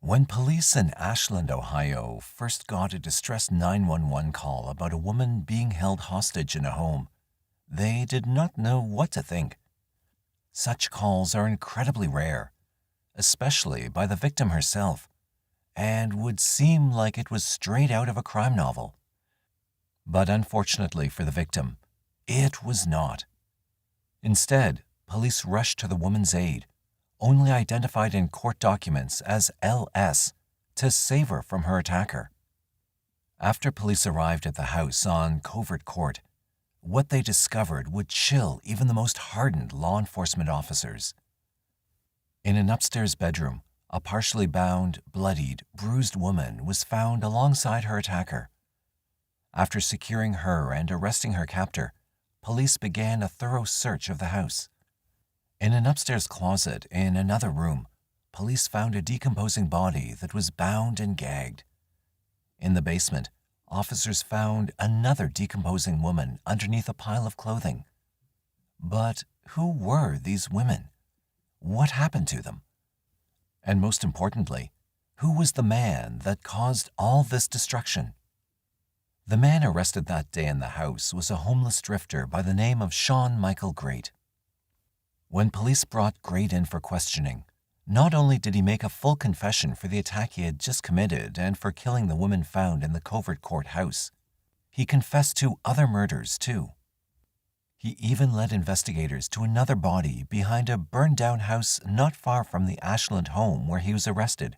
When police in Ashland, Ohio, first got a distress 911 call about a woman being held hostage in a home, they did not know what to think. Such calls are incredibly rare, especially by the victim herself, and would seem like it was straight out of a crime novel. But unfortunately for the victim, it was not. Instead, police rushed to the woman's aid, only identified in court documents as LS, to save her from her attacker. After police arrived at the house on covert court, what they discovered would chill even the most hardened law enforcement officers. In an upstairs bedroom, a partially bound, bloodied, bruised woman was found alongside her attacker. After securing her and arresting her captor, police began a thorough search of the house. In an upstairs closet in another room, police found a decomposing body that was bound and gagged. In the basement, officers found another decomposing woman underneath a pile of clothing. But who were these women? What happened to them? And most importantly, who was the man that caused all this destruction? The man arrested that day in the house was a homeless drifter by the name of Shawn Michael Grate. When police brought Grate in for questioning, not only did he make a full confession for the attack he had just committed and for killing the woman found in the covert court house, he confessed to other murders too. He even led investigators to another body behind a burned-down house not far from the Ashland home where he was arrested.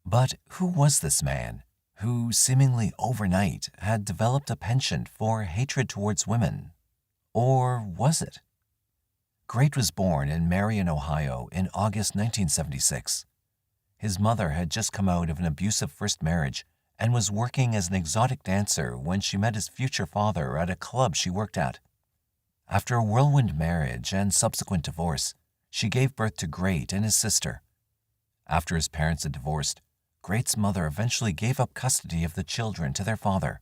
But who was this man who, seemingly overnight, had developed a penchant for hatred towards women? Or was it? Grate was born in Marion, Ohio in August 1976. His mother had just come out of an abusive first marriage and was working as an exotic dancer when she met his future father at a club she worked at. After a whirlwind marriage and subsequent divorce, she gave birth to Grate and his sister. After his parents had divorced, Grate's mother eventually gave up custody of the children to their father.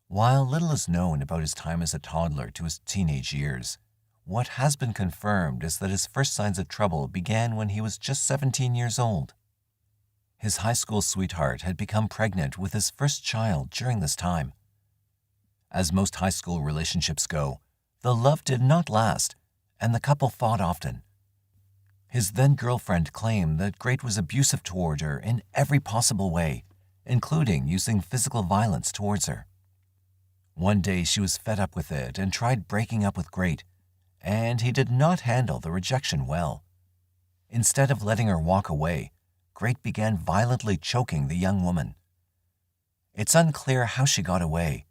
While little is known about his time as a toddler to his teenage years, what has been confirmed is that his first signs of trouble began when he was just 17 years old. His high school sweetheart had become pregnant with his first child during this time. As most high school relationships go, the love did not last, and the couple fought often. His then-girlfriend claimed that Grate was abusive toward her in every possible way, including using physical violence towards her. One day she was fed up with it and tried breaking up with Grate, and he did not handle the rejection well. Instead of letting her walk away, Grate began violently choking the young woman. It's unclear how she got away,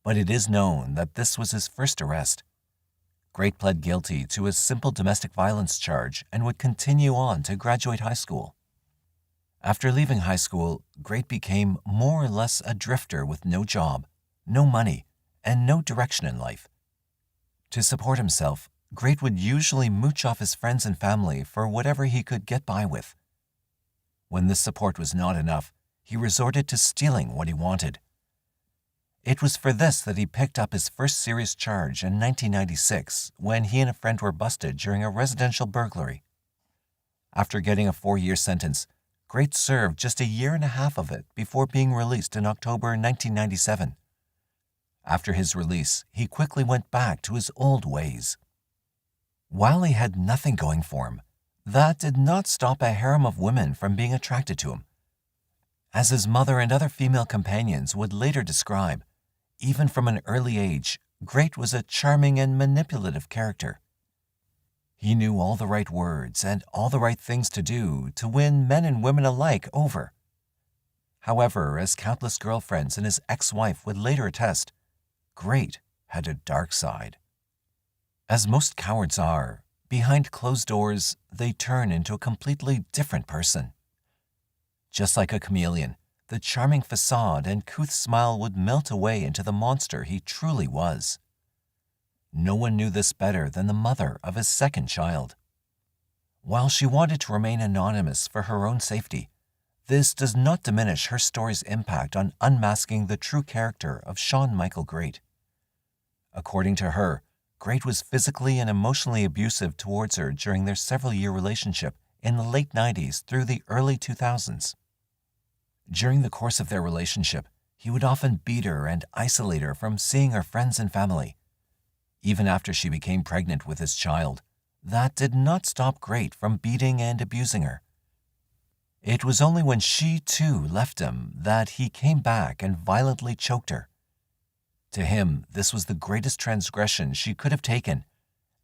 but it is known that this was his first arrest. Grate pled guilty to a simple domestic violence charge and would continue on to graduate high school. After leaving high school, Grate became more or less a drifter with no job, no money, and no direction in life. To support himself, Grate would usually mooch off his friends and family for whatever he could get by with. When this support was not enough, he resorted to stealing what he wanted. It was for this that he picked up his first serious charge in 1996 when he and a friend were busted during a residential burglary. After getting a 4-year sentence, Grate served just a year and a half of it before being released in October 1997. After his release, he quickly went back to his old ways. While he had nothing going for him, that did not stop a harem of women from being attracted to him. As his mother and other female companions would later describe, even from an early age, Grate was a charming and manipulative character. He knew all the right words and all the right things to do to win men and women alike over. However, as countless girlfriends and his ex-wife would later attest, Grate had a dark side. As most cowards are, behind closed doors, they turn into a completely different person. Just like a chameleon, the charming facade and couth smile would melt away into the monster he truly was. No one knew this better than the mother of his second child. While she wanted to remain anonymous for her own safety, this does not diminish her story's impact on unmasking the true character of Shawn Michael Grate. According to her, Grate was physically and emotionally abusive towards her during their several-year relationship in the late 90s through the early 2000s. During the course of their relationship, he would often beat her and isolate her from seeing her friends and family. Even after she became pregnant with his child, that did not stop Grate from beating and abusing her. It was only when she, too, left him that he came back and violently choked her. To him, this was the greatest transgression she could have taken,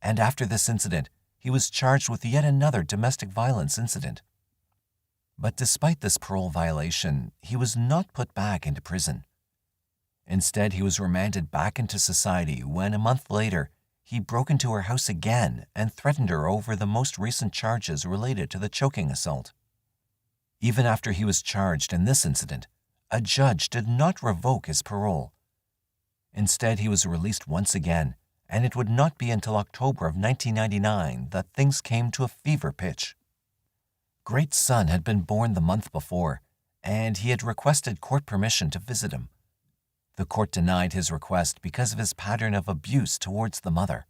and after this incident, he was charged with yet another domestic violence incident. But despite this parole violation, he was not put back into prison. Instead, he was remanded back into society when, a month later, he broke into her house again and threatened her over the most recent charges related to the choking assault. Even after he was charged in this incident, a judge did not revoke his parole. Instead, he was released once again, and it would not be until October of 1999 that things came to a fever pitch. Grate's son had been born the month before, and he had requested court permission to visit him. The court denied his request because of his pattern of abuse towards the mother.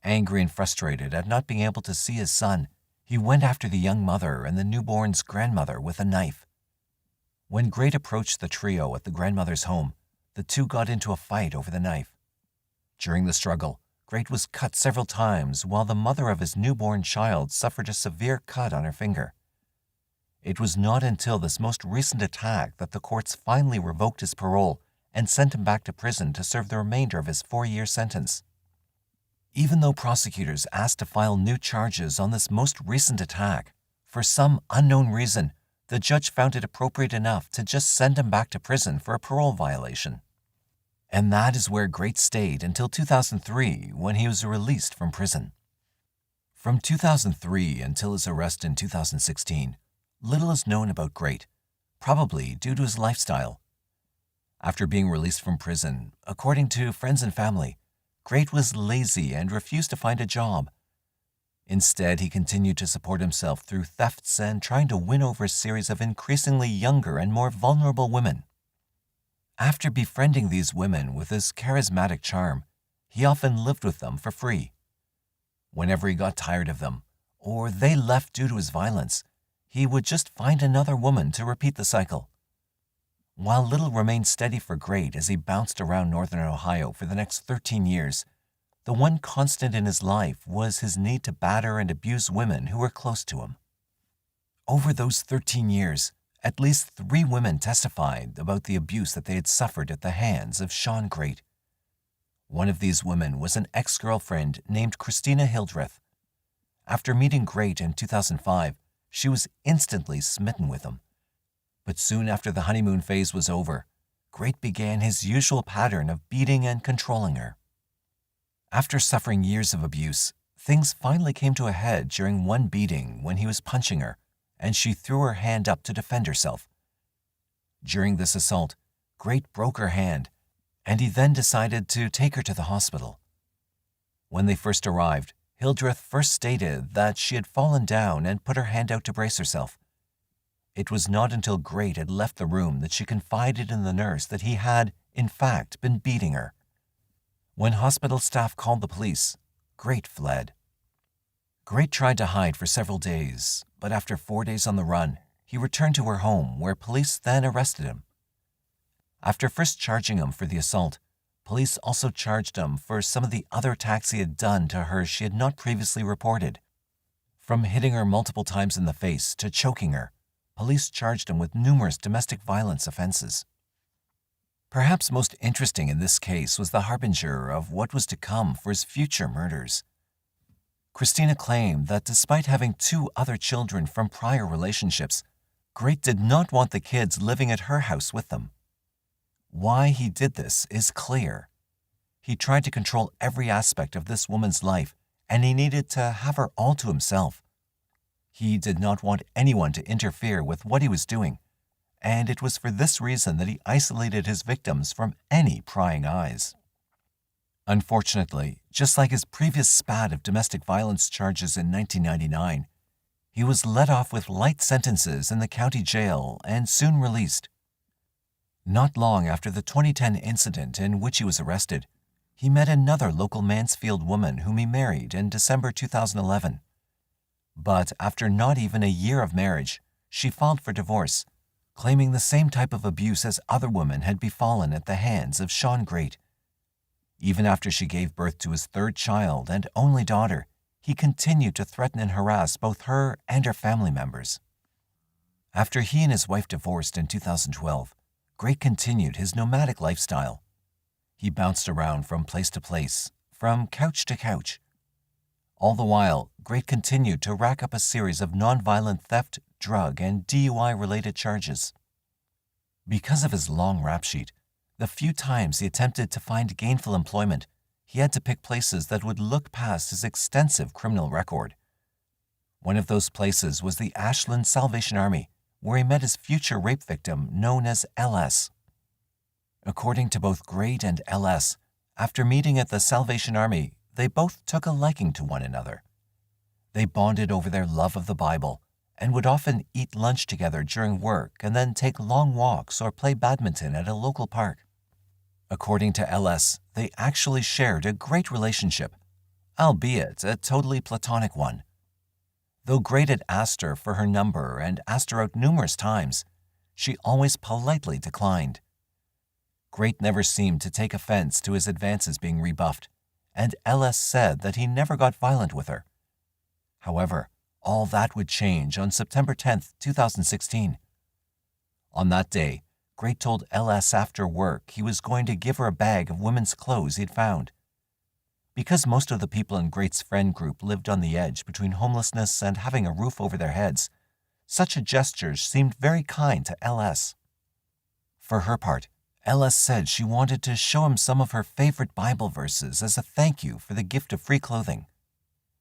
Angry and frustrated at not being able to see his son, he went after the young mother and the newborn's grandmother with a knife. When Grate approached the trio at the grandmother's home, the two got into a fight over the knife. During the struggle, Grate was cut several times while the mother of his newborn child suffered a severe cut on her finger. It was not until this most recent attack that the courts finally revoked his parole and sent him back to prison to serve the remainder of his 4-year sentence. Even though prosecutors asked to file new charges on this most recent attack, for some unknown reason, the judge found it appropriate enough to just send him back to prison for a parole violation. And that is where Grate stayed until 2003, when he was released from prison. From 2003 until his arrest in 2016, little is known about Grate, probably due to his lifestyle. After being released from prison, according to friends and family, Grate was lazy and refused to find a job. Instead, he continued to support himself through thefts and trying to win over a series of increasingly younger and more vulnerable women. After befriending these women with his charismatic charm, he often lived with them for free. Whenever he got tired of them, or they left due to his violence, he would just find another woman to repeat the cycle. While little remained steady for Grate as he bounced around northern Ohio for the next 13 years, the one constant in his life was his need to batter and abuse women who were close to him. Over those 13 years, at least 3 women testified about the abuse that they had suffered at the hands of Shawn Grate. One of these women was an ex-girlfriend named Christina Hildreth. After meeting Grate in 2005, she was instantly smitten with him. But soon after the honeymoon phase was over, Grate began his usual pattern of beating and controlling her. After suffering years of abuse, things finally came to a head during one beating when he was punching her, and she threw her hand up to defend herself. During this assault, Grate broke her hand, and he then decided to take her to the hospital. When they first arrived, Hildreth first stated that she had fallen down and put her hand out to brace herself. It was not until Grate had left the room that she confided in the nurse that he had, in fact, been beating her. When hospital staff called the police, Grate fled. Grate tried to hide for several days, but after 4 days on the run, he returned to her home where police then arrested him. After first charging him for the assault, police also charged him for some of the other attacks he had done to her she had not previously reported. From hitting her multiple times in the face to choking her, police charged him with numerous domestic violence offenses. Perhaps most interesting in this case was the harbinger of what was to come for his future murders. Christina claimed that despite having 2 other children from prior relationships, Grate did not want the kids living at her house with them. Why he did this is clear. He tried to control every aspect of this woman's life, and he needed to have her all to himself. He did not want anyone to interfere with what he was doing, and it was for this reason that he isolated his victims from any prying eyes. Unfortunately, just like his previous spat of domestic violence charges in 1999, he was let off with light sentences in the county jail and soon released. Not long after the 2010 incident in which he was arrested, he met another local Mansfield woman whom he married in December 2011. But after not even a year of marriage, she filed for divorce, claiming the same type of abuse as other women had befallen at the hands of Shawn Grate. Even after she gave birth to his third child and only daughter, he continued to threaten and harass both her and her family members. After he and his wife divorced in 2012, Grate continued his nomadic lifestyle. He bounced around from place to place, from couch to couch. All the while, Grate continued to rack up a series of nonviolent theft, drug, and DUI-related charges. Because of his long rap sheet, the few times he attempted to find gainful employment, he had to pick places that would look past his extensive criminal record. One of those places was the Ashland Salvation Army, where he met his future rape victim known as LS. According to both Grate and LS, after meeting at the Salvation Army, they both took a liking to one another. They bonded over their love of the Bible and would often eat lunch together during work and then take long walks or play badminton at a local park. According to LS, they actually shared a great relationship, albeit a totally platonic one. Though Grate had asked her for her number and asked her out numerous times, she always politely declined. Grate never seemed to take offense to his advances being rebuffed, and LS said that he never got violent with her. However, all that would change on September 10, 2016. On that day, Grate told LS after work he was going to give her a bag of women's clothes he'd found. Because most of the people in Grate's friend group lived on the edge between homelessness and having a roof over their heads, such a gesture seemed very kind to LS. For her part, LS said she wanted to show him some of her favorite Bible verses as a thank you for the gift of free clothing.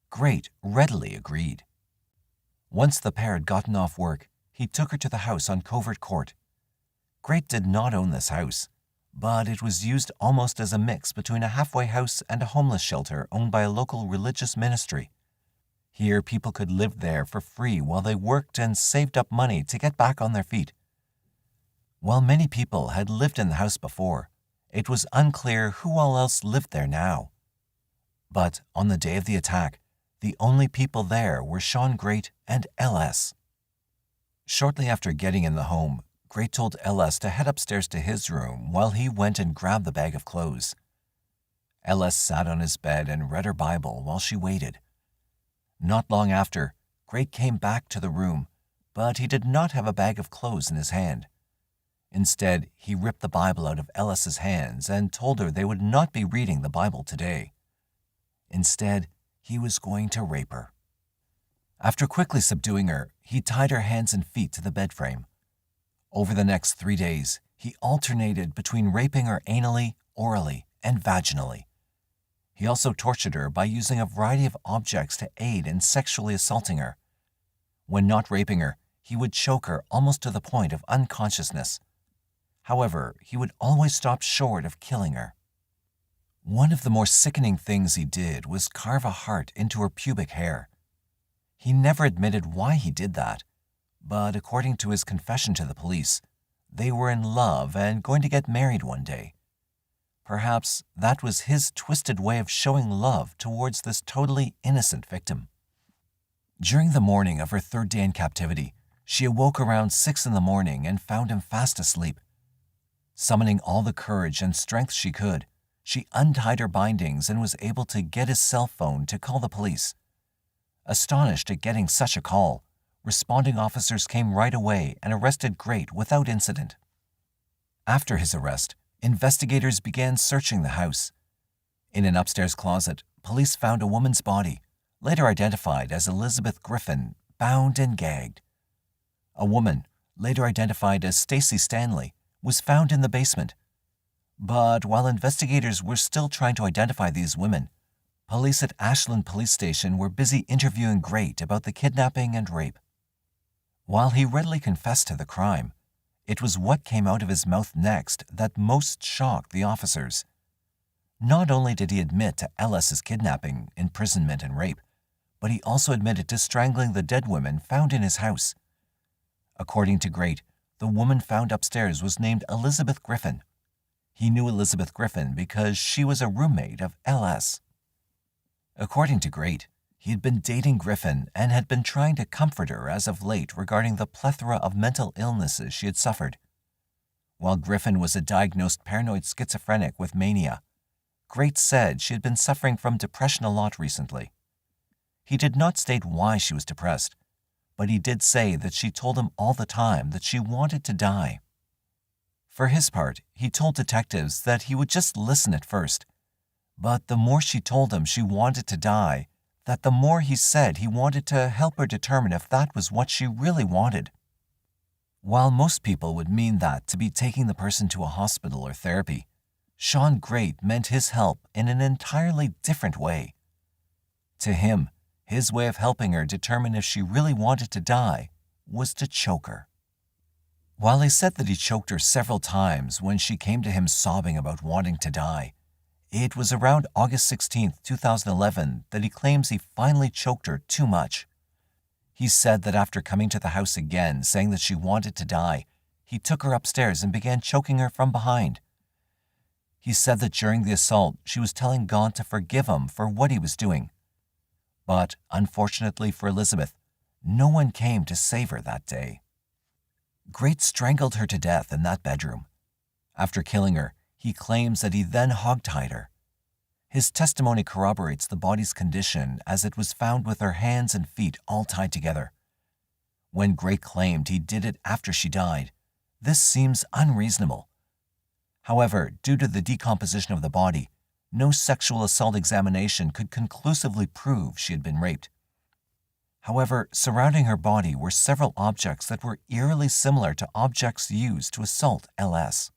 Grate readily agreed. Once the pair had gotten off work, he took her to the house on Covert Court. Grate did not own this house, but it was used almost as a mix between a halfway house and a homeless shelter owned by a local religious ministry. Here, people could live there for free while they worked and saved up money to get back on their feet. While many people had lived in the house before, it was unclear who all else lived there now. But on the day of the attack, the only people there were Shawn Grate and LS. Shortly after getting in the home, Grate told LS to head upstairs to his room while he went and grabbed the bag of clothes. LS sat on his bed and read her Bible while she waited. Not long after, Grate came back to the room, but he did not have a bag of clothes in his hand. Instead, he ripped the Bible out of LS's hands and told her they would not be reading the Bible today. Instead, he was going to rape her. After quickly subduing her, he tied her hands and feet to the bed frame. Over the next 3 days, he alternated between raping her anally, orally, and vaginally. He also tortured her by using a variety of objects to aid in sexually assaulting her. When not raping her, he would choke her almost to the point of unconsciousness. However, he would always stop short of killing her. One of the more sickening things he did was carve a heart into her pubic hair. He never admitted why he did that, but according to his confession to the police, they were in love and going to get married one day. Perhaps that was his twisted way of showing love towards this totally innocent victim. During the morning of her third day in captivity, she awoke around 6 a.m. and found him fast asleep. Summoning all the courage and strength she could, she untied her bindings and was able to get his cell phone to call the police. Astonished at getting such a call, responding officers came right away and arrested Grate without incident. After his arrest, investigators began searching the house. In an upstairs closet, police found a woman's body, later identified as Elizabeth Griffin, bound and gagged. A woman, later identified as Stacy Stanley, was found in the basement. But while investigators were still trying to identify these women, police at Ashland Police Station were busy interviewing Grate about the kidnapping and rape. While he readily confessed to the crime, it was what came out of his mouth next that most shocked the officers. Not only did he admit to LS's kidnapping, imprisonment, and rape, but he also admitted to strangling the dead women found in his house. According to Grate, the woman found upstairs was named Elizabeth Griffin. He knew Elizabeth Griffin because she was a roommate of LS. According to Grate, He had been dating Griffin and had been trying to comfort her as of late regarding the plethora of mental illnesses she had suffered. While Griffin was a diagnosed paranoid schizophrenic with mania, Grate said she had been suffering from depression a lot recently. He did not state why she was depressed, but he did say that she told him all the time that she wanted to die. For his part, he told detectives that he would just listen at first, but the more she told him she wanted to die, that the more he said he wanted to help her determine if that was what she really wanted. While most people would mean that to be taking the person to a hospital or therapy, Shawn Grate meant his help in an entirely different way. To him, his way of helping her determine if she really wanted to die was to choke her. While he said that he choked her several times when she came to him sobbing about wanting to die, it was around August 16, 2011 that he claims he finally choked her too much. He said that after coming to the house again saying that she wanted to die, he took her upstairs and began choking her from behind. He said that during the assault she was telling God to forgive him for what he was doing. But unfortunately for Elizabeth, no one came to save her that day. Grate strangled her to death in that bedroom. After killing her, he claims that he then hogtied her. His testimony corroborates the body's condition as it was found with her hands and feet all tied together. When Grate claimed he did it after she died, this seems unreasonable. However, due to the decomposition of the body, no sexual assault examination could conclusively prove she had been raped. However, surrounding her body were several objects that were eerily similar to objects used to assault LS.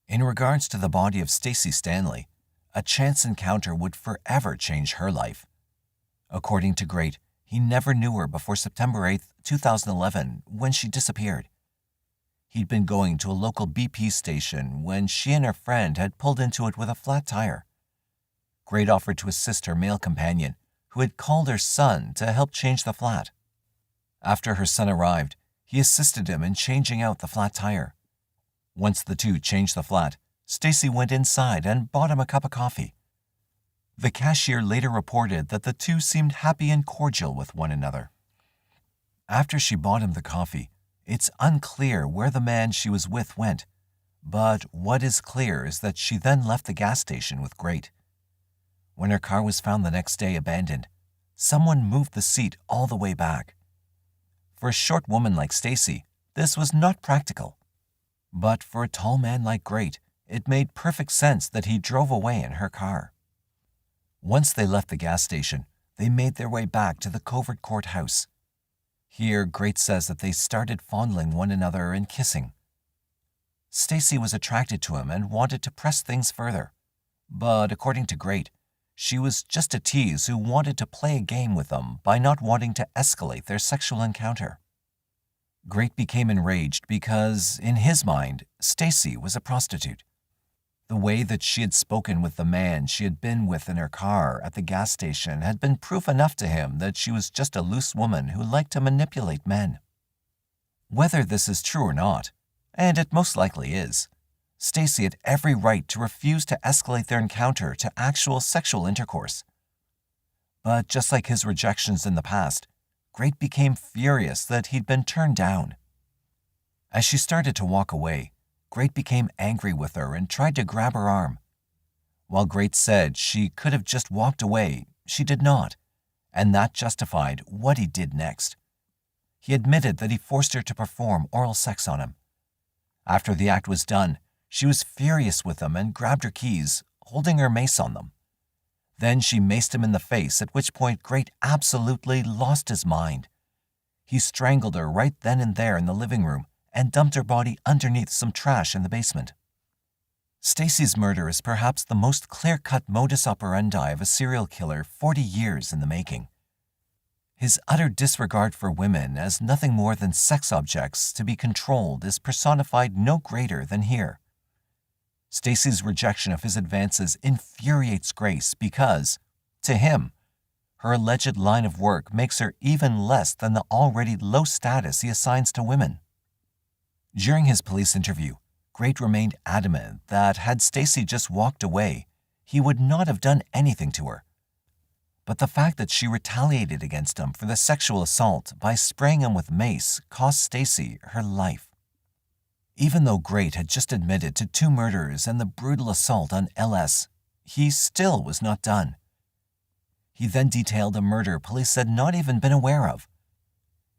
In regards to the body of Stacey Stanley, a chance encounter would forever change her life. According to Grate, he never knew her before September 8, 2011, when she disappeared. He'd been going to a local BP station when she and her friend had pulled into it with a flat tire. Grate offered to assist her male companion, who had called her son to help change the flat. After her son arrived, he assisted him in changing out the flat tire. Once the two changed the flat, Stacey went inside and bought him a cup of coffee. The cashier later reported that the two seemed happy and cordial with one another. After she bought him the coffee, it's unclear where the man she was with went, but what is clear is that she then left the gas station with Grate. When her car was found the next day abandoned, someone moved the seat all the way back. For a short woman like Stacey, this was not practical. But for a tall man like Grate, it made perfect sense that he drove away in her car. Once they left the gas station, they made their way back to the covert courthouse. Here, Grate says that they started fondling one another and kissing. Stacey was attracted to him and wanted to press things further. But according to Grate, she was just a tease who wanted to play a game with him by not wanting to escalate their sexual encounter. Grate became enraged because, in his mind, Stacey was a prostitute. The way that she had spoken with the man she had been with in her car at the gas station had been proof enough to him that she was just a loose woman who liked to manipulate men. Whether this is true or not, and it most likely is, Stacey had every right to refuse to escalate their encounter to actual sexual intercourse. But just like his rejections in the past, Grate became furious that he'd been turned down. As she started to walk away, Grate became angry with her and tried to grab her arm. While Grate said she could have just walked away, she did not, and that justified what he did next. He admitted that he forced her to perform oral sex on him. After the act was done, she was furious with him and grabbed her keys, holding her mace on them. Then she maced him in the face, at which point Grate absolutely lost his mind. He strangled her right then and there in the living room and dumped her body underneath some trash in the basement. Stacey's murder is perhaps the most clear-cut modus operandi of a serial killer 40 years in the making. His utter disregard for women as nothing more than sex objects to be controlled is personified no greater than here. Stacey's rejection of his advances infuriates Grace because, to him, her alleged line of work makes her even less than the already low status he assigns to women. During his police interview, Grate remained adamant that had Stacey just walked away, he would not have done anything to her. but the fact that she retaliated against him for the sexual assault by spraying him with mace cost Stacy her life. Even though Grate had just admitted to 2 murders and the brutal assault on LS, he still was not done. He then detailed a murder police had not even been aware of.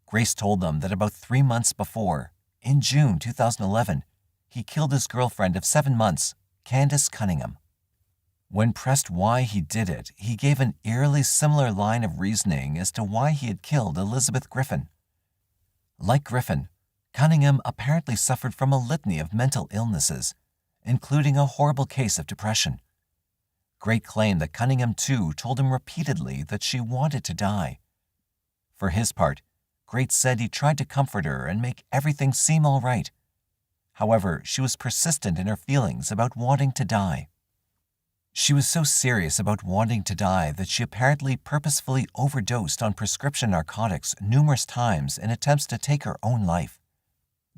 Grace told them that about 3 months before, in June 2011, he killed his girlfriend of 7 months, Candace Cunningham. When pressed why he did it, he gave an eerily similar line of reasoning as to why he had killed Elizabeth Griffin. Like Griffin, Cunningham apparently suffered from a litany of mental illnesses, including a horrible case of depression. Grate claimed that Cunningham too told him repeatedly that she wanted to die. For his part, Grate said he tried to comfort her and make everything seem all right. However, she was persistent in her feelings about wanting to die. She was so serious about wanting to die that she apparently purposefully overdosed on prescription narcotics numerous times in attempts to take her own life.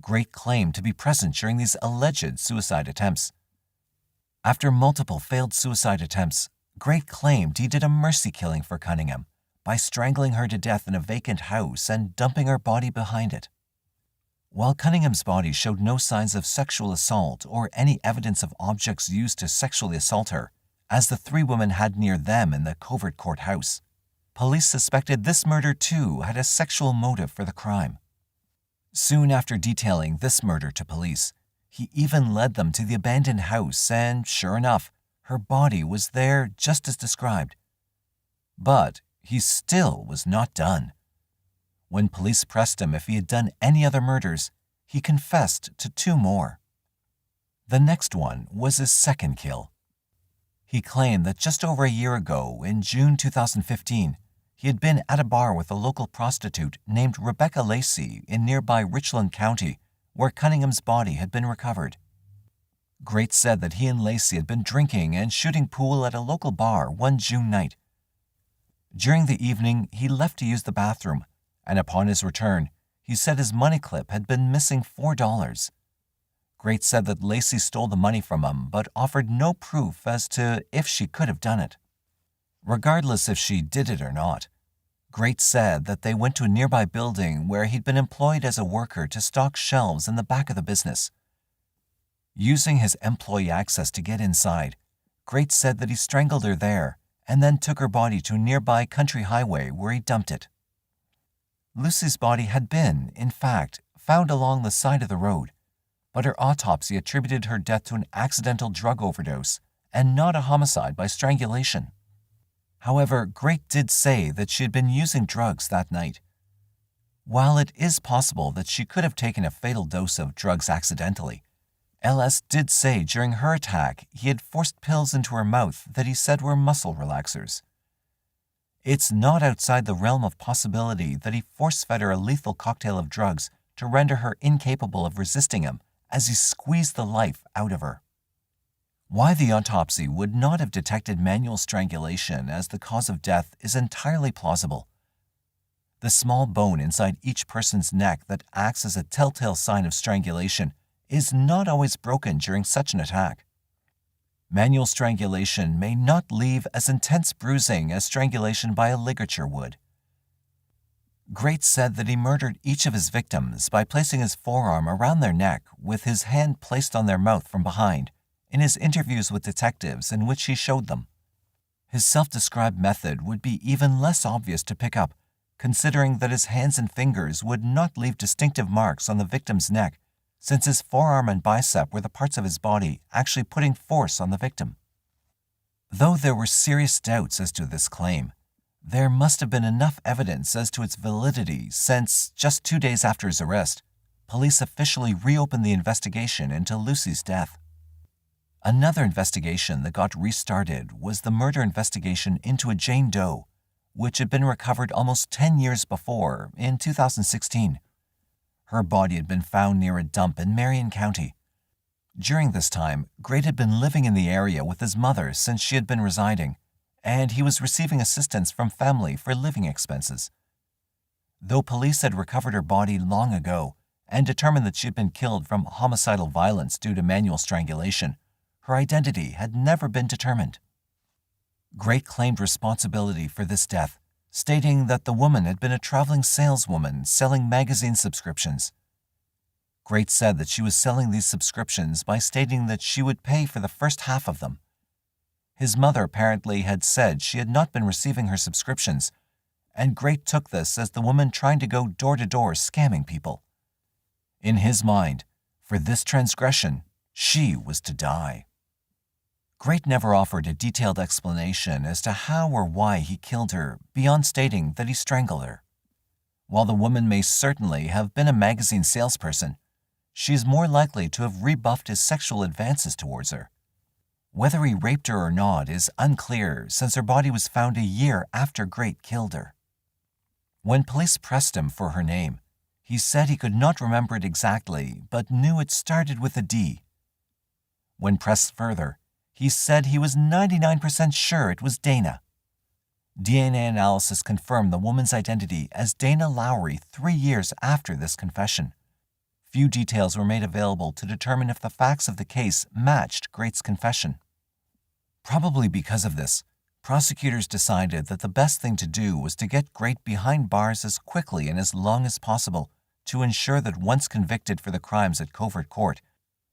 Grate claimed to be present during these alleged suicide attempts. After multiple failed suicide attempts, Grate claimed he did a mercy killing for Cunningham by strangling her to death in a vacant house and dumping her body behind it. While Cunningham's body showed no signs of sexual assault or any evidence of objects used to sexually assault her, as the 3 women had near them in the covert courthouse, police suspected this murder too had a sexual motive for the crime. Soon after detailing this murder to police, he even led them to the abandoned house and, sure enough, her body was there just as described. But he still was not done. When police pressed him if he had done any other murders, he confessed to 2 more. The next one was his second kill. He claimed that just over a year ago, in June 2015, he had been at a bar with a local prostitute named Rebecca Lacey in nearby Richland County, where Cunningham's body had been recovered. Grate said that he and Lacey had been drinking and shooting pool at a local bar one June night. During the evening, he left to use the bathroom, and upon his return, he said his money clip had been missing $4. Grate said that Lacey stole the money from him, but offered no proof as to if she could have done it. Regardless if she did it or not, Grate said that they went to a nearby building where he'd been employed as a worker to stock shelves in the back of the business. Using his employee access to get inside, Grate said that he strangled her there and then took her body to a nearby country highway where he dumped it. Lucy's body had been, in fact, found along the side of the road, but her autopsy attributed her death to an accidental drug overdose and not a homicide by strangulation. However, Grate did say that she had been using drugs that night. While it is possible that she could have taken a fatal dose of drugs accidentally, LS did say during her attack he had forced pills into her mouth that he said were muscle relaxers. It's not outside the realm of possibility that he force-fed her a lethal cocktail of drugs to render her incapable of resisting him as he squeezed the life out of her. Why the autopsy would not have detected manual strangulation as the cause of death is entirely plausible. The small bone inside each person's neck that acts as a telltale sign of strangulation is not always broken during such an attack. Manual strangulation may not leave as intense bruising as strangulation by a ligature would. Grate said that he murdered each of his victims by placing his forearm around their neck with his hand placed on their mouth from behind in his interviews with detectives in which he showed them. His self-described method would be even less obvious to pick up, considering that his hands and fingers would not leave distinctive marks on the victim's neck, since his forearm and bicep were the parts of his body actually putting force on the victim. Though there were serious doubts as to this claim, there must have been enough evidence as to its validity since, just 2 days after his arrest, police officially reopened the investigation into Lucy's death. Another investigation that got restarted was the murder investigation into a Jane Doe, which had been recovered almost 10 years before, in 2016. Her body had been found near a dump in Marion County. During this time, Grate had been living in the area with his mother since she had been residing, and he was receiving assistance from family for living expenses. Though police had recovered her body long ago and determined that she had been killed from homicidal violence due to manual strangulation, her identity had never been determined. Grate claimed responsibility for this death, stating that the woman had been a traveling saleswoman selling magazine subscriptions. Grate said that she was selling these subscriptions by stating that she would pay for the first half of them. His mother apparently had said she had not been receiving her subscriptions, and Grate took this as the woman trying to go door to door scamming people. In his mind, for this transgression, she was to die. Grate never offered a detailed explanation as to how or why he killed her, beyond stating that he strangled her. While the woman may certainly have been a magazine salesperson, she is more likely to have rebuffed his sexual advances towards her. Whether he raped her or not is unclear, since her body was found a year after Grate killed her. When police pressed him for her name, he said he could not remember it exactly, but knew it started with a D. When pressed further, he said he was 99% sure it was Dana. DNA analysis confirmed the woman's identity as Dana Lowry 3 years after this confession. Few details were made available to determine if the facts of the case matched Grate's confession. Probably because of this, prosecutors decided that the best thing to do was to get Grate behind bars as quickly and as long as possible to ensure that once convicted for the crimes at Covert Court,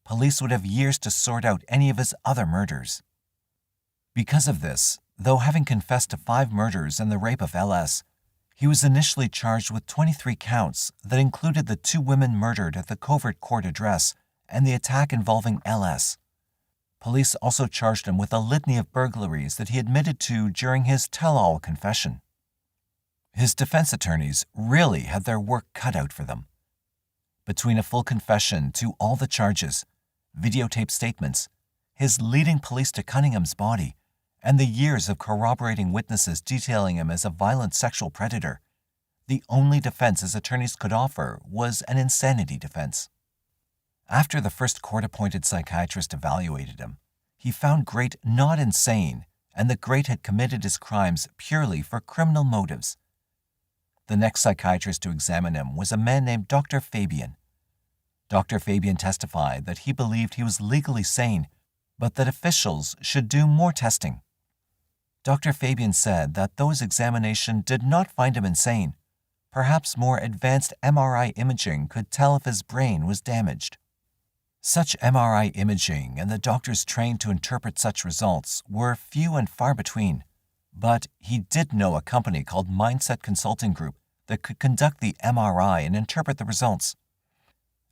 police would have years to sort out any of his other murders. Because of this, though having confessed to 5 murders and the rape of LS, he was initially charged with 23 counts that included the 2 women murdered at the Covert Court address and the attack involving LS. Police also charged him with a litany of burglaries that he admitted to during his tell-all confession. His defense attorneys really had their work cut out for them. Between a full confession to all the charges, videotape statements, his leading police to Cunningham's body, and the years of corroborating witnesses detailing him as a violent sexual predator, the only defense his attorneys could offer was an insanity defense. After the first court-appointed psychiatrist evaluated him, he found Grate not insane and that Grate had committed his crimes purely for criminal motives. The next psychiatrist to examine him was a man named Dr. Fabian. Dr. Fabian testified that he believed he was legally sane, but that officials should do more testing. Dr. Fabian said that though his examination did not find him insane, perhaps more advanced MRI imaging could tell if his brain was damaged. Such MRI imaging and the doctors trained to interpret such results were few and far between, but he did know a company called Mindset Consulting Group that could conduct the MRI and interpret the results.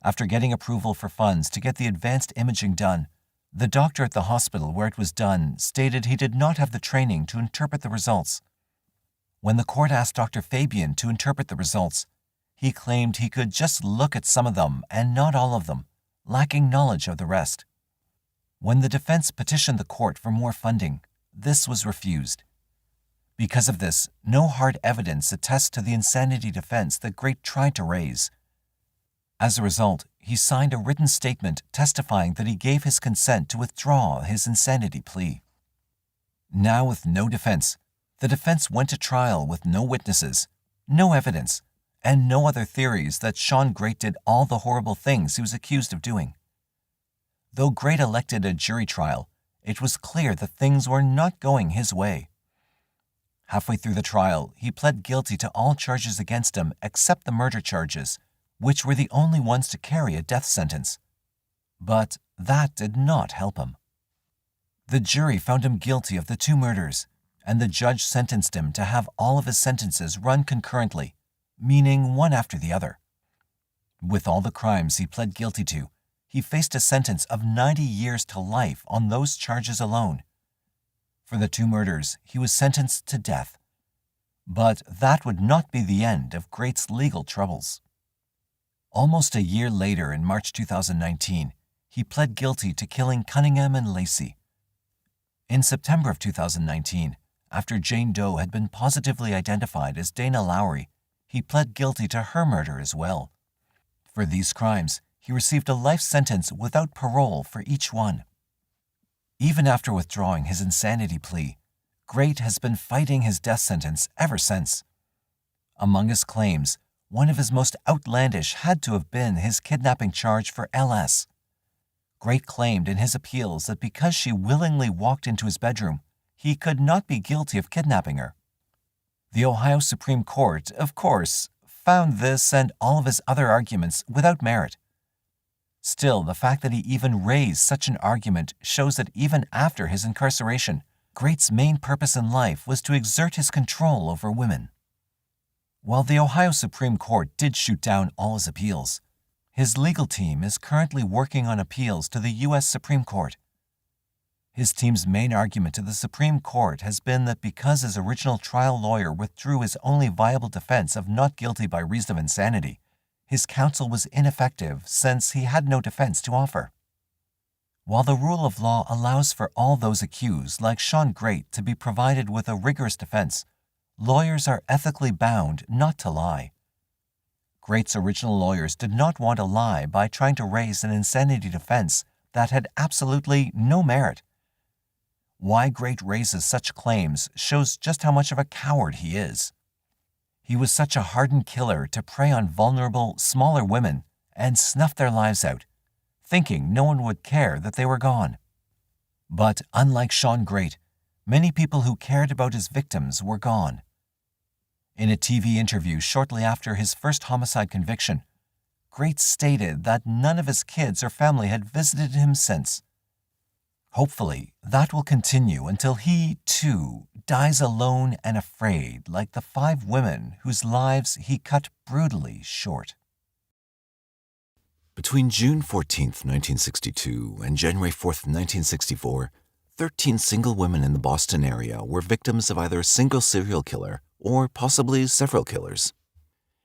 After getting approval for funds to get the advanced imaging done, the doctor at the hospital where it was done stated he did not have the training to interpret the results. When the court asked Dr. Fabian to interpret the results, he claimed he could just look at some of them and not all of them, lacking knowledge of the rest. When the defense petitioned the court for more funding, this was refused. Because of this, no hard evidence attests to the insanity defense that Grate tried to raise. As a result, he signed a written statement testifying that he gave his consent to withdraw his insanity plea. Now with no defense, the defense went to trial with no witnesses, no evidence, and no other theories that Shawn Grate did all the horrible things he was accused of doing. Though Grate elected a jury trial, it was clear that things were not going his way. Halfway through the trial, he pled guilty to all charges against him except the murder charges, which were the only ones to carry a death sentence. But that did not help him. The jury found him guilty of the 2 murders, and the judge sentenced him to have all of his sentences run concurrently, meaning one after the other. With all the crimes he pled guilty to, he faced a sentence of 90 years to life on those charges alone. For the 2 murders, he was sentenced to death. But that would not be the end of Grate's legal troubles. Almost a year later, in March 2019, he pled guilty to killing Cunningham and Lacey. In September of 2019, after Jane Doe had been positively identified as Dana Lowry, he pled guilty to her murder as well. For these crimes, he received a life sentence without parole for each one. Even after withdrawing his insanity plea, Grate has been fighting his death sentence ever since. Among his claims, one of his most outlandish had to have been his kidnapping charge for LS. Grate claimed in his appeals that because she willingly walked into his bedroom, he could not be guilty of kidnapping her. The Ohio Supreme Court, of course, found this and all of his other arguments without merit. Still, the fact that he even raised such an argument shows that even after his incarceration, Grate's main purpose in life was to exert his control over women. While the Ohio Supreme Court did shoot down all his appeals, his legal team is currently working on appeals to the U.S. Supreme Court. His team's main argument to the Supreme Court has been that because his original trial lawyer withdrew his only viable defense of not guilty by reason of insanity, his counsel was ineffective since he had no defense to offer. While the rule of law allows for all those accused, like Shawn Grate, to be provided with a rigorous defense, lawyers are ethically bound not to lie. Grate's original lawyers did not want to lie by trying to raise an insanity defense that had absolutely no merit. Why Grate raises such claims shows just how much of a coward he is. He was such a hardened killer to prey on vulnerable, smaller women and snuff their lives out, thinking no one would care that they were gone. But unlike Shawn Grate, many people who cared about his victims were gone. In a TV interview shortly after his first homicide conviction, Grate stated that none of his kids or family had visited him since. Hopefully, that will continue until he, too, dies alone and afraid like the 5 women whose lives he cut brutally short. Between June 14, 1962 and January 4, 1964, 13 single women in the Boston area were victims of either a single serial killer or possibly several killers.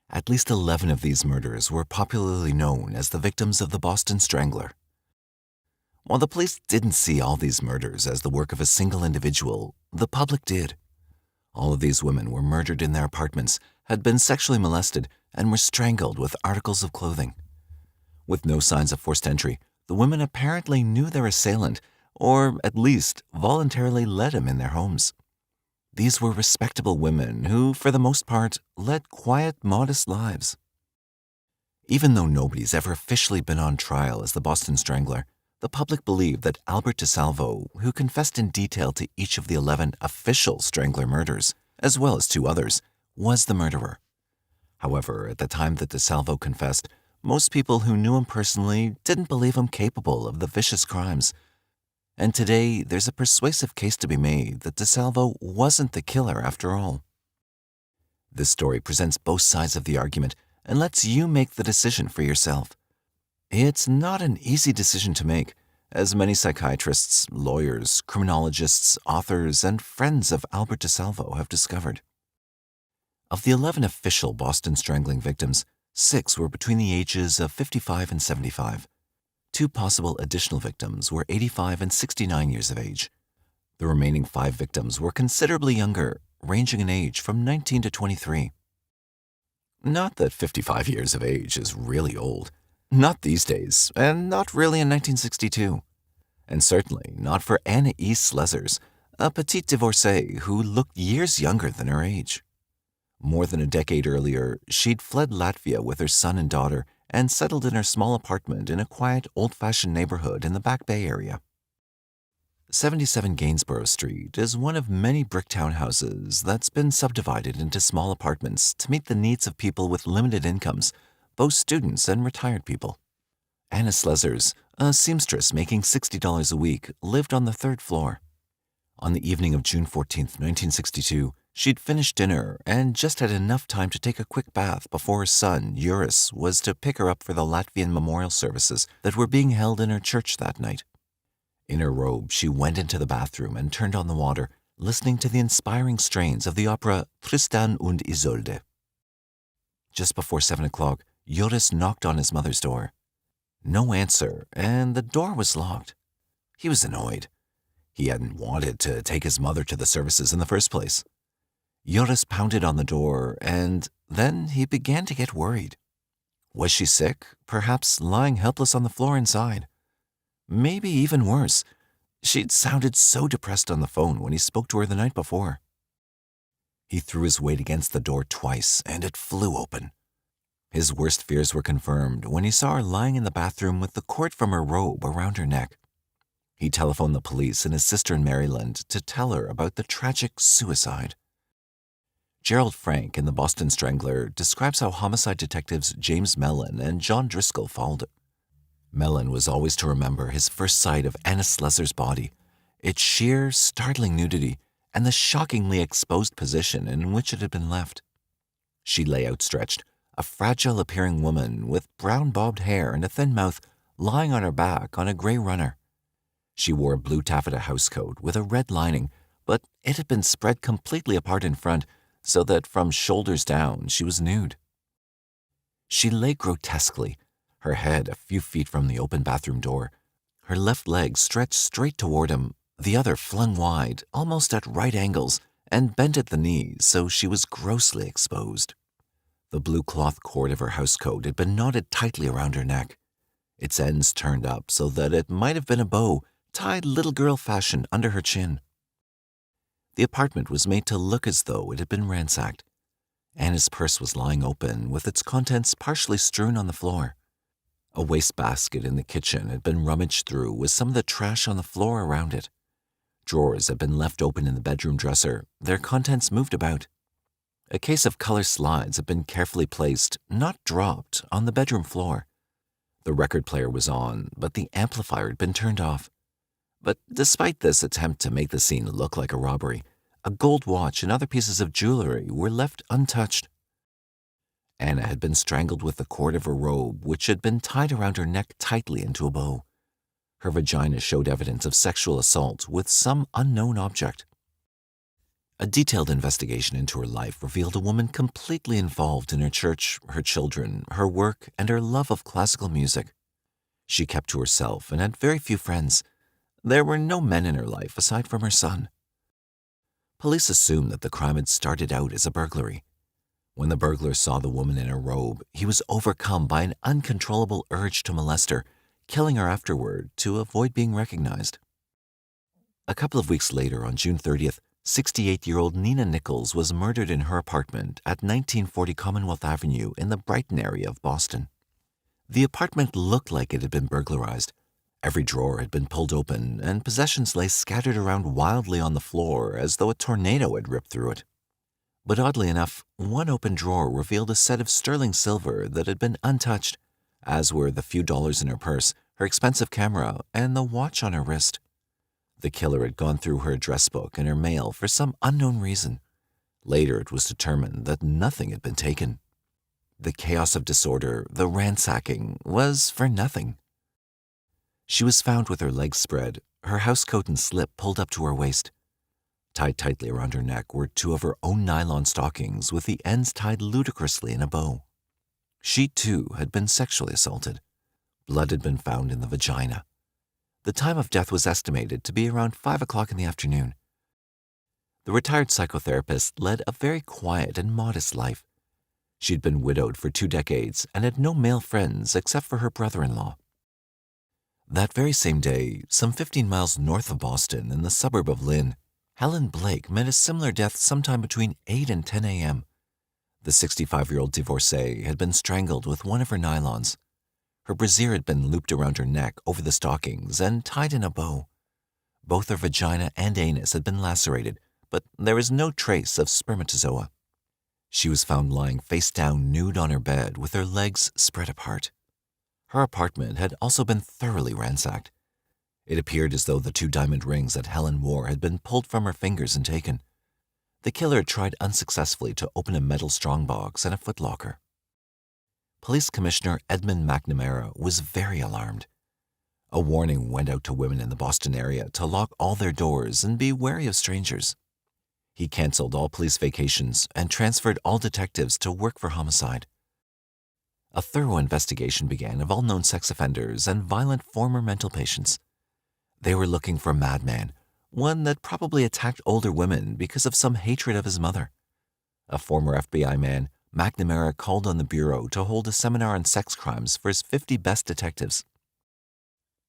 At least 11 of these murders were popularly known as the victims of the Boston Strangler. While the police didn't see all these murders as the work of a single individual, the public did. All of these women were murdered in their apartments, had been sexually molested, and were strangled with articles of clothing. With no signs of forced entry, the women apparently knew their assailant, or at least voluntarily led him in their homes. These were respectable women who, for the most part, led quiet, modest lives. Even though nobody's ever officially been on trial as the Boston Strangler, the public believed that Albert DeSalvo, who confessed in detail to each of the 11 official Strangler murders, as well as 2 others, was the murderer. However, at the time that DeSalvo confessed, most people who knew him personally didn't believe him capable of the vicious crimes. And today, there's a persuasive case to be made that DeSalvo wasn't the killer after all. This story presents both sides of the argument and lets you make the decision for yourself. It's not an easy decision to make, as many psychiatrists, lawyers, criminologists, authors, and friends of Albert DeSalvo have discovered. Of the 11 official Boston strangling victims, 6 were between the ages of 55 and 75. 2 possible additional victims were 85 and 69 years of age. The remaining 5 victims were considerably younger, ranging in age from 19 to 23. Not that 55 years of age is really old. Not these days, and not really in 1962. And certainly not for Anna E. Slezers, a petite divorcée who looked years younger than her age. More than a decade earlier, she'd fled Latvia with her son and daughter and settled in her small apartment in a quiet, old-fashioned neighborhood in the Back Bay area. 77 Gainsborough Street is one of many brick townhouses that's been subdivided into small apartments to meet the needs of people with limited incomes, both students and retired people. Anna Slezers, a seamstress making $60 a week, lived on the 3rd floor. On the evening of June 14, 1962, she'd finished dinner and just had enough time to take a quick bath before her son, Durousseau, was to pick her up for the Latvian memorial services that were being held in her church that night. In her robe, she went into the bathroom and turned on the water, listening to the inspiring strains of the opera Tristan und Isolde. Just before 7 o'clock, Durousseau knocked on his mother's door. No answer, and the door was locked. He was annoyed. He hadn't wanted to take his mother to the services in the first place. Durousseau pounded on the door, and then he began to get worried. Was she sick, perhaps lying helpless on the floor inside? Maybe even worse, she'd sounded so depressed on the phone when he spoke to her the night before. He threw his weight against the door twice, and it flew open. His worst fears were confirmed when he saw her lying in the bathroom with the cord from her robe around her neck. He telephoned the police and his sister in Maryland to tell her about the tragic suicide. Gerald Frank in the Boston Strangler describes how homicide detectives James Mellon and John Driscoll followed it. Mellon was always to remember his first sight of Anna Slessor's body, its sheer, startling nudity, and the shockingly exposed position in which it had been left. She lay outstretched, a fragile-appearing woman with brown bobbed hair and a thin mouth, lying on her back on a gray runner. She wore a blue taffeta housecoat with a red lining, but it had been spread completely apart in front so that from shoulders down she was nude. She lay grotesquely, her head a few feet from the open bathroom door, her left leg stretched straight toward him, the other flung wide, almost at right angles, and bent at the knees so she was grossly exposed. The blue cloth cord of her housecoat had been knotted tightly around her neck, its ends turned up so that it might have been a bow tied little girl fashion under her chin. The apartment was made to look as though it had been ransacked. Anna's purse was lying open, with its contents partially strewn on the floor. A wastebasket in the kitchen had been rummaged through with some of the trash on the floor around it. Drawers had been left open in the bedroom dresser, their contents moved about. A case of color slides had been carefully placed, not dropped, on the bedroom floor. The record player was on, but the amplifier had been turned off. But despite this attempt to make the scene look like a robbery, a gold watch and other pieces of jewelry were left untouched. Anna had been strangled with the cord of her robe, which had been tied around her neck tightly into a bow. Her vagina showed evidence of sexual assault with some unknown object. A detailed investigation into her life revealed a woman completely involved in her church, her children, her work, and her love of classical music. She kept to herself and had very few friends. There were no men in her life aside from her son. Police assumed that the crime had started out as a burglary. When the burglar saw the woman in her robe, he was overcome by an uncontrollable urge to molest her, killing her afterward to avoid being recognized. A couple of weeks later, on June 30th, 68-year-old Nina Nichols was murdered in her apartment at 1940 Commonwealth Avenue in the Brighton area of Boston. The apartment looked like it had been burglarized. Every drawer had been pulled open, and possessions lay scattered around wildly on the floor as though a tornado had ripped through it. But oddly enough, one open drawer revealed a set of sterling silver that had been untouched, as were the few dollars in her purse, her expensive camera, and the watch on her wrist. The killer had gone through her address book and her mail for some unknown reason. Later, it was determined that nothing had been taken. The chaos of disorder, the ransacking, was for nothing. She was found with her legs spread, her housecoat and slip pulled up to her waist. Tied tightly around her neck were two of her own nylon stockings with the ends tied ludicrously in a bow. She, too, had been sexually assaulted. Blood had been found in the vagina. The time of death was estimated to be around 5 o'clock in the afternoon. The retired psychotherapist led a very quiet and modest life. She'd been widowed for 2 decades and had no male friends except for her brother-in-law. That very same day, some 15 miles north of Boston in the suburb of Lynn, Helen Blake met a similar death sometime between 8 and 10 a.m. The 65-year-old divorcee had been strangled with one of her nylons. Her brassiere had been looped around her neck over the stockings and tied in a bow. Both her vagina and anus had been lacerated, but there was no trace of spermatozoa. She was found lying face down nude on her bed with her legs spread apart. Her apartment had also been thoroughly ransacked. It appeared as though the 2 diamond rings that Helen wore had been pulled from her fingers and taken. The killer tried unsuccessfully to open a metal strongbox and a footlocker. Police Commissioner Edmund McNamara was very alarmed. A warning went out to women in the Boston area to lock all their doors and be wary of strangers. He canceled all police vacations and transferred all detectives to work for homicide. A thorough investigation began of all known sex offenders and violent former mental patients. They were looking for a madman, one that probably attacked older women because of some hatred of his mother. A former FBI man, McNamara called on the Bureau to hold a seminar on sex crimes for his 50 best detectives.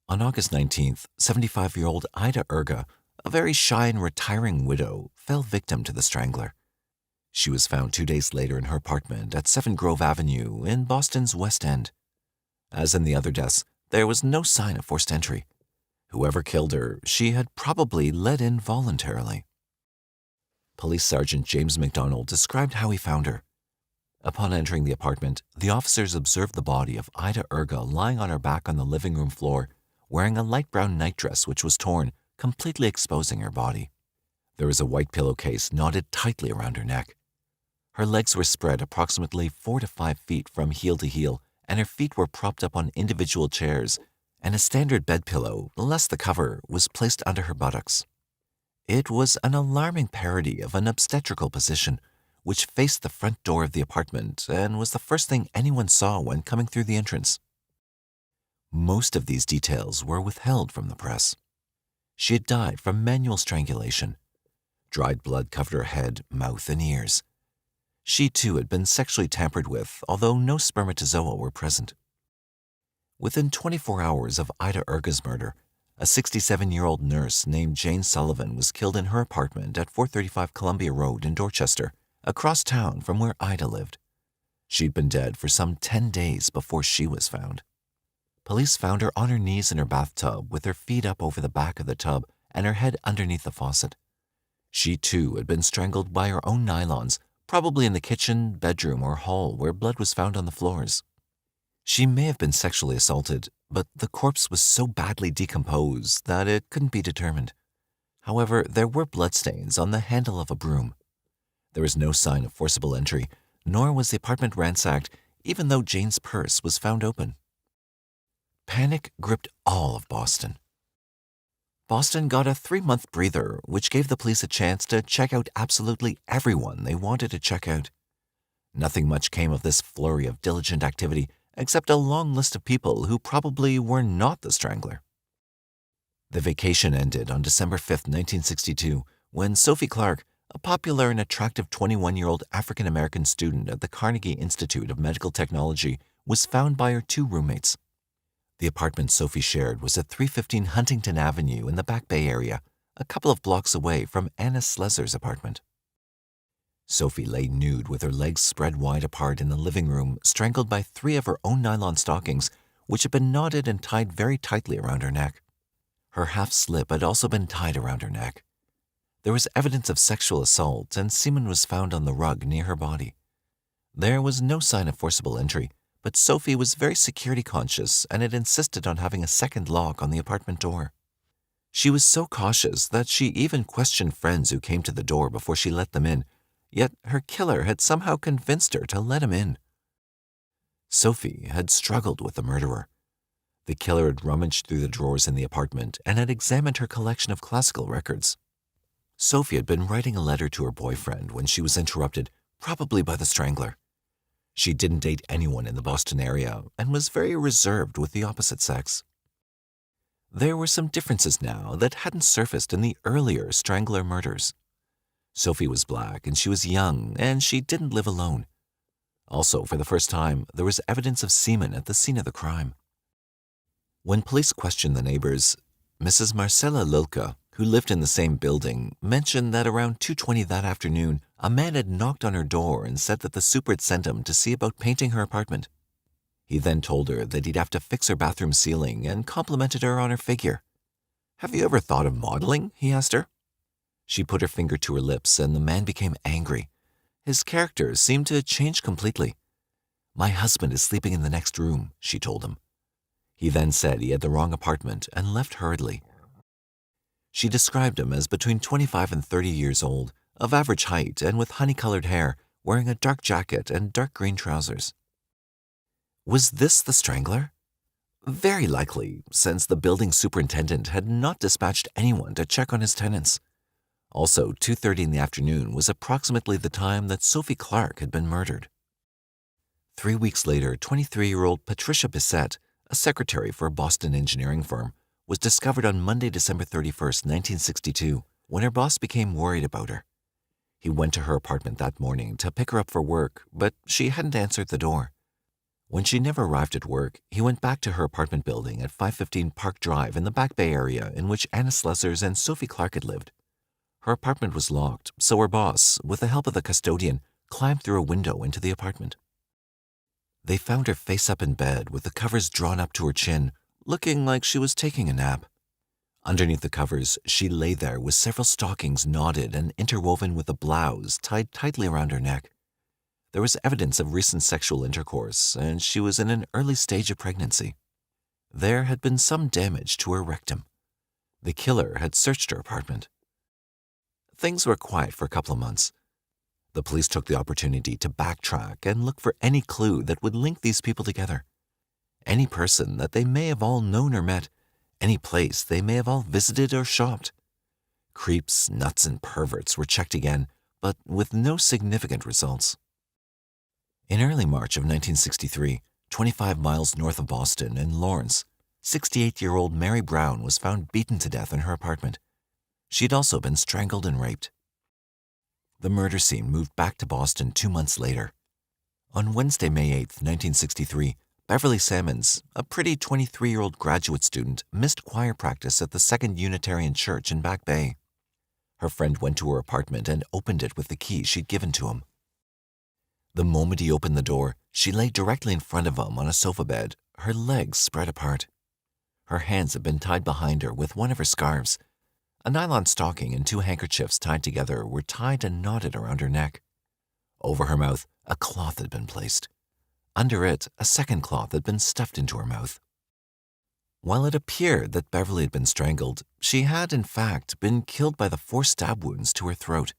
On August 19th, 75-year-old Ida Erga, a very shy and retiring widow, fell victim to the Strangler. She was found 2 days later in her apartment at 7 Grove Avenue in Boston's West End. As in the other deaths, there was no sign of forced entry. Whoever killed her, she had probably let in voluntarily. Police Sergeant James McDonald described how he found her. Upon entering the apartment, the officers observed the body of Ida Erga lying on her back on the living room floor, wearing a light brown nightdress which was torn, completely exposing her body. There was a white pillowcase knotted tightly around her neck. Her legs were spread approximately 4 to 5 feet from heel to heel, and her feet were propped up on individual chairs, and a standard bed pillow, less the cover, was placed under her buttocks. It was an alarming parody of an obstetrical position, which faced the front door of the apartment and was the first thing anyone saw when coming through the entrance. Most of these details were withheld from the press. She had died from manual strangulation. Dried blood covered her head, mouth, and ears. She too had been sexually tampered with, although no spermatozoa were present. Within 24 hours of Ida Erga's murder, a 67-year-old nurse named Jane Sullivan was killed in her apartment at 435 Columbia Road in Dorchester, across town from where Ida lived. She'd been dead for some 10 days before she was found. Police found her on her knees in her bathtub with her feet up over the back of the tub and her head underneath the faucet. She too had been strangled by her own nylons, probably in the kitchen, bedroom, or hall where blood was found on the floors. She may have been sexually assaulted, but the corpse was so badly decomposed that it couldn't be determined. However, there were bloodstains on the handle of a broom. There was no sign of forcible entry, nor was the apartment ransacked, even though Jane's purse was found open. Panic gripped all of Boston. Boston got a 3-month breather, which gave the police a chance to check out absolutely everyone they wanted to check out. Nothing much came of this flurry of diligent activity, except a long list of people who probably were not the Strangler. The vacation ended on December 5, 1962, when Sophie Clark, a popular and attractive 21-year-old African-American student at the Carnegie Institute of Medical Technology, was found by her 2 roommates. The apartment Sophie shared was at 315 Huntington Avenue in the Back Bay area, a couple of blocks away from Anna Slezer's apartment. Sophie lay nude with her legs spread wide apart in the living room, strangled by 3 of her own nylon stockings, which had been knotted and tied very tightly around her neck. Her half slip had also been tied around her neck. There was evidence of sexual assault, and semen was found on the rug near her body. There was no sign of forcible entry, but Sophie was very security conscious and had insisted on having a second lock on the apartment door. She was so cautious that she even questioned friends who came to the door before she let them in, yet her killer had somehow convinced her to let him in. Sophie had struggled with the murderer. The killer had rummaged through the drawers in the apartment and had examined her collection of classical records. Sophie had been writing a letter to her boyfriend when she was interrupted, probably by the Strangler. She didn't date anyone in the Boston area and was very reserved with the opposite sex. There were some differences now that hadn't surfaced in the earlier Strangler murders. Sophie was black and she was young and she didn't live alone. Also, for the first time, there was evidence of semen at the scene of the crime. When police questioned the neighbors, Mrs. Marcella Lilka, who lived in the same building, mentioned that around 2:20 that afternoon, a man had knocked on her door and said that the super had sent him to see about painting her apartment. He then told her that he'd have to fix her bathroom ceiling and complimented her on her figure. "Have you ever thought of modeling?" he asked her. She put her finger to her lips and the man became angry. His character seemed to change completely. "My husband is sleeping in the next room," she told him. He then said he had the wrong apartment and left hurriedly. She described him as between 25 and 30 years old, of average height and with honey-colored hair, wearing a dark jacket and dark green trousers. Was this the Strangler? Very likely, since the building superintendent had not dispatched anyone to check on his tenants. Also, 2:30 in the afternoon was approximately the time that Sophie Clark had been murdered. 3 weeks later, 23-year-old Patricia Bissett, a secretary for a Boston engineering firm, was discovered on Monday, December 31st, 1962, when her boss became worried about her. He went to her apartment that morning to pick her up for work, but she hadn't answered the door. When she never arrived at work, he went back to her apartment building at 515 Park Drive in the Back Bay area in which Anna Slezer's and Sophie Clark had lived. Her apartment was locked, so her boss, with the help of the custodian, climbed through a window into the apartment. They found her face up in bed with the covers drawn up to her chin, looking like she was taking a nap. Underneath the covers, she lay there with several stockings knotted and interwoven with a blouse tied tightly around her neck. There was evidence of recent sexual intercourse, and she was in an early stage of pregnancy. There had been some damage to her rectum. The killer had searched her apartment. Things were quiet for a couple of months. The police took the opportunity to backtrack and look for any clue that would link these people together. Any person that they may have all known or met, any place they may have all visited or shopped. Creeps, nuts, and perverts were checked again, but with no significant results. In early March of 1963, 25 miles north of Boston in Lawrence, 68-year-old Mary Brown was found beaten to death in her apartment. She had also been strangled and raped. The murder scene moved back to Boston 2 months later. On Wednesday, May 8, 1963, Beverly Sammons, a pretty 23-year-old graduate student, missed choir practice at the Second Unitarian Church in Back Bay. Her friend went to her apartment and opened it with the key she'd given to him. The moment he opened the door, she lay directly in front of him on a sofa bed, her legs spread apart. Her hands had been tied behind her with one of her scarves. A nylon stocking and 2 handkerchiefs tied together were tied and knotted around her neck. Over her mouth, a cloth had been placed. Under it, a second cloth had been stuffed into her mouth. While it appeared that Beverly had been strangled, she had, in fact, been killed by the 4 stab wounds to her throat.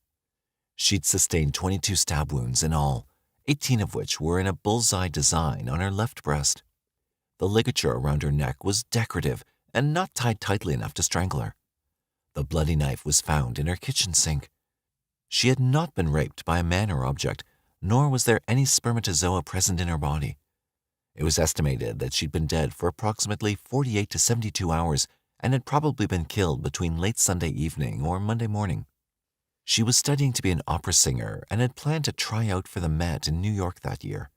She'd sustained 22 stab wounds in all, 18 of which were in a bullseye design on her left breast. The ligature around her neck was decorative and not tied tightly enough to strangle her. The bloody knife was found in her kitchen sink. She had not been raped by a man or object, nor was there any spermatozoa present in her body. It was estimated that she'd been dead for approximately 48 to 72 hours and had probably been killed between late Sunday evening or Monday morning. She was studying to be an opera singer and had planned to try out for the Met in New York that year.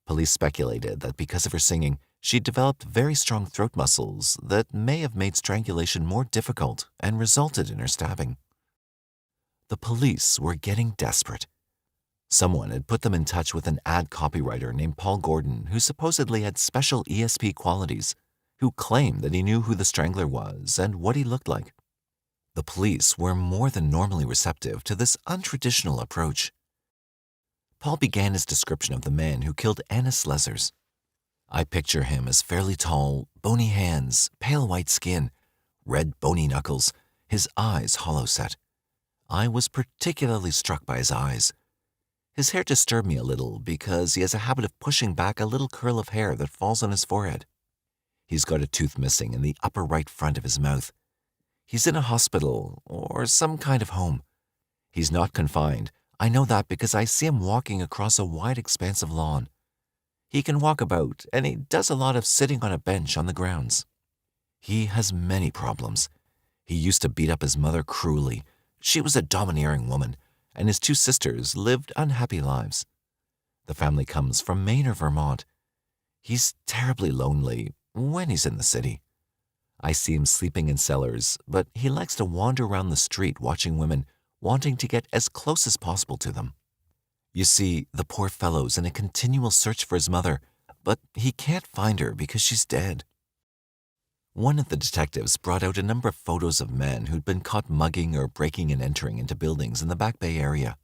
Police speculated that because of her singing, she'd developed very strong throat muscles that may have made strangulation more difficult and resulted in her stabbing. The police were getting desperate. Someone had put them in touch with an ad copywriter named Paul Gordon, who supposedly had special ESP qualities, who claimed that he knew who the Strangler was and what he looked like. The police were more than normally receptive to this untraditional approach. Paul began his description of the man who killed Anna Slezers. I picture him as fairly tall, bony hands, pale white skin, red bony knuckles, his eyes hollow-set. I was particularly struck by his eyes. His hair disturbed me a little because he has a habit of pushing back a little curl of hair that falls on his forehead. He's got a tooth missing in the upper right front of his mouth. He's in a hospital or some kind of home. He's not confined. I know that because I see him walking across a wide expanse of lawn. He can walk about, and he does a lot of sitting on a bench on the grounds. He has many problems. He used to beat up his mother cruelly. She was a domineering woman, and his 2 sisters lived unhappy lives. The family comes from Maine or Vermont. He's terribly lonely when he's in the city. I see him sleeping in cellars, but he likes to wander around the street watching women, wanting to get as close as possible to them. You see, the poor fellow's in a continual search for his mother, but he can't find her because she's dead. One of the detectives brought out a number of photos of men who'd been caught mugging or breaking and entering into buildings in the Back Bay area.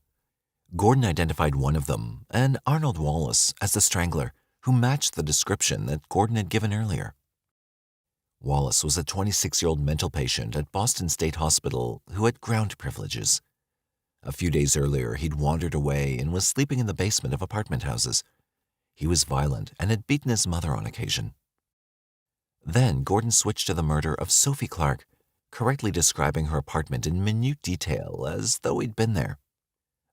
Gordon identified one of them, and Arnold Wallace, as the Strangler, who matched the description that Gordon had given earlier. Wallace was a 26-year-old mental patient at Boston State Hospital who had ground privileges. A few days earlier, he'd wandered away and was sleeping in the basement of apartment houses. He was violent and had beaten his mother on occasion. Then Gordon switched to the murder of Sophie Clark, correctly describing her apartment in minute detail as though he'd been there.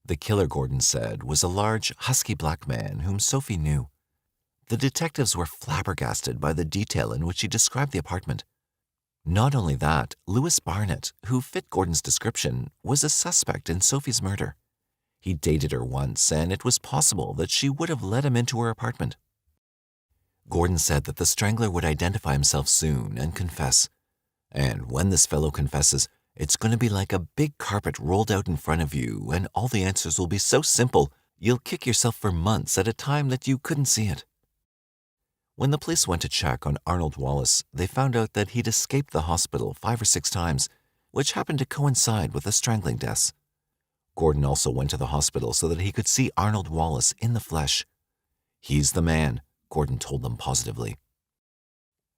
The killer, Gordon said, was a large, husky black man whom Sophie knew. The detectives were flabbergasted by the detail in which he described the apartment. Not only that, Louis Barnett, who fit Gordon's description, was a suspect in Sophie's murder. He dated her once, and it was possible that she would have let him into her apartment. Gordon said that the Strangler would identify himself soon and confess. And when this fellow confesses, it's going to be like a big carpet rolled out in front of you, and all the answers will be so simple, you'll kick yourself for months at a time that you couldn't see it. When the police went to check on Arnold Wallace, they found out that he'd escaped the hospital 5 or 6 times, which happened to coincide with the strangling deaths. Gordon also went to the hospital so that he could see Arnold Wallace in the flesh. "He's the man," Gordon told them positively.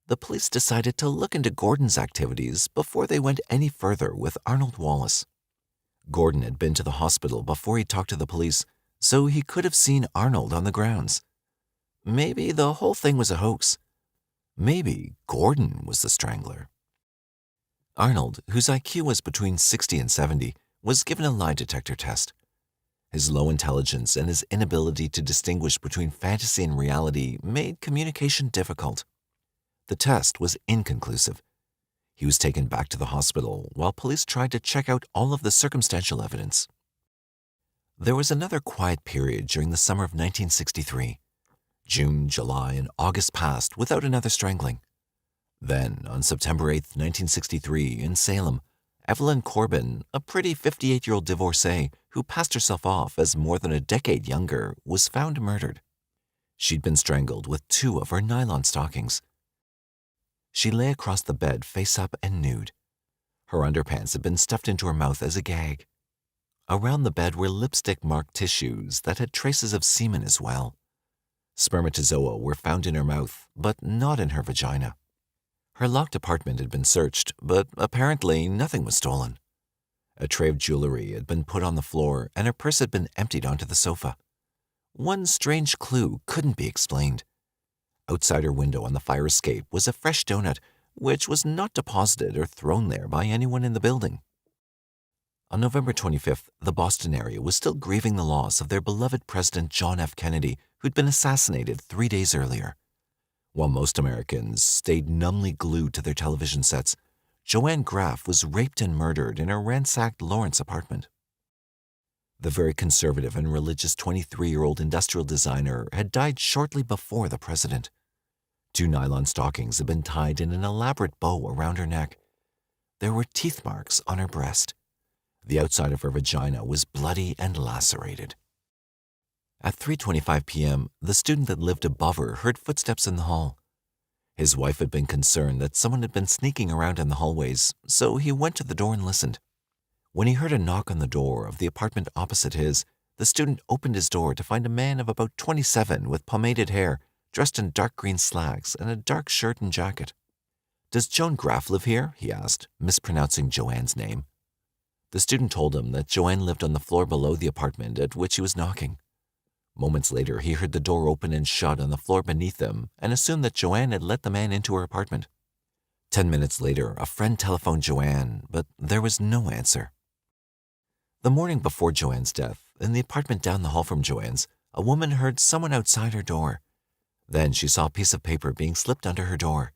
The police decided to look into Gordon's activities before they went any further with Arnold Wallace. Gordon had been to the hospital before he talked to the police, so he could have seen Arnold on the grounds. Maybe the whole thing was a hoax. Maybe Gordon was the strangler. Arnold, whose IQ was between 60 and 70, was given a lie detector test. His low intelligence and his inability to distinguish between fantasy and reality made communication difficult. The test was inconclusive. He was taken back to the hospital while police tried to check out all of the circumstantial evidence. There was another quiet period during the summer of 1963. June, July, and August passed without another strangling. Then, on September 8, 1963, in Salem, Evelyn Corbin, a pretty 58-year-old divorcee who passed herself off as more than a decade younger, was found murdered. She'd been strangled with 2 of her nylon stockings. She lay across the bed face up and nude. Her underpants had been stuffed into her mouth as a gag. Around the bed were lipstick-marked tissues that had traces of semen as well. Spermatozoa were found in her mouth, but not in her vagina. Her locked apartment had been searched, but apparently nothing was stolen. A tray of jewelry had been put on the floor, and her purse had been emptied onto the sofa. One strange clue couldn't be explained. Outside her window on the fire escape was a fresh donut, which was not deposited or thrown there by anyone in the building. On November 25th, the Boston area was still grieving the loss of their beloved President John F. Kennedy, who'd been assassinated 3 days earlier. While most Americans stayed numbly glued to their television sets, Joanne Graff was raped and murdered in her ransacked Lawrence apartment. The very conservative and religious 23-year-old industrial designer had died shortly before the president. 2 nylon stockings had been tied in an elaborate bow around her neck. There were teeth marks on her breast. The outside of her vagina was bloody and lacerated. At 3:25 p.m., the student that lived above her heard footsteps in the hall. His wife had been concerned that someone had been sneaking around in the hallways, so he went to the door and listened. When he heard a knock on the door of the apartment opposite his, the student opened his door to find a man of about 27 with pomaded hair, dressed in dark green slacks and a dark shirt and jacket. "Does Joan Graff live here?" he asked, mispronouncing Joanne's name. The student told him that Joanne lived on the floor below the apartment at which he was knocking. Moments later, he heard the door open and shut on the floor beneath them and assumed that Joanne had let the man into her apartment. 10 minutes later, a friend telephoned Joanne, but there was no answer. The morning before Joanne's death, in the apartment down the hall from Joanne's, a woman heard someone outside her door. Then she saw a piece of paper being slipped under her door.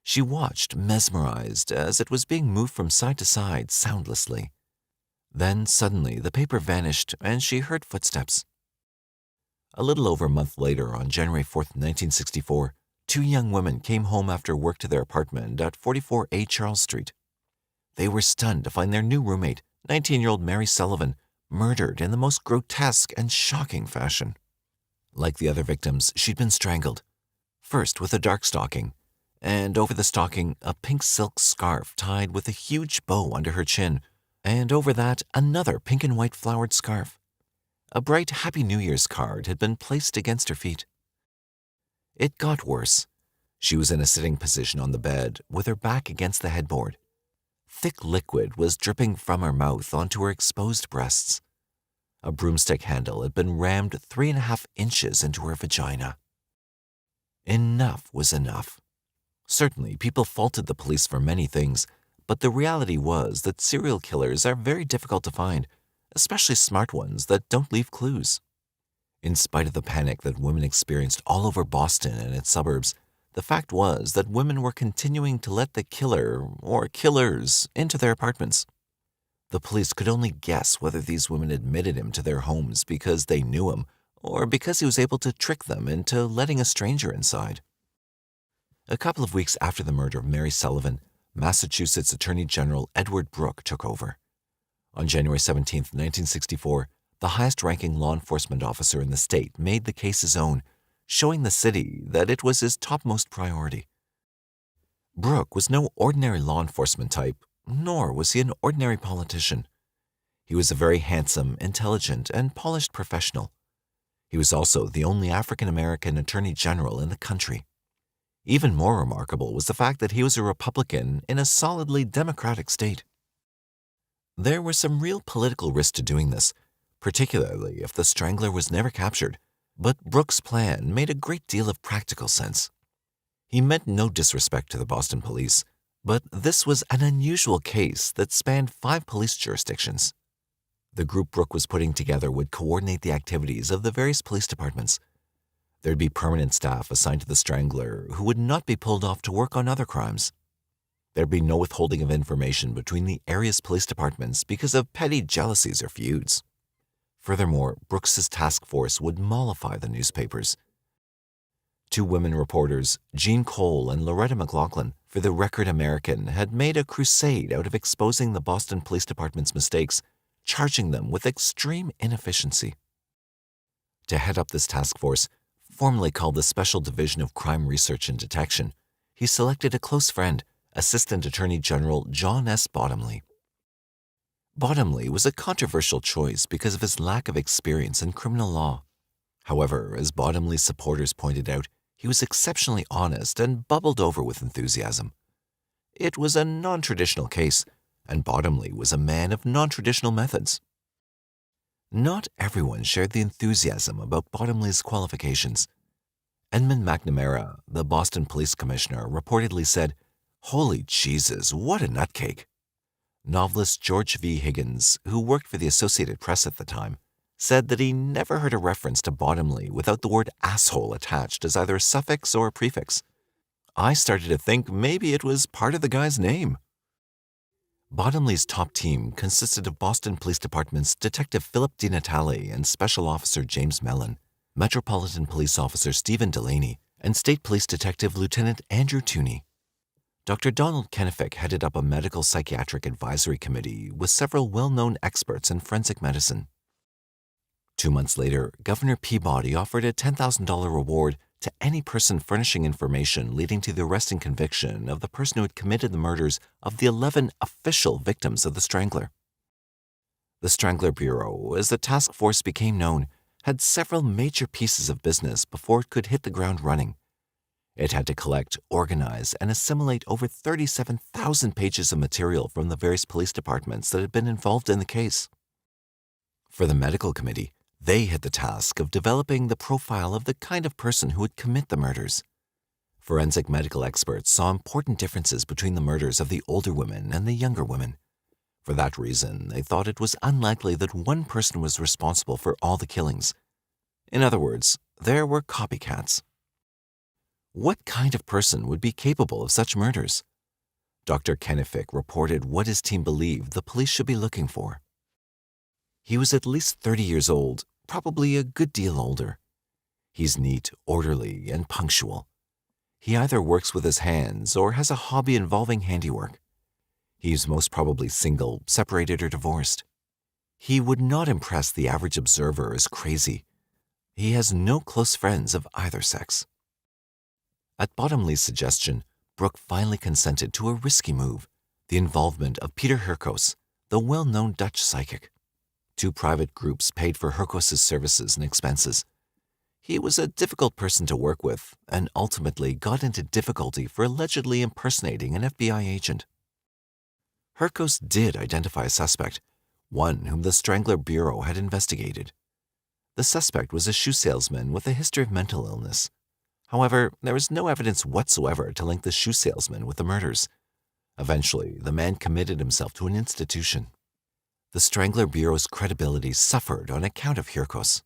She watched, mesmerized, as it was being moved from side to side soundlessly. Then, suddenly, the paper vanished and she heard footsteps. A little over a month later, on January 4th, 1964, 2 young women came home after work to their apartment at 44A Charles Street. They were stunned to find their new roommate, 19-year-old Mary Sullivan, murdered in the most grotesque and shocking fashion. Like the other victims, she'd been strangled. First with a dark stocking, and over the stocking a pink silk scarf tied with a huge bow under her chin, and over that another pink and white flowered scarf. A bright Happy New Year's card had been placed against her feet. It got worse. She was in a sitting position on the bed with her back against the headboard. Thick liquid was dripping from her mouth onto her exposed breasts. A broomstick handle had been rammed 3.5 inches into her vagina. Enough was enough. Certainly, people faulted the police for many things, but the reality was that serial killers are very difficult to find, especially smart ones that don't leave clues. In spite of the panic that women experienced all over Boston and its suburbs, the fact was that women were continuing to let the killer, or killers, into their apartments. The police could only guess whether these women admitted him to their homes because they knew him, or because he was able to trick them into letting a stranger inside. A couple of weeks after the murder of Mary Sullivan, Massachusetts Attorney General Edward Brooke took over. On January 17, 1964, the highest-ranking law enforcement officer in the state made the case his own, showing the city that it was his topmost priority. Brooke was no ordinary law enforcement type, nor was he an ordinary politician. He was a very handsome, intelligent, and polished professional. He was also the only African-American attorney general in the country. Even more remarkable was the fact that he was a Republican in a solidly Democratic state. There were some real political risks to doing this, particularly if the Strangler was never captured, but Brooke's plan made a great deal of practical sense. He meant no disrespect to the Boston police, but this was an unusual case that spanned 5 police jurisdictions. The group Brooke was putting together would coordinate the activities of the various police departments. There'd be permanent staff assigned to the Strangler who would not be pulled off to work on other crimes. There'd be no withholding of information between the area's police departments because of petty jealousies or feuds. Furthermore, Brooks's task force would mollify the newspapers. 2 women reporters, Jean Cole and Loretta McLaughlin, for the Record American, had made a crusade out of exposing the Boston Police Department's mistakes, charging them with extreme inefficiency. To head up this task force, formerly called the Special Division of Crime Research and Detection, he selected a close friend, Assistant Attorney General John S. Bottomley. Bottomley was a controversial choice because of his lack of experience in criminal law. However, as Bottomley's supporters pointed out, he was exceptionally honest and bubbled over with enthusiasm. It was a non-traditional case, and Bottomley was a man of non-traditional methods. Not everyone shared the enthusiasm about Bottomley's qualifications. Edmund McNamara, the Boston Police Commissioner, reportedly said, "Holy Jesus, what a nutcake." Novelist George V. Higgins, who worked for the Associated Press at the time, said that he never heard a reference to Bottomley without the word asshole attached as either a suffix or a prefix. I started to think maybe it was part of the guy's name. Bottomley's top team consisted of Boston Police Department's Detective Philip DiNatale and Special Officer James Mellon, Metropolitan Police Officer Stephen Delaney, and State Police Detective Lieutenant Andrew Tooney. Dr. Donald Kenneth headed up a medical psychiatric advisory committee with several well-known experts in forensic medicine. 2 months later, Governor Peabody offered a $10,000 reward to any person furnishing information leading to the arrest and conviction of the person who had committed the murders of the 11 official victims of the Strangler. The Strangler Bureau, as the task force became known, had several major pieces of business before it could hit the ground running. It had to collect, organize, and assimilate over 37,000 pages of material from the various police departments that had been involved in the case. For the medical committee, they had the task of developing the profile of the kind of person who would commit the murders. Forensic medical experts saw important differences between the murders of the older women and the younger women. For that reason, they thought it was unlikely that one person was responsible for all the killings. In other words, there were copycats. What kind of person would be capable of such murders? Dr. Kenneth reported what his team believed the police should be looking for. He was at least 30 years old, probably a good deal older. He's neat, orderly, and punctual. He either works with his hands or has a hobby involving handiwork. He's most probably single, separated, or divorced. He would not impress the average observer as crazy. He has no close friends of either sex. At Bottomley's suggestion, Brooke finally consented to a risky move, the involvement of Peter Hurkos, the well-known Dutch psychic. 2 private groups paid for Hurkos' services and expenses. He was a difficult person to work with and ultimately got into difficulty for allegedly impersonating an FBI agent. Hurkos did identify a suspect, one whom the Strangler Bureau had investigated. The suspect was a shoe salesman with a history of mental illness. However, there was no evidence whatsoever to link the shoe salesman with the murders. Eventually, the man committed himself to an institution. The Strangler Bureau's credibility suffered on account of Hurkos.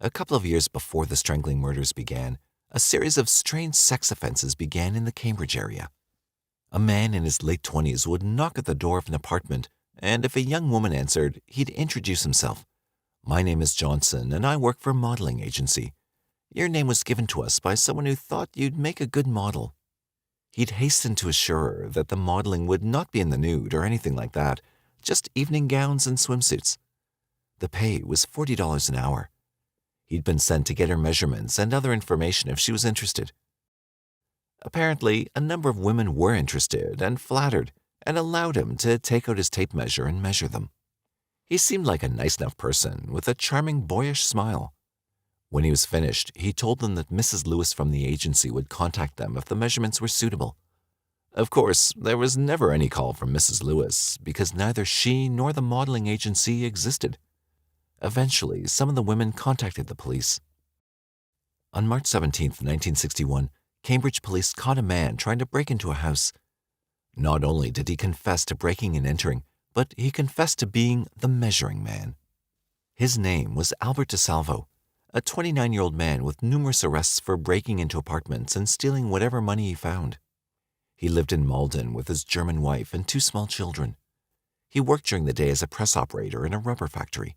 A couple of years before the strangling murders began, a series of strange sex offenses began in the Cambridge area. A man in his late 20s would knock at the door of an apartment, and if a young woman answered, he'd introduce himself. "My name is Johnson, and I work for a modeling agency. Your name was given to us by someone who thought you'd make a good model." He'd hasten to assure her that the modeling would not be in the nude or anything like that, just evening gowns and swimsuits. The pay was $40 an hour. He'd been sent to get her measurements and other information if she was interested. Apparently, a number of women were interested and flattered and allowed him to take out his tape measure and measure them. He seemed like a nice enough person with a charming boyish smile. When he was finished, he told them that Mrs. Lewis from the agency would contact them if the measurements were suitable. Of course, there was never any call from Mrs. Lewis because neither she nor the modeling agency existed. Eventually, some of the women contacted the police. On March 17, 1961, Cambridge police caught a man trying to break into a house. Not only did he confess to breaking and entering, but he confessed to being the measuring man. His name was Albert DeSalvo, a 29-year-old man with numerous arrests for breaking into apartments and stealing whatever money he found. He lived in Malden with his German wife and 2 small children. He worked during the day as a press operator in a rubber factory.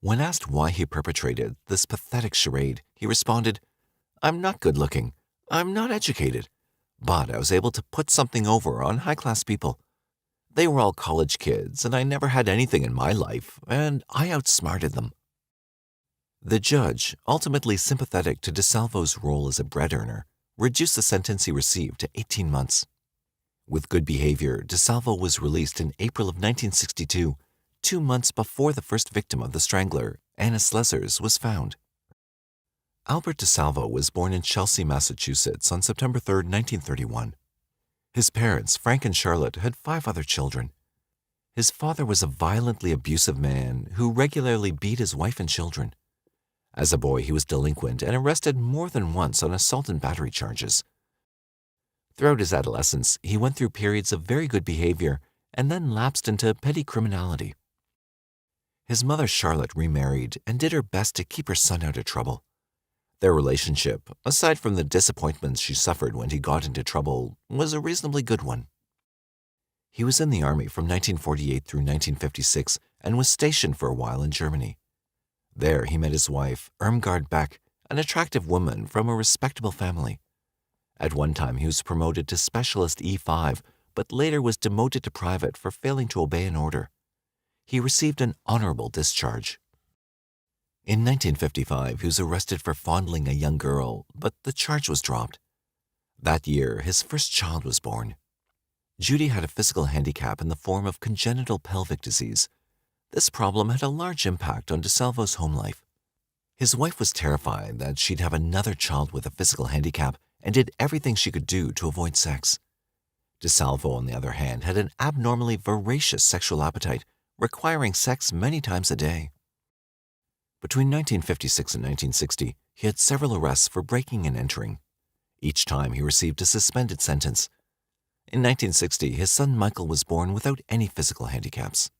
When asked why he perpetrated this pathetic charade, he responded, "I'm not good looking, I'm not educated, but I was able to put something over on high-class people. They were all college kids, and I never had anything in my life, and I outsmarted them." The judge, ultimately sympathetic to DeSalvo's role as a bread earner, reduced the sentence he received to 18 months. With good behavior, DeSalvo was released in April of 1962, 2 months before the first victim of the Strangler, Anna Slesers, was found. Albert DeSalvo was born in Chelsea, Massachusetts on September 3, 1931. His parents, Frank and Charlotte, had 5 other children. His father was a violently abusive man who regularly beat his wife and children. As a boy, he was delinquent and arrested more than once on assault and battery charges. Throughout his adolescence, he went through periods of very good behavior and then lapsed into petty criminality. His mother, Charlotte, remarried and did her best to keep her son out of trouble. Their relationship, aside from the disappointments she suffered when he got into trouble, was a reasonably good one. He was in the Army from 1948 through 1956 and was stationed for a while in Germany. There he met his wife, Irmgard Beck, an attractive woman from a respectable family. At one time he was promoted to Specialist E5, but later was demoted to private for failing to obey an order. He received an honorable discharge. In 1955, he was arrested for fondling a young girl, but the charge was dropped. That year, his first child was born. Judy had a physical handicap in the form of congenital pelvic disease. This problem had a large impact on DeSalvo's home life. His wife was terrified that she'd have another child with a physical handicap and did everything she could do to avoid sex. DeSalvo, on the other hand, had an abnormally voracious sexual appetite, requiring sex many times a day. Between 1956 and 1960, he had several arrests for breaking and entering. Each time he received a suspended sentence. In 1960, his son Michael was born without any physical handicaps.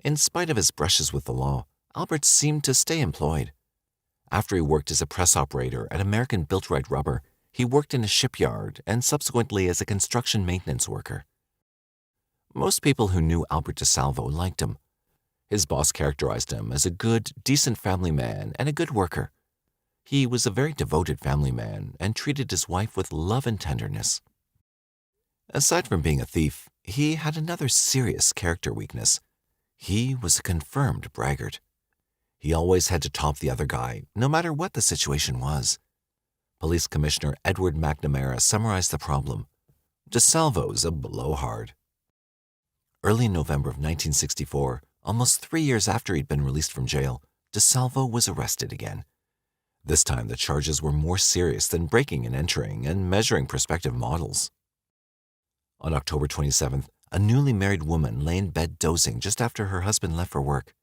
In spite of his brushes with the law, Albert seemed to stay employed. After he worked as a press operator at American Built-Right Rubber, he worked in a shipyard and subsequently as a construction maintenance worker. Most people who knew Albert DeSalvo liked him. His boss characterized him as a good, decent family man and a good worker. He was a very devoted family man and treated his wife with love and tenderness. Aside from being a thief, he had another serious character weakness. He was a confirmed braggart. He always had to top the other guy, no matter what the situation was. Police Commissioner Edward McNamara summarized the problem. DeSalvo's a blowhard. Early in November of 1964, almost 3 years after he'd been released from jail, DeSalvo was arrested again. This time the charges were more serious than breaking and entering and measuring prospective models. On October 27th, a newly married woman lay in bed dozing just after her husband left for work.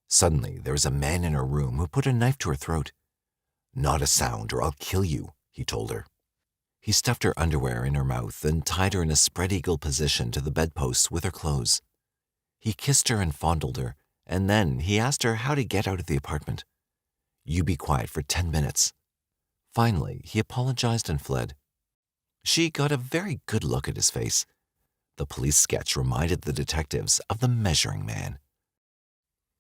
Suddenly, there was a man in her room who put a knife to her throat. "Not a sound or I'll kill you," he told her. He stuffed her underwear in her mouth and tied her in a spread-eagle position to the bedposts with her clothes. He kissed her and fondled her, and then he asked her how to get out of the apartment. "You be quiet for 10 minutes. Finally, he apologized and fled. She got a very good look at his face. The police sketch reminded the detectives of the measuring man.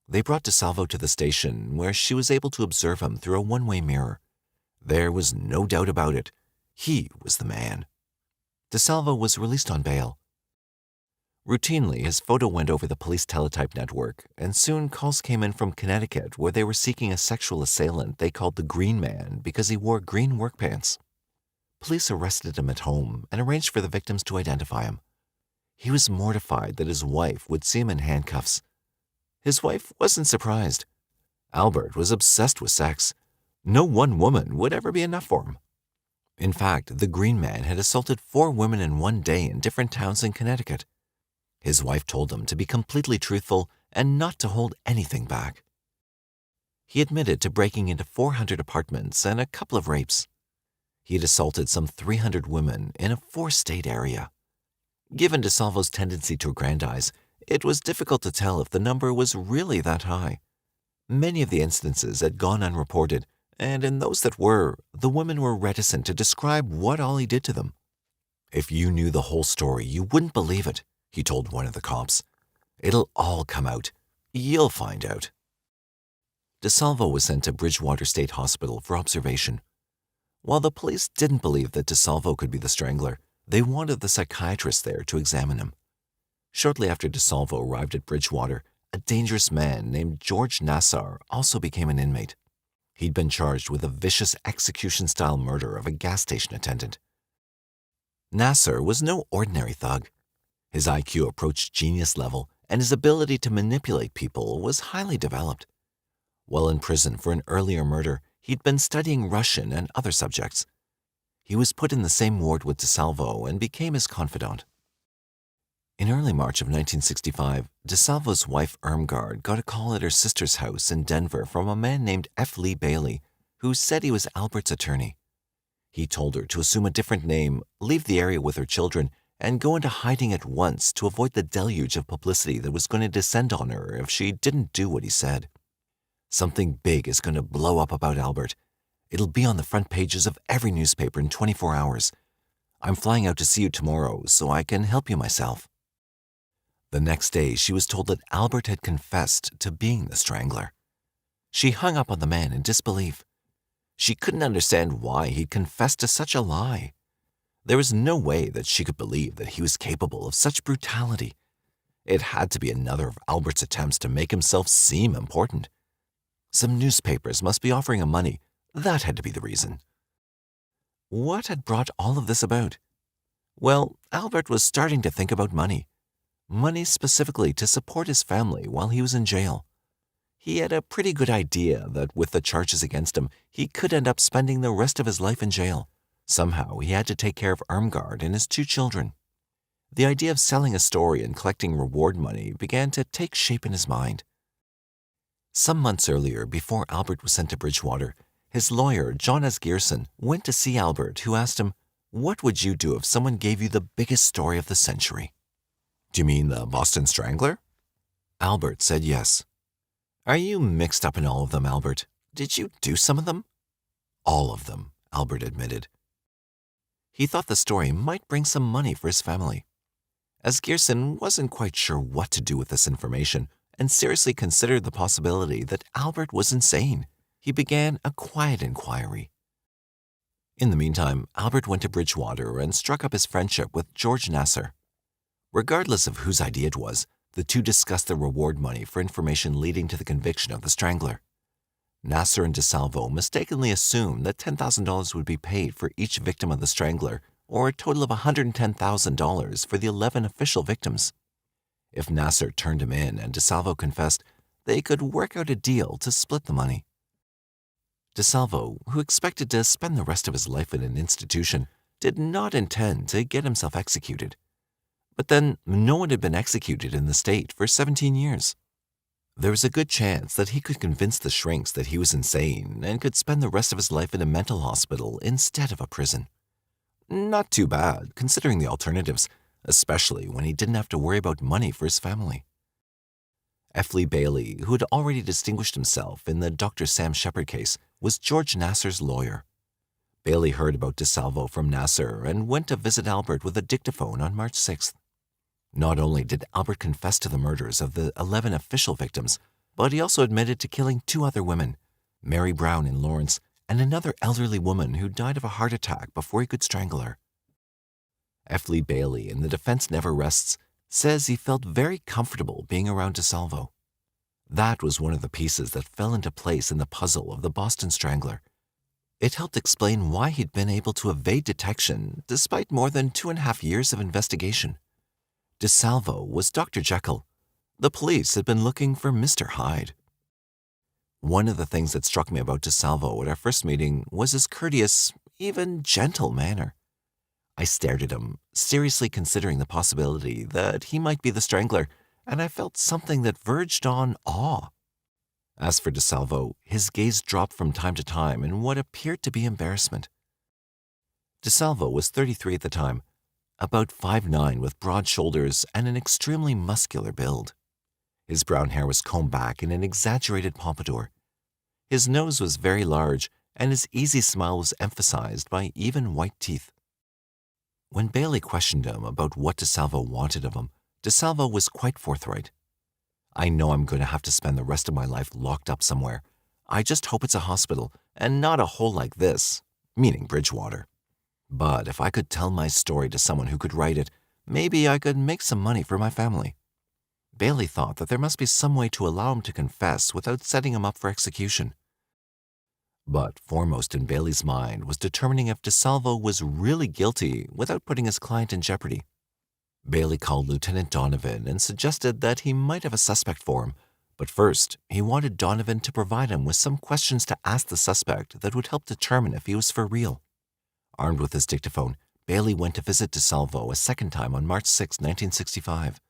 They brought DeSalvo to the station, where she was able to observe him through a one-way mirror. There was no doubt about it. He was the man. DeSalvo was released on bail. Routinely, his photo went over the police teletype network, and soon calls came in from Connecticut where they were seeking a sexual assailant they called the Green Man because he wore green work pants. Police arrested him at home and arranged for the victims to identify him. He was mortified that his wife would see him in handcuffs. His wife wasn't surprised. Albert was obsessed with sex. No one woman would ever be enough for him. In fact, the Green Man had assaulted 4 women in one day in different towns in Connecticut. His wife told him to be completely truthful and not to hold anything back. He admitted to breaking into 400 apartments and a couple of rapes. He had assaulted some 300 women in a 4-state area. Given DeSalvo's tendency to aggrandize, it was difficult to tell if the number was really that high. Many of the instances had gone unreported, and in those that were, the women were reticent to describe what all he did to them. "If you knew the whole story, you wouldn't believe it," he told one of the cops. "It'll all come out. You'll find out." DeSalvo was sent to Bridgewater State Hospital for observation. While the police didn't believe that DeSalvo could be the Strangler, they wanted the psychiatrist there to examine him. Shortly after DeSalvo arrived at Bridgewater, a dangerous man named George Nassar also became an inmate. He'd been charged with a vicious execution-style murder of a gas station attendant. Nassar was no ordinary thug. His IQ approached genius level, and his ability to manipulate people was highly developed. While in prison for an earlier murder, he'd been studying Russian and other subjects. He was put in the same ward with DeSalvo and became his confidant. In early March of 1965, DeSalvo's wife Irmgard got a call at her sister's house in Denver from a man named F. Lee Bailey, who said he was Albert's attorney. He told her to assume a different name, leave the area with her children, and go into hiding at once to avoid the deluge of publicity that was going to descend on her if she didn't do what he said. "Something big is going to blow up about Albert. It'll be on the front pages of every newspaper in 24 hours. I'm flying out to see you tomorrow so I can help you myself." The next day, she was told that Albert had confessed to being the Strangler. She hung up on the man in disbelief. She couldn't understand why he'd confessed to such a lie. There was no way that she could believe that he was capable of such brutality. It had to be another of Albert's attempts to make himself seem important. Some newspapers must be offering him money. That had to be the reason. What had brought all of this about? Well, Albert was starting to think about money. Money specifically to support his family while he was in jail. He had a pretty good idea that with the charges against him, he could end up spending the rest of his life in jail. Somehow, he had to take care of Irmgard and his 2 children. The idea of selling a story and collecting reward money began to take shape in his mind. Some months earlier, before Albert was sent to Bridgewater, his lawyer, John S. Gearson, went to see Albert, who asked him, "What would you do if someone gave you the biggest story of the century?" "Do you mean the Boston Strangler?" Albert said yes. "Are you mixed up in all of them, Albert? Did you do some of them?" "All of them," Albert admitted. He thought the story might bring some money for his family. As Gearson wasn't quite sure what to do with this information and seriously considered the possibility that Albert was insane, he began a quiet inquiry. In the meantime, Albert went to Bridgewater and struck up his friendship with George Nassar. Regardless of whose idea it was, the two discussed the reward money for information leading to the conviction of the Strangler. Nassar and DeSalvo mistakenly assumed that $10,000 would be paid for each victim of the Strangler, or a total of $110,000 for the 11 official victims. If Nassar turned him in and DeSalvo confessed, they could work out a deal to split the money. DeSalvo, who expected to spend the rest of his life in an institution, did not intend to get himself executed. But then, no one had been executed in the state for 17 years. There was a good chance that he could convince the shrinks that he was insane and could spend the rest of his life in a mental hospital instead of a prison. Not too bad, considering the alternatives, especially when he didn't have to worry about money for his family. F. Lee Bailey, who had already distinguished himself in the Dr. Sam Shepard case, was George Nassar's lawyer. Bailey heard about DeSalvo from Nassar and went to visit Albert with a dictaphone on March 6th. Not only did Albert confess to the murders of the 11 official victims, but he also admitted to killing 2 other women, Mary Brown in Lawrence, and another elderly woman who died of a heart attack before he could strangle her. F. Lee Bailey, in The Defense Never Rests, says he felt very comfortable being around DeSalvo. That was one of the pieces that fell into place in the puzzle of the Boston Strangler. It helped explain why he'd been able to evade detection despite more than 2.5 years of investigation. DeSalvo was Dr. Jekyll. The police had been looking for Mr. Hyde. One of the things that struck me about DeSalvo at our first meeting was his courteous, even gentle manner. I stared at him, seriously considering the possibility that he might be the Strangler, and I felt something that verged on awe. As for DeSalvo, his gaze dropped from time to time in what appeared to be embarrassment. DeSalvo was 33 at the time, about 5'9" with broad shoulders and an extremely muscular build. His brown hair was combed back in an exaggerated pompadour. His nose was very large, and his easy smile was emphasized by even white teeth. When Bailey questioned him about what DeSalvo wanted of him, DeSalvo was quite forthright. "I know I'm going to have to spend the rest of my life locked up somewhere. I just hope it's a hospital, and not a hole like this," meaning Bridgewater. "But if I could tell my story to someone who could write it, maybe I could make some money for my family." Bailey thought that there must be some way to allow him to confess without setting him up for execution. But foremost in Bailey's mind was determining if DeSalvo was really guilty without putting his client in jeopardy. Bailey called Lieutenant Donovan and suggested that he might have a suspect for him, but first he wanted Donovan to provide him with some questions to ask the suspect that would help determine if he was for real. Armed with his dictaphone, Bailey went to visit DeSalvo a second time on March 6, 1965.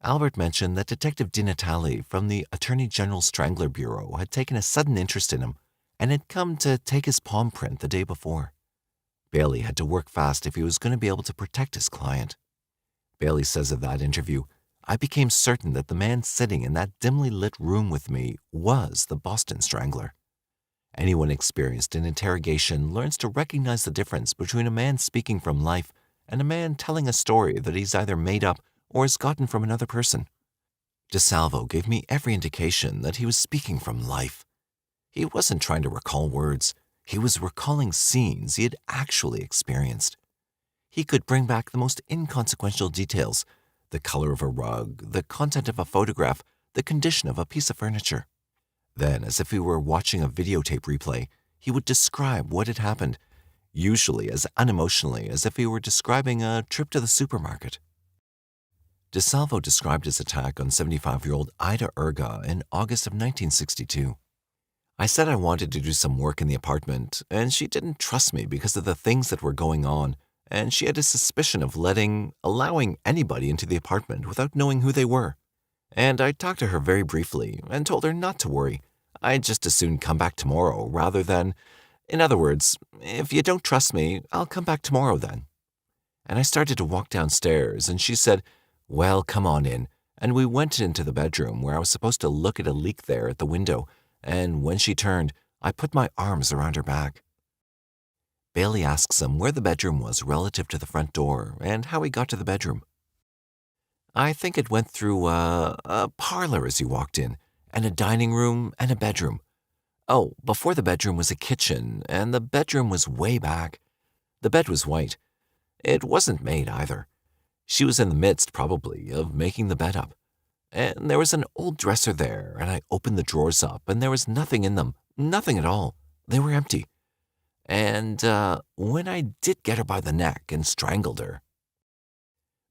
Albert mentioned that Detective DiNatale from the Attorney General's Strangler Bureau had taken a sudden interest in him and had come to take his palm print the day before. Bailey had to work fast if he was going to be able to protect his client. Bailey says of that interview, "I became certain that the man sitting in that dimly lit room with me was the Boston Strangler." Anyone experienced in interrogation learns to recognize the difference between a man speaking from life and a man telling a story that he's either made up or has gotten from another person. DeSalvo gave me every indication that he was speaking from life. He wasn't trying to recall words. He was recalling scenes he had actually experienced. He could bring back the most inconsequential details, the color of a rug, the content of a photograph, the condition of a piece of furniture. Then, as if he were watching a videotape replay, he would describe what had happened, usually as unemotionally as if he were describing a trip to the supermarket. DeSalvo described his attack on 75-year-old Ida Erga in August of 1962. "I said I wanted to do some work in the apartment, and she didn't trust me because of the things that were going on, and she had a suspicion of allowing anybody into the apartment without knowing who they were. And I talked to her very briefly and told her not to worry. I'd just as soon come back tomorrow rather than, in other words, if you don't trust me, I'll come back tomorrow then. And I started to walk downstairs, and she said, 'Well, come on in.' And we went into the bedroom where I was supposed to look at a leak there at the window, and when she turned, I put my arms around her back." Bailey asks him where the bedroom was relative to the front door and how he got to the bedroom. "I think it went through a parlor as you walked in, and a dining room and a bedroom. Oh, before the bedroom was a kitchen, and the bedroom was way back. The bed was white. It wasn't made either. She was in the midst, probably, of making the bed up. And there was an old dresser there, and I opened the drawers up, and there was nothing in them, nothing at all. They were empty. And when I did get her by the neck and strangled her."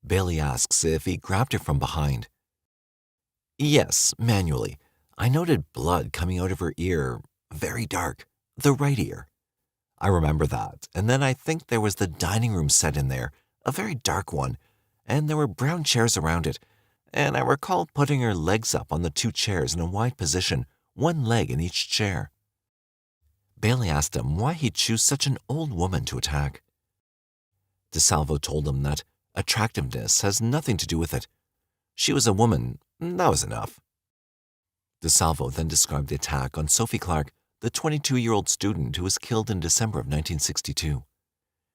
Bailey asks if he grabbed her from behind. "Yes, manually. I noted blood coming out of her ear, very dark, the right ear. I remember that, and then I think there was the dining room set in there, a very dark one, and there were brown chairs around it, and I recall putting her legs up on the 2 chairs in a wide position, one leg in each chair." Bailey asked him why he'd choose such an old woman to attack. DeSalvo told him that attractiveness has nothing to do with it. She was a woman, that was enough. DeSalvo then described the attack on Sophie Clark, the 22-year-old student who was killed in December of 1962.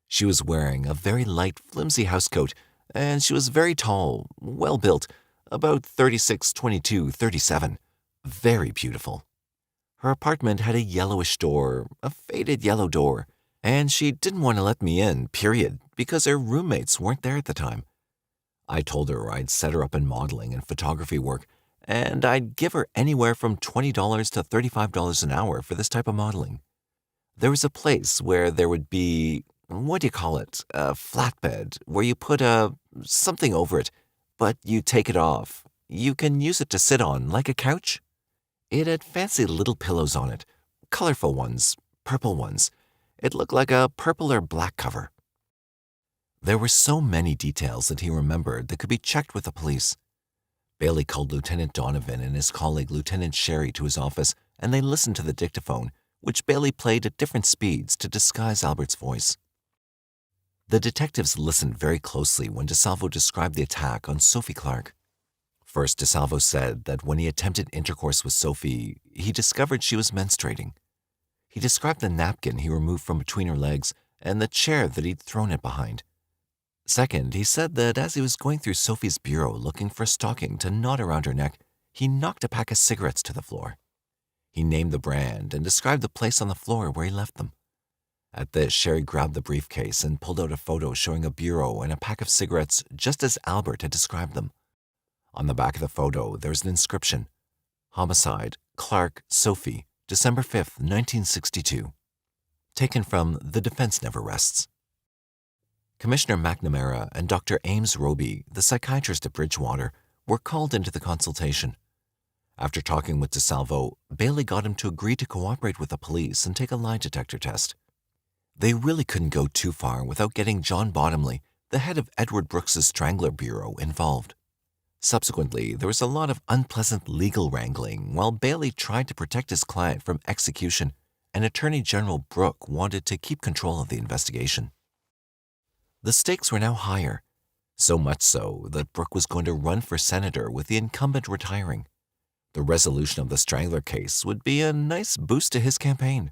She was wearing a very light, flimsy housecoat, and she was very tall, well-built, about 36, 22, 37, very beautiful. Her apartment had a yellowish door, a faded yellow door, and she didn't want to let me in, period, because her roommates weren't there at the time. I told her I'd set her up in modeling and photography work, and I'd give her anywhere from $20 to $35 an hour for this type of modeling. There was a place where there would be, what do you call it, a flatbed, where you put something over it, but you take it off. You can use it to sit on, like a couch. It had fancy little pillows on it, colorful ones, purple ones. It looked like a purple or black cover. There were so many details that he remembered that could be checked with the police. Bailey called Lieutenant Donovan and his colleague Lieutenant Sherry to his office, and they listened to the dictaphone, which Bailey played at different speeds to disguise Albert's voice. The detectives listened very closely when DeSalvo described the attack on Sophie Clark. First, DeSalvo said that when he attempted intercourse with Sophie, he discovered she was menstruating. He described the napkin he removed from between her legs and the chair that he'd thrown it behind. Second, he said that as he was going through Sophie's bureau looking for a stocking to knot around her neck, he knocked a pack of cigarettes to the floor. He named the brand and described the place on the floor where he left them. At this, Sherry grabbed the briefcase and pulled out a photo showing a bureau and a pack of cigarettes just as Albert had described them. On the back of the photo, there was an inscription: Homicide, Clark, Sophie, December 5th, 1962. Taken from The Defense Never Rests. Commissioner McNamara and Dr. Ames Roby, the psychiatrist at Bridgewater, were called into the consultation. After talking with DeSalvo, Bailey got him to agree to cooperate with the police and take a lie detector test. They really couldn't go too far without getting John Bottomley, the head of Edward Brooks's Strangler Bureau, involved. Subsequently, there was a lot of unpleasant legal wrangling while Bailey tried to protect his client from execution, and Attorney General Brooke wanted to keep control of the investigation. The stakes were now higher, so much so that Brooke was going to run for senator with the incumbent retiring. The resolution of the Strangler case would be a nice boost to his campaign.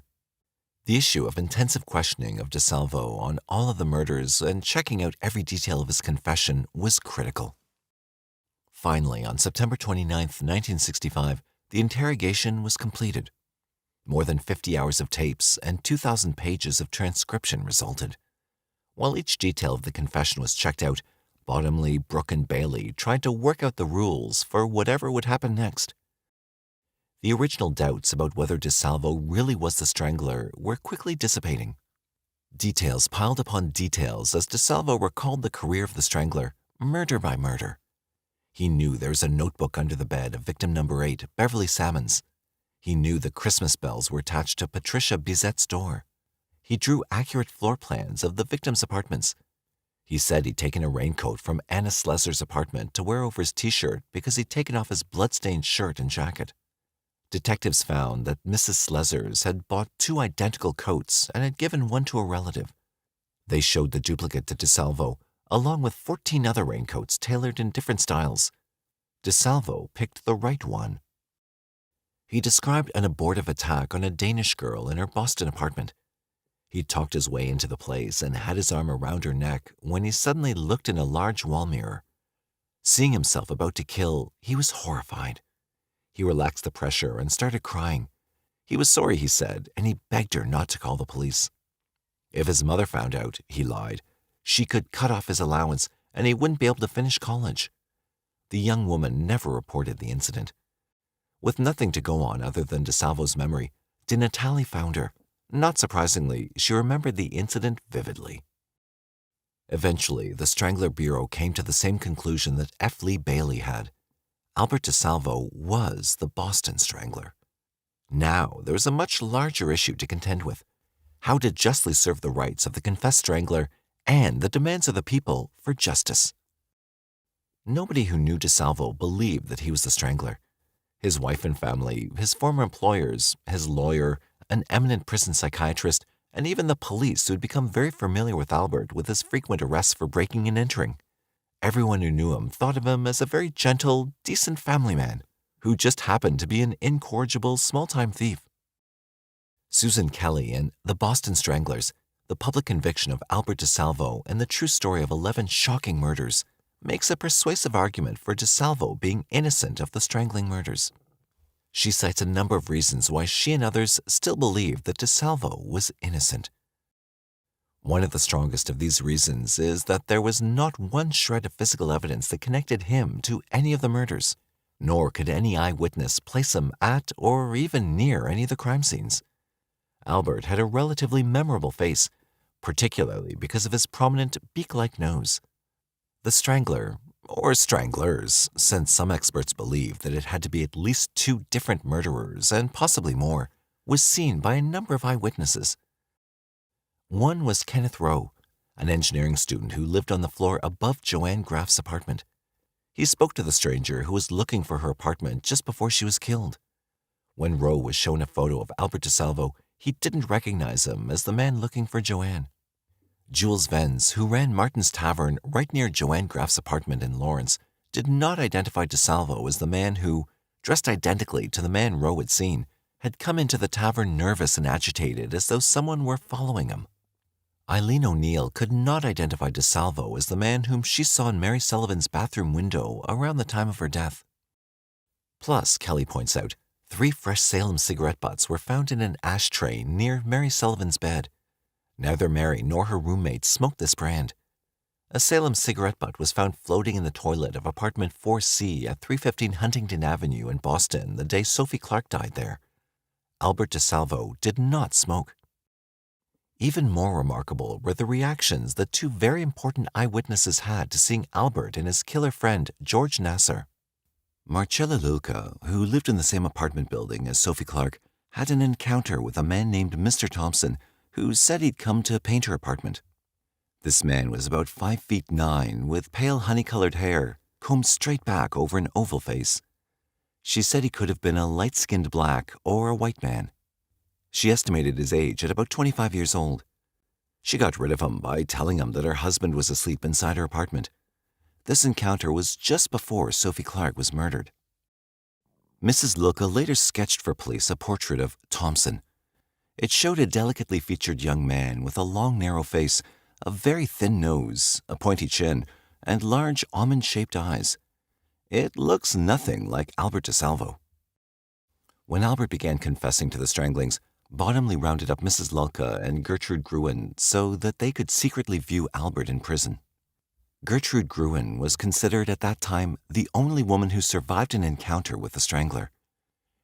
The issue of intensive questioning of DeSalvo on all of the murders and checking out every detail of his confession was critical. Finally, on September 29, 1965, the interrogation was completed. More than 50 hours of tapes and 2,000 pages of transcription resulted. While each detail of the confession was checked out, Bottomley, Brooke, and Bailey tried to work out the rules for whatever would happen next. The original doubts about whether DeSalvo really was the Strangler were quickly dissipating. Details piled upon details as DeSalvo recalled the career of the Strangler, murder by murder. He knew there was a notebook under the bed of victim number 8, Beverly Salmons. He knew the Christmas bells were attached to Patricia Bizet's door. He drew accurate floor plans of the victims' apartments. He said he'd taken a raincoat from Anna Slezer's apartment to wear over his t-shirt because he'd taken off his blood-stained shirt and jacket. Detectives found that Mrs. Slezer's had bought 2 identical coats and had given one to a relative. They showed the duplicate to DeSalvo, along with 14 other raincoats tailored in different styles. DeSalvo picked the right one. He described an abortive attack on a Danish girl in her Boston apartment. He talked his way into the place and had his arm around her neck when he suddenly looked in a large wall mirror. Seeing himself about to kill, he was horrified. He relaxed the pressure and started crying. He was sorry, he said, and he begged her not to call the police. If his mother found out, he lied, she could cut off his allowance and he wouldn't be able to finish college. The young woman never reported the incident. With nothing to go on other than DeSalvo's memory, DiNatale found her. Not surprisingly, she remembered the incident vividly. Eventually, the Strangler Bureau came to the same conclusion that F. Lee Bailey had. Albert DeSalvo was the Boston Strangler. Now, there was a much larger issue to contend with: how to justly serve the rights of the confessed Strangler and the demands of the people for justice. Nobody who knew DeSalvo believed that he was the Strangler. His wife and family, his former employers, his lawyer, an eminent prison psychiatrist, and even the police who had become very familiar with Albert with his frequent arrests for breaking and entering. Everyone who knew him thought of him as a very gentle, decent family man who just happened to be an incorrigible small-time thief. Susan Kelly and The Boston Stranglers, the public conviction of Albert DeSalvo and the true story of 11 shocking murders, makes a persuasive argument for DeSalvo being innocent of the strangling murders. She cites a number of reasons why she and others still believe that DeSalvo was innocent. One of the strongest of these reasons is that there was not one shred of physical evidence that connected him to any of the murders, nor could any eyewitness place him at or even near any of the crime scenes. Albert had a relatively memorable face, particularly because of his prominent beak-like nose. The Strangler, or Stranglers, since some experts believe that it had to be at least 2 different murderers and possibly more, was seen by a number of eyewitnesses. One was Kenneth Rowe, an engineering student who lived on the floor above Joanne Graff's apartment. He spoke to the stranger who was looking for her apartment just before she was killed. When Rowe was shown a photo of Albert DeSalvo, he didn't recognize him as the man looking for Joanne. Jules Venz, who ran Martin's Tavern right near Joanne Graff's apartment in Lawrence, did not identify DeSalvo as the man who, dressed identically to the man Rowe had seen, had come into the tavern nervous and agitated as though someone were following him. Eileen O'Neill could not identify DeSalvo as the man whom she saw in Mary Sullivan's bathroom window around the time of her death. Plus, Kelly points out, 3 fresh Salem cigarette butts were found in an ashtray near Mary Sullivan's bed. Neither Mary nor her roommate smoked this brand. A Salem cigarette butt was found floating in the toilet of apartment 4C at 315 Huntington Avenue in Boston the day Sophie Clark died there. Albert DeSalvo did not smoke. Even more remarkable were the reactions that 2 very important eyewitnesses had to seeing Albert and his killer friend, George Nasser. Marcella Luca, who lived in the same apartment building as Sophie Clark, had an encounter with a man named Mr. Thompson, who said he'd come to paint her apartment. This man was about 5'9", with pale honey-colored hair, combed straight back over an oval face. She said he could have been a light-skinned black or a white man. She estimated his age at about 25 years old. She got rid of him by telling him that her husband was asleep inside her apartment. This encounter was just before Sophie Clark was murdered. Mrs. Luca later sketched for police a portrait of Thompson. It showed a delicately featured young man with a long, narrow face, a very thin nose, a pointy chin, and large almond-shaped eyes. It looks nothing like Albert DeSalvo. When Albert began confessing to the stranglings, Bottomley rounded up Mrs. Lulka and Gertrude Gruen so that they could secretly view Albert in prison. Gertrude Gruen was considered at that time the only woman who survived an encounter with the Strangler.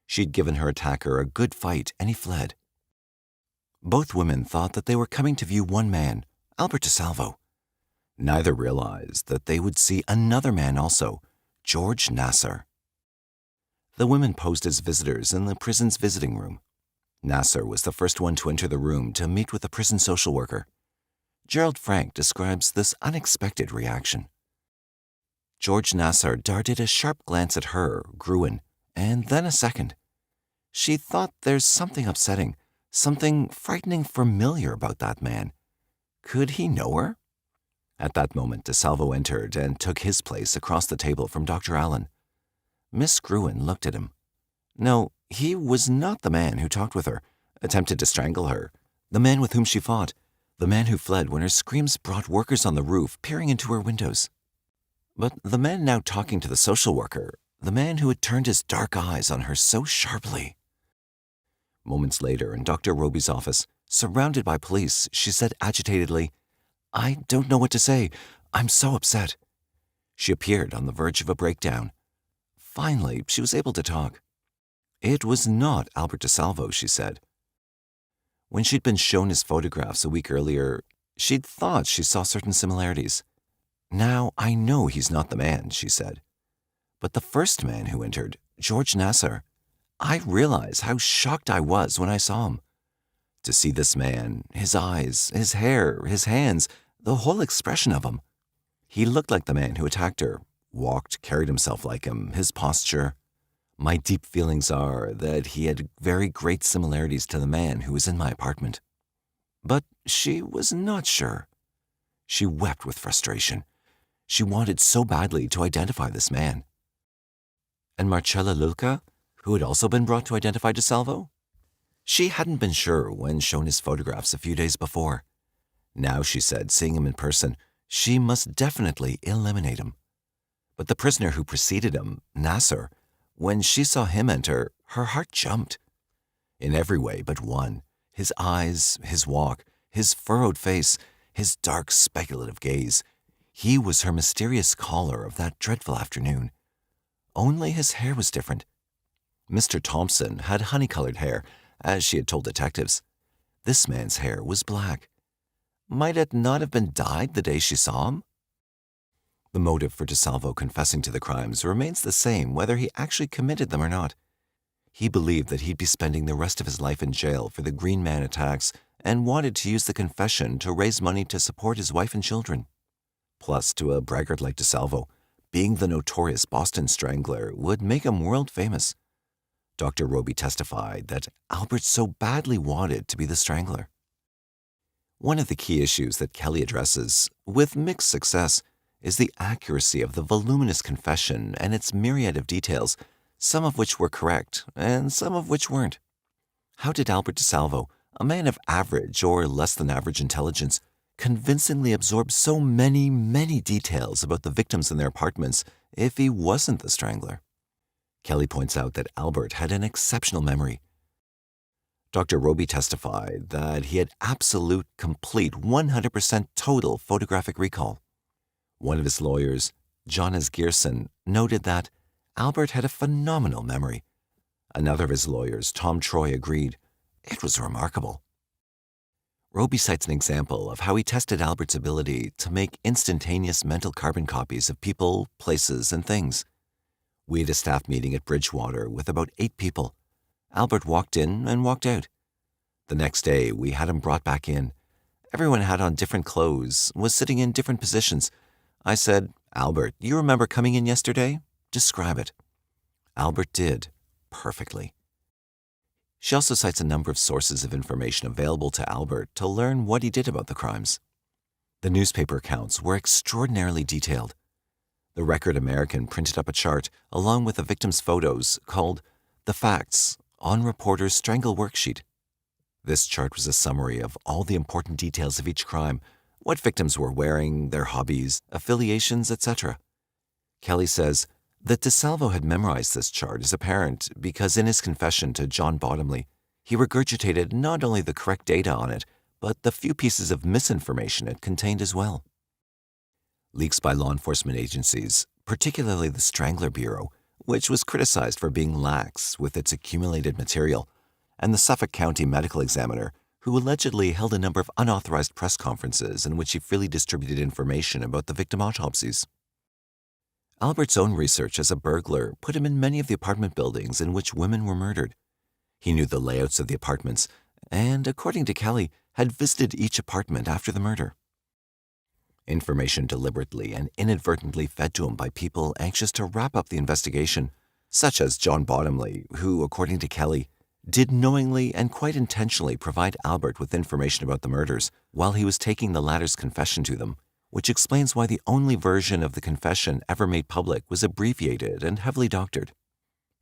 She'd given her attacker a good fight and he fled. Both women thought that they were coming to view one man, Albert DeSalvo. Neither realized that they would see another man also, George Nasser. The women posed as visitors in the prison's visiting room. Nasser was the first one to enter the room to meet with a prison social worker. Gerald Frank describes this unexpected reaction. George Nasser darted a sharp glance at her, Gruen, and then a second. She thought there's something upsetting, something frightening familiar about that man. Could he know her? At that moment, DeSalvo entered and took his place across the table from Dr. Allen. Miss Gruen looked at him. No, he was not the man who talked with her, attempted to strangle her, the man with whom she fought, the man who fled when her screams brought workers on the roof peering into her windows. But the man now talking to the social worker, the man who had turned his dark eyes on her so sharply. Moments later, in Dr. Roby's office, surrounded by police, she said agitatedly, "I don't know what to say. I'm so upset." She appeared on the verge of a breakdown. Finally, she was able to talk. It was not Albert DeSalvo, she said. When she'd been shown his photographs a week earlier, she'd thought she saw certain similarities. Now I know he's not the man, she said. But the first man who entered, George Nasser, I realize how shocked I was when I saw him. To see this man, his eyes, his hair, his hands, the whole expression of him. He looked like the man who attacked her, walked, carried himself like him, his posture. My deep feelings are that he had very great similarities to the man who was in my apartment. But she was not sure. She wept with frustration. She wanted so badly to identify this man. And Marcella Lulka, who had also been brought to identify DeSalvo? She hadn't been sure when shown his photographs a few days before. Now, she said, seeing him in person, she must definitely eliminate him. But the prisoner who preceded him, Nasser, when she saw him enter, her heart jumped. In every way but one, his eyes, his walk, his furrowed face, his dark, speculative gaze. He was her mysterious caller of that dreadful afternoon. Only his hair was different. Mr. Thompson had honey-colored hair, as she had told detectives. This man's hair was black. Might it not have been dyed the day she saw him? The motive for DeSalvo confessing to the crimes remains the same whether he actually committed them or not. He believed that he'd be spending the rest of his life in jail for the Green Man attacks and wanted to use the confession to raise money to support his wife and children. Plus, to a braggart like DeSalvo, being the notorious Boston Strangler would make him world famous. Dr. Roby testified that Albert so badly wanted to be the Strangler. One of the key issues that Kelly addresses, with mixed success, is the accuracy of the voluminous confession and its myriad of details, some of which were correct and some of which weren't. How did Albert DeSalvo, a man of average or less than average intelligence, convincingly absorb so many details about the victims in their apartments if he wasn't the Strangler? Kelly points out that Albert had an exceptional memory. Dr. Roby testified that he had absolute, complete, 100% total photographic recall. One of his lawyers, John S. Gearson, noted that Albert had a phenomenal memory. Another of his lawyers, Tom Troy, agreed. It was remarkable. Roby cites an example of how he tested Albert's ability to make instantaneous mental carbon copies of people, places, and things. We had a staff meeting at Bridgewater with about 8 people. Albert walked in and walked out. The next day, we had him brought back in. Everyone had on different clothes, was sitting in different positions. I said, "Albert, you remember coming in yesterday? Describe it." Albert did, perfectly. She also cites a number of sources of information available to Albert to learn what he did about the crimes. The newspaper accounts were extraordinarily detailed. The Record American printed up a chart along with the victims' photos called The Facts on Reporter's Strangle Worksheet. This chart was a summary of all the important details of each crime, what victims were wearing, their hobbies, affiliations, etc. Kelly says that DeSalvo had memorized this chart is apparent because in his confession to John Bottomley, he regurgitated not only the correct data on it, but the few pieces of misinformation it contained as well. Leaks by law enforcement agencies, particularly the Strangler Bureau, which was criticized for being lax with its accumulated material, and the Suffolk County Medical Examiner, who allegedly held a number of unauthorized press conferences in which he freely distributed information about the victim autopsies. Albert's own research as a burglar put him in many of the apartment buildings in which women were murdered. He knew the layouts of the apartments and, according to Kelly, had visited each apartment after the murder. Information deliberately and inadvertently fed to him by people anxious to wrap up the investigation, such as John Bottomley, who, according to Kelly, did knowingly and quite intentionally provide Albert with information about the murders while he was taking the latter's confession to them, which explains why the only version of the confession ever made public was abbreviated and heavily doctored.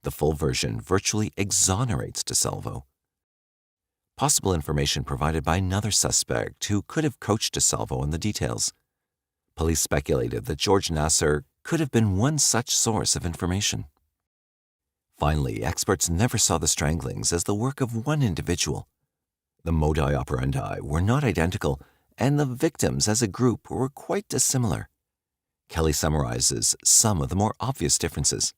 The full version virtually exonerates DeSalvo. Possible information provided by another suspect who could have coached DeSalvo on the details. Police speculated that George Nasser could have been one such source of information. Finally, experts never saw the stranglings as the work of one individual. The modus operandi were not identical, and the victims as a group were quite dissimilar. Kelly summarizes some of the more obvious differences.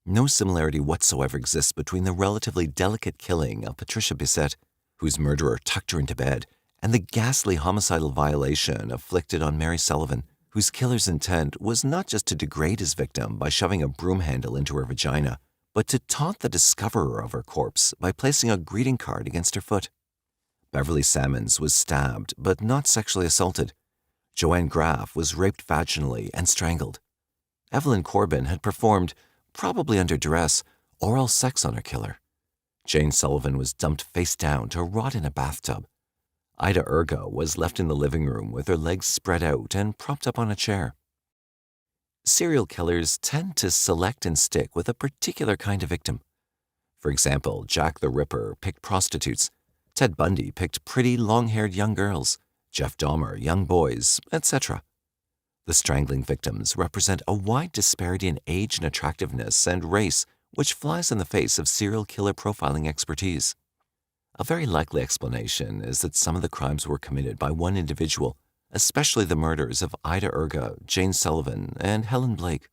No similarity whatsoever exists between the relatively delicate killing of Patricia Bissett, whose murderer tucked her into bed, and the ghastly homicidal violation inflicted on Mary Sullivan, whose killer's intent was not just to degrade his victim by shoving a broom handle into her vagina, but to taunt the discoverer of her corpse by placing a greeting card against her foot. Beverly Sammons was stabbed but not sexually assaulted. Joanne Graff was raped vaginally and strangled. Evelyn Corbin had performed, probably under duress, oral sex on her killer. Jane Sullivan was dumped face down to rot in a bathtub. Ida Ergo was left in the living room with her legs spread out and propped up on a chair. Serial killers tend to select and stick with a particular kind of victim. For example, Jack the Ripper picked prostitutes. Ted Bundy picked pretty, long-haired young girls. Jeff Dahmer, young boys, etc. The strangling victims represent a wide disparity in age and attractiveness and race, which flies in the face of serial killer profiling expertise. A very likely explanation is that some of the crimes were committed by one individual, especially the murders of Ida Erga, Jane Sullivan, and Helen Blake.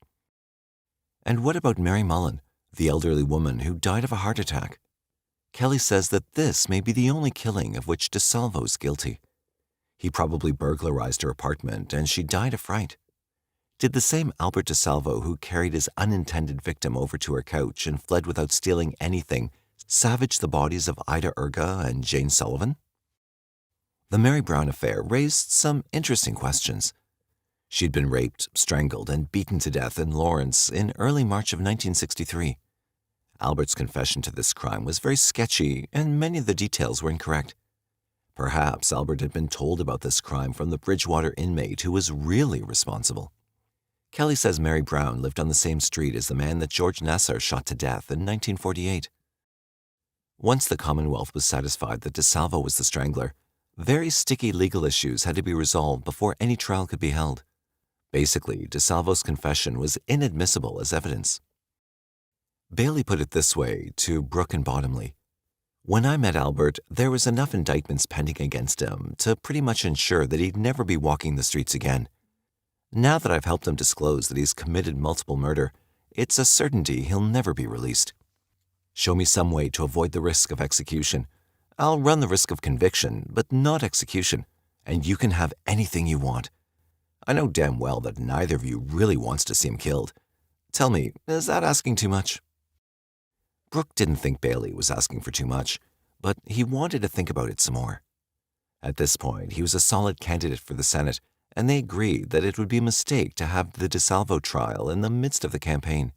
And what about Mary Mullen, the elderly woman who died of a heart attack? Kelly says that this may be the only killing of which DeSalvo is guilty. He probably burglarized her apartment and she died of fright. Did the same Albert DeSalvo who carried his unintended victim over to her couch and fled without stealing anything savage the bodies of Ida Erga and Jane Sullivan? The Mary Brown affair raised some interesting questions. She'd been raped, strangled, and beaten to death in Lawrence in early March of 1963. Albert's confession to this crime was very sketchy, and many of the details were incorrect. Perhaps Albert had been told about this crime from the Bridgewater inmate who was really responsible. Kelly says Mary Brown lived on the same street as the man that George Nassar shot to death in 1948. Once the Commonwealth was satisfied that DeSalvo was the strangler, very sticky legal issues had to be resolved before any trial could be held. Basically, DeSalvo's confession was inadmissible as evidence. Bailey put it this way to Brooke and Bottomley. When I met Albert, there was enough indictments pending against him to pretty much ensure that he'd never be walking the streets again. Now that I've helped him disclose that he's committed multiple murder, it's a certainty he'll never be released. Show me some way to avoid the risk of execution. I'll run the risk of conviction, but not execution, and you can have anything you want. I know damn well that neither of you really wants to see him killed. Tell me, is that asking too much? Brooke didn't think Bailey was asking for too much, but he wanted to think about it some more. At this point, he was a solid candidate for the Senate, and they agreed that it would be a mistake to have the DeSalvo trial in the midst of the campaign.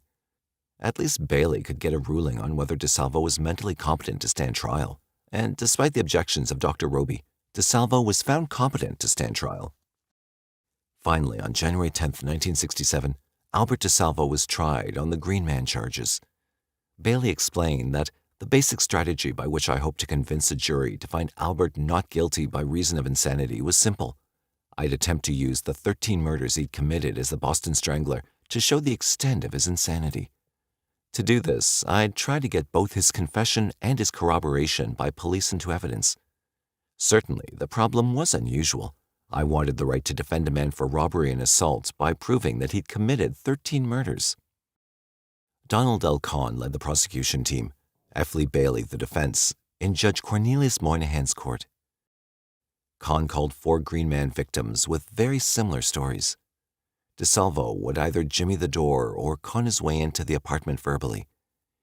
At least Bailey could get a ruling on whether DeSalvo was mentally competent to stand trial, and despite the objections of Dr. Roby, DeSalvo was found competent to stand trial. Finally, on January 10, 1967, Albert DeSalvo was tried on the Green Man charges. Bailey explained that the basic strategy by which I hoped to convince a jury to find Albert not guilty by reason of insanity was simple. I'd attempt to use the 13 murders he'd committed as the Boston Strangler to show the extent of his insanity. To do this, I'd try to get both his confession and his corroboration by police into evidence. Certainly, the problem was unusual. I wanted the right to defend a man for robbery and assault by proving that he'd committed 13 murders. Donald L. Kahn led the prosecution team, F. Lee Bailey the defense, in Judge Cornelius Moynihan's court. Kahn called 4 Green Man victims with very similar stories. DeSalvo would either jimmy the door or con his way into the apartment verbally.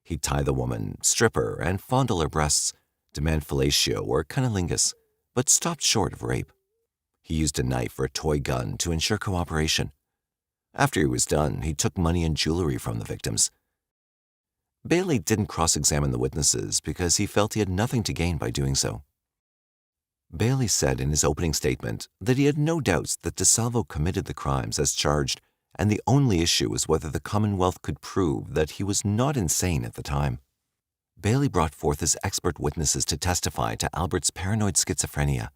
He'd tie the woman, strip her, and fondle her breasts, demand fellatio or cunnilingus, but stopped short of rape. He used a knife or a toy gun to ensure cooperation. After he was done, he took money and jewelry from the victims. Bailey didn't cross-examine the witnesses because he felt he had nothing to gain by doing so. Bailey said in his opening statement that he had no doubts that DeSalvo committed the crimes as charged, and the only issue was whether the Commonwealth could prove that he was not insane at the time. Bailey brought forth his expert witnesses to testify to Albert's paranoid schizophrenia.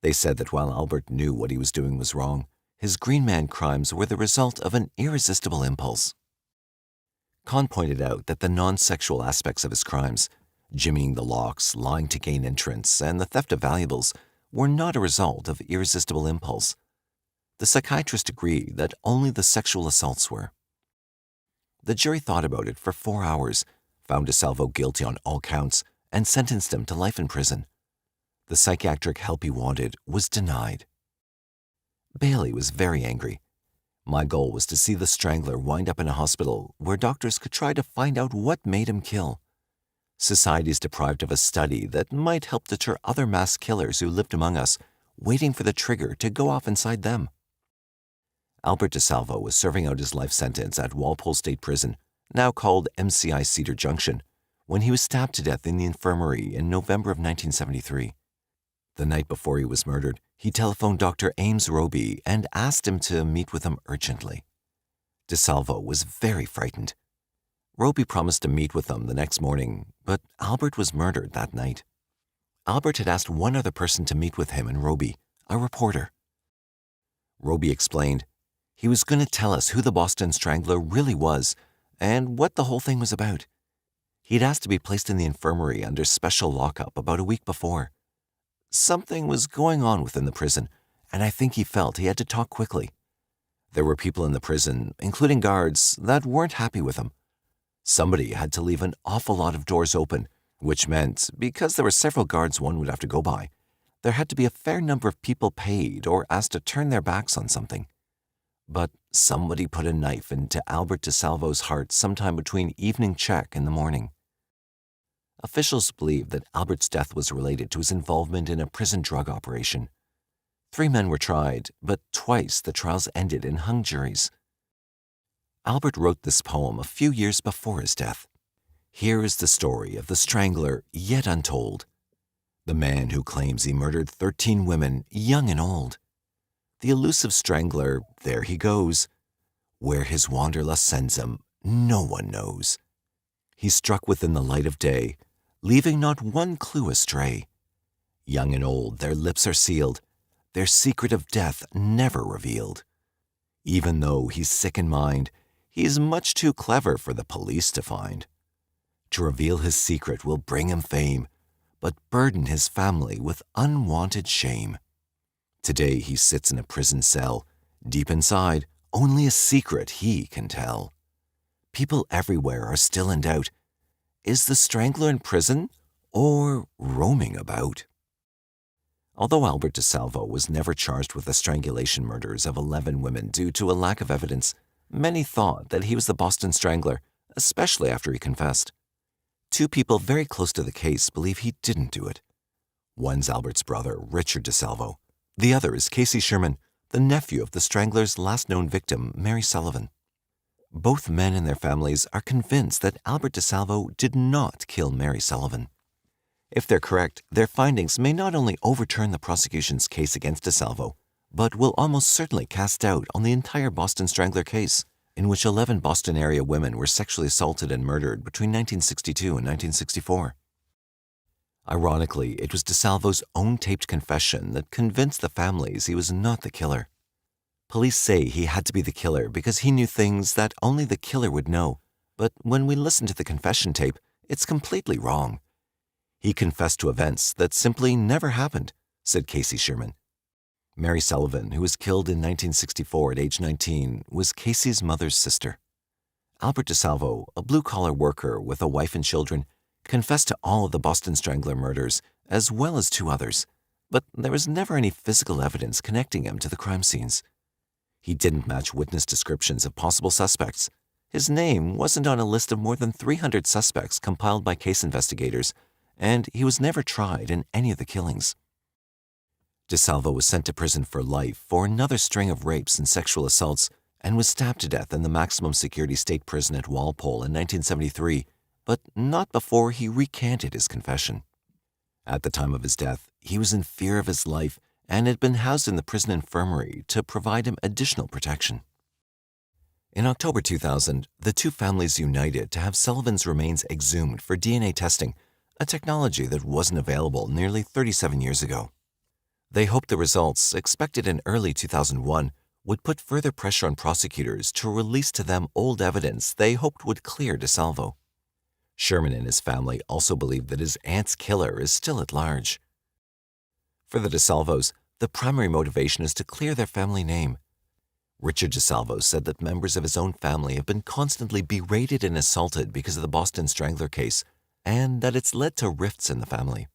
They said that while Albert knew what he was doing was wrong, his Green Man crimes were the result of an irresistible impulse. Kahn pointed out that the non-sexual aspects of his crimes, jimmying the locks, lying to gain entrance, and the theft of valuables, were not a result of irresistible impulse. The psychiatrist agreed that only the sexual assaults were. The jury thought about it for 4 hours, found DeSalvo guilty on all counts, and sentenced him to life in prison. The psychiatric help he wanted was denied. Bailey was very angry. My goal was to see the Strangler wind up in a hospital where doctors could try to find out what made him kill. Society is deprived of a study that might help deter other mass killers who lived among us, waiting for the trigger to go off inside them. Albert DeSalvo was serving out his life sentence at Walpole State Prison, now called MCI Cedar Junction, when he was stabbed to death in the infirmary in November of 1973. The night before he was murdered, he telephoned Dr. Ames Roby and asked him to meet with him urgently. DeSalvo was very frightened. Roby promised to meet with them the next morning, but Albert was murdered that night. Albert had asked one other person to meet with him and Roby, a reporter. Roby explained he was going to tell us who the Boston Strangler really was and what the whole thing was about. He'd asked to be placed in the infirmary under special lockup about a week before. Something was going on within the prison, and I think he felt he had to talk quickly. There were people in the prison, including guards, that weren't happy with him. Somebody had to leave an awful lot of doors open, which meant, because there were several guards one would have to go by, there had to be a fair number of people paid or asked to turn their backs on something. But somebody put a knife into Albert DeSalvo's heart sometime between evening check and the morning. Officials believe that Albert's death was related to his involvement in a prison drug operation. 3 men were tried, but twice the trials ended in hung juries. Albert wrote this poem a few years before his death. Here is the story of the Strangler yet untold. The man who claims he murdered 13 women, young and old. The elusive Strangler, there he goes. Where his wanderlust sends him, no one knows. He struck within the light of day, leaving not one clue astray. Young and old, their lips are sealed, their secret of death never revealed. Even though he's sick in mind, he's much too clever for the police to find. To reveal his secret will bring him fame, but burden his family with unwanted shame. Today he sits in a prison cell. Deep inside, only a secret he can tell. People everywhere are still in doubt. Is the Strangler in prison or roaming about? Although Albert DeSalvo was never charged with the strangulation murders of 11 women due to a lack of evidence, many thought that he was the Boston Strangler, especially after he confessed. 2 people very close to the case believe he didn't do it. One's Albert's brother, Richard DeSalvo. The other is Casey Sherman, the nephew of the Strangler's last known victim, Mary Sullivan. Both men and their families are convinced that Albert DeSalvo did not kill Mary Sullivan. If they're correct, their findings may not only overturn the prosecution's case against DeSalvo, but will almost certainly cast doubt on the entire Boston Strangler case, in which 11 Boston area women were sexually assaulted and murdered between 1962 and 1964. Ironically, it was DeSalvo's own taped confession that convinced the families he was not the killer. Police say he had to be the killer because he knew things that only the killer would know, but when we listen to the confession tape, it's completely wrong. He confessed to events that simply never happened, said Casey Sherman. Mary Sullivan, who was killed in 1964 at age 19, was Casey's mother's sister. Albert DeSalvo, a blue-collar worker with a wife and children, confessed to all of the Boston Strangler murders, as well as 2 others, but there was never any physical evidence connecting him to the crime scenes. He didn't match witness descriptions of possible suspects. His name wasn't on a list of more than 300 suspects compiled by case investigators, and he was never tried in any of the killings. DeSalvo was sent to prison for life for another string of rapes and sexual assaults and was stabbed to death in the maximum security state prison at Walpole in 1973, but not before he recanted his confession. At the time of his death, he was in fear of his life and had been housed in the prison infirmary to provide him additional protection. In October 2000, the 2 families united to have Sullivan's remains exhumed for DNA testing, a technology that wasn't available nearly 37 years ago. They hoped the results, expected in early 2001, would put further pressure on prosecutors to release to them old evidence they hoped would clear DeSalvo. Sherman and his family also believe that his aunt's killer is still at large. For the DeSalvos, the primary motivation is to clear their family name. Richard DeSalvo said that members of his own family have been constantly berated and assaulted because of the Boston Strangler case, and that it's led to rifts in the family.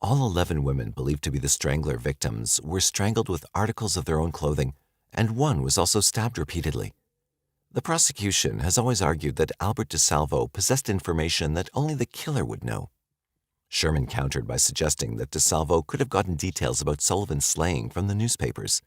All 11 women believed to be the Strangler victims were strangled with articles of their own clothing, and one was also stabbed repeatedly. The prosecution has always argued that Albert DeSalvo possessed information that only the killer would know. Sherman countered by suggesting that DeSalvo could have gotten details about Sullivan's slaying from the newspapers.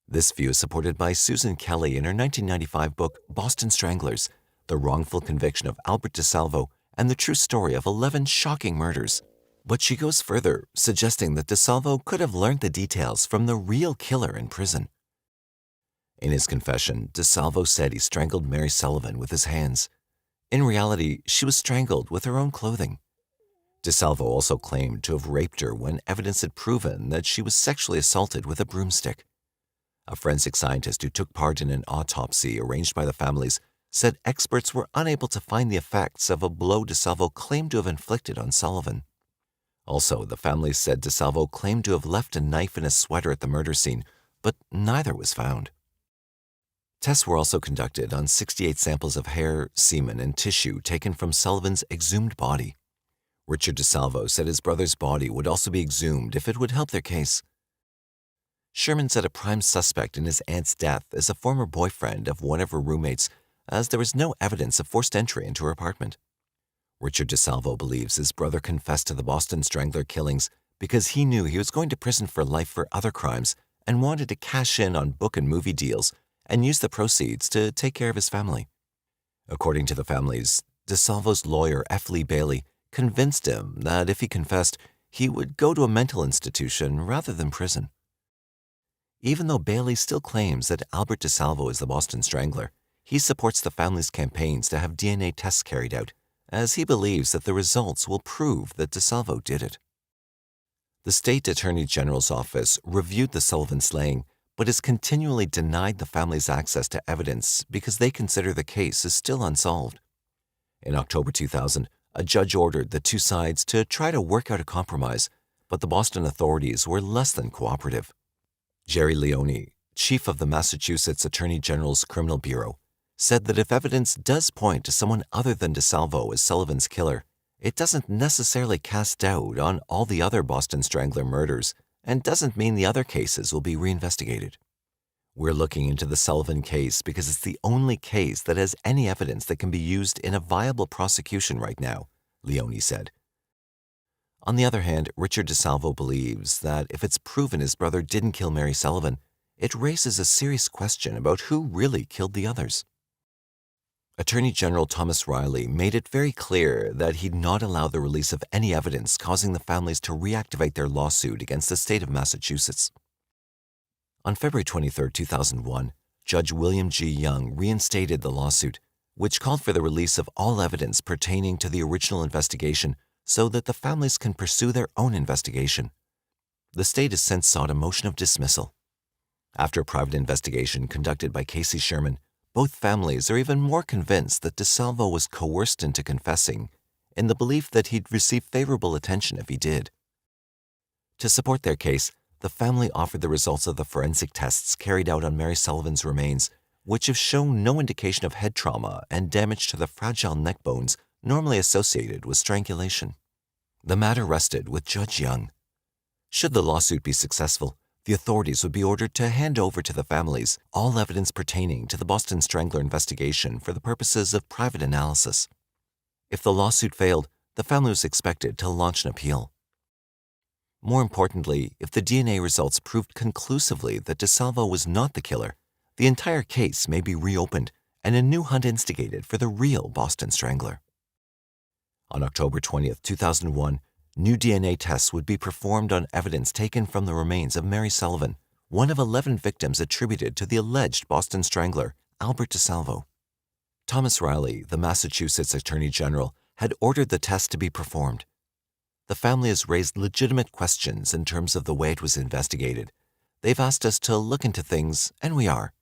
This view is supported by Susan Kelly in her 1995 book Boston Stranglers, The Wrongful Conviction of Albert DeSalvo and the True Story of 11 Shocking Murders. But she goes further, suggesting that DeSalvo could have learned the details from the real killer in prison. In his confession, DeSalvo said he strangled Mary Sullivan with his hands. In reality, she was strangled with her own clothing. DeSalvo also claimed to have raped her when evidence had proven that she was sexually assaulted with a broomstick. A forensic scientist who took part in an autopsy arranged by the families said experts were unable to find the effects of a blow DeSalvo claimed to have inflicted on Sullivan. Also, the family said DeSalvo claimed to have left a knife in a sweater at the murder scene, but neither was found. Tests were also conducted on 68 samples of hair, semen, and tissue taken from Sullivan's exhumed body. Richard DeSalvo said his brother's body would also be exhumed if it would help their case. Sherman said a prime suspect in his aunt's death is a former boyfriend of one of her roommates, as there was no evidence of forced entry into her apartment. Richard DeSalvo believes his brother confessed to the Boston Strangler killings because he knew he was going to prison for life for other crimes and wanted to cash in on book and movie deals and use the proceeds to take care of his family. According to the families, DeSalvo's lawyer, F. Lee Bailey, convinced him that if he confessed, he would go to a mental institution rather than prison. Even though Bailey still claims that Albert DeSalvo is the Boston Strangler, he supports the family's campaigns to have DNA tests carried out, as he believes that the results will prove that DeSalvo did it. The State Attorney General's office reviewed the Sullivan slaying, but has continually denied the family's access to evidence because they consider the case is still unsolved. In October 2000, a judge ordered the two sides to try to work out a compromise, but the Boston authorities were less than cooperative. Jerry Leone, chief of the Massachusetts Attorney General's Criminal Bureau, said that if evidence does point to someone other than DeSalvo as Sullivan's killer, it doesn't necessarily cast doubt on all the other Boston Strangler murders and doesn't mean the other cases will be reinvestigated. We're looking into the Sullivan case because it's the only case that has any evidence that can be used in a viable prosecution right now, Leone said. On the other hand, Richard DeSalvo believes that if it's proven his brother didn't kill Mary Sullivan, it raises a serious question about who really killed the others. Attorney General Thomas Riley made it very clear that he'd not allow the release of any evidence causing the families to reactivate their lawsuit against the state of Massachusetts. On February 23, 2001, Judge William G. Young reinstated the lawsuit, which called for the release of all evidence pertaining to the original investigation so that the families can pursue their own investigation. The state has since sought a motion of dismissal. After a private investigation conducted by Casey Sherman, both families are even more convinced that DeSalvo was coerced into confessing in the belief that he'd receive favorable attention if he did. To support their case, the family offered the results of the forensic tests carried out on Mary Sullivan's remains, which have shown no indication of head trauma and damage to the fragile neck bones normally associated with strangulation. The matter rested with Judge Young. Should the lawsuit be successful, the authorities would be ordered to hand over to the families all evidence pertaining to the Boston Strangler investigation for the purposes of private analysis. If the lawsuit failed, the family was expected to launch an appeal. More importantly, if the DNA results proved conclusively that DeSalvo was not the killer, the entire case may be reopened and a new hunt instigated for the real Boston Strangler. On October 20, 2001, new DNA tests would be performed on evidence taken from the remains of Mary Sullivan, one of 11 victims attributed to the alleged Boston Strangler, Albert DeSalvo. Thomas Riley, the Massachusetts Attorney General, had ordered the test to be performed. The family has raised legitimate questions in terms of the way it was investigated. They've asked us to look into things, and we are.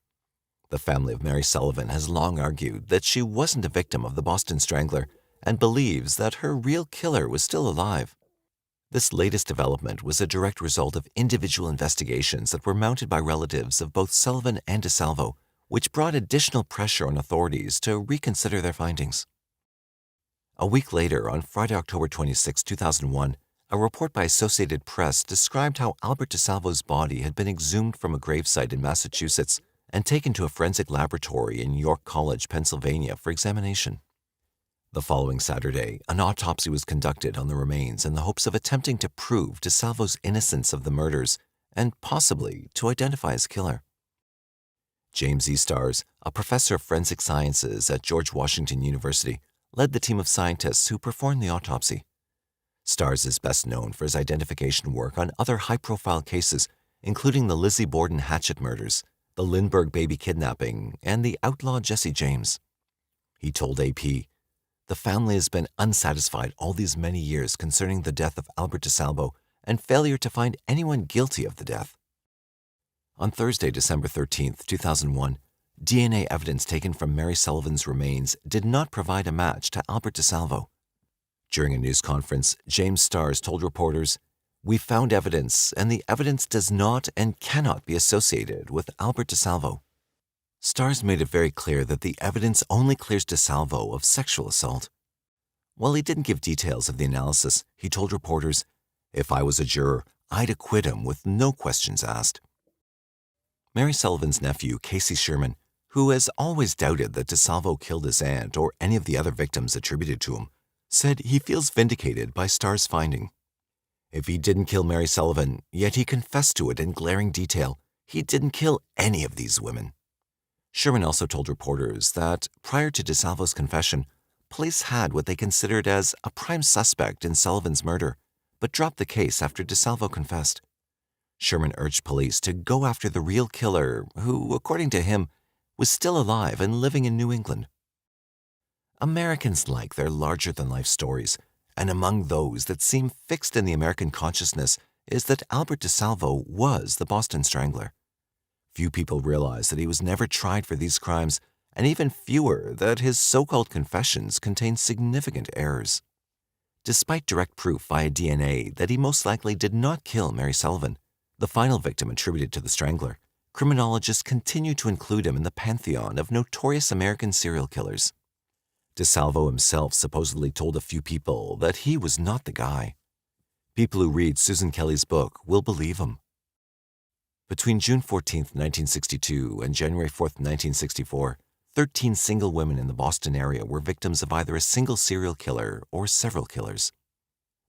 The family of Mary Sullivan has long argued that she wasn't a victim of the Boston Strangler and believes that her real killer was still alive. This latest development was a direct result of individual investigations that were mounted by relatives of both Sullivan and DeSalvo, which brought additional pressure on authorities to reconsider their findings. A week later, on Friday, October 26, 2001, a report by Associated Press described how Albert DeSalvo's body had been exhumed from a gravesite in Massachusetts and taken to a forensic laboratory in York College, Pennsylvania, for examination. The following Saturday, an autopsy was conducted on the remains in the hopes of attempting to prove DeSalvo's innocence of the murders and possibly to identify his killer. James E. Stars, a professor of forensic sciences at George Washington University, led the team of scientists who performed the autopsy. Stars is best known for his identification work on other high-profile cases, including the Lizzie Borden Hatchet murders, the Lindbergh baby kidnapping, and the outlaw Jesse James. He told AP, "The family has been unsatisfied all these many years concerning the death of Albert DeSalvo and failure to find anyone guilty of the death." On Thursday, December 13, 2001, DNA evidence taken from Mary Sullivan's remains did not provide a match to Albert DeSalvo. During a news conference, James Starrs told reporters, "We found evidence, and the evidence does not and cannot be associated with Albert DeSalvo." Starrs made it very clear that the evidence only clears DeSalvo of sexual assault. While he didn't give details of the analysis, he told reporters, "If I was a juror, I'd acquit him with no questions asked." Mary Sullivan's nephew, Casey Sherman, who has always doubted that DeSalvo killed his aunt or any of the other victims attributed to him, said he feels vindicated by Starr's finding. If he didn't kill Mary Sullivan, yet he confessed to it in glaring detail, he didn't kill any of these women. Sherman also told reporters that, prior to DeSalvo's confession, police had what they considered as a prime suspect in Sullivan's murder, but dropped the case after DeSalvo confessed. Sherman urged police to go after the real killer, who, according to him, was still alive and living in New England. Americans like their larger-than-life stories, and among those that seem fixed in the American consciousness is that Albert DeSalvo was the Boston Strangler. Few people realize that he was never tried for these crimes, and even fewer that his so-called confessions contain significant errors. Despite direct proof via DNA that he most likely did not kill Mary Sullivan, the final victim attributed to the Strangler, criminologists continue to include him in the pantheon of notorious American serial killers. DeSalvo himself supposedly told a few people that he was not the guy. People who read Susan Kelly's book will believe him. Between June 14, 1962 and January 4, 1964, 13 single women in the Boston area were victims of either a single serial killer or several killers.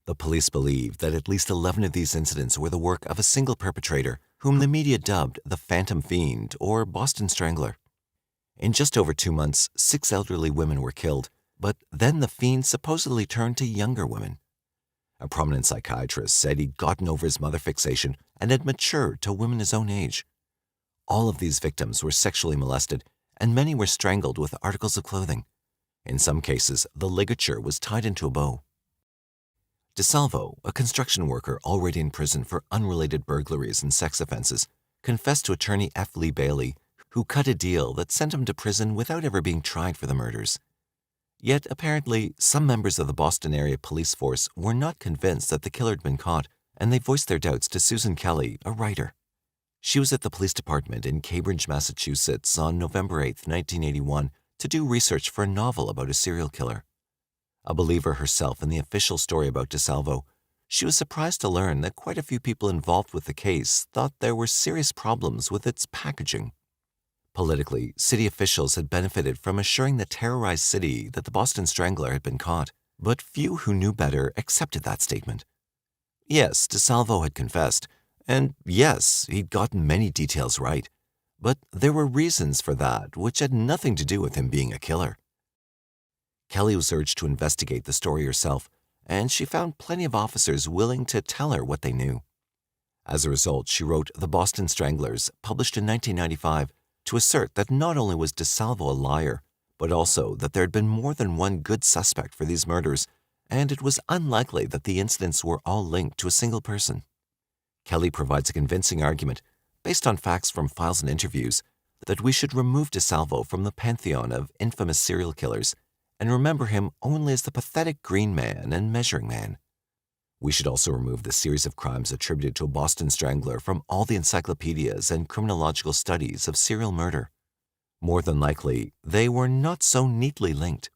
The police believe that at least 11 of these incidents were the work of a single perpetrator, whom the media dubbed the Phantom Fiend or Boston Strangler. In just over 2 months, 6 elderly women were killed, but then the fiend supposedly turned to younger women. A prominent psychiatrist said he'd gotten over his mother fixation and had matured to women his own age. All of these victims were sexually molested, and many were strangled with articles of clothing. In some cases, the ligature was tied into a bow. DeSalvo, a construction worker already in prison for unrelated burglaries and sex offenses, confessed to attorney F. Lee Bailey, who cut a deal that sent him to prison without ever being tried for the murders. Yet, apparently, some members of the Boston area police force were not convinced that the killer had been caught, and they voiced their doubts to Susan Kelly, a writer. She was at the police department in Cambridge, Massachusetts on November 8, 1981, to do research for a novel about a serial killer. A believer herself in the official story about DeSalvo, she was surprised to learn that quite a few people involved with the case thought there were serious problems with its packaging. Politically, city officials had benefited from assuring the terrorized city that the Boston Strangler had been caught, but few who knew better accepted that statement. Yes, DeSalvo had confessed, and yes, he'd gotten many details right, but there were reasons for that which had nothing to do with him being a killer. Kelly was urged to investigate the story herself, and she found plenty of officers willing to tell her what they knew. As a result, she wrote The Boston Stranglers, published in 1995, to assert that not only was DeSalvo a liar, but also that there had been more than one good suspect for these murders, and it was unlikely that the incidents were all linked to a single person. Kelly provides a convincing argument, based on facts from files and interviews, that we should remove DeSalvo from the pantheon of infamous serial killers and remember him only as the pathetic Green Man and Measuring Man. We should also remove the series of crimes attributed to a Boston Strangler from all the encyclopedias and criminological studies of serial murder. More than likely, they were not so neatly linked.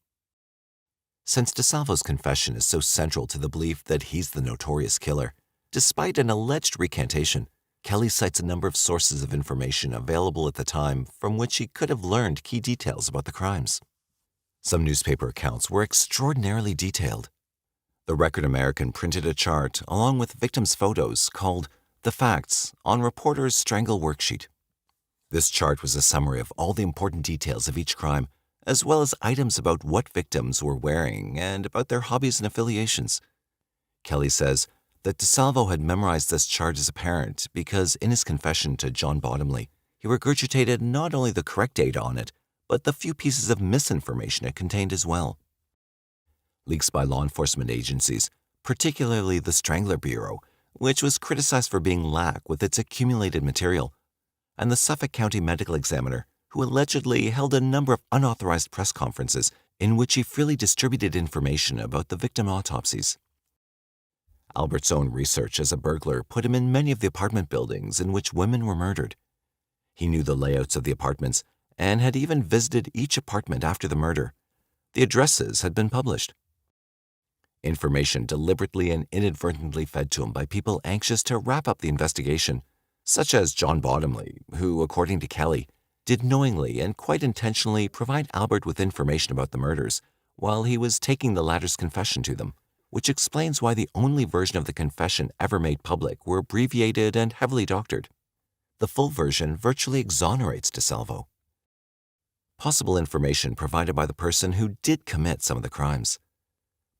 Since DeSalvo's confession is so central to the belief that he's the notorious killer, despite an alleged recantation, Kelly cites a number of sources of information available at the time from which he could have learned key details about the crimes. Some newspaper accounts were extraordinarily detailed. The Record American printed a chart along with victims' photos called The Facts on Reporter's Strangle Worksheet. This chart was a summary of all the important details of each crime, as well as items about what victims were wearing and about their hobbies and affiliations. Kelly says that DeSalvo had memorized this chart as a parent because in his confession to John Bottomley, he regurgitated not only the correct data on it, but the few pieces of misinformation it contained as well. Leaks by law enforcement agencies, particularly the Strangler Bureau, which was criticized for being lax with its accumulated material, and the Suffolk County Medical Examiner, who allegedly held a number of unauthorized press conferences in which he freely distributed information about the victim autopsies. Albert's own research as a burglar put him in many of the apartment buildings in which women were murdered. He knew the layouts of the apartments and had even visited each apartment after the murder. The addresses had been published. Information deliberately and inadvertently fed to him by people anxious to wrap up the investigation, such as John Bottomley, who, according to Kelly, did knowingly and quite intentionally provide Albert with information about the murders while he was taking the latter's confession to them, which explains why the only version of the confession ever made public were abbreviated and heavily doctored. The full version virtually exonerates DeSalvo. Possible information provided by the person who did commit some of the crimes.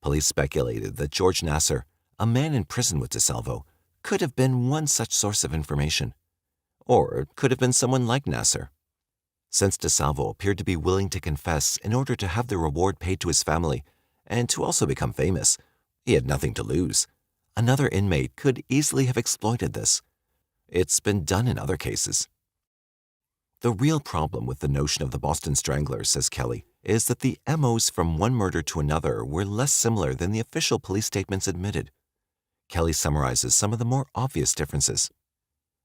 Police speculated that George Nasser, a man in prison with DeSalvo, could have been one such source of information. Or it could have been someone like Nasser. Since DeSalvo appeared to be willing to confess in order to have the reward paid to his family and to also become famous, he had nothing to lose. Another inmate could easily have exploited this. It's been done in other cases. The real problem with the notion of the Boston Stranglers, says Kelly, is that the MOs from one murder to another were less similar than the official police statements admitted. Kelly summarizes some of the more obvious differences.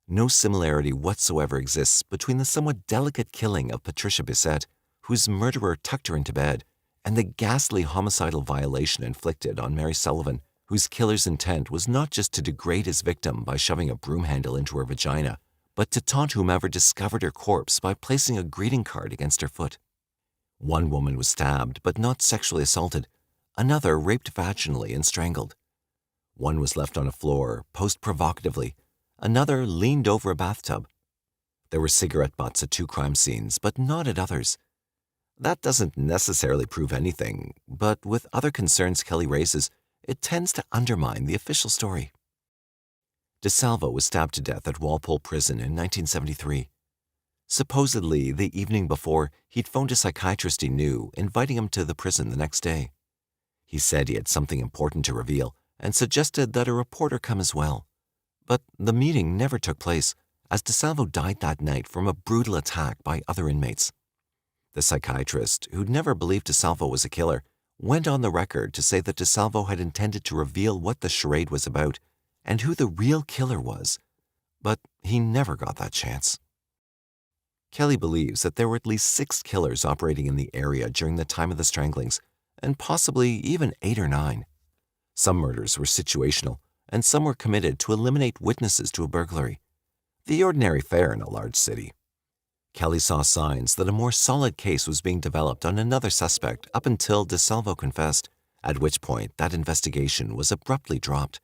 No similarity whatsoever exists between the somewhat delicate killing of Patricia Bissett, whose murderer tucked her into bed, and the ghastly homicidal violation inflicted on Mary Sullivan, whose killer's intent was not just to degrade his victim by shoving a broom handle into her vagina, but to taunt whomever discovered her corpse by placing a greeting card against her foot. One woman was stabbed but not sexually assaulted, another raped vaginally and strangled. One was left on a floor, posed provocatively, another leaned over a bathtub. There were cigarette butts at 2 crime scenes, but not at others. That doesn't necessarily prove anything, but with other concerns Kelly raises, it tends to undermine the official story. DeSalvo was stabbed to death at Walpole Prison in 1973. Supposedly, the evening before, he'd phoned a psychiatrist he knew, inviting him to the prison the next day. He said he had something important to reveal and suggested that a reporter come as well. But the meeting never took place, as DeSalvo died that night from a brutal attack by other inmates. The psychiatrist, who'd never believed DeSalvo was a killer, went on the record to say that DeSalvo had intended to reveal what the charade was about and who the real killer was, but he never got that chance. Kelly believes that there were at least 6 killers operating in the area during the time of the stranglings, and possibly even 8 or 9. Some murders were situational, and some were committed to eliminate witnesses to a burglary. The ordinary fare in a large city. Kelly saw signs that a more solid case was being developed on another suspect up until DeSalvo confessed, at which point that investigation was abruptly dropped.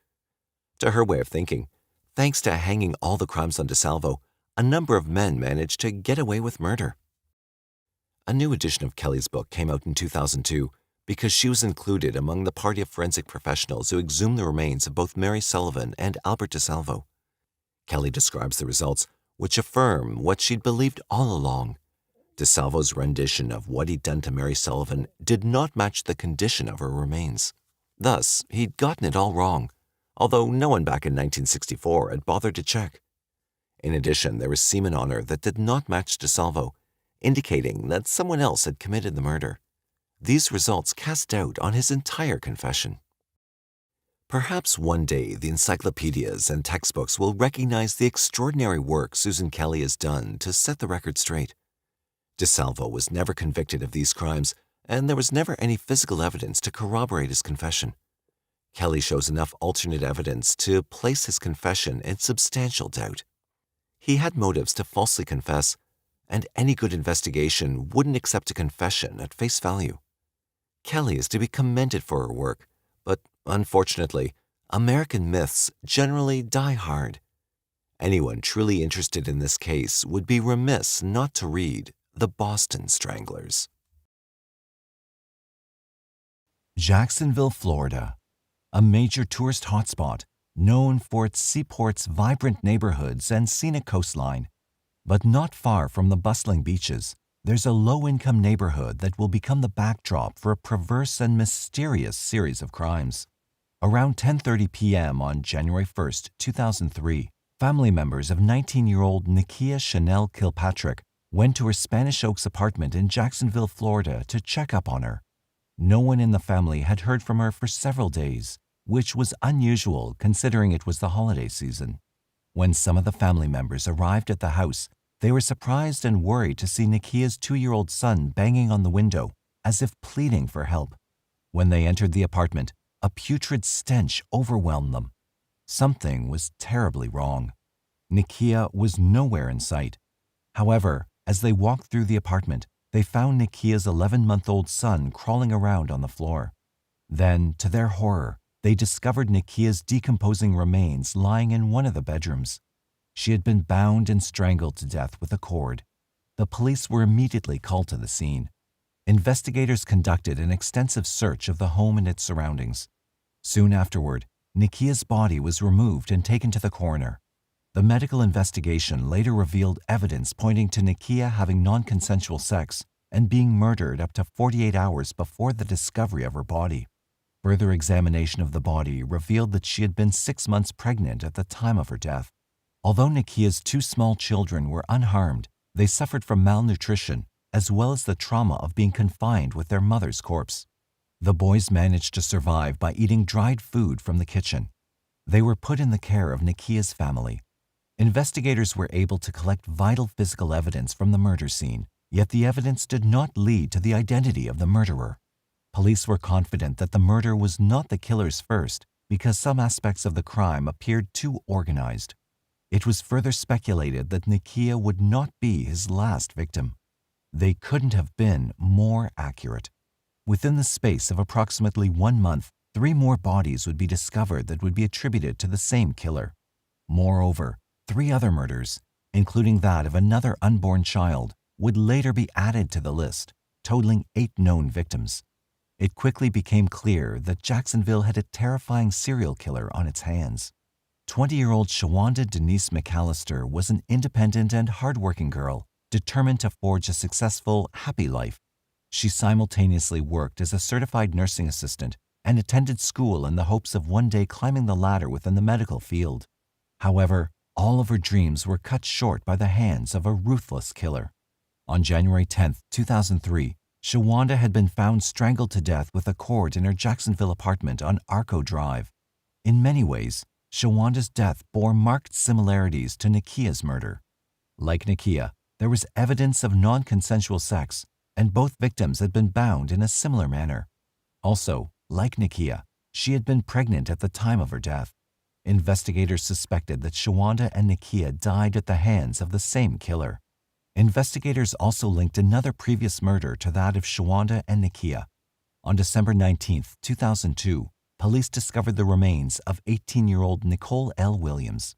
To her way of thinking, thanks to hanging all the crimes on DeSalvo, a number of men managed to get away with murder. A new edition of Kelly's book came out in 2002 because she was included among the party of forensic professionals who exhumed the remains of both Mary Sullivan and Albert DeSalvo. Kelly describes the results, which affirm what she'd believed all along. DeSalvo's rendition of what he'd done to Mary Sullivan did not match the condition of her remains. Thus, he'd gotten it all wrong, although no one back in 1964 had bothered to check. In addition, there was semen on her that did not match DeSalvo, indicating that someone else had committed the murder. These results cast doubt on his entire confession. Perhaps one day the encyclopedias and textbooks will recognize the extraordinary work Susan Kelly has done to set the record straight. DeSalvo was never convicted of these crimes, and there was never any physical evidence to corroborate his confession. Kelly shows enough alternate evidence to place his confession in substantial doubt. He had motives to falsely confess, and any good investigation wouldn't accept a confession at face value. Kelly is to be commended for her work, but unfortunately, American myths generally die hard. Anyone truly interested in this case would be remiss not to read The Boston Stranglers. Jacksonville, Florida, a major tourist hotspot known for its seaport's vibrant neighborhoods and scenic coastline. But not far from the bustling beaches, there's a low-income neighborhood that will become the backdrop for a perverse and mysterious series of crimes. Around 10:30 p.m. on January 1, 2003, family members of 19-year-old Nikia Chanel Kilpatrick went to her Spanish Oaks apartment in Jacksonville, Florida to check up on her. No one in the family had heard from her for several days, which was unusual considering it was the holiday season. When some of the family members arrived at the house, they were surprised and worried to see Nikia's 2-year-old son banging on the window, as if pleading for help. When they entered the apartment, a putrid stench overwhelmed them. Something was terribly wrong. Nikia was nowhere in sight. However, as they walked through the apartment, they found Nikia's 11-month-old son crawling around on the floor. Then, to their horror, they discovered Nikia's decomposing remains lying in one of the bedrooms. She had been bound and strangled to death with a cord. The police were immediately called to the scene. Investigators conducted an extensive search of the home and its surroundings. Soon afterward, Nikia's body was removed and taken to the coroner. The medical investigation later revealed evidence pointing to Nikia having non-consensual sex and being murdered up to 48 hours before the discovery of her body. Further examination of the body revealed that she had been 6 months pregnant at the time of her death. Although Nikia's 2 small children were unharmed, they suffered from malnutrition as well as the trauma of being confined with their mother's corpse. The boys managed to survive by eating dried food from the kitchen. They were put in the care of Nikia's family. Investigators were able to collect vital physical evidence from the murder scene, yet the evidence did not lead to the identity of the murderer. Police were confident that the murder was not the killer's first because some aspects of the crime appeared too organized. It was further speculated that Nikia would not be his last victim. They couldn't have been more accurate. Within the space of approximately 1 month, 3 more bodies would be discovered that would be attributed to the same killer. Moreover, 3 other murders, including that of another unborn child, would later be added to the list, totaling 8 known victims. It quickly became clear that Jacksonville had a terrifying serial killer on its hands. 20-year-old Shawanda Denise McAllister was an independent and hardworking girl, determined to forge a successful, happy life. She simultaneously worked as a certified nursing assistant and attended school in the hopes of one day climbing the ladder within the medical field. However, all of her dreams were cut short by the hands of a ruthless killer. On January 10, 2003, Shawanda had been found strangled to death with a cord in her Jacksonville apartment on Arco Drive. In many ways, Shawanda's death bore marked similarities to Nikia's murder. Like Nikia, there was evidence of non-consensual sex, and both victims had been bound in a similar manner. Also, like Nikia, she had been pregnant at the time of her death. Investigators suspected that Shawanda and Nikia died at the hands of the same killer. Investigators also linked another previous murder to that of Shawanda and Nikia. On December 19, 2002, police discovered the remains of 18-year-old Nicole L. Williams.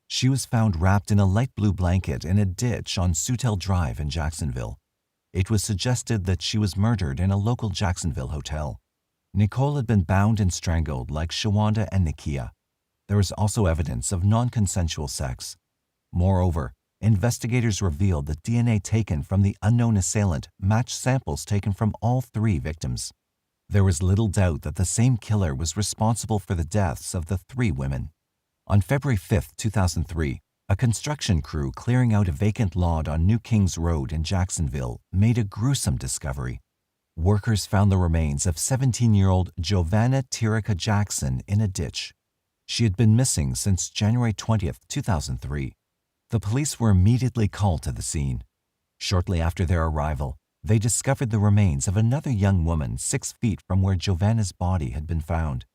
She was found wrapped in a light blue blanket in a ditch on Sutel Drive in Jacksonville. It was suggested that she was murdered in a local Jacksonville hotel. Nicole had been bound and strangled like Shawanda and Nikia. There was also evidence of non-consensual sex. Moreover, investigators revealed that DNA taken from the unknown assailant matched samples taken from all 3 victims. There was little doubt that the same killer was responsible for the deaths of the 3 women. On February 5, 2003, a construction crew clearing out a vacant lot on New Kings Road in Jacksonville made a gruesome discovery. Workers found the remains of 17-year-old Giovanna Tirica Jackson in a ditch. She had been missing since January 20, 2003. The police were immediately called to the scene. Shortly after their arrival, they discovered the remains of another young woman 6 feet from where Giovanna's body had been found.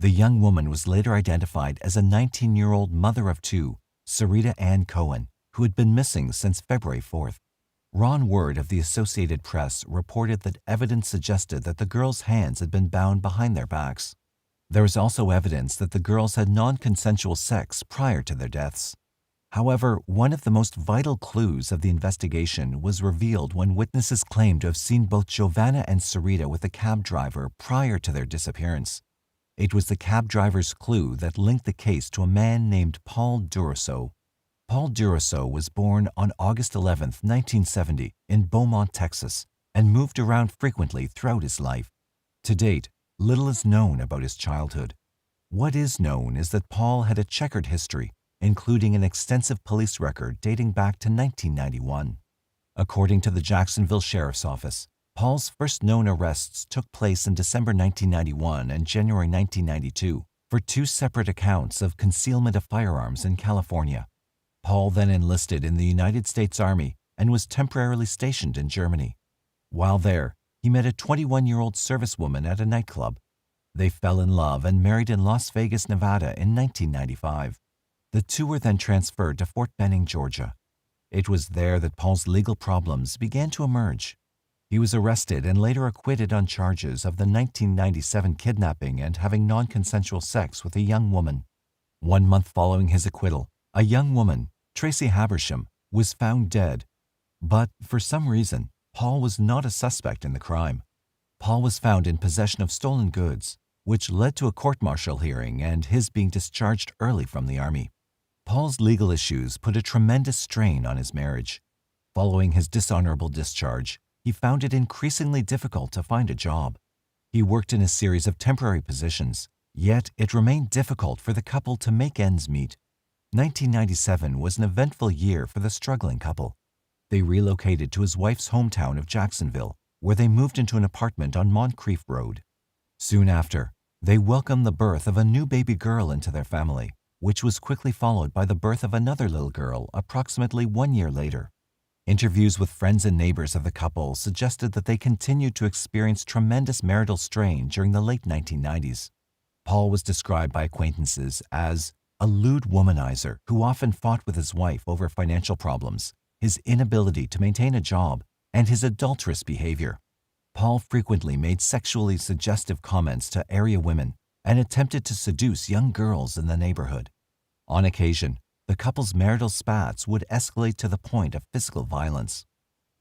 The young woman was later identified as a 19-year-old mother of 2, Sarita Ann Cohen, who had been missing since February 4th. Ron Word of the Associated Press reported that evidence suggested that the girls' hands had been bound behind their backs. There was also evidence that the girls had non-consensual sex prior to their deaths. However, one of the most vital clues of the investigation was revealed when witnesses claimed to have seen both Giovanna and Sarita with a cab driver prior to their disappearance. It was the cab driver's clue that linked the case to a man named Paul Durousseau. Paul Durousseau was born on August 11, 1970, in Beaumont, Texas, and moved around frequently throughout his life. To date, little is known about his childhood. What is known is that Paul had a checkered history, including an extensive police record dating back to 1991. According to the Jacksonville Sheriff's Office, Paul's first known arrests took place in December 1991 and January 1992 for two separate accounts of concealment of firearms in California. Paul then enlisted in the United States Army and was temporarily stationed in Germany. While there, he met a 21-year-old servicewoman at a nightclub. They fell in love and married in Las Vegas, Nevada in 1995. The two were then transferred to Fort Benning, Georgia. It was there that Paul's legal problems began to emerge. He was arrested and later acquitted on charges of the 1997 kidnapping and having non-consensual sex with a young woman. 1 month following his acquittal, a young woman, Tracy Habersham, was found dead. But for some reason, Paul was not a suspect in the crime. Paul was found in possession of stolen goods, which led to a court-martial hearing and his being discharged early from the Army. Paul's legal issues put a tremendous strain on his marriage. Following his dishonorable discharge, he found it increasingly difficult to find a job. He worked in a series of temporary positions, yet it remained difficult for the couple to make ends meet. 1997 was an eventful year for the struggling couple. They relocated to his wife's hometown of Jacksonville, where they moved into an apartment on Moncrief Road. Soon after, they welcomed the birth of a new baby girl into their family, which was quickly followed by the birth of another little girl approximately 1 year later. Interviews with friends and neighbors of the couple suggested that they continued to experience tremendous marital strain during the late 1990s. Paul was described by acquaintances as a lewd womanizer who often fought with his wife over financial problems, his inability to maintain a job, and his adulterous behavior. Paul frequently made sexually suggestive comments to area women and attempted to seduce young girls in the neighborhood. On occasion, the couple's marital spats would escalate to the point of physical violence.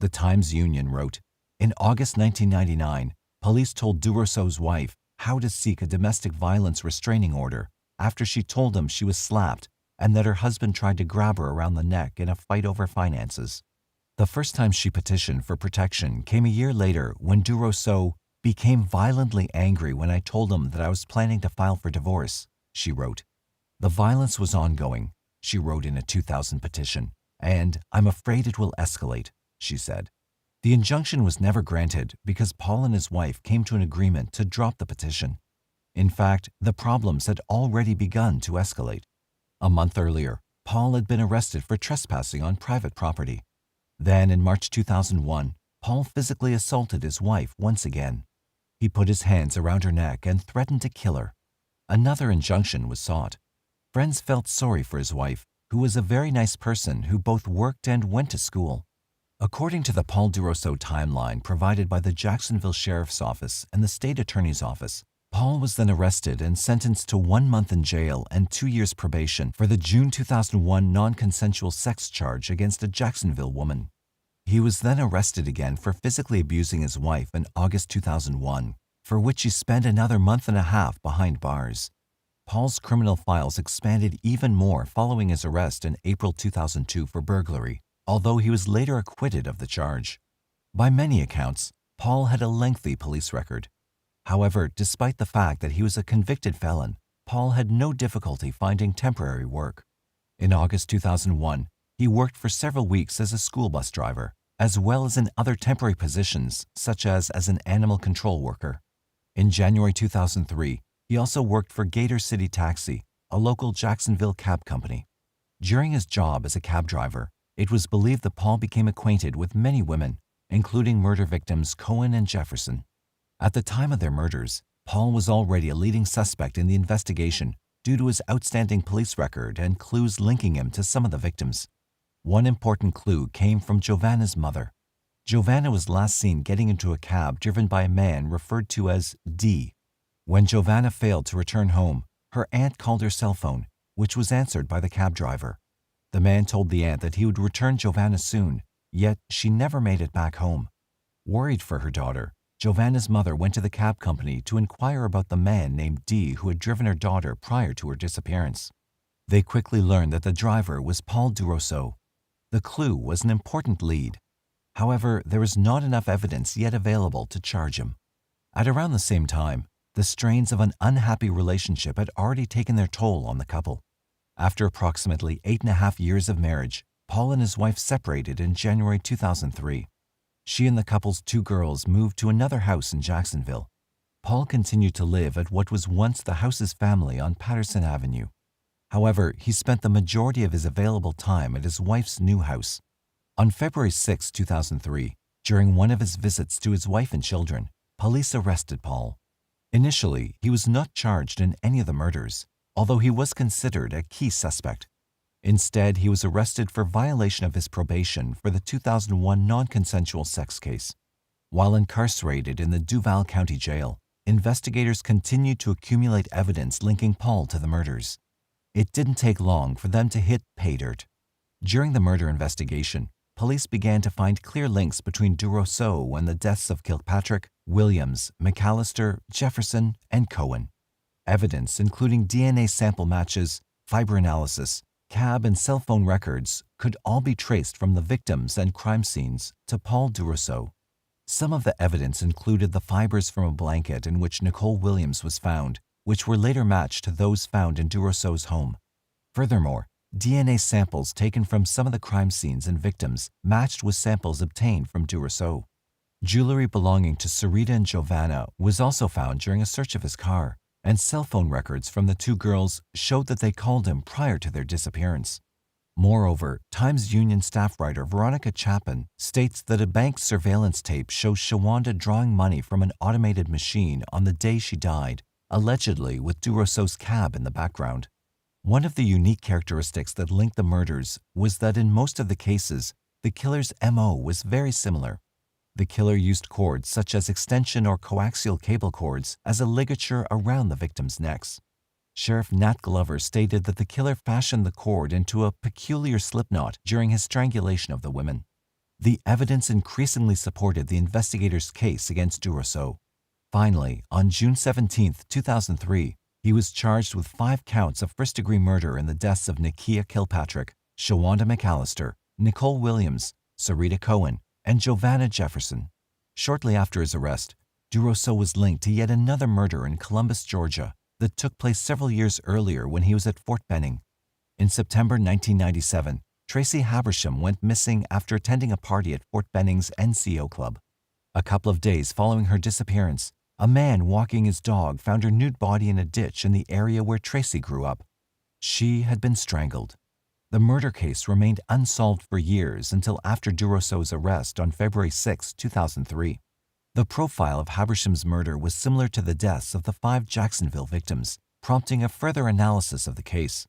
The Times-Union wrote, "In August 1999, police told Durousseau's wife how to seek a domestic violence restraining order after she told him she was slapped and that her husband tried to grab her around the neck in a fight over finances." The first time she petitioned for protection came a year later when Durousseau became violently angry when I told him that I was planning to file for divorce, she wrote. "The violence was ongoing," she wrote in a 2000 petition, "and I'm afraid it will escalate," she said. The injunction was never granted because Paul and his wife came to an agreement to drop the petition. In fact, the problems had already begun to escalate. A month earlier, Paul had been arrested for trespassing on private property. Then, in March 2001, Paul physically assaulted his wife once again. He put his hands around her neck and threatened to kill her. Another injunction was sought. Friends felt sorry for his wife, who was a very nice person who both worked and went to school. According to the Paul Durousseau timeline provided by the Jacksonville Sheriff's Office and the State Attorney's Office, Paul was then arrested and sentenced to 1 month in jail and 2 years probation for the June 2001 non-consensual sex charge against a Jacksonville woman. He was then arrested again for physically abusing his wife in August 2001, for which he spent another month and a half behind bars. Paul's criminal files expanded even more following his arrest in April 2002 for burglary, although he was later acquitted of the charge. By many accounts, Paul had a lengthy police record. However, despite the fact that he was a convicted felon, Paul had no difficulty finding temporary work. In August 2001, he worked for several weeks as a school bus driver, as well as in other temporary positions, such as an animal control worker. In January 2003, he also worked for Gator City Taxi, a local Jacksonville cab company. During his job as a cab driver, it was believed that Paul became acquainted with many women, including murder victims Cohen and Jefferson. At the time of their murders, Paul was already a leading suspect in the investigation due to his outstanding police record and clues linking him to some of the victims. One important clue came from Giovanna's mother. Giovanna was last seen getting into a cab driven by a man referred to as D. When Giovanna failed to return home, her aunt called her cell phone, which was answered by the cab driver. The man told the aunt that he would return Giovanna soon, yet she never made it back home. Worried for her daughter, Giovanna's mother went to the cab company to inquire about the man named D who had driven her daughter prior to her disappearance. They quickly learned that the driver was Paul Durousseau. The clue was an important lead. However, there was not enough evidence yet available to charge him. At around the same time, the strains of an unhappy relationship had already taken their toll on the couple. After approximately 8.5 years of marriage, Paul and his wife separated in January 2003. She and the couple's 2 girls moved to another house in Jacksonville. Paul continued to live at what was once the house's family on Patterson Avenue. However, he spent the majority of his available time at his wife's new house. On February 6, 2003, during one of his visits to his wife and children, police arrested Paul. Initially, he was not charged in any of the murders, although he was considered a key suspect. Instead, he was arrested for violation of his probation for the 2001 non-consensual sex case. While incarcerated in the Duval County Jail, investigators continued to accumulate evidence linking Paul to the murders. It didn't take long for them to hit pay dirt. During the murder investigation, police began to find clear links between Durousseau and the deaths of Kilpatrick, Williams, McAllister, Jefferson, and Cohen. Evidence, including DNA sample matches, fiber analysis, cab and cell phone records, could all be traced from the victims and crime scenes to Paul Durousseau. Some of the evidence included the fibers from a blanket in which Nicole Williams was found, which were later matched to those found in Durousseau's home. Furthermore, DNA samples taken from some of the crime scenes and victims matched with samples obtained from Durousseau. Jewelry belonging to Sarita and Giovanna was also found during a search of his car, and cell phone records from the 2 girls showed that they called him prior to their disappearance. Moreover, Times Union staff writer Veronica Chapin states that a bank surveillance tape shows Shawanda drawing money from an automated machine on the day she died, allegedly with Durousseau's cab in the background. One of the unique characteristics that linked the murders was that in most of the cases, the killer's MO was very similar. The killer used cords such as extension or coaxial cable cords as a ligature around the victims' necks. Sheriff Nat Glover stated that the killer fashioned the cord into a peculiar slipknot during his strangulation of the women. The evidence increasingly supported the investigators' case against Durousseau. Finally, on June 17, 2003, he was charged with 5 counts of first-degree murder in the deaths of Nikia Kilpatrick, Shawanda McAllister, Nicole Williams, Sarita Cohen, and Giovanna Jefferson. Shortly after his arrest, Durousseau was linked to yet another murder in Columbus, Georgia, that took place several years earlier when he was at Fort Benning. In September 1997, Tracy Habersham went missing after attending a party at Fort Benning's NCO club. A couple of days following her disappearance, a man walking his dog found her nude body in a ditch in the area where Tracy grew up. She had been strangled. The murder case remained unsolved for years until after Durousseau's arrest on February 6, 2003. The profile of Habersham's murder was similar to the deaths of the 5 Jacksonville victims, prompting a further analysis of the case.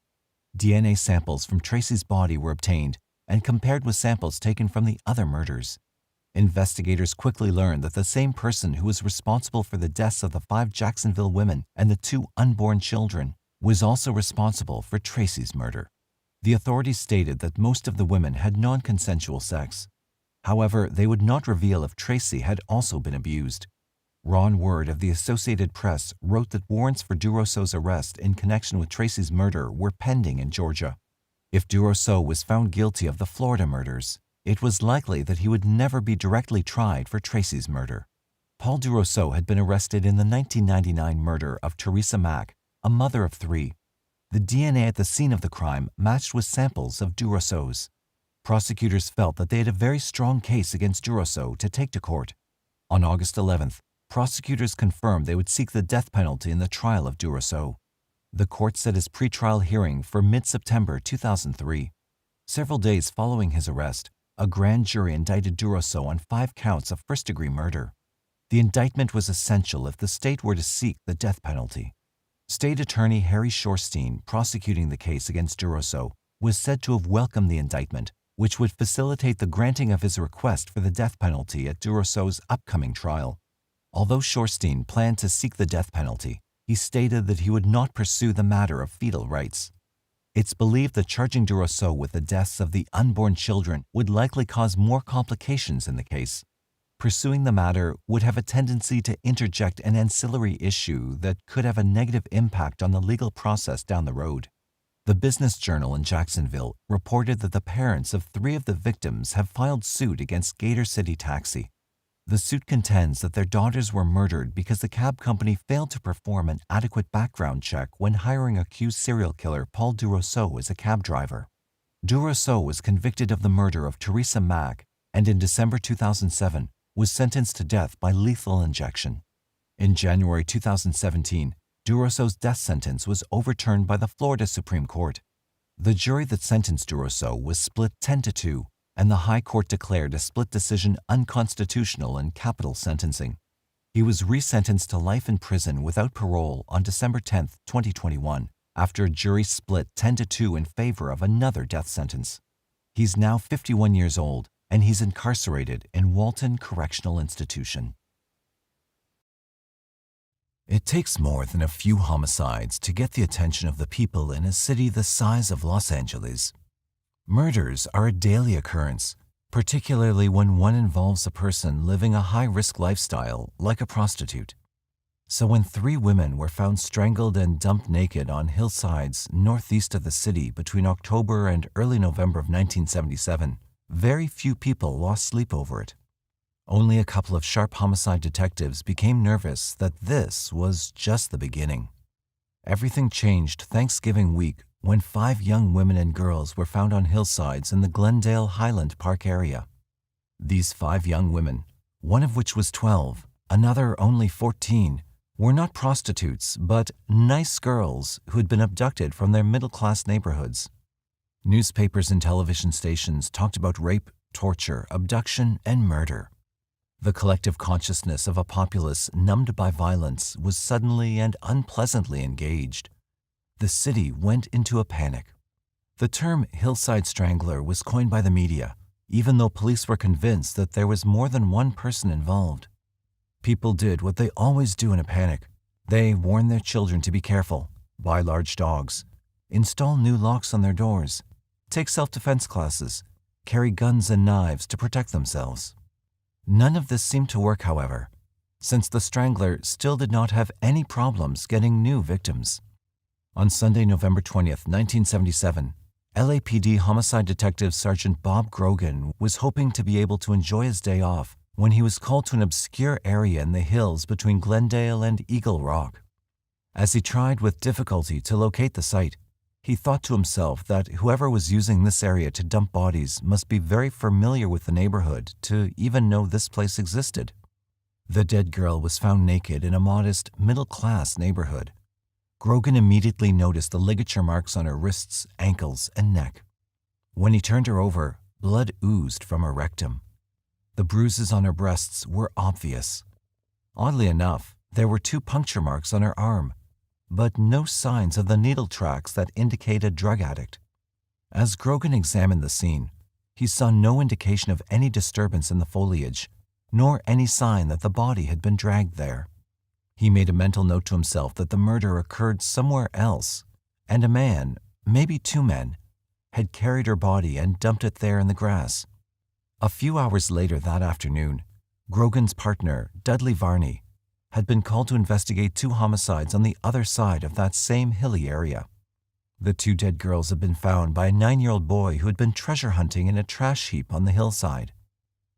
DNA samples from Tracy's body were obtained and compared with samples taken from the other murders. Investigators quickly learned that the same person who was responsible for the deaths of the 5 Jacksonville women and the 2 unborn children was also responsible for Tracy's murder. The authorities stated that most of the women had non-consensual sex. However, they would not reveal if Tracy had also been abused. Ron Word of the Associated Press wrote that warrants for Durousseau's arrest in connection with Tracy's murder were pending in Georgia. If Durousseau was found guilty of the Florida murders, it was likely that he would never be directly tried for Tracy's murder. Paul Durousseau had been arrested in the 1999 murder of Teresa Mack, a mother of 3. The DNA at the scene of the crime matched with samples of Durousseau's. Prosecutors felt that they had a very strong case against Durousseau to take to court. On August 11th, prosecutors confirmed they would seek the death penalty in the trial of Durousseau. The court set his pretrial hearing for mid-September 2003. Several days following his arrest, a grand jury indicted Durousseau on 5 counts of first-degree murder. The indictment was essential if the state were to seek the death penalty. State Attorney Harry Shorstein, prosecuting the case against Durousseau, was said to have welcomed the indictment, which would facilitate the granting of his request for the death penalty at Durousseau's upcoming trial. Although Shorstein planned to seek the death penalty, he stated that he would not pursue the matter of fetal rights. It's believed that charging Durousseau with the deaths of the unborn children would likely cause more complications in the case. Pursuing the matter would have a tendency to interject an ancillary issue that could have a negative impact on the legal process down the road. The Business Journal in Jacksonville reported that the parents of 3 of the victims have filed suit against Gator City Taxi. The suit contends that their daughters were murdered because the cab company failed to perform an adequate background check when hiring accused serial killer Paul Durousseau as a cab driver. Durousseau was convicted of the murder of Teresa Mack and in December 2007 was sentenced to death by lethal injection. In January 2017, Durousseau's death sentence was overturned by the Florida Supreme Court. The jury that sentenced Durousseau was split 10-2, and the High Court declared a split decision unconstitutional in capital sentencing. He was resentenced to life in prison without parole on December 10, 2021, after a jury split 10-2 in favor of another death sentence. He's now 51 years old, and he's incarcerated in Walton Correctional Institution. It takes more than a few homicides to get the attention of the people in a city the size of Los Angeles. Murders are a daily occurrence, particularly when one involves a person living a high-risk lifestyle like a prostitute. So when 3 women were found strangled and dumped naked on hillsides northeast of the city between October and early November of 1977, very few people lost sleep over it. Only a couple of sharp homicide detectives became nervous that this was just the beginning. Everything changed Thanksgiving week when 5 young women and girls were found on hillsides in the Glendale Highland Park area. These 5 young women, one of which was 12, another only 14, were not prostitutes but nice girls who had been abducted from their middle-class neighborhoods. Newspapers and television stations talked about rape, torture, abduction, and murder. The collective consciousness of a populace numbed by violence was suddenly and unpleasantly engaged. The city went into a panic. The term Hillside Strangler was coined by the media, even though police were convinced that there was more than one person involved. People did what they always do in a panic. They warned their children to be careful, buy large dogs, install new locks on their doors, take self-defense classes, carry guns and knives to protect themselves. None of this seemed to work, however, since the Strangler still did not have any problems getting new victims. On Sunday, November 20th, 1977, LAPD Homicide Detective Sergeant Bob Grogan was hoping to be able to enjoy his day off when he was called to an obscure area in the hills between Glendale and Eagle Rock. As he tried with difficulty to locate the site, he thought to himself that whoever was using this area to dump bodies must be very familiar with the neighborhood to even know this place existed. The dead girl was found naked in a modest, middle-class neighborhood. Grogan immediately noticed the ligature marks on her wrists, ankles, and neck. When he turned her over, blood oozed from her rectum. The bruises on her breasts were obvious. Oddly enough, there were 2 puncture marks on her arm, but no signs of the needle tracks that indicate a drug addict. As Grogan examined the scene, he saw no indication of any disturbance in the foliage, nor any sign that the body had been dragged there. He made a mental note to himself that the murder occurred somewhere else, and a man, maybe 2 men, had carried her body and dumped it there in the grass. A few hours later that afternoon, Grogan's partner, Dudley Varney, had been called to investigate 2 homicides on the other side of that same hilly area. The 2 dead girls had been found by a 9-year-old boy who had been treasure hunting in a trash heap on the hillside.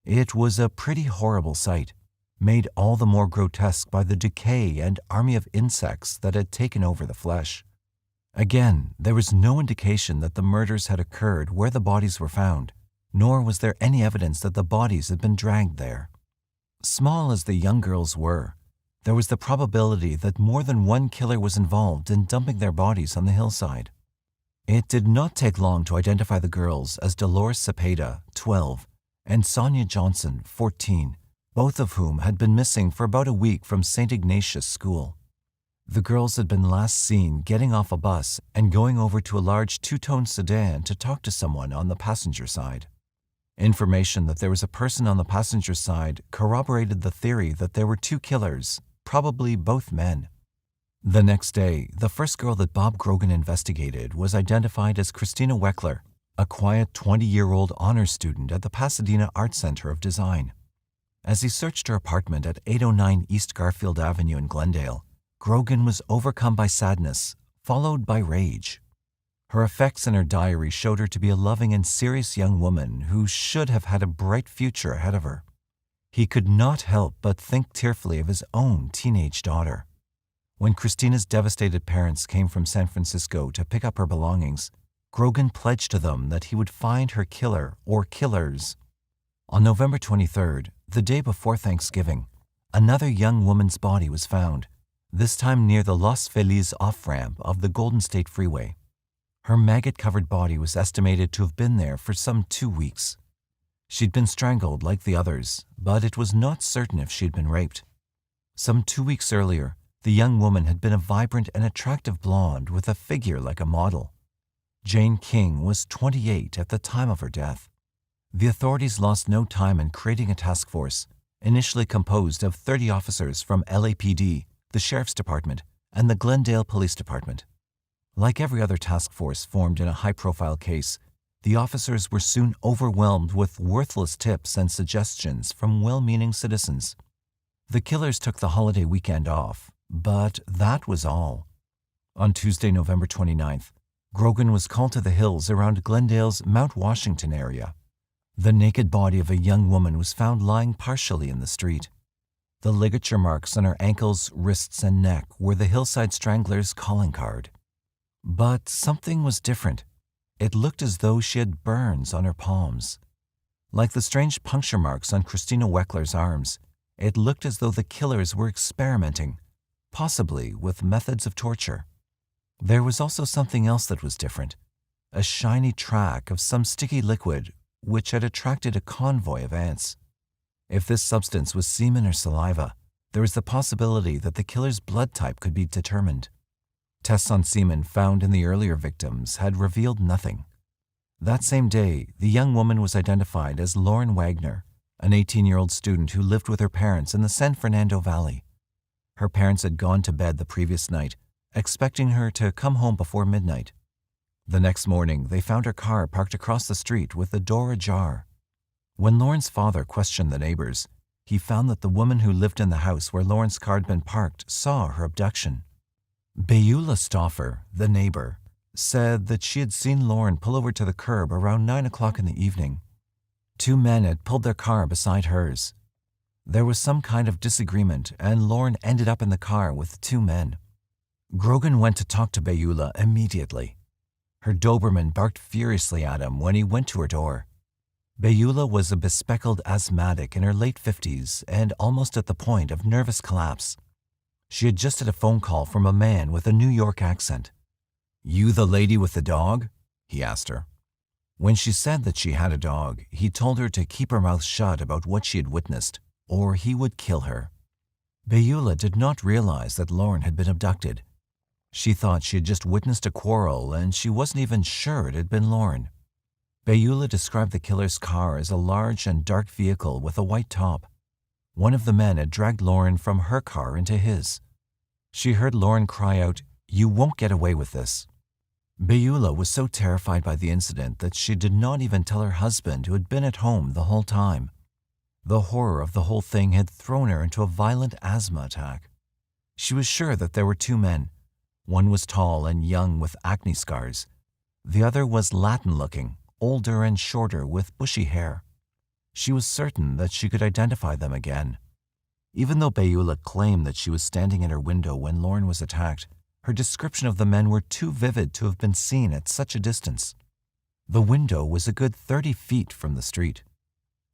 It was a pretty horrible sight, made all the more grotesque by the decay and army of insects that had taken over the flesh. Again, there was no indication that the murders had occurred where the bodies were found, nor was there any evidence that the bodies had been dragged there. Small as the young girls were, there was the probability that more than one killer was involved in dumping their bodies on the hillside. It did not take long to identify the girls as Dolores Cepeda, 12, and Sonia Johnson, 14, both of whom had been missing for about a week from St. Ignatius School. The girls had been last seen getting off a bus and going over to a large 2-tone sedan to talk to someone on the passenger side. Information that there was a person on the passenger side corroborated the theory that there were 2 killers, probably both men. The next day, the first girl that Bob Grogan investigated was identified as Christina Weckler, a quiet 20-year-old honors student at the Pasadena Art Center of Design. As he searched her apartment at 809 East Garfield Avenue in Glendale, Grogan was overcome by sadness, followed by rage. Her effects in her diary showed her to be a loving and serious young woman who should have had a bright future ahead of her. He could not help but think tearfully of his own teenage daughter. When Christina's devastated parents came from San Francisco to pick up her belongings, Grogan pledged to them that he would find her killer or killers. On November 23rd, the day before Thanksgiving, another young woman's body was found, this time near the Los Feliz off-ramp of the Golden State Freeway. Her maggot-covered body was estimated to have been there for some 2 weeks. She'd been strangled like the others, but it was not certain if she'd been raped. Some 2 weeks earlier, the young woman had been a vibrant and attractive blonde with a figure like a model. Jane King was 28 at the time of her death. The authorities lost no time in creating a task force, initially composed of 30 officers from LAPD, the Sheriff's Department, and the Glendale Police Department. Like every other task force formed in a high-profile case, the officers were soon overwhelmed with worthless tips and suggestions from well-meaning citizens. The killers took the holiday weekend off, but that was all. On Tuesday, November 29th, Grogan was called to the hills around Glendale's Mount Washington area. The naked body of a young woman was found lying partially in the street. The ligature marks on her ankles, wrists, and neck were the Hillside Stranglers' calling card. But something was different. It looked as though she had burns on her palms. Like the strange puncture marks on Christina Weckler's arms, it looked as though the killers were experimenting, possibly with methods of torture. There was also something else that was different, a shiny track of some sticky liquid which had attracted a convoy of ants. If this substance was semen or saliva, there was the possibility that the killer's blood type could be determined. Tests on semen found in the earlier victims had revealed nothing. That same day, the young woman was identified as Lauren Wagner, an 18-year-old student who lived with her parents in the San Fernando Valley. Her parents had gone to bed the previous night, expecting her to come home before midnight. The next morning, they found her car parked across the street with the door ajar. When Lauren's father questioned the neighbors, he found that the woman who lived in the house where Lauren's car had been parked saw her abduction. Beulah Stauffer, the neighbor, said that she had seen Lauren pull over to the curb around 9 o'clock in the evening. 2 men had pulled their car beside hers. There was some kind of disagreement, and Lauren ended up in the car with 2 men. Grogan went to talk to Beulah immediately. Her Doberman barked furiously at him when he went to her door. Beulah was a bespectacled asthmatic in her late 50s and almost at the point of nervous collapse. She had just had a phone call from a man with a New York accent. "You the lady with the dog?" he asked her. When she said that she had a dog, he told her to keep her mouth shut about what she had witnessed, or he would kill her. Beulah did not realize that Lauren had been abducted. She thought she had just witnessed a quarrel, and she wasn't even sure it had been Lauren. Beulah described the killer's car as a large and dark vehicle with a white top. One of the men had dragged Lauren from her car into his. She heard Lauren cry out, "You won't get away with this." Beulah was so terrified by the incident that she did not even tell her husband, who had been at home the whole time. The horror of the whole thing had thrown her into a violent asthma attack. She was sure that there were 2 men. One was tall and young with acne scars. The other was Latin-looking, older and shorter with bushy hair. She was certain that she could identify them again. Even though Beulah claimed that she was standing at her window when Lauren was attacked, her description of the men were too vivid to have been seen at such a distance. The window was a good 30 feet from the street.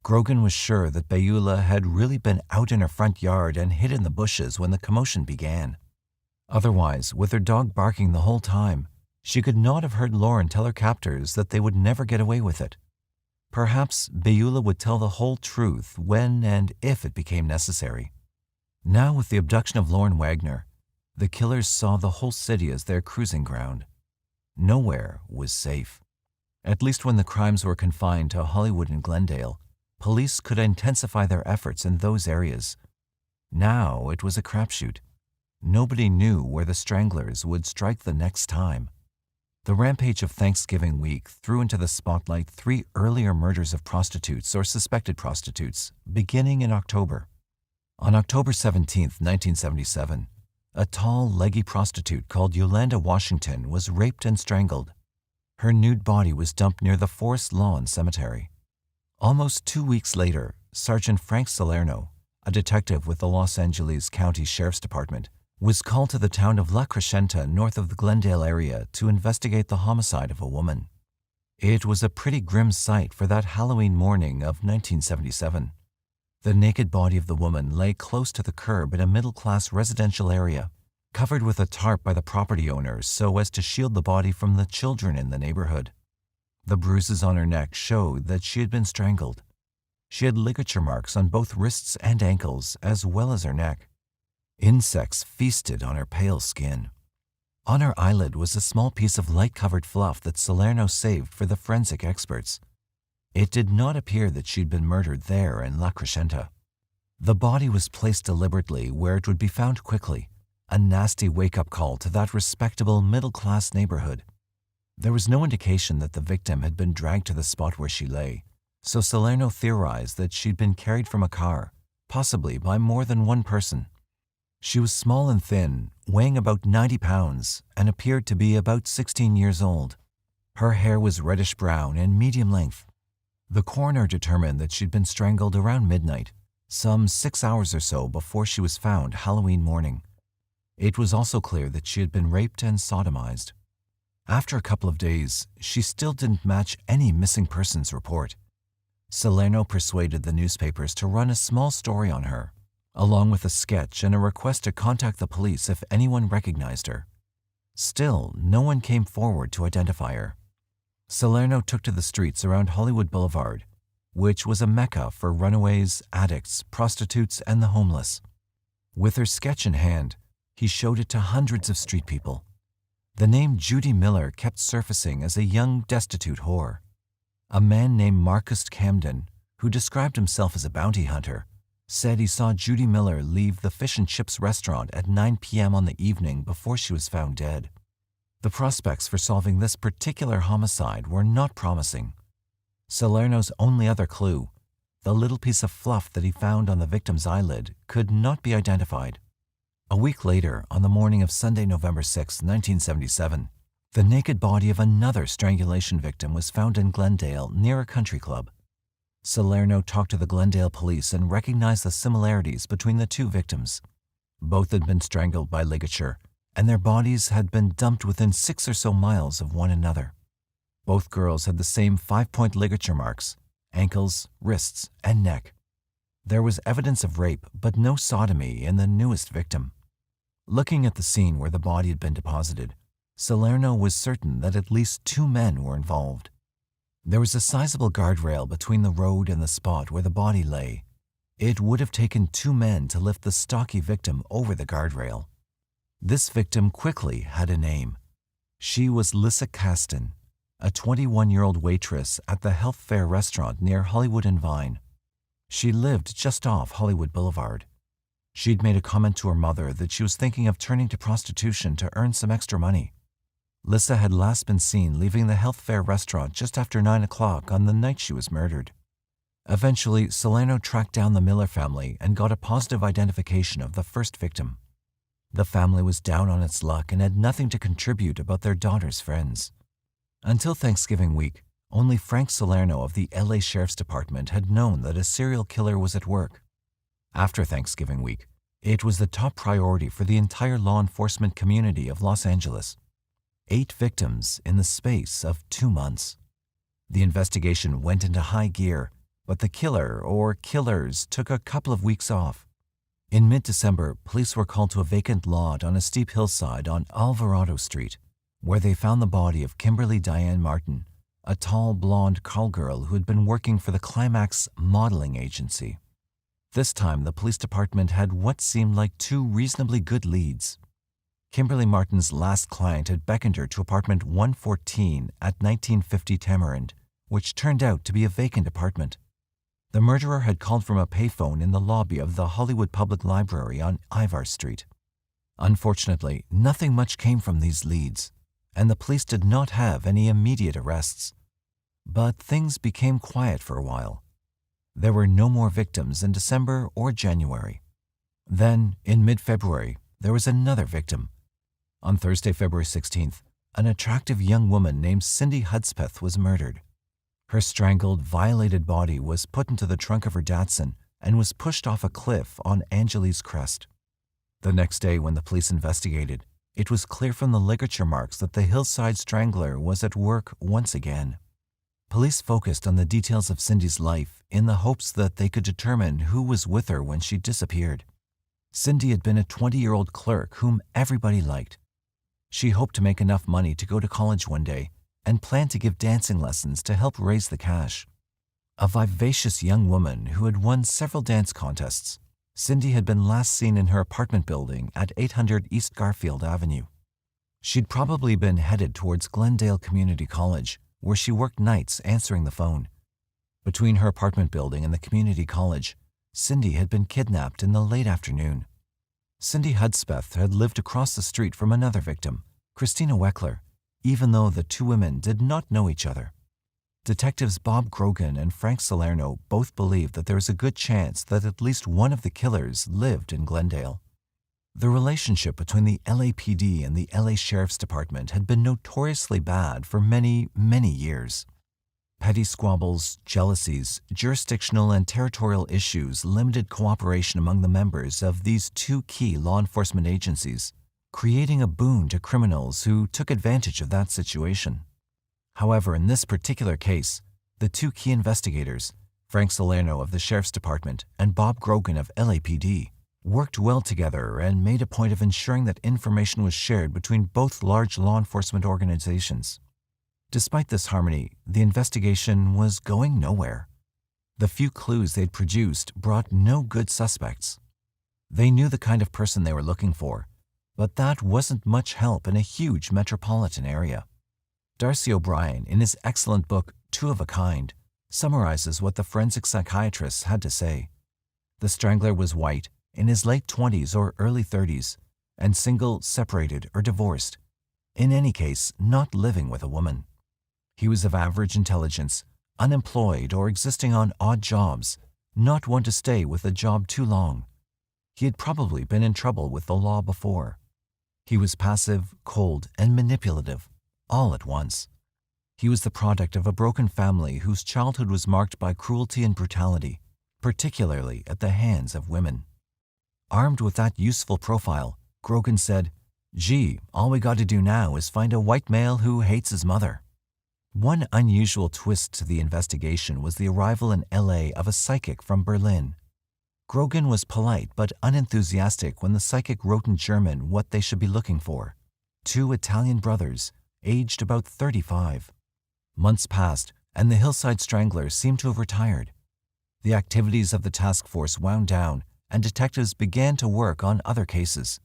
Grogan was sure that Beulah had really been out in her front yard and hid in the bushes when the commotion began. Otherwise, with her dog barking the whole time, she could not have heard Lauren tell her captors that they would never get away with it. Perhaps Beulah would tell the whole truth when and if it became necessary. Now, with the abduction of Lauren Wagner, the killers saw the whole city as their cruising ground. Nowhere was safe. At least when the crimes were confined to Hollywood and Glendale, police could intensify their efforts in those areas. Now it was a crapshoot. Nobody knew where the Stranglers would strike the next time. The rampage of Thanksgiving week threw into the spotlight 3 earlier murders of prostitutes or suspected prostitutes, beginning in October. On October 17, 1977, a tall, leggy prostitute called Yolanda Washington was raped and strangled. Her nude body was dumped near the Forest Lawn Cemetery. Almost 2 weeks later, Sergeant Frank Salerno, a detective with the Los Angeles County Sheriff's Department, was called to the town of La Crescenta north of the Glendale area to investigate the homicide of a woman. It was a pretty grim sight for that Halloween morning of 1977. The naked body of the woman lay close to the curb in a middle-class residential area, covered with a tarp by the property owners so as to shield the body from the children in the neighborhood. The bruises on her neck showed that she had been strangled. She had ligature marks on both wrists and ankles, as well as her neck. Insects feasted on her pale skin. On her eyelid was a small piece of light-covered fluff that Salerno saved for the forensic experts. It did not appear that she'd been murdered there in La Crescenta. The body was placed deliberately where it would be found quickly, a nasty wake-up call to that respectable middle-class neighborhood. There was no indication that the victim had been dragged to the spot where she lay, so Salerno theorized that she'd been carried from a car, possibly by more than one person. She was small and thin, weighing about 90 pounds, and appeared to be about 16 years old. Her hair was reddish-brown and medium length. The coroner determined that she'd been strangled around midnight, some 6 hours or so before she was found Halloween morning. It was also clear that she had been raped and sodomized. After a couple of days, she still didn't match any missing persons report. Salerno persuaded the newspapers to run a small story on her, along with a sketch and a request to contact the police if anyone recognized her. Still, no one came forward to identify her. Salerno took to the streets around Hollywood Boulevard, which was a mecca for runaways, addicts, prostitutes, and the homeless. With her sketch in hand, he showed it to hundreds of street people. The name Judy Miller kept surfacing as a young, destitute whore. A man named Marcus Camden, who described himself as a bounty hunter, said he saw Judy Miller leave the Fish and Chips restaurant at 9 p.m. on the evening before she was found dead. The prospects for solving this particular homicide were not promising. Salerno's only other clue, the little piece of fluff that he found on the victim's eyelid, could not be identified. A week later, on the morning of Sunday, November 6, 1977, the naked body of another strangulation victim was found in Glendale near a country club. Salerno talked to the Glendale police and recognized the similarities between the two victims. Both had been strangled by ligature, and their bodies had been dumped within 6 or so miles of one another. Both girls had the same 5-point ligature marks, ankles, wrists, and neck. There was evidence of rape, but no sodomy in the newest victim. Looking at the scene where the body had been deposited, Salerno was certain that at least 2 men were involved. There was a sizable guardrail between the road and the spot where the body lay. It would have taken 2 men to lift the stocky victim over the guardrail. This victim quickly had a name. She was Lissa Caston, a 21-year-old waitress at the Health Fair restaurant near Hollywood and Vine. She lived just off Hollywood Boulevard. She'd made a comment to her mother that she was thinking of turning to prostitution to earn some extra money. Lissa had last been seen leaving the Health Fair restaurant just after 9 o'clock on the night she was murdered. Eventually, Salerno tracked down the Miller family and got a positive identification of the first victim. The family was down on its luck and had nothing to contribute about their daughter's friends. Until Thanksgiving week, only Frank Salerno of the LA Sheriff's Department had known that a serial killer was at work. After Thanksgiving week, it was the top priority for the entire law enforcement community of Los Angeles. 8 victims in the space of 2 months. The investigation went into high gear, but the killer or killers took a couple of weeks off. In mid-December, police were called to a vacant lot on a steep hillside on Alvarado Street, where they found the body of Kimberly Diane Martin, a tall, blonde call girl who had been working for the Climax modeling agency. This time, the police department had what seemed like 2 reasonably good leads. Kimberly Martin's last client had beckoned her to apartment 114 at 1950 Tamarind, which turned out to be a vacant apartment. The murderer had called from a payphone in the lobby of the Hollywood Public Library on Ivar Street. Unfortunately, nothing much came from these leads, and the police did not have any immediate arrests. But things became quiet for a while. There were no more victims in December or January. Then, in mid-February, there was another victim. On Thursday, February 16th, an attractive young woman named Cindy Hudspeth was murdered. Her strangled, violated body was put into the trunk of her Datsun and was pushed off a cliff on Angeles Crest. The next day, when the police investigated, it was clear from the ligature marks that the Hillside Strangler was at work once again. Police focused on the details of Cindy's life in the hopes that they could determine who was with her when she disappeared. Cindy had been a 20-year-old clerk whom everybody liked. She hoped to make enough money to go to college one day and planned to give dancing lessons to help raise the cash. A vivacious young woman who had won several dance contests, Cindy had been last seen in her apartment building at 800 East Garfield Avenue. She'd probably been headed towards Glendale Community College, where she worked nights answering the phone. Between her apartment building and the community college, Cindy had been kidnapped in the late afternoon. Cindy Hudspeth had lived across the street from another victim, Christina Weckler, even though the two women did not know each other. Detectives Bob Grogan and Frank Salerno both believed that there was a good chance that at least one of the killers lived in Glendale. The relationship between the LAPD and the LA Sheriff's Department had been notoriously bad for many, many years. Petty squabbles, jealousies, jurisdictional and territorial issues limited cooperation among the members of these two key law enforcement agencies, creating a boon to criminals who took advantage of that situation. However, in this particular case, the two key investigators, Frank Salerno of the Sheriff's Department and Bob Grogan of LAPD, worked well together and made a point of ensuring that information was shared between both large law enforcement organizations. Despite this harmony, the investigation was going nowhere. The few clues they'd produced brought no good suspects. They knew the kind of person they were looking for, but that wasn't much help in a huge metropolitan area. Darcy O'Brien, in his excellent book, Two of a Kind, summarizes what the forensic psychiatrists had to say. The strangler was white, in his late 20s or early 30s, and single, separated, or divorced. In any case, not living with a woman. He was of average intelligence, unemployed or existing on odd jobs, not one to stay with a job too long. He had probably been in trouble with the law before. He was passive, cold, and manipulative, all at once. He was the product of a broken family whose childhood was marked by cruelty and brutality, particularly at the hands of women. Armed with that useful profile, Grogan said, "Gee, all we got to do now is find a white male who hates his mother." One unusual twist to the investigation was the arrival in LA of a psychic from Berlin. Grogan was polite but unenthusiastic when the psychic wrote in German what they should be looking for: two Italian brothers, aged about 35. Months passed, and the Hillside Stranglers seemed to have retired. The activities of the task force wound down, and detectives began to work on other cases.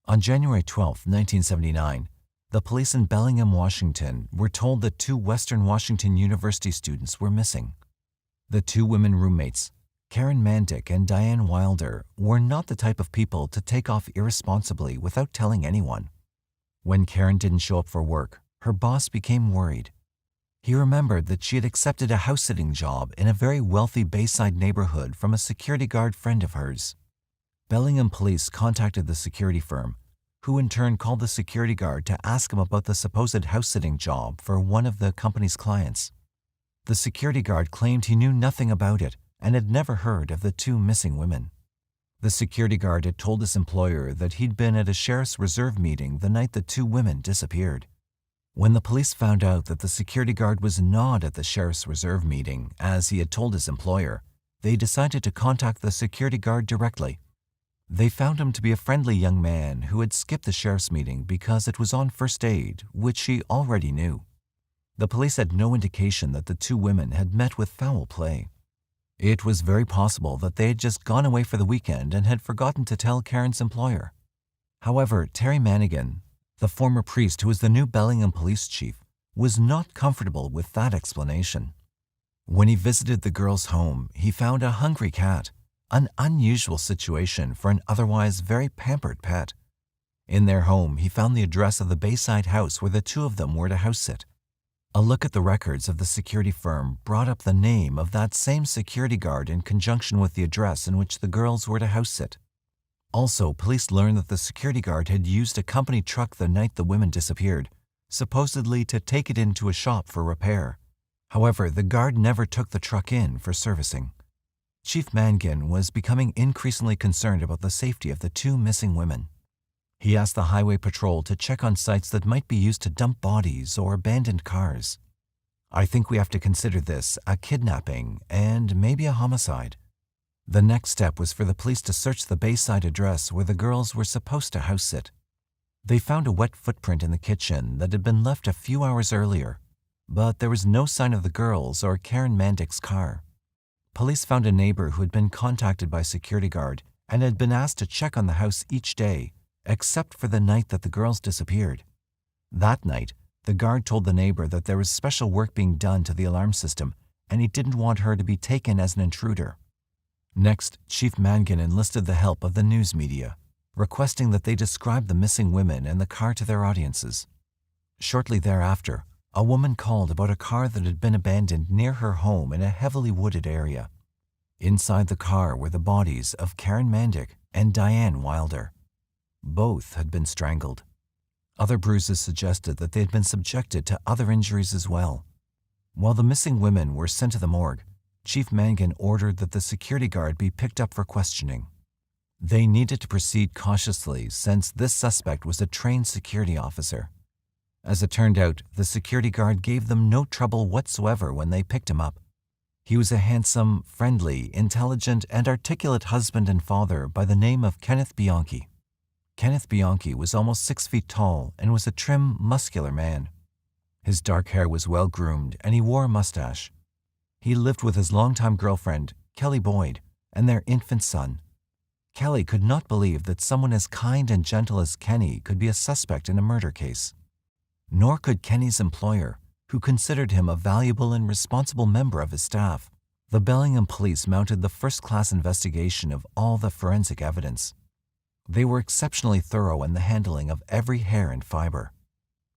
On January 12, 1979, the police in Bellingham, Washington, were told that two Western Washington University students were missing. The two women roommates, Karen Mandick and Diane Wilder, were not the type of people to take off irresponsibly without telling anyone. When Karen didn't show up for work, her boss became worried. He remembered that she had accepted a house-sitting job in a very wealthy Bayside neighborhood from a security guard friend of hers. Bellingham police contacted the security firm, who in turn called the security guard to ask him about the supposed house-sitting job for one of the company's clients. The security guard claimed he knew nothing about it and had never heard of the two missing women. The security guard had told his employer that he'd been at a sheriff's reserve meeting the night the two women disappeared. When the police found out that the security guard was not at the sheriff's reserve meeting, as he had told his employer, they decided to contact the security guard directly. They found him to be a friendly young man who had skipped the sheriff's meeting because it was on first aid, which he already knew. The police had no indication that the two women had met with foul play. It was very possible that they had just gone away for the weekend and had forgotten to tell Karen's employer. However, Terry Manigan, the former priest who was the new Bellingham police chief, was not comfortable with that explanation. When he visited the girls' home, he found a hungry cat, an unusual situation for an otherwise very pampered pet. In their home, he found the address of the Bayside house where the two of them were to house-sit. A look at the records of the security firm brought up the name of that same security guard in conjunction with the address in which the girls were to house-sit. Also, police learned that the security guard had used a company truck the night the women disappeared, supposedly to take it into a shop for repair. However, the guard never took the truck in for servicing. Chief Mangan was becoming increasingly concerned about the safety of the two missing women. He asked the highway patrol to check on sites that might be used to dump bodies or abandoned cars. I think we have to consider this a kidnapping and maybe a homicide." The next step was for the police to search the Bayside address where the girls were supposed to house sit. They found a wet footprint in the kitchen that had been left a few hours earlier, but there was no sign of the girls or Karen Mandick's car. Police found a neighbor who had been contacted by a security guard and had been asked to check on the house each day, except for the night that the girls disappeared. That night, the guard told the neighbor that there was special work being done to the alarm system, and he didn't want her to be taken as an intruder. Next, Chief Mangan enlisted the help of the news media, requesting that they describe the missing women and the car to their audiences. Shortly thereafter, a woman called about a car that had been abandoned near her home in a heavily wooded area. Inside the car were the bodies of Karen Mandick and Diane Wilder. Both had been strangled. Other bruises suggested that they had been subjected to other injuries as well. While the missing women were sent to the morgue, Chief Mangan ordered that the security guard be picked up for questioning. They needed to proceed cautiously since this suspect was a trained security officer. As it turned out, the security guard gave them no trouble whatsoever when they picked him up. He was a handsome, friendly, intelligent, and articulate husband and father by the name of Kenneth Bianchi. Kenneth Bianchi was almost 6 feet tall and was a trim, muscular man. His dark hair was well groomed and he wore a mustache. He lived with his longtime girlfriend, Kelly Boyd, and their infant son. Kelly could not believe that someone as kind and gentle as Kenny could be a suspect in a murder case. Nor could Kenny's employer, who considered him a valuable and responsible member of his staff. The Bellingham police mounted the first-class investigation of all the forensic evidence. They were exceptionally thorough in the handling of every hair and fiber.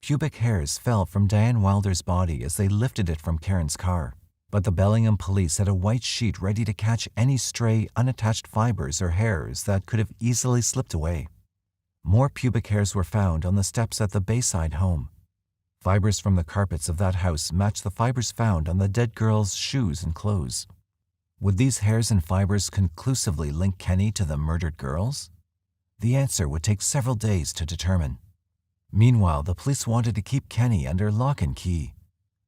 Pubic hairs fell from Diane Wilder's body as they lifted it from Karen's car, but the Bellingham police had a white sheet ready to catch any stray, unattached fibers or hairs that could have easily slipped away. More pubic hairs were found on the steps at the Bayside home. Fibers from the carpets of that house matched the fibers found on the dead girl's shoes and clothes. Would these hairs and fibers conclusively link Kenny to the murdered girls? The answer would take several days to determine. Meanwhile, the police wanted to keep Kenny under lock and key.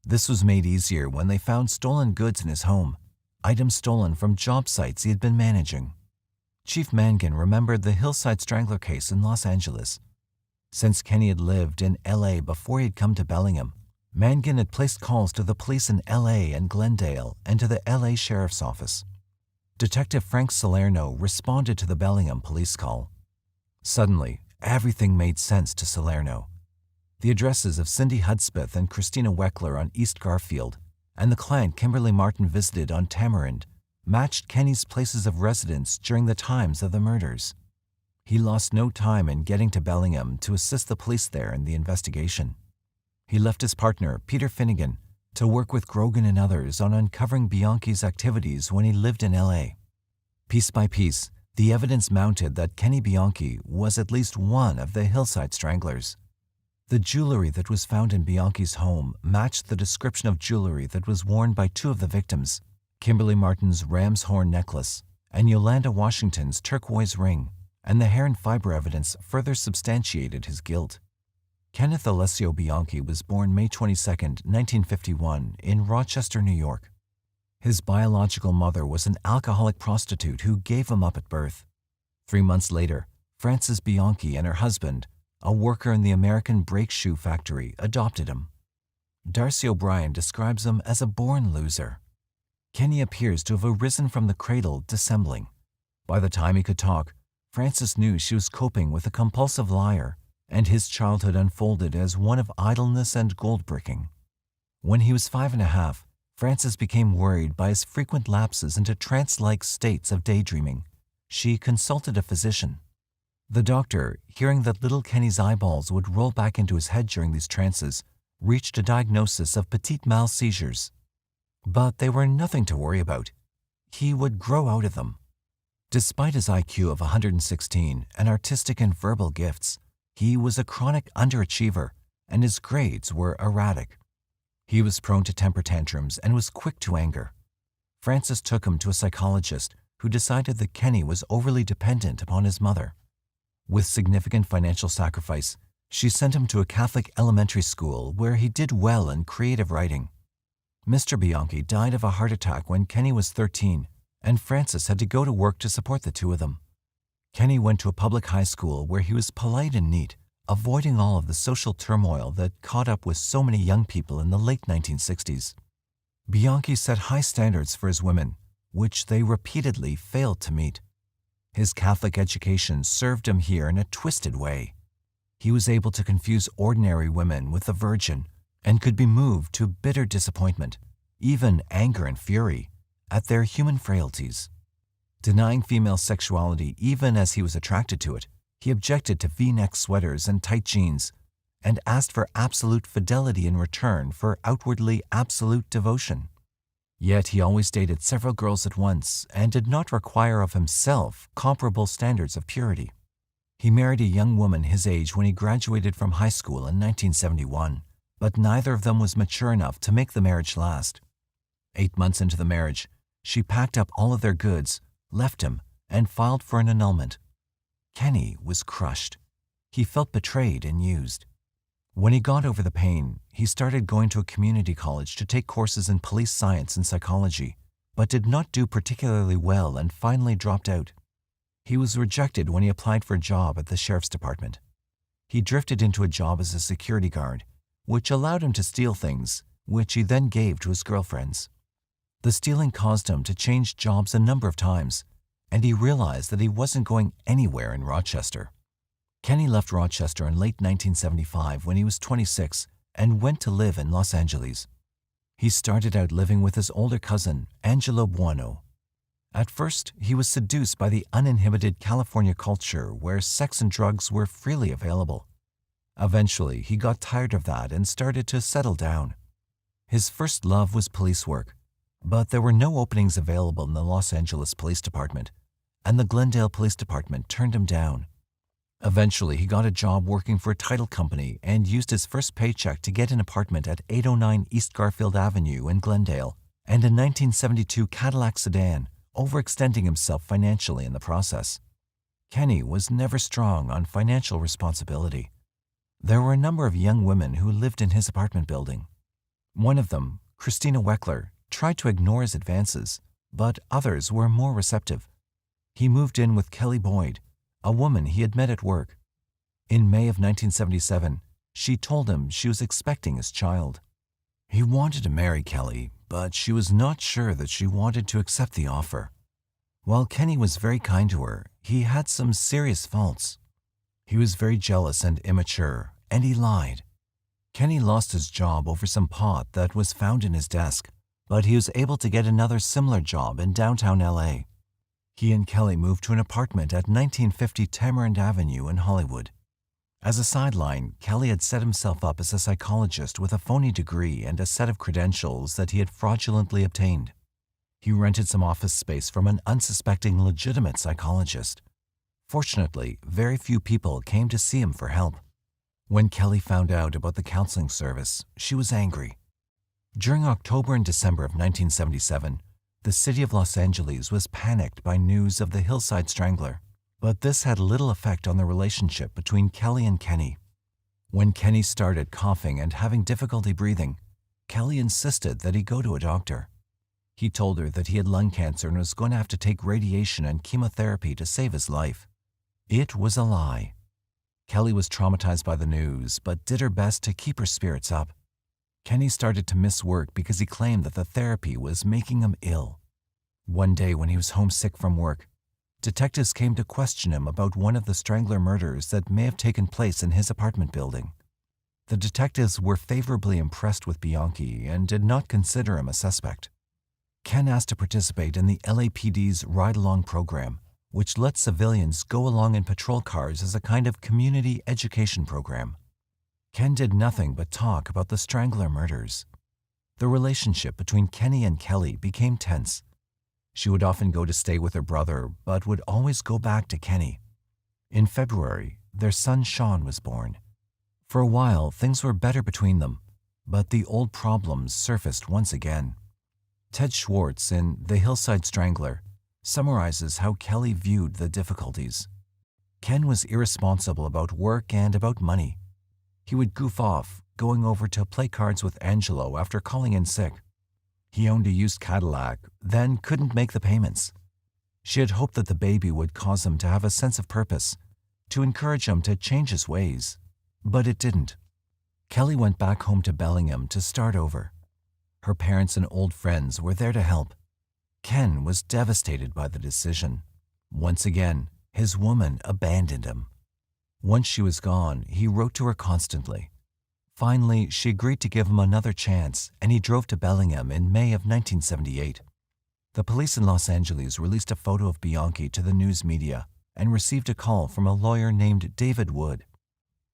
This was made easier when they found stolen goods in his home, items stolen from job sites he had been managing. Chief Mangan remembered the Hillside Strangler case in Los Angeles. Since Kenny had lived in L.A. before he had come to Bellingham, Mangan had placed calls to the police in L.A. and Glendale and to the L.A. Sheriff's Office. Detective Frank Salerno responded to the Bellingham police call. Suddenly, everything made sense to Salerno. The addresses of Cindy Hudspeth and Christina Weckler on East Garfield and the client Kimberly Martin visited on Tamarind matched Kenny's places of residence during the times of the murders. He lost no time in getting to Bellingham to assist the police there in the investigation. He left his partner, Peter Finnegan, to work with Grogan and others on uncovering Bianchi's activities when he lived in L.A. Piece by piece, the evidence mounted that Kenny Bianchi was at least one of the Hillside Stranglers. The jewelry that was found in Bianchi's home matched the description of jewelry that was worn by two of the victims, Kimberly Martin's ram's horn necklace and Yolanda Washington's turquoise ring, and the hair and fiber evidence further substantiated his guilt. Kenneth Alessio Bianchi was born May 22, 1951, in Rochester, New York. His biological mother was an alcoholic prostitute who gave him up at birth. 3 months later, Frances Bianchi and her husband, a worker in the American brake shoe factory, adopted him. Darcy O'Brien describes him as a born loser. Kenny appears to have arisen from the cradle dissembling. By the time he could talk, Frances knew she was coping with a compulsive liar, and his childhood unfolded as one of idleness and gold-bricking. When he was 5.5, Frances became worried by his frequent lapses into trance-like states of daydreaming. She consulted a physician. The doctor, hearing that little Kenny's eyeballs would roll back into his head during these trances, reached a diagnosis of petit mal seizures. But they were nothing to worry about. He would grow out of them. Despite his IQ of 116 and artistic and verbal gifts, he was a chronic underachiever, and his grades were erratic. He was prone to temper tantrums and was quick to anger. Frances took him to a psychologist who decided that Kenny was overly dependent upon his mother. With significant financial sacrifice, she sent him to a Catholic elementary school where he did well in creative writing. Mr. Bianchi died of a heart attack when Kenny was 13, and Frances had to go to work to support the two of them. Kenny went to a public high school where he was polite and neat, avoiding all of the social turmoil that caught up with so many young people in the late 1960s. Bianchi set high standards for his women, which they repeatedly failed to meet. His Catholic education served him here in a twisted way. He was able to confuse ordinary women with the Virgin and could be moved to bitter disappointment, even anger and fury, at their human frailties. Denying female sexuality even as he was attracted to it, he objected to V-neck sweaters and tight jeans, and asked for absolute fidelity in return for outwardly absolute devotion. Yet he always dated several girls at once and did not require of himself comparable standards of purity. He married a young woman his age when he graduated from high school in 1971, but neither of them was mature enough to make the marriage last. 8 months into the marriage, she packed up all of their goods, left him, and filed for an annulment. Kenny was crushed. He felt betrayed and used. When he got over the pain, he started going to a community college to take courses in police science and psychology, but did not do particularly well and finally dropped out. He was rejected when he applied for a job at the sheriff's department. He drifted into a job as a security guard, which allowed him to steal things, which he then gave to his girlfriends. The stealing caused him to change jobs a number of times, and he realized that he wasn't going anywhere in Rochester. Kenny left Rochester in late 1975 when he was 26 and went to live in Los Angeles. He started out living with his older cousin, Angelo Buono. At first, he was seduced by the uninhibited California culture where sex and drugs were freely available. Eventually, he got tired of that and started to settle down. His first love was police work, but there were no openings available in the Los Angeles Police Department, and the Glendale Police Department turned him down. Eventually, he got a job working for a title company and used his first paycheck to get an apartment at 809 East Garfield Avenue in Glendale and a 1972 Cadillac sedan, overextending himself financially in the process. Kenny was never strong on financial responsibility. There were a number of young women who lived in his apartment building. One of them, Christina Weckler, tried to ignore his advances, but others were more receptive. He moved in with Kelly Boyd, a woman he had met at work. In May of 1977, she told him she was expecting his child. He wanted to marry Kelly, but she was not sure that she wanted to accept the offer. While Kenny was very kind to her, he had some serious faults. He was very jealous and immature, and he lied. Kenny lost his job over some pot that was found in his desk, but he was able to get another similar job in downtown LA. He and Kelly moved to an apartment at 1950 Tamarind Avenue in Hollywood. As a sideline, Kelly had set himself up as a psychologist with a phony degree and a set of credentials that he had fraudulently obtained. He rented some office space from an unsuspecting legitimate psychologist. Fortunately, very few people came to see him for help. When Kelly found out about the counseling service, she was angry. During October and December of 1977, the city of Los Angeles was panicked by news of the Hillside Strangler, but this had little effect on the relationship between Kelly and Kenny. When Kenny started coughing and having difficulty breathing, Kelly insisted that he go to a doctor. He told her that he had lung cancer and was going to have to take radiation and chemotherapy to save his life. It was a lie. Kelly was traumatized by the news, but did her best to keep her spirits up. Kenny started to miss work because he claimed that the therapy was making him ill. One day when he was homesick from work, detectives came to question him about one of the Strangler murders that may have taken place in his apartment building. The detectives were favorably impressed with Bianchi and did not consider him a suspect. Ken asked to participate in the LAPD's ride-along program, which lets civilians go along in patrol cars as a kind of community education program. Ken did nothing but talk about the Strangler murders. The relationship between Kenny and Kelly became tense. She would often go to stay with her brother, but would always go back to Kenny. In February, their son Shawn was born. For a while, things were better between them, but the old problems surfaced once again. Ted Schwartz in The Hillside Strangler summarizes how Kelly viewed the difficulties. Ken was irresponsible about work and about money. He would goof off, going over to play cards with Angelo after calling in sick. He owned a used Cadillac, then couldn't make the payments. She had hoped that the baby would cause him to have a sense of purpose, to encourage him to change his ways, but it didn't. Kelly went back home to Bellingham to start over. Her parents and old friends were there to help. Ken was devastated by the decision. Once again, his woman abandoned him. Once she was gone, he wrote to her constantly. Finally, she agreed to give him another chance, and he drove to Bellingham in May of 1978. The police in Los Angeles released a photo of Bianchi to the news media and received a call from a lawyer named David Wood.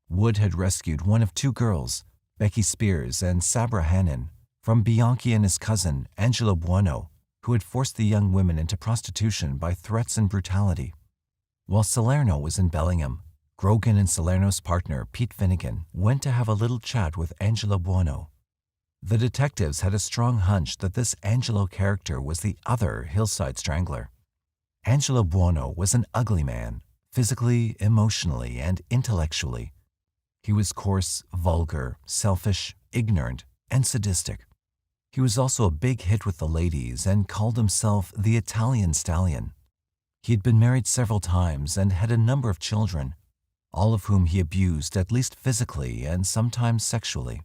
Wood had rescued one of two girls, Becky Spears and Sabra Hannon, from Bianchi and his cousin, Angelo Buono, who had forced the young women into prostitution by threats and brutality. While Salerno was in Bellingham, Grogan and Salerno's partner, Pete Finnegan, went to have a little chat with Angelo Buono. The detectives had a strong hunch that this Angelo character was the other Hillside Strangler. Angelo Buono was an ugly man, physically, emotionally, and intellectually. He was coarse, vulgar, selfish, ignorant, and sadistic. He was also a big hit with the ladies and called himself the Italian Stallion. He had been married several times and had a number of children, all of whom he abused at least physically and sometimes sexually.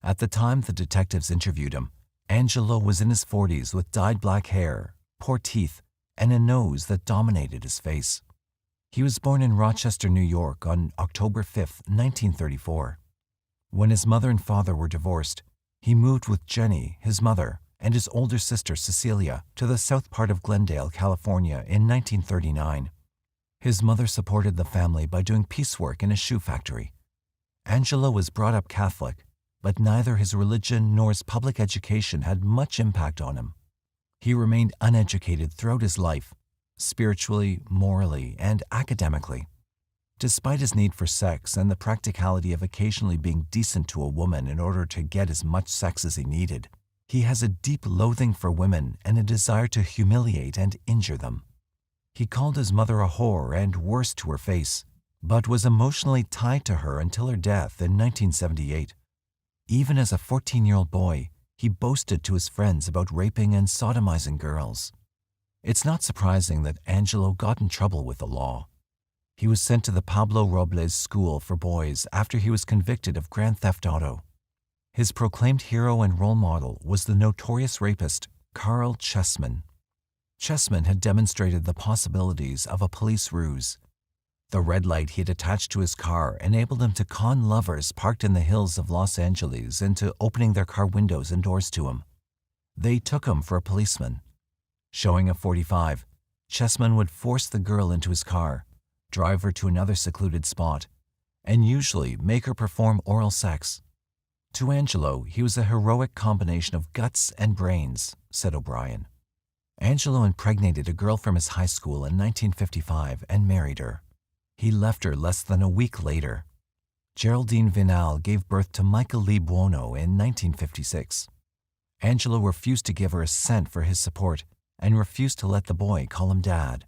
At the time the detectives interviewed him, Angelo was in his 40s with dyed black hair, poor teeth, and a nose that dominated his face. He was born in Rochester, New York on October 5, 1934. When his mother and father were divorced, he moved with Jenny, his mother, and his older sister Cecilia to the south part of Glendale, California in 1939. His mother supported the family by doing piecework in a shoe factory. Angelo was brought up Catholic, but neither his religion nor his public education had much impact on him. He remained uneducated throughout his life, spiritually, morally, and academically. Despite his need for sex and the practicality of occasionally being decent to a woman in order to get as much sex as he needed, he has a deep loathing for women and a desire to humiliate and injure them. He called his mother a whore and worse to her face, but was emotionally tied to her until her death in 1978. Even as a 14-year-old boy, he boasted to his friends about raping and sodomizing girls. It's not surprising that Angelo got in trouble with the law. He was sent to the Pablo Robles School for Boys after he was convicted of grand theft auto. His proclaimed hero and role model was the notorious rapist, Carl Chessman. Chessman had demonstrated the possibilities of a police ruse. The red light he had attached to his car enabled him to con lovers parked in the hills of Los Angeles into opening their car windows and doors to him. They took him for a policeman. Showing a .45, Chessman would force the girl into his car, drive her to another secluded spot, and usually make her perform oral sex. To Angelo, he was a heroic combination of guts and brains, said O'Brien. Angelo impregnated a girl from his high school in 1955 and married her. He left her less than a week later. Geraldine Vinal gave birth to Michael Lee Buono in 1956. Angelo refused to give her a cent for his support and refused to let the boy call him Dad.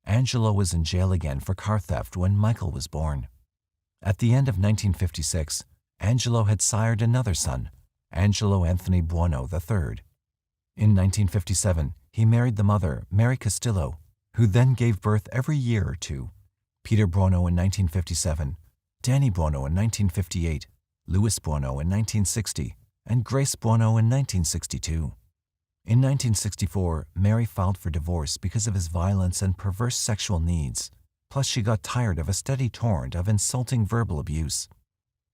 Angelo was in jail again for car theft when Michael was born. At the end of 1956, Angelo had sired another son, Angelo Anthony Buono III. In 1957, he married the mother, Mary Castillo, who then gave birth every year or two. Peter Buono in 1957, Danny Buono in 1958, Louis Buono in 1960, and Grace Buono in 1962. In 1964, Mary filed for divorce because of his violence and perverse sexual needs, plus she got tired of a steady torrent of insulting verbal abuse.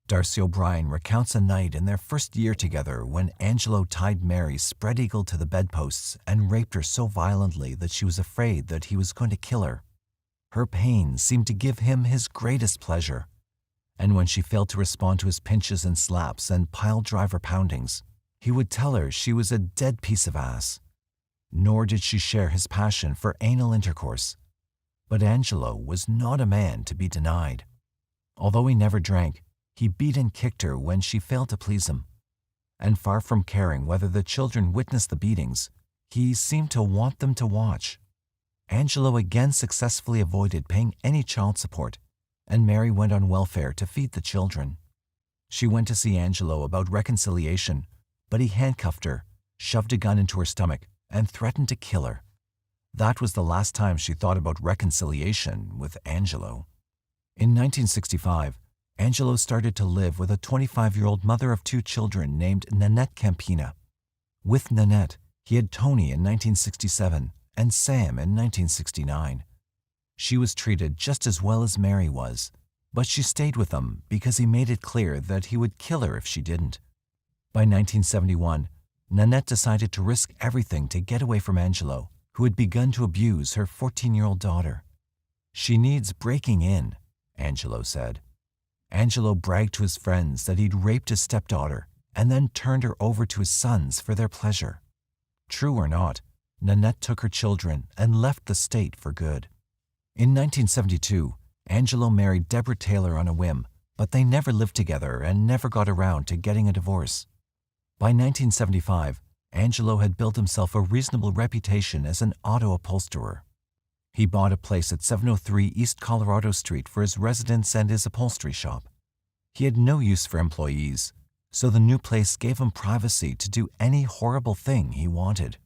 Darcy O'Brien recounts a night in their first year together when Angelo tied Mary spread-eagled to the bedposts and raped her so violently that she was afraid that he was going to kill her. Her pain seemed to give him his greatest pleasure, and when she failed to respond to his pinches and slaps and pile-driver poundings, he would tell her she was a dead piece of ass. Nor did she share his passion for anal intercourse. But Angelo was not a man to be denied. Although he never drank, he beat and kicked her when she failed to please him. And far from caring whether the children witnessed the beatings, he seemed to want them to watch. Angelo again successfully avoided paying any child support, and Mary went on welfare to feed the children. She went to see Angelo about reconciliation, but he handcuffed her, shoved a gun into her stomach, and threatened to kill her. That was the last time she thought about reconciliation with Angelo. In 1965, Angelo started to live with a 25-year-old mother of 2 children named Nanette Campina. With Nanette, he had Tony in 1967 and Sam in 1969. She was treated just as well as Mary was, but she stayed with him because he made it clear that he would kill her if she didn't. By 1971, Nanette decided to risk everything to get away from Angelo, who had begun to abuse her 14-year-old daughter. "She needs breaking in," Angelo said. Angelo bragged to his friends that he'd raped his stepdaughter and then turned her over to his sons for their pleasure. True or not, Nanette took her children and left the state for good. In 1972, Angelo married Deborah Taylor on a whim, but they never lived together and never got around to getting a divorce. By 1975, Angelo had built himself a reasonable reputation as an auto upholsterer. He bought a place at 703 East Colorado Street for his residence and his upholstery shop. He had no use for employees, so the new place gave him privacy to do any horrible thing he wanted.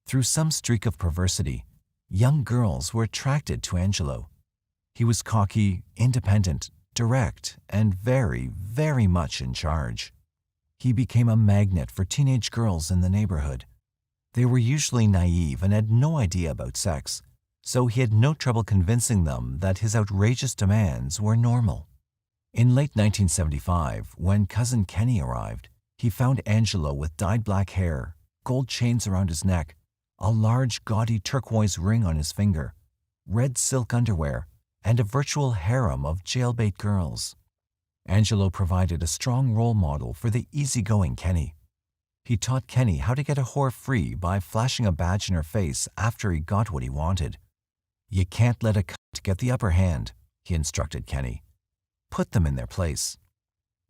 Through some streak of perversity, young girls were attracted to Angelo. He was cocky, independent, direct, and very, very much in charge. He became a magnet for teenage girls in the neighborhood. They were usually naive and had no idea about sex, so he had no trouble convincing them that his outrageous demands were normal. In late 1975, when cousin Kenny arrived, he found Angelo with dyed black hair, gold chains around his neck, a large gaudy turquoise ring on his finger, red silk underwear, and a virtual harem of jailbait girls. Angelo provided a strong role model for the easygoing Kenny. He taught Kenny how to get a whore free by flashing a badge in her face after he got what he wanted. "You can't let a cunt get the upper hand," he instructed Kenny. "Put them in their place."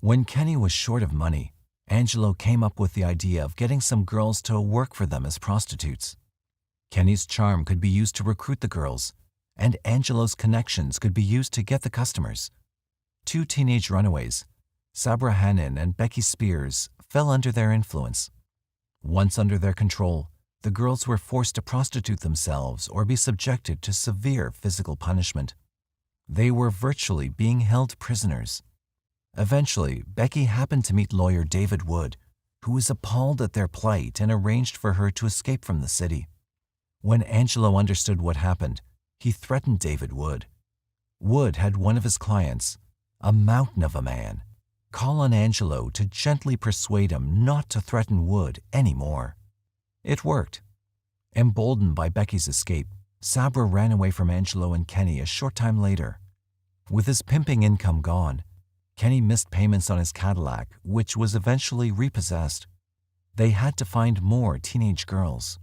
When Kenny was short of money, Angelo came up with the idea of getting some girls to work for them as prostitutes. Kenny's charm could be used to recruit the girls, and Angelo's connections could be used to get the customers. 2 teenage runaways, Sabra Hannon and Becky Spears, fell under their influence. Once under their control, the girls were forced to prostitute themselves or be subjected to severe physical punishment. They were virtually being held prisoners. Eventually, Becky happened to meet lawyer David Wood, who was appalled at their plight and arranged for her to escape from the city. When Angelo understood what happened, he threatened David Wood. Wood had one of his clients, a mountain of a man, call on Angelo to gently persuade him not to threaten Wood anymore. It worked. Emboldened by Becky's escape, Sabra ran away from Angelo and Kenny a short time later. With his pimping income gone, Kenny missed payments on his Cadillac, which was eventually repossessed. They had to find more teenage girls.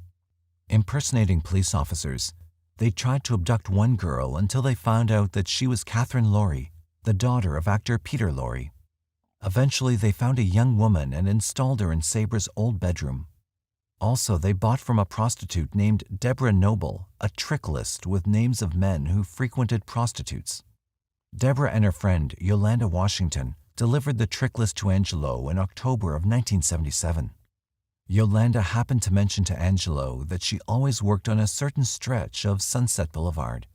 Impersonating police officers, they tried to abduct one girl until they found out that she was Catherine Laurie, the daughter of actor Peter Lorre. Eventually, they found a young woman and installed her in Sabra's old bedroom. Also, they bought from a prostitute named Deborah Noble a trick list with names of men who frequented prostitutes. Deborah and her friend, Yolanda Washington, delivered the trick list to Angelo in October of 1977. Yolanda happened to mention to Angelo that she always worked on a certain stretch of Sunset Boulevard.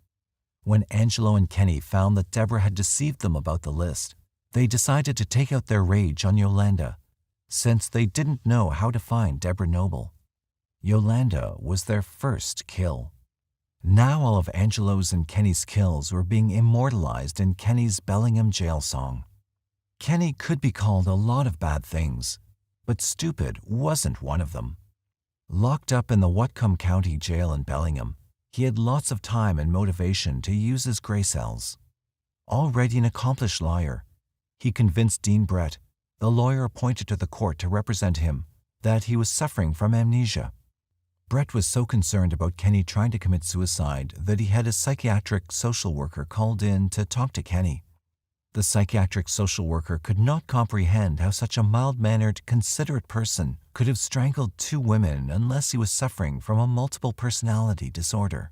When Angelo and Kenny found that Deborah had deceived them about the list, they decided to take out their rage on Yolanda, since they didn't know how to find Deborah Noble. Yolanda was their first kill. Now all of Angelo's and Kenny's kills were being immortalized in Kenny's Bellingham jail song. Kenny could be called a lot of bad things, but stupid wasn't one of them. Locked up in the Whatcom County Jail in Bellingham, he had lots of time and motivation to use his gray cells. Already an accomplished liar, he convinced Dean Brett, the lawyer appointed to the court to represent him, that he was suffering from amnesia. Brett was so concerned about Kenny trying to commit suicide that he had a psychiatric social worker called in to talk to Kenny. The psychiatric social worker could not comprehend how such a mild-mannered, considerate person could have strangled 2 women unless he was suffering from a multiple personality disorder.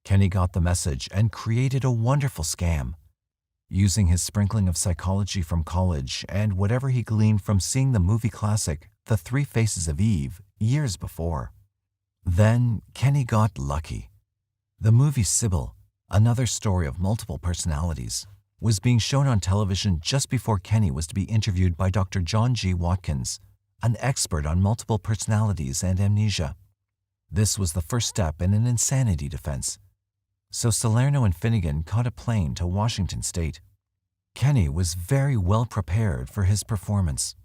Kenny got the message and created a wonderful scam. Using his sprinkling of psychology from college and whatever he gleaned from seeing the movie classic The 3 Faces of Eve, years before. Then Kenny got lucky. The movie Sybil, another story of multiple personalities, was being shown on television just before Kenny was to be interviewed by Dr. John G. Watkins, an expert on multiple personalities and amnesia. This was the first step in an insanity defense. So Salerno and Finnegan caught a plane to Washington State. Kenny was very well prepared for his performance.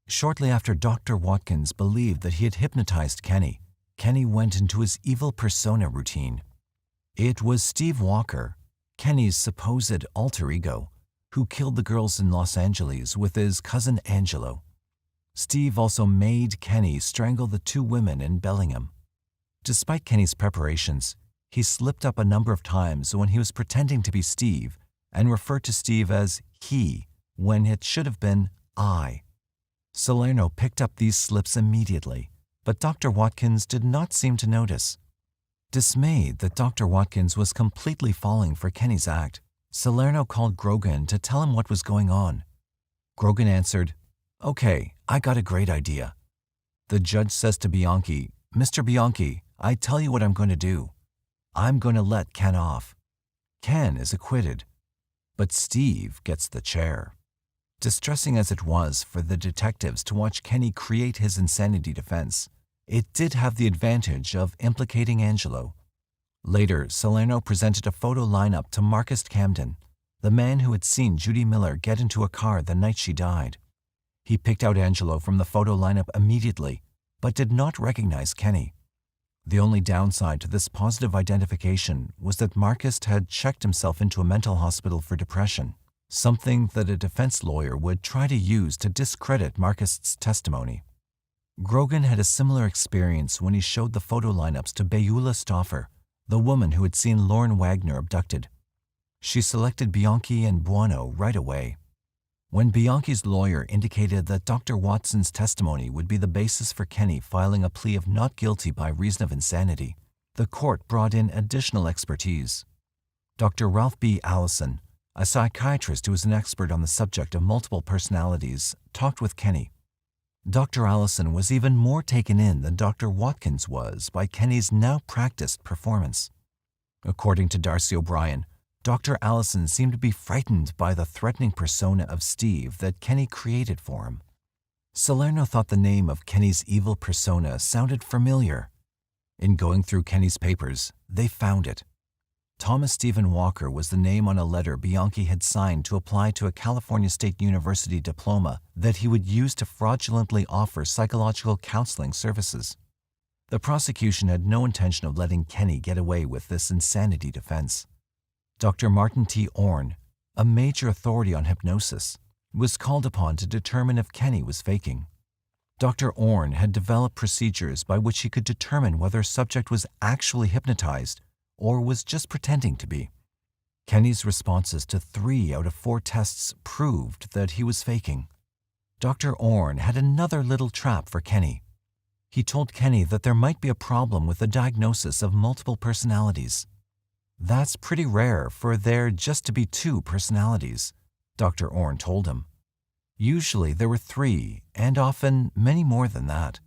Shortly after Dr. Watkins believed that he had hypnotized Kenny, Kenny went into his evil persona routine. It was Steve Walker, Kenny's supposed alter ego, who killed the girls in Los Angeles with his cousin Angelo. Steve also made Kenny strangle the two women in Bellingham. Despite Kenny's preparations, he slipped up a number of times when he was pretending to be Steve and referred to Steve as he when it should have been I. Salerno picked up these slips immediately, but Dr. Watkins did not seem to notice. Dismayed that Dr. Watkins was completely falling for Kenny's act, Salerno called Grogan to tell him what was going on. Grogan answered, "Okay, I got a great idea." The judge says to Bianchi, "Mr. Bianchi, I tell you what I'm going to do. I'm going to let Ken off." Ken is acquitted, but Steve gets the chair. Distressing as it was for the detectives to watch Kenny create his insanity defense, it did have the advantage of implicating Angelo. Later, Salerno presented a photo lineup to Marcus Camden, the man who had seen Judy Miller get into a car the night she died. He picked out Angelo from the photo lineup immediately, but did not recognize Kenny. The only downside to this positive identification was that Marcus had checked himself into a mental hospital for depression, something that a defense lawyer would try to use to discredit Marcus's testimony. Grogan had a similar experience when he showed the photo lineups to Beulah Stauffer, the woman who had seen Lauren Wagner abducted. She selected Bianchi and Buono right away. When Bianchi's lawyer indicated that Dr. Watson's testimony would be the basis for Kenny filing a plea of not guilty by reason of insanity, the court brought in additional expertise. Dr. Ralph B. Allison, a psychiatrist who was an expert on the subject of multiple personalities, talked with Kenny. Dr. Allison was even more taken in than Dr. Watkins was by Kenny's now practiced performance. According to Darcy O'Brien, Dr. Allison seemed to be frightened by the threatening persona of Steve that Kenny created for him. Salerno thought the name of Kenny's evil persona sounded familiar. In going through Kenny's papers, they found it. Thomas Stephen Walker was the name on a letter Bianchi had signed to apply to a California State University diploma that he would use to fraudulently offer psychological counseling services. The prosecution had no intention of letting Kenny get away with this insanity defense. Dr. Martin T. Orne, a major authority on hypnosis, was called upon to determine if Kenny was faking. Dr. Orne had developed procedures by which he could determine whether a subject was actually hypnotized or was just pretending to be. Kenny's responses to 3 out of 4 tests proved that he was faking. Dr. Orne had another little trap for Kenny. He told Kenny that there might be a problem with the diagnosis of multiple personalities. "That's pretty rare for there just to be 2 personalities," Dr. Orne told him. "Usually there were 3, and often many more than that."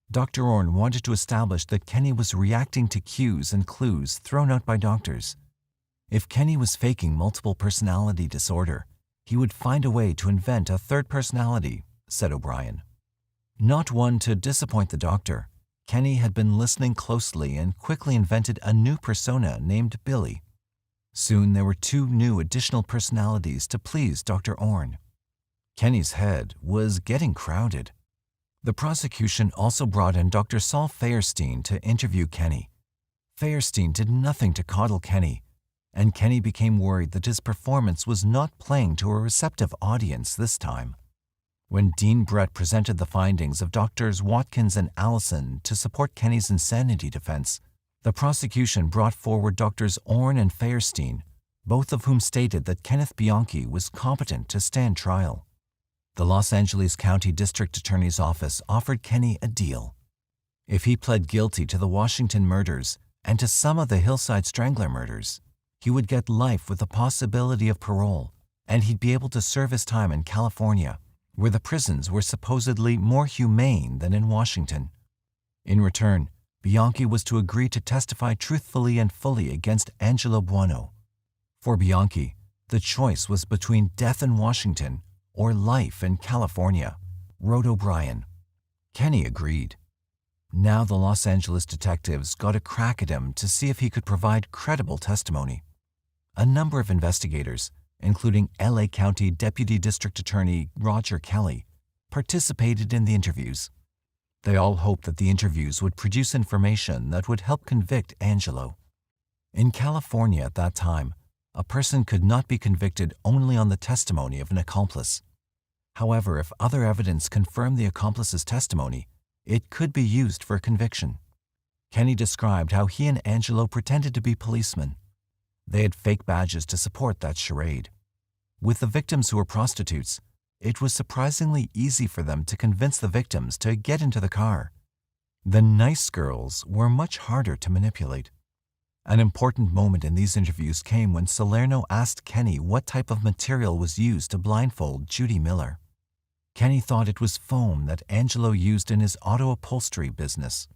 Dr. Orne wanted to establish that Kenny was reacting to cues and clues thrown out by doctors. If Kenny was faking multiple personality disorder, he would find a way to invent a 3rd personality, said O'Brien. Not one to disappoint the doctor, Kenny had been listening closely and quickly invented a new persona named Billy. Soon there were 2 new additional personalities to please Dr. Orne. Kenny's head was getting crowded. The prosecution also brought in Dr. Saul Feierstein to interview Kenny. Feierstein did nothing to coddle Kenny, and Kenny became worried that his performance was not playing to a receptive audience this time. When Dean Brett presented the findings of Drs. Watkins and Allison to support Kenny's insanity defense, the prosecution brought forward Drs. Orne and Feierstein, both of whom stated that Kenneth Bianchi was competent to stand trial. The Los Angeles County District Attorney's Office offered Kenny a deal. If he pled guilty to the Washington murders and to some of the Hillside Strangler murders, he would get life with the possibility of parole, and he'd be able to serve his time in California, where the prisons were supposedly more humane than in Washington. In return, Bianchi was to agree to testify truthfully and fully against Angelo Buono. For Bianchi, the choice was between death in Washington or life in California, wrote O'Brien. Kenny agreed. Now the Los Angeles detectives got a crack at him to see if he could provide credible testimony. A number of investigators, including LA County Deputy District Attorney Roger Kelly, participated in the interviews. They all hoped that the interviews would produce information that would help convict Angelo. In California at that time, a person could not be convicted only on the testimony of an accomplice. However, if other evidence confirmed the accomplice's testimony, it could be used for conviction. Kenny described how he and Angelo pretended to be policemen. They had fake badges to support that charade. With the victims who were prostitutes, it was surprisingly easy for them to convince the victims to get into the car. The nice girls were much harder to manipulate. An important moment in these interviews came when Salerno asked Kenny what type of material was used to blindfold Judy Miller. Kenny thought it was foam that Angelo used in his auto upholstery business.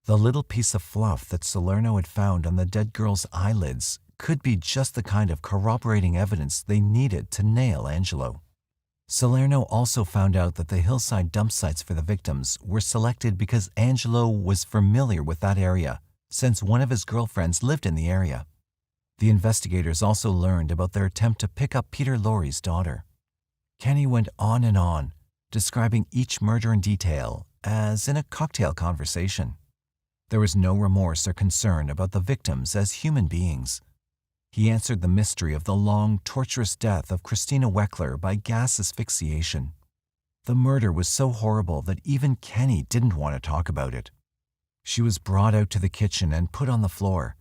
The little piece of fluff that Salerno had found on the dead girl's eyelids could be just the kind of corroborating evidence they needed to nail Angelo. Salerno also found out that the Hillside dump sites for the victims were selected because Angelo was familiar with that area, since one of his girlfriends lived in the area. The investigators also learned about their attempt to pick up Peter Lorre's daughter. Kenny went on and on, describing each murder in detail, as in a cocktail conversation. There was no remorse or concern about the victims as human beings. He answered the mystery of the long, torturous death of Christina Weckler by gas asphyxiation. The murder was so horrible that even Kenny didn't want to talk about it. She was brought out to the kitchen and put on the floor,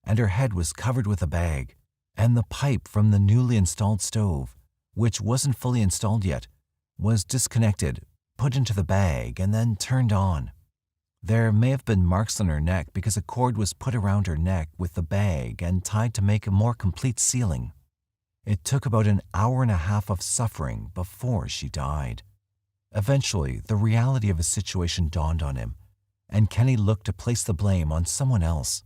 and her head was covered with a bag, and the pipe from the newly installed stove, which wasn't fully installed yet, was disconnected, put into the bag, and then turned on. There may have been marks on her neck because a cord was put around her neck with the bag and tied to make a more complete sealing. It took about an hour and a half of suffering before she died. Eventually, the reality of his situation dawned on him, and Kenny looked to place the blame on someone else.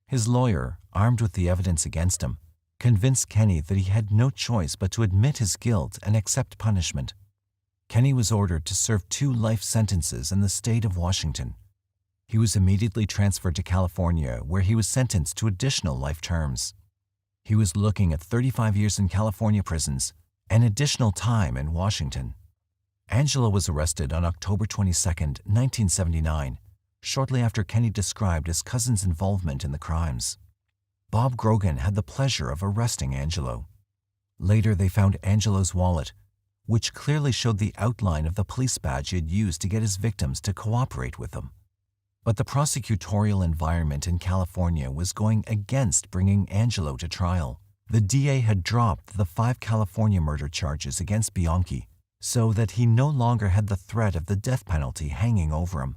His lawyer, armed with the evidence against him, convinced Kenny that he had no choice but to admit his guilt and accept punishment. Kenny was ordered to serve 2 life sentences in the state of Washington. He was immediately transferred to California, where he was sentenced to additional life terms. He was looking at 35 years in California prisons and additional time in Washington. Angelo was arrested on October 22, 1979, shortly after Kenny described his cousin's involvement in the crimes. Bob Grogan had the pleasure of arresting Angelo. Later, they found Angelo's wallet, which clearly showed the outline of the police badge he had used to get his victims to cooperate with him. But the prosecutorial environment in California was going against bringing Angelo to trial. The DA had dropped the 5 California murder charges against Bianchi, so that he no longer had the threat of the death penalty hanging over him.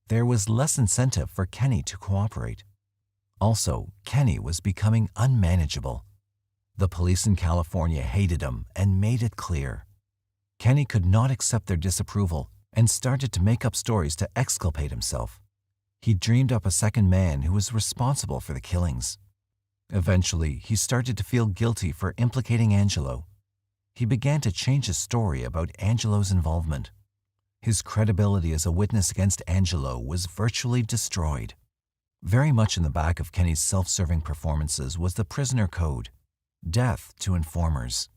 There was less incentive for Kenny to cooperate. Also, Kenny was becoming unmanageable. The police in California hated him and made it clear. Kenny could not accept their disapproval and started to make up stories to exculpate himself. He dreamed up a second man who was responsible for the killings. Eventually, he started to feel guilty for implicating Angelo. He began to change his story about Angelo's involvement. His credibility as a witness against Angelo was virtually destroyed. Very much in the back of Kenny's self-serving performances was the prisoner code: death to informers.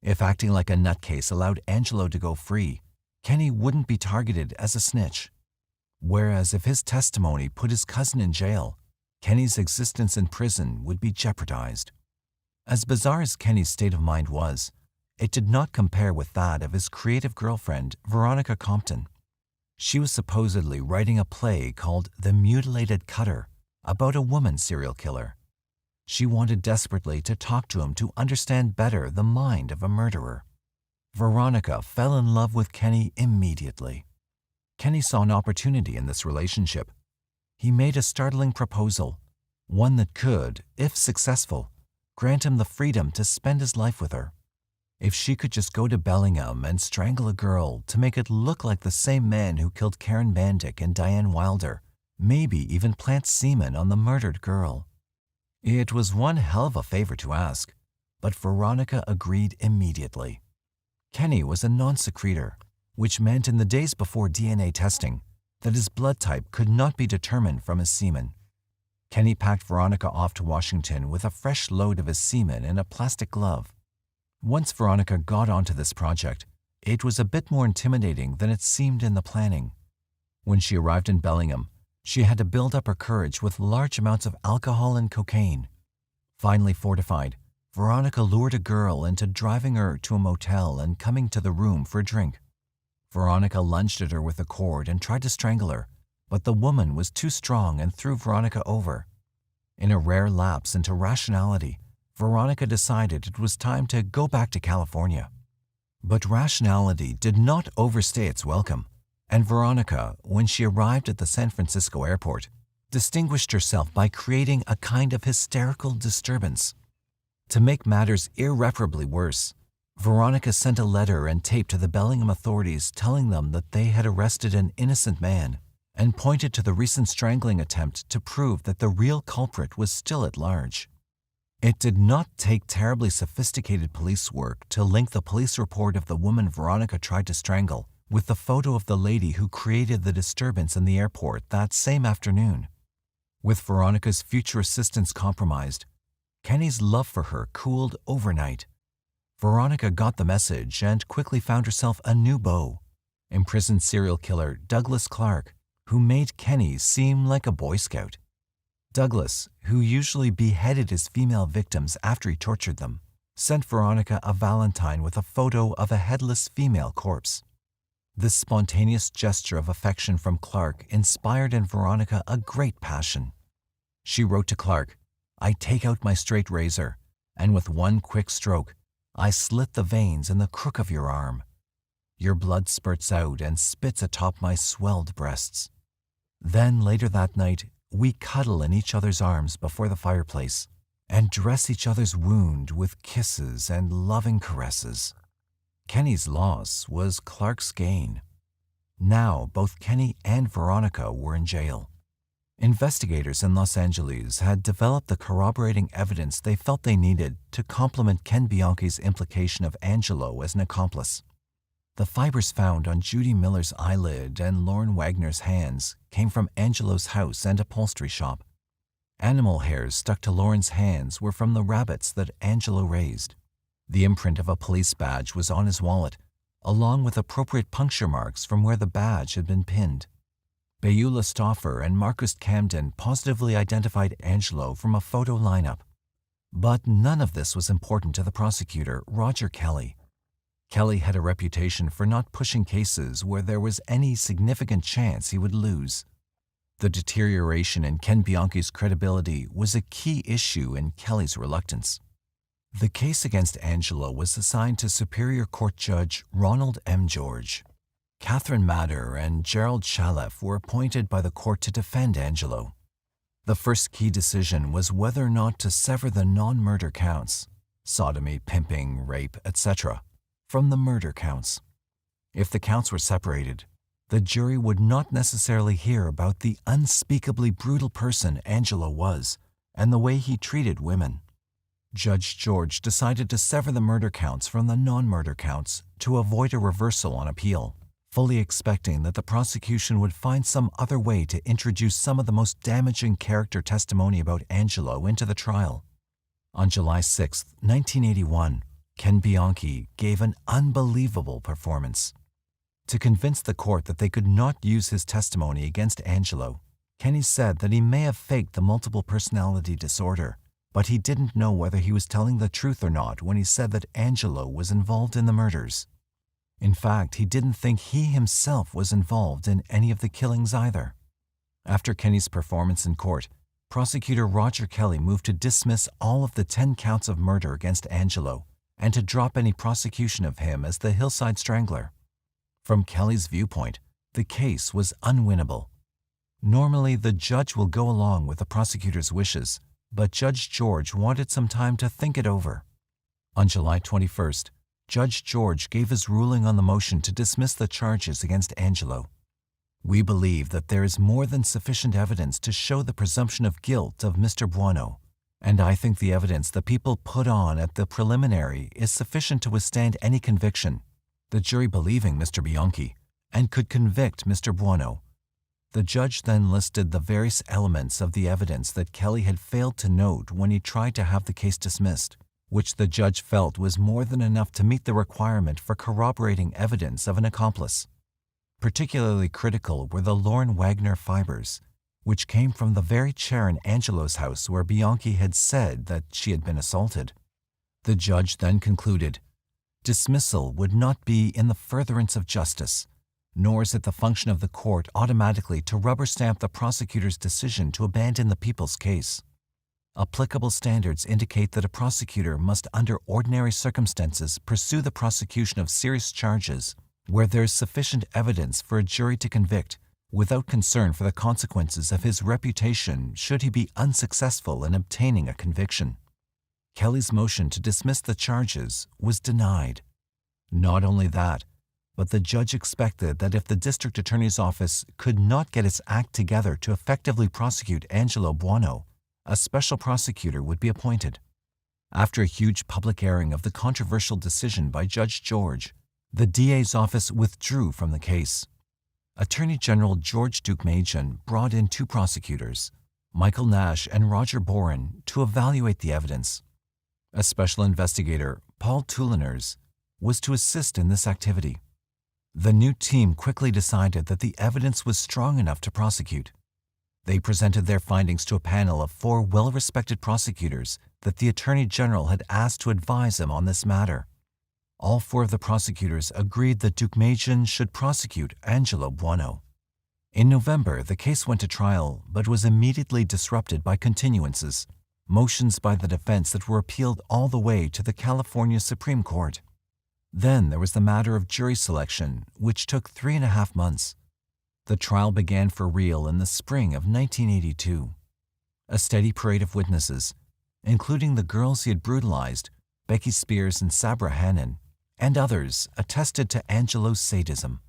If acting like a nutcase allowed Angelo to go free, Kenny wouldn't be targeted as a snitch. Whereas if his testimony put his cousin in jail, Kenny's existence in prison would be jeopardized. As bizarre as Kenny's state of mind was, it did not compare with that of his creative girlfriend, Veronica Compton. She was supposedly writing a play called The Mutilated Cutter about a woman serial killer. She wanted desperately to talk to him to understand better the mind of a murderer. Veronica fell in love with Kenny immediately. Kenny saw an opportunity in this relationship. He made a startling proposal, one that could, if successful, grant him the freedom to spend his life with her. If she could just go to Bellingham and strangle a girl to make it look like the same man who killed Karen Bandick and Diane Wilder, maybe even plant semen on the murdered girl. It was one hell of a favor to ask, but Veronica agreed immediately. Kenny was a non-secretor, which meant in the days before DNA testing that his blood type could not be determined from his semen. Kenny packed Veronica off to Washington with a fresh load of his semen in a plastic glove. Once Veronica got onto this project, it was a bit more intimidating than it seemed in the planning. When she arrived in Bellingham, she had to build up her courage with large amounts of alcohol and cocaine. Finally fortified, Veronica lured a girl into driving her to a motel and coming to the room for a drink. Veronica lunged at her with a cord and tried to strangle her, but the woman was too strong and threw Veronica over. In a rare lapse into rationality, Veronica decided it was time to go back to California. But rationality did not overstay its welcome, and Veronica, when she arrived at the San Francisco airport, distinguished herself by creating a kind of hysterical disturbance. To make matters irreparably worse, Veronica sent a letter and tape to the Bellingham authorities telling them that they had arrested an innocent man and pointed to the recent strangling attempt to prove that the real culprit was still at large. It did not take terribly sophisticated police work to link the police report of the woman Veronica tried to strangle with the photo of the lady who created the disturbance in the airport that same afternoon. With Veronica's future assistants compromised, Kenny's love for her cooled overnight. Veronica got the message and quickly found herself a new beau, imprisoned serial killer Douglas Clark, who made Kenny seem like a Boy Scout. Douglas, who usually beheaded his female victims after he tortured them, sent Veronica a valentine with a photo of a headless female corpse. This spontaneous gesture of affection from Clark inspired in Veronica a great passion. She wrote to Clark, "I take out my straight razor, and with one quick stroke, I slit the veins in the crook of your arm. Your blood spurts out and spits atop my swelled breasts. Then later that night, we cuddle in each other's arms before the fireplace and dress each other's wound with kisses and loving caresses." Kenny's loss was Clark's gain. Now both Kenny and Veronica were in jail. Investigators in Los Angeles had developed the corroborating evidence they felt they needed to complement Ken Bianchi's implication of Angelo as an accomplice. The fibers found on Judy Miller's eyelid and Lauren Wagner's hands came from Angelo's house and upholstery shop. Animal hairs stuck to Lauren's hands were from the rabbits that Angelo raised. The imprint of a police badge was on his wallet, along with appropriate puncture marks from where the badge had been pinned. Beulah Stauffer and Marcus Camden positively identified Angelo from a photo lineup. But none of this was important to the prosecutor, Roger Kelly. Kelly had a reputation for not pushing cases where there was any significant chance he would lose. The deterioration in Ken Bianchi's credibility was a key issue in Kelly's reluctance. The case against Angelo was assigned to Superior Court Judge Ronald M. George. Catherine Matter and Gerald Shaleff were appointed by the court to defend Angelo. The first key decision was whether or not to sever the non-murder counts, sodomy, pimping, rape, etc., from the murder counts. If the counts were separated, the jury would not necessarily hear about the unspeakably brutal person Angelo was and the way he treated women. Judge George decided to sever the murder counts from the non-murder counts to avoid a reversal on appeal, fully expecting that the prosecution would find some other way to introduce some of the most damaging character testimony about Angelo into the trial. On July 6, 1981, Ken Bianchi gave an unbelievable performance. To convince the court that they could not use his testimony against Angelo, Kenny said that he may have faked the multiple personality disorder, but he didn't know whether he was telling the truth or not when he said that Angelo was involved in the murders. In fact, he didn't think he himself was involved in any of the killings either. After Kenny's performance in court, prosecutor Roger Kelly moved to dismiss all of the 10 counts of murder against Angelo and to drop any prosecution of him as the Hillside Strangler. From Kelly's viewpoint, the case was unwinnable. Normally, the judge will go along with the prosecutor's wishes, but Judge George wanted some time to think it over. On July 21st, Judge George gave his ruling on the motion to dismiss the charges against Angelo. We believe that there is more than sufficient evidence to show the presumption of guilt of Mr. Buono, and I think the evidence the people put on at the preliminary is sufficient to withstand any conviction, the jury believing Mr. Bianchi, and could convict Mr. Buono. The judge then listed the various elements of the evidence that Kelly had failed to note when he tried to have the case dismissed, which the judge felt was more than enough to meet the requirement for corroborating evidence of an accomplice. Particularly critical were the Lorne Wagner fibers, which came from the very chair in Angelo's house where Bianchi had said that she had been assaulted. The judge then concluded, dismissal would not be in the furtherance of justice, nor is it the function of the court automatically to rubber stamp the prosecutor's decision to abandon the people's case. Applicable standards indicate that a prosecutor must under ordinary circumstances pursue the prosecution of serious charges where there is sufficient evidence for a jury to convict without concern for the consequences of his reputation should he be unsuccessful in obtaining a conviction. Kelly's motion to dismiss the charges was denied. Not only that, but the judge expected that if the district attorney's office could not get its act together to effectively prosecute Angelo Buono, a special prosecutor would be appointed. After a huge public airing of the controversial decision by Judge George, the DA's office withdrew from the case. Attorney General George Deukmejian brought in two prosecutors, Michael Nash and Roger Boren, to evaluate the evidence. A special investigator, Paul Tuliners, was to assist in this activity. The new team quickly decided that the evidence was strong enough to prosecute. They presented their findings to a panel of 4 well-respected prosecutors that the Attorney General had asked to advise him on this matter. All 4 of the prosecutors agreed that Deukmejian should prosecute Angelo Buono. In November, the case went to trial, but was immediately disrupted by continuances, motions by the defense that were appealed all the way to the California Supreme Court. Then there was the matter of jury selection, which took 3.5 months. The trial began for real in the spring of 1982. A steady parade of witnesses, including the girls he had brutalized, Becky Spears and Sabra Hannon, and others, attested to Angelo's sadism.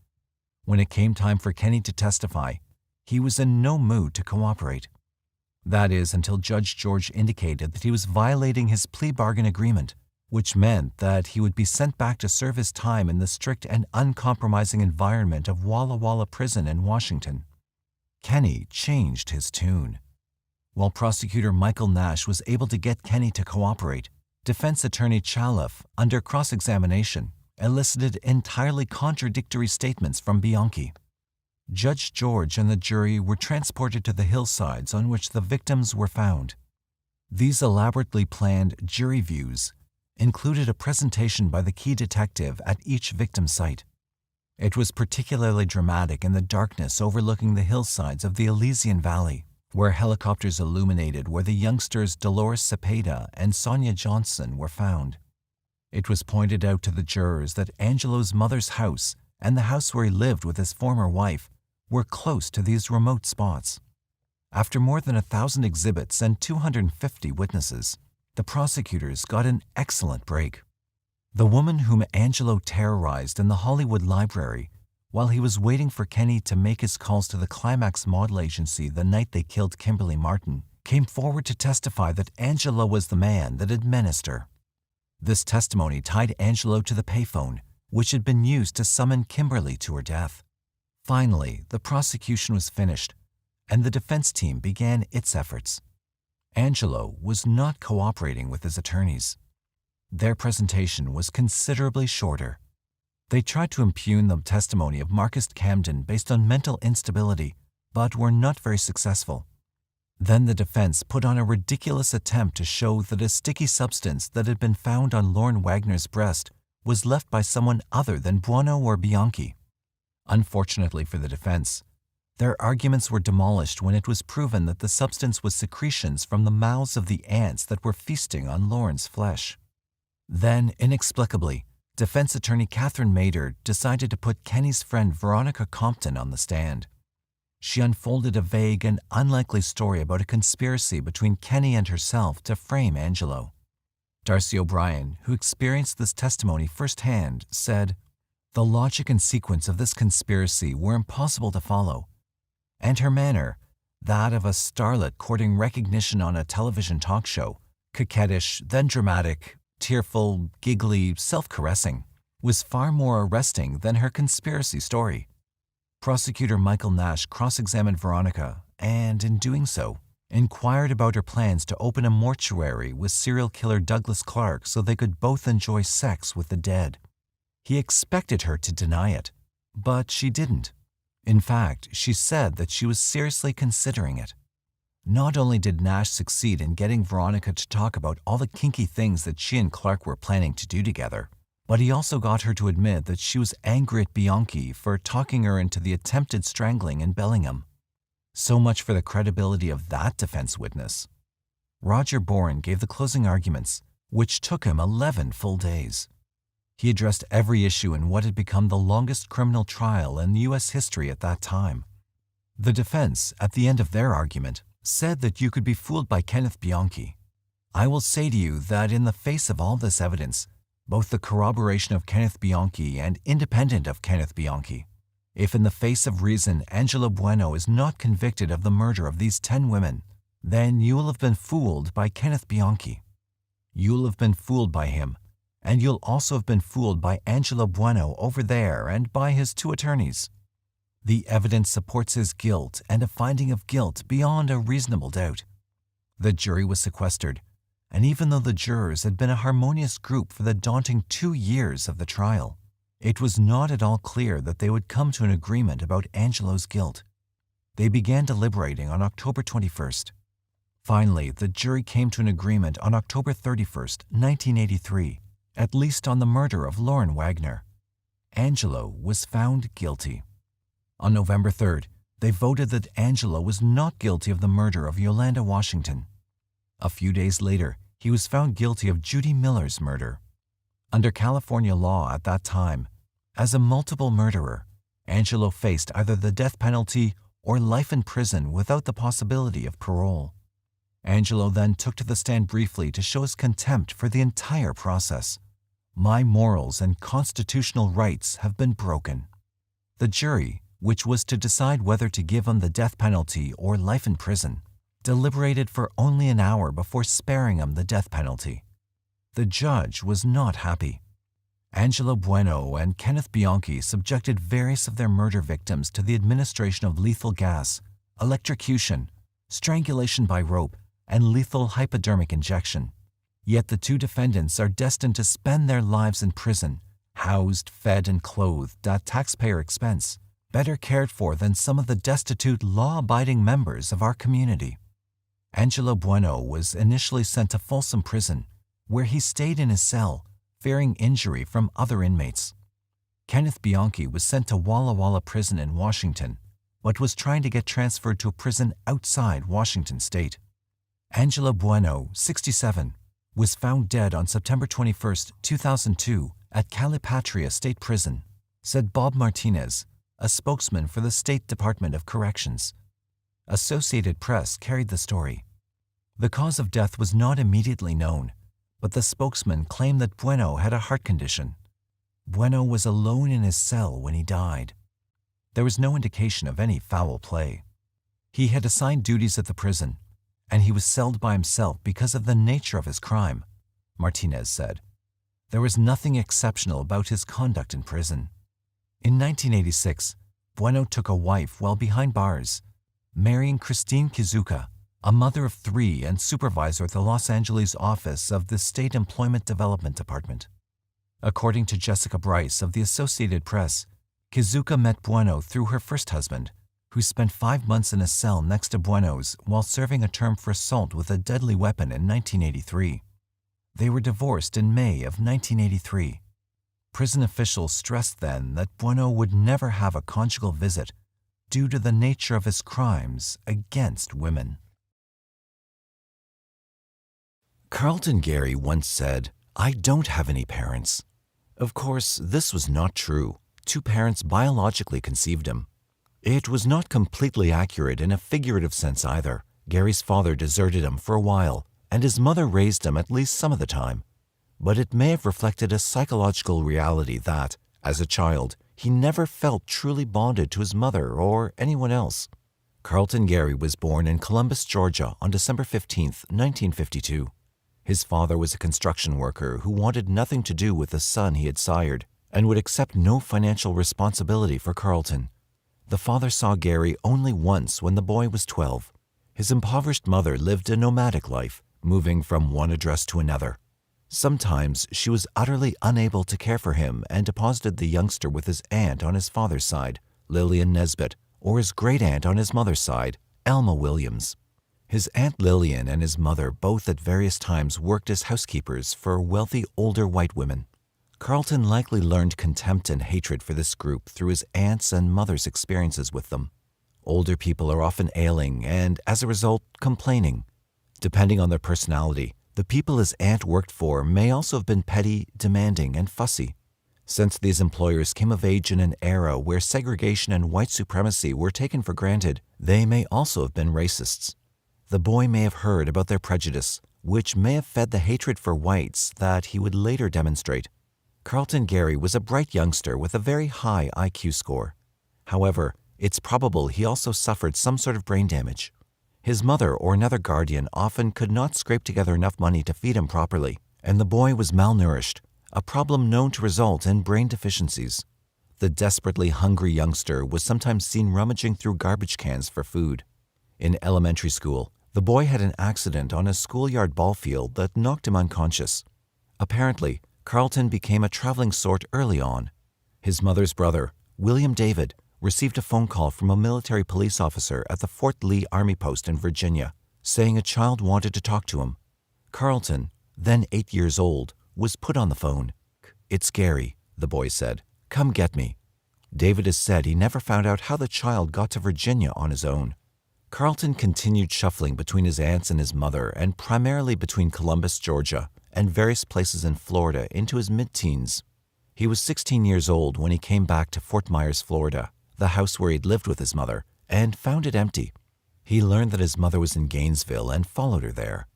When it came time for Kenny to testify, he was in no mood to cooperate. That is, until Judge George indicated that he was violating his plea bargain agreement, which meant that he would be sent back to serve his time in the strict and uncompromising environment of Walla Walla Prison in Washington. Kenny changed his tune. While prosecutor Michael Nash was able to get Kenny to cooperate, defense attorney Chalif, under cross-examination, elicited entirely contradictory statements from Bianchi. Judge George and the jury were transported to the hillsides on which the victims were found. These elaborately planned jury views included a presentation by the key detective at each victim site. It was particularly dramatic in the darkness overlooking the hillsides of the Elysian Valley, where helicopters illuminated where the youngsters Dolores Cepeda and Sonia Johnson were found. It was pointed out to the jurors that Angelo's mother's house and the house where he lived with his former wife were close to these remote spots. After more than 1,000 exhibits and 250 witnesses, the prosecutors got an excellent break. The woman whom Angelo terrorized in the Hollywood Library while he was waiting for Kenny to make his calls to the Climax Model Agency the night they killed Kimberly Martin came forward to testify that Angelo was the man that had menaced her. This testimony tied Angelo to the payphone, which had been used to summon Kimberly to her death. Finally, the prosecution was finished, and the defense team began its efforts. Angelo was not cooperating with his attorneys. Their presentation was considerably shorter. They tried to impugn the testimony of Marcus Camden based on mental instability, but were not very successful. Then the defense put on a ridiculous attempt to show that a sticky substance that had been found on Lorne Wagner's breast was left by someone other than Buono or Bianchi. Unfortunately for the defense, their arguments were demolished when it was proven that the substance was secretions from the mouths of the ants that were feasting on Lorne's flesh. Then, inexplicably, defense attorney Catherine Mader decided to put Kenny's friend Veronica Compton on the stand. She unfolded a vague and unlikely story about a conspiracy between Kenny and herself to frame Angelo. Darcy O'Brien, who experienced this testimony firsthand, said, "The logic and sequence of this conspiracy were impossible to follow, and her manner, that of a starlet courting recognition on a television talk show, coquettish, then dramatic, tearful, giggly, self-caressing, was far more arresting than her conspiracy story." Prosecutor Michael Nash cross-examined Veronica and, in doing so, inquired about her plans to open a mortuary with serial killer Douglas Clark so they could both enjoy sex with the dead. He expected her to deny it, but she didn't. In fact, she said that she was seriously considering it. Not only did Nash succeed in getting Veronica to talk about all the kinky things that she and Clark were planning to do together, but he also got her to admit that she was angry at Bianchi for talking her into the attempted strangling in Bellingham. So much for the credibility of that defense witness. Roger Bourne gave the closing arguments, which took him 11 full days. He addressed every issue in what had become the longest criminal trial in U.S. history at that time. The defense, at the end of their argument, said that you could be fooled by Kenneth Bianchi. I will say to you that in the face of all this evidence, both the corroboration of Kenneth Bianchi and independent of Kenneth Bianchi, if in the face of reason Angelo Buono is not convicted of the murder of these 10 women, then you will have been fooled by Kenneth Bianchi. You will have been fooled by him, and you'll also have been fooled by Angelo Buono over there and by his 2 attorneys. The evidence supports his guilt and a finding of guilt beyond a reasonable doubt. The jury was sequestered, and even though the jurors had been a harmonious group for the daunting 2 years of the trial, it was not at all clear that they would come to an agreement about Angelo's guilt. They began deliberating on October 21st. Finally, the jury came to an agreement on October 31st, 1983, at least on the murder of Lauren Wagner. Angelo was found guilty. On November 3rd, they voted that Angelo was not guilty of the murder of Yolanda Washington. A few days later, he was found guilty of Judy Miller's murder. Under California law at that time, as a multiple murderer, Angelo faced either the death penalty or life in prison without the possibility of parole. Angelo then took to the stand briefly to show his contempt for the entire process. "My morals and constitutional rights have been broken." The jury, which was to decide whether to give him the death penalty or life in prison, deliberated for only an hour before sparing him the death penalty. The judge was not happy. Angelo Buono and Kenneth Bianchi subjected various of their murder victims to the administration of lethal gas, electrocution, strangulation by rope, and lethal hypodermic injection. Yet the 2 defendants are destined to spend their lives in prison, housed, fed, and clothed at taxpayer expense, better cared for than some of the destitute, law-abiding members of our community. Angelo Buono was initially sent to Folsom Prison, where he stayed in his cell, fearing injury from other inmates. Kenneth Bianchi was sent to Walla Walla Prison in Washington, but was trying to get transferred to a prison outside Washington state. Angelo Buono, 67, was found dead on September 21, 2002, at Calipatria State Prison, said Bob Martinez, a spokesman for the State Department of Corrections. Associated Press carried the story. The cause of death was not immediately known, but the spokesman claimed that Buono had a heart condition. Buono was alone in his cell when he died. There was no indication of any foul play. He had assigned duties at the prison, and he was celled by himself because of the nature of his crime, Martinez said. There was nothing exceptional about his conduct in prison. In 1986, Buono took a wife while behind bars, marrying Christine Kizuka, a mother of 3 and supervisor at the Los Angeles office of the State Employment Development Department. According to Jessica Bryce of the Associated Press, Kizuka met Buono through her first husband, who spent 5 months in a cell next to Buono's while serving a term for assault with a deadly weapon in 1983. They were divorced in May of 1983. Prison officials stressed then that Buono would never have a conjugal visit due to the nature of his crimes against women. Carlton Gary once said, "I don't have any parents." Of course, this was not true. 2 parents biologically conceived him. It was not completely accurate in a figurative sense either. Gary's father deserted him for a while, and his mother raised him at least some of the time. but it may have reflected a psychological reality that, as a child, he never felt truly bonded to his mother or anyone else. Carlton Gary was born in Columbus, Georgia on December 15, 1952. His father was a construction worker who wanted nothing to do with the son he had sired and would accept no financial responsibility for Carlton. The father saw Gary only once when the boy was 12. His impoverished mother lived a nomadic life, moving from one address to another. Sometimes she was utterly unable to care for him and deposited the youngster with his aunt on his father's side, Lillian Nesbitt, or his great-aunt on his mother's side, Elma Williams. His Aunt Lillian and his mother both at various times worked as housekeepers for wealthy older white women. Carlton likely learned contempt and hatred for this group through his aunt's and mother's experiences with them. Older people are often ailing and, as a result, complaining. Depending on their personality, the people his aunt worked for may also have been petty, demanding, and fussy. Since these employers came of age in an era where segregation and white supremacy were taken for granted, they may also have been racists. The boy may have heard about their prejudice, which may have fed the hatred for whites that he would later demonstrate. Carlton Gary was a bright youngster with a very high IQ score. However, it's probable he also suffered some sort of brain damage. His mother or another guardian often could not scrape together enough money to feed him properly, and the boy was malnourished, a problem known to result in brain deficiencies. The desperately hungry youngster was sometimes seen rummaging through garbage cans for food. In elementary school, the boy had an accident on a schoolyard ball field that knocked him unconscious. Apparently, Carlton became a traveling sort early on. His mother's brother, William David, received a phone call from a military police officer at the Fort Lee Army Post in Virginia, saying a child wanted to talk to him. Carlton, then 8 years old, was put on the phone. "It's Gary," the boy said. "Come get me." David has said he never found out how the child got to Virginia on his own. Carlton continued shuffling between his aunts and his mother, and primarily between Columbus, Georgia, and various places in Florida into his mid-teens. He was 16 years old when he came back to Fort Myers, Florida, the house where he'd lived with his mother, and found it empty. He learned that his mother was in Gainesville and followed her there.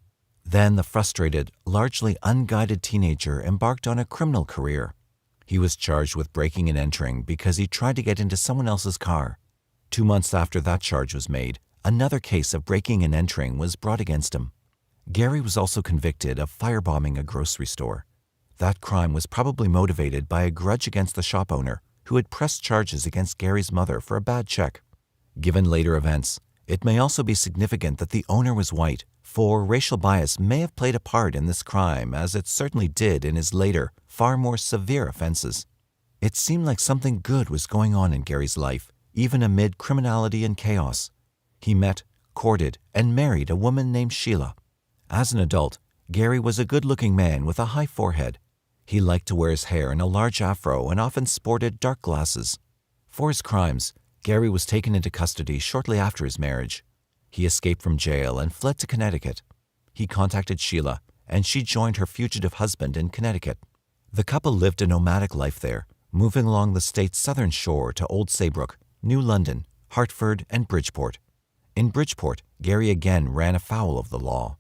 Then the frustrated, largely unguided teenager embarked on a criminal career. He was charged with breaking and entering because he tried to get into someone else's car. 2 months after that charge was made, another case of breaking and entering was brought against him. Gary was also convicted of firebombing a grocery store. That crime was probably motivated by a grudge against the shop owner, who had pressed charges against Gary's mother for a bad check. Given later events, it may also be significant that the owner was white, for racial bias may have played a part in this crime, as it certainly did in his later, far more severe offenses. It seemed like something good was going on in Gary's life, even amid criminality and chaos. He met, courted, and married a woman named Sheila. As an adult, Gary was a good-looking man with a high forehead. He liked to wear his hair in a large afro and often sported dark glasses. For his crimes, Gary was taken into custody shortly after his marriage. He escaped from jail and fled to Connecticut. He contacted Sheila, and she joined her fugitive husband in Connecticut. The couple lived a nomadic life there, moving along the state's southern shore to Old Saybrook, New London, Hartford, and Bridgeport. In Bridgeport, Gary again ran afoul of the law.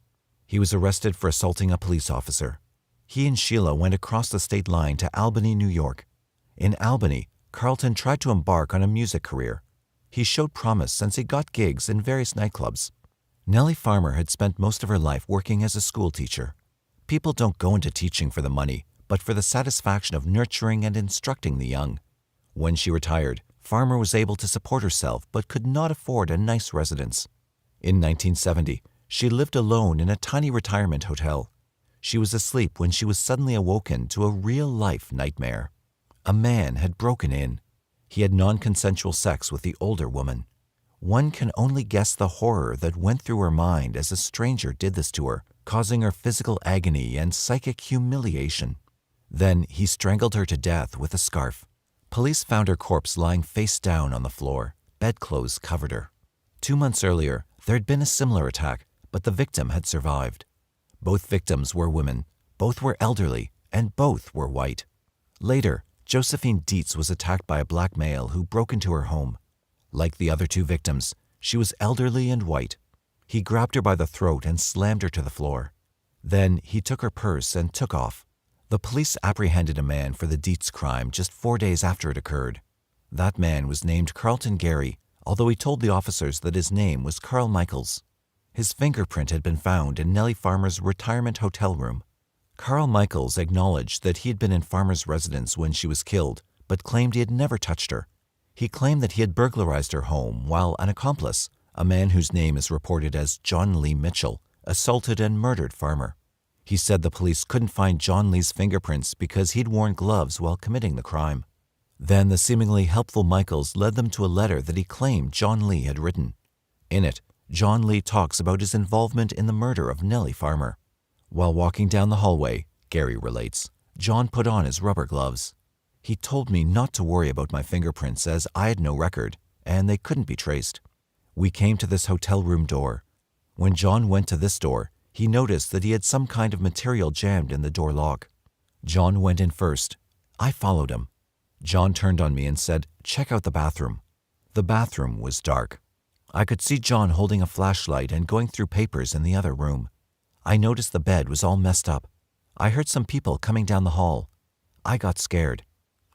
He was arrested for assaulting a police officer. He and Sheila went across the state line to Albany, New York. In Albany, Carlton tried to embark on a music career. He showed promise since he got gigs in various nightclubs. Nellie Farmer had spent most of her life working as a school teacher. People don't go into teaching for the money, but for the satisfaction of nurturing and instructing the young. When she retired, Farmer was able to support herself but could not afford a nice residence. In 1970, she lived alone in a tiny retirement hotel. She was asleep when she was suddenly awoken to a real-life nightmare. A man had broken in. He had non-consensual sex with the older woman. One can only guess the horror that went through her mind as a stranger did this to her, causing her physical agony and psychic humiliation. Then he strangled her to death with a scarf. Police found her corpse lying face down on the floor. Bedclothes covered her. 2 months earlier, there had been a similar attack, but the victim had survived. Both victims were women, both were elderly, and both were white. Later, Josephine Dietz was attacked by a black male who broke into her home. Like the other two victims, she was elderly and white. He grabbed her by the throat and slammed her to the floor. Then he took her purse and took off. The police apprehended a man for the Dietz crime just 4 days after it occurred. That man was named Carlton Gary, although he told the officers that his name was Carl Michaels. His fingerprint had been found in Nellie Farmer's retirement hotel room. Carl Michaels acknowledged that he had been in Farmer's residence when she was killed, but claimed he had never touched her. He claimed that he had burglarized her home while an accomplice, a man whose name is reported as John Lee Mitchell, assaulted and murdered Farmer. He said the police couldn't find John Lee's fingerprints because he'd worn gloves while committing the crime. Then the seemingly helpful Michaels led them to a letter that he claimed John Lee had written. In it, John Lee talks about his involvement in the murder of Nellie Farmer. While walking down the hallway, Gary relates, John put on his rubber gloves. He told me not to worry about my fingerprints as I had no record, and they couldn't be traced. We came to this hotel room door. When John went to this door, he noticed that he had some kind of material jammed in the door lock. John went in first. I followed him. John turned on me and said, "Check out the bathroom." The bathroom was dark. I could see John holding a flashlight and going through papers in the other room. I noticed the bed was all messed up. I heard some people coming down the hall. I got scared.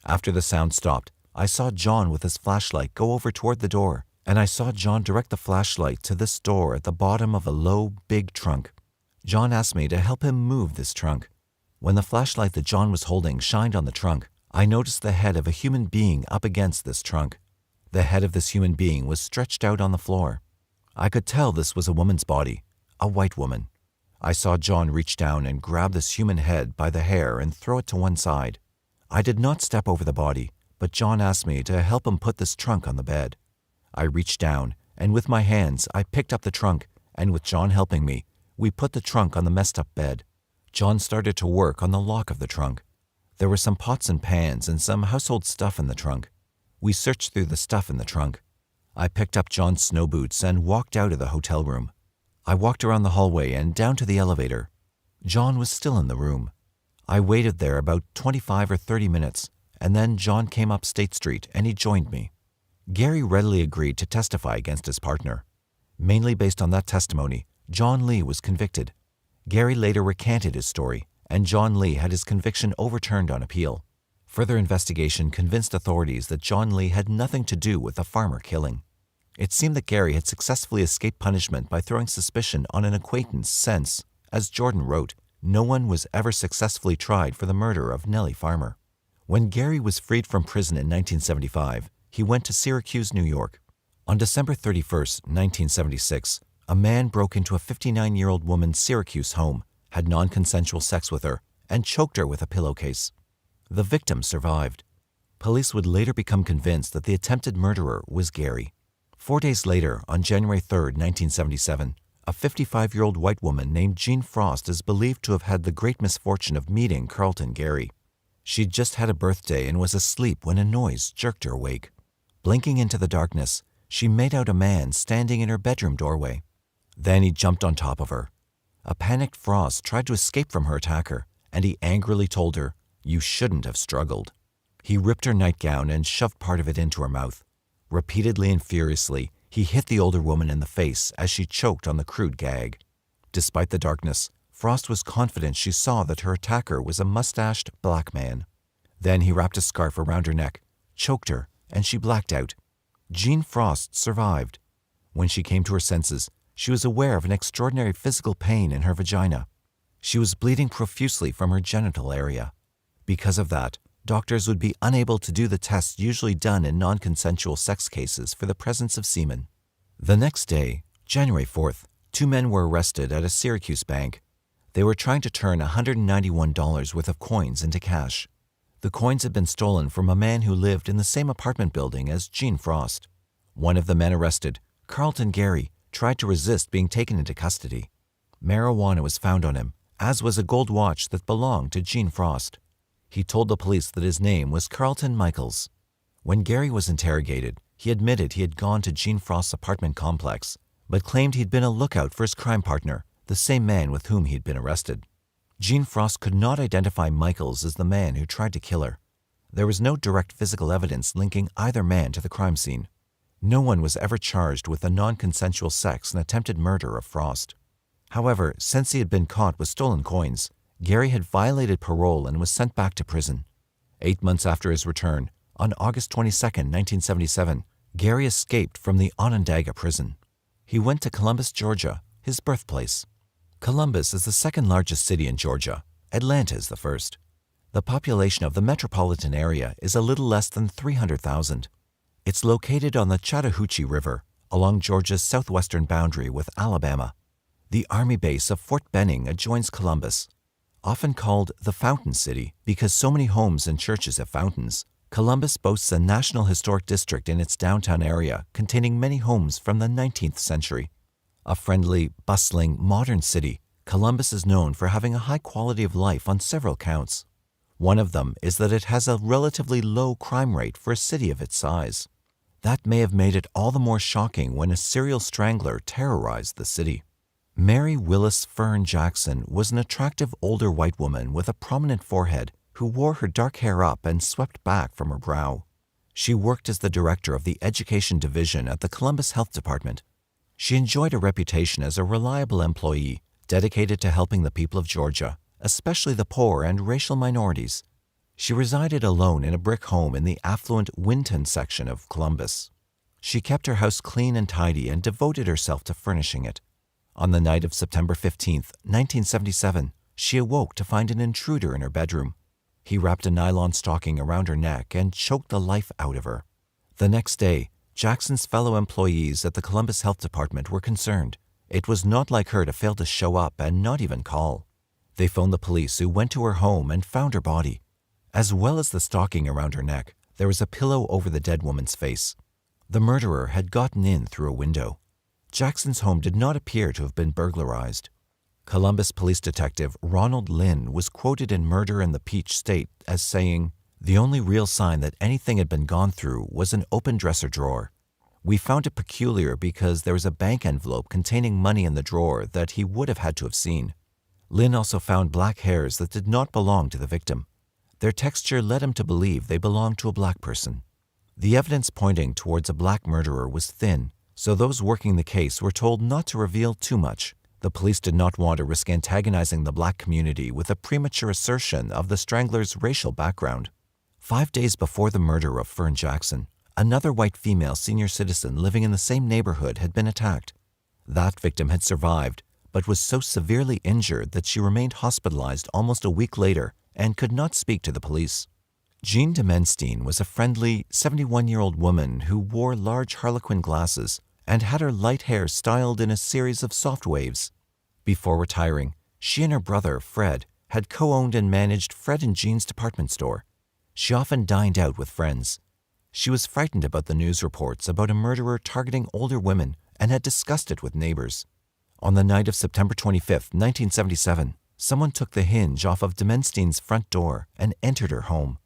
After the sound stopped, I saw John with his flashlight go over toward the door, and I saw John direct the flashlight to this door at the bottom of a low, big trunk. John asked me to help him move this trunk. When the flashlight that John was holding shined on the trunk, I noticed the head of a human being up against this trunk. The head of this human being was stretched out on the floor. I could tell this was a woman's body, a white woman. I saw John reach down and grab this human head by the hair and throw it to one side. I did not step over the body, but John asked me to help him put this trunk on the bed. I reached down, and with my hands I picked up the trunk, and with John helping me, we put the trunk on the messed up bed. John started to work on the lock of the trunk. There were some pots and pans and some household stuff in the trunk. We searched through the stuff in the trunk. I picked up John's snow boots and walked out of the hotel room. I walked around the hallway and down to the elevator. John was still in the room. I waited there about 25 or 30 minutes, and then John came up State Street and he joined me. Gary readily agreed to testify against his partner. Mainly based on that testimony, John Lee was convicted. Gary later recanted his story, and John Lee had his conviction overturned on appeal. Further investigation convinced authorities that John Lee had nothing to do with the Farmer killing. It seemed that Gary had successfully escaped punishment by throwing suspicion on an acquaintance since, as Jordan wrote, no one was ever successfully tried for the murder of Nellie Farmer. When Gary was freed from prison in 1975, he went to Syracuse, New York. On December 31, 1976, a man broke into a 59-year-old woman's Syracuse home, had non-consensual sex with her, and choked her with a pillowcase. The victim survived. Police would later become convinced that the attempted murderer was Gary. 4 days later, on January 3, 1977, a 55-year-old white woman named Jean Frost is believed to have had the great misfortune of meeting Carlton Gary. She'd just had a birthday and was asleep when a noise jerked her awake. Blinking into the darkness, she made out a man standing in her bedroom doorway. Then he jumped on top of her. A panicked Frost tried to escape from her attacker, and he angrily told her, "You shouldn't have struggled." He ripped her nightgown and shoved part of it into her mouth. Repeatedly and furiously, he hit the older woman in the face as she choked on the crude gag. Despite the darkness, Frost was confident she saw that her attacker was a mustached black man. Then he wrapped a scarf around her neck, choked her, and she blacked out. Jean Frost survived. When she came to her senses, she was aware of an extraordinary physical pain in her vagina. She was bleeding profusely from her genital area. Because of that, doctors would be unable to do the tests usually done in non-consensual sex cases for the presence of semen. The next day, January 4th, 2 men were arrested at a Syracuse bank. They were trying to turn $191 worth of coins into cash. The coins had been stolen from a man who lived in the same apartment building as Jean Frost. One of the men arrested, Carlton Gary, tried to resist being taken into custody. Marijuana was found on him, as was a gold watch that belonged to Jean Frost. He told the police that his name was Carlton Michaels. When Gary was interrogated, he admitted he had gone to Jean Frost's apartment complex, but claimed he'd been a lookout for his crime partner, the same man with whom he'd been arrested. Jean Frost could not identify Michaels as the man who tried to kill her. There was no direct physical evidence linking either man to the crime scene. No one was ever charged with the non-consensual sex and attempted murder of Frost. However, since he had been caught with stolen coins, Gary had violated parole and was sent back to prison. 8 months after his return, on August 22, 1977, Gary escaped from the Onondaga prison. He went to Columbus, Georgia, his birthplace. Columbus is the second largest city in Georgia. Atlanta is the first. The population of the metropolitan area is a little less than 300,000. It's located on the Chattahoochee River, along Georgia's southwestern boundary with Alabama. The Army base of Fort Benning adjoins Columbus. Often called the Fountain City because so many homes and churches have fountains, Columbus boasts a National Historic District in its downtown area containing many homes from the 19th century. A friendly, bustling, modern city, Columbus is known for having a high quality of life on several counts. One of them is that it has a relatively low crime rate for a city of its size. That may have made it all the more shocking when a serial strangler terrorized the city. Mary Willis Fern Jackson was an attractive older white woman with a prominent forehead who wore her dark hair up and swept back from her brow. She worked as the director of the Education Division at the Columbus Health Department. She enjoyed a reputation as a reliable employee, dedicated to helping the people of Georgia, especially the poor and racial minorities. She resided alone in a brick home in the affluent Winton section of Columbus. She kept her house clean and tidy and devoted herself to furnishing it. On the night of September 15, 1977, she awoke to find an intruder in her bedroom. He wrapped a nylon stocking around her neck and choked the life out of her. The next day, Jackson's fellow employees at the Columbus Health Department were concerned. It was not like her to fail to show up and not even call. They phoned the police, who went to her home and found her body. As well as the stocking around her neck, there was a pillow over the dead woman's face. The murderer had gotten in through a window. Jackson's home did not appear to have been burglarized. Columbus police detective Ronald Lynn was quoted in Murder in the Peach State as saying, "The only real sign that anything had been gone through was an open dresser drawer. We found it peculiar because there was a bank envelope containing money in the drawer that he would have had to have seen." Lynn also found black hairs that did not belong to the victim. Their texture led him to believe they belonged to a black person. The evidence pointing towards a black murderer was thin, so those working the case were told not to reveal too much. The police did not want to risk antagonizing the black community with a premature assertion of the Stranglers' racial background. 5 days before the murder of Fern Jackson, another white female senior citizen living in the same neighborhood had been attacked. That victim had survived, but was so severely injured that she remained hospitalized almost a week later and could not speak to the police. Jean Demenstein was a friendly 71-year-old woman who wore large harlequin glasses and had her light hair styled in a series of soft waves. Before retiring, she and her brother, Fred, had co-owned and managed Fred and Jean's department store. She often dined out with friends. She was frightened about the news reports about a murderer targeting older women and had discussed it with neighbors. On the night of September 25, 1977, someone took the hinge off of Demenstein's front door and entered her home.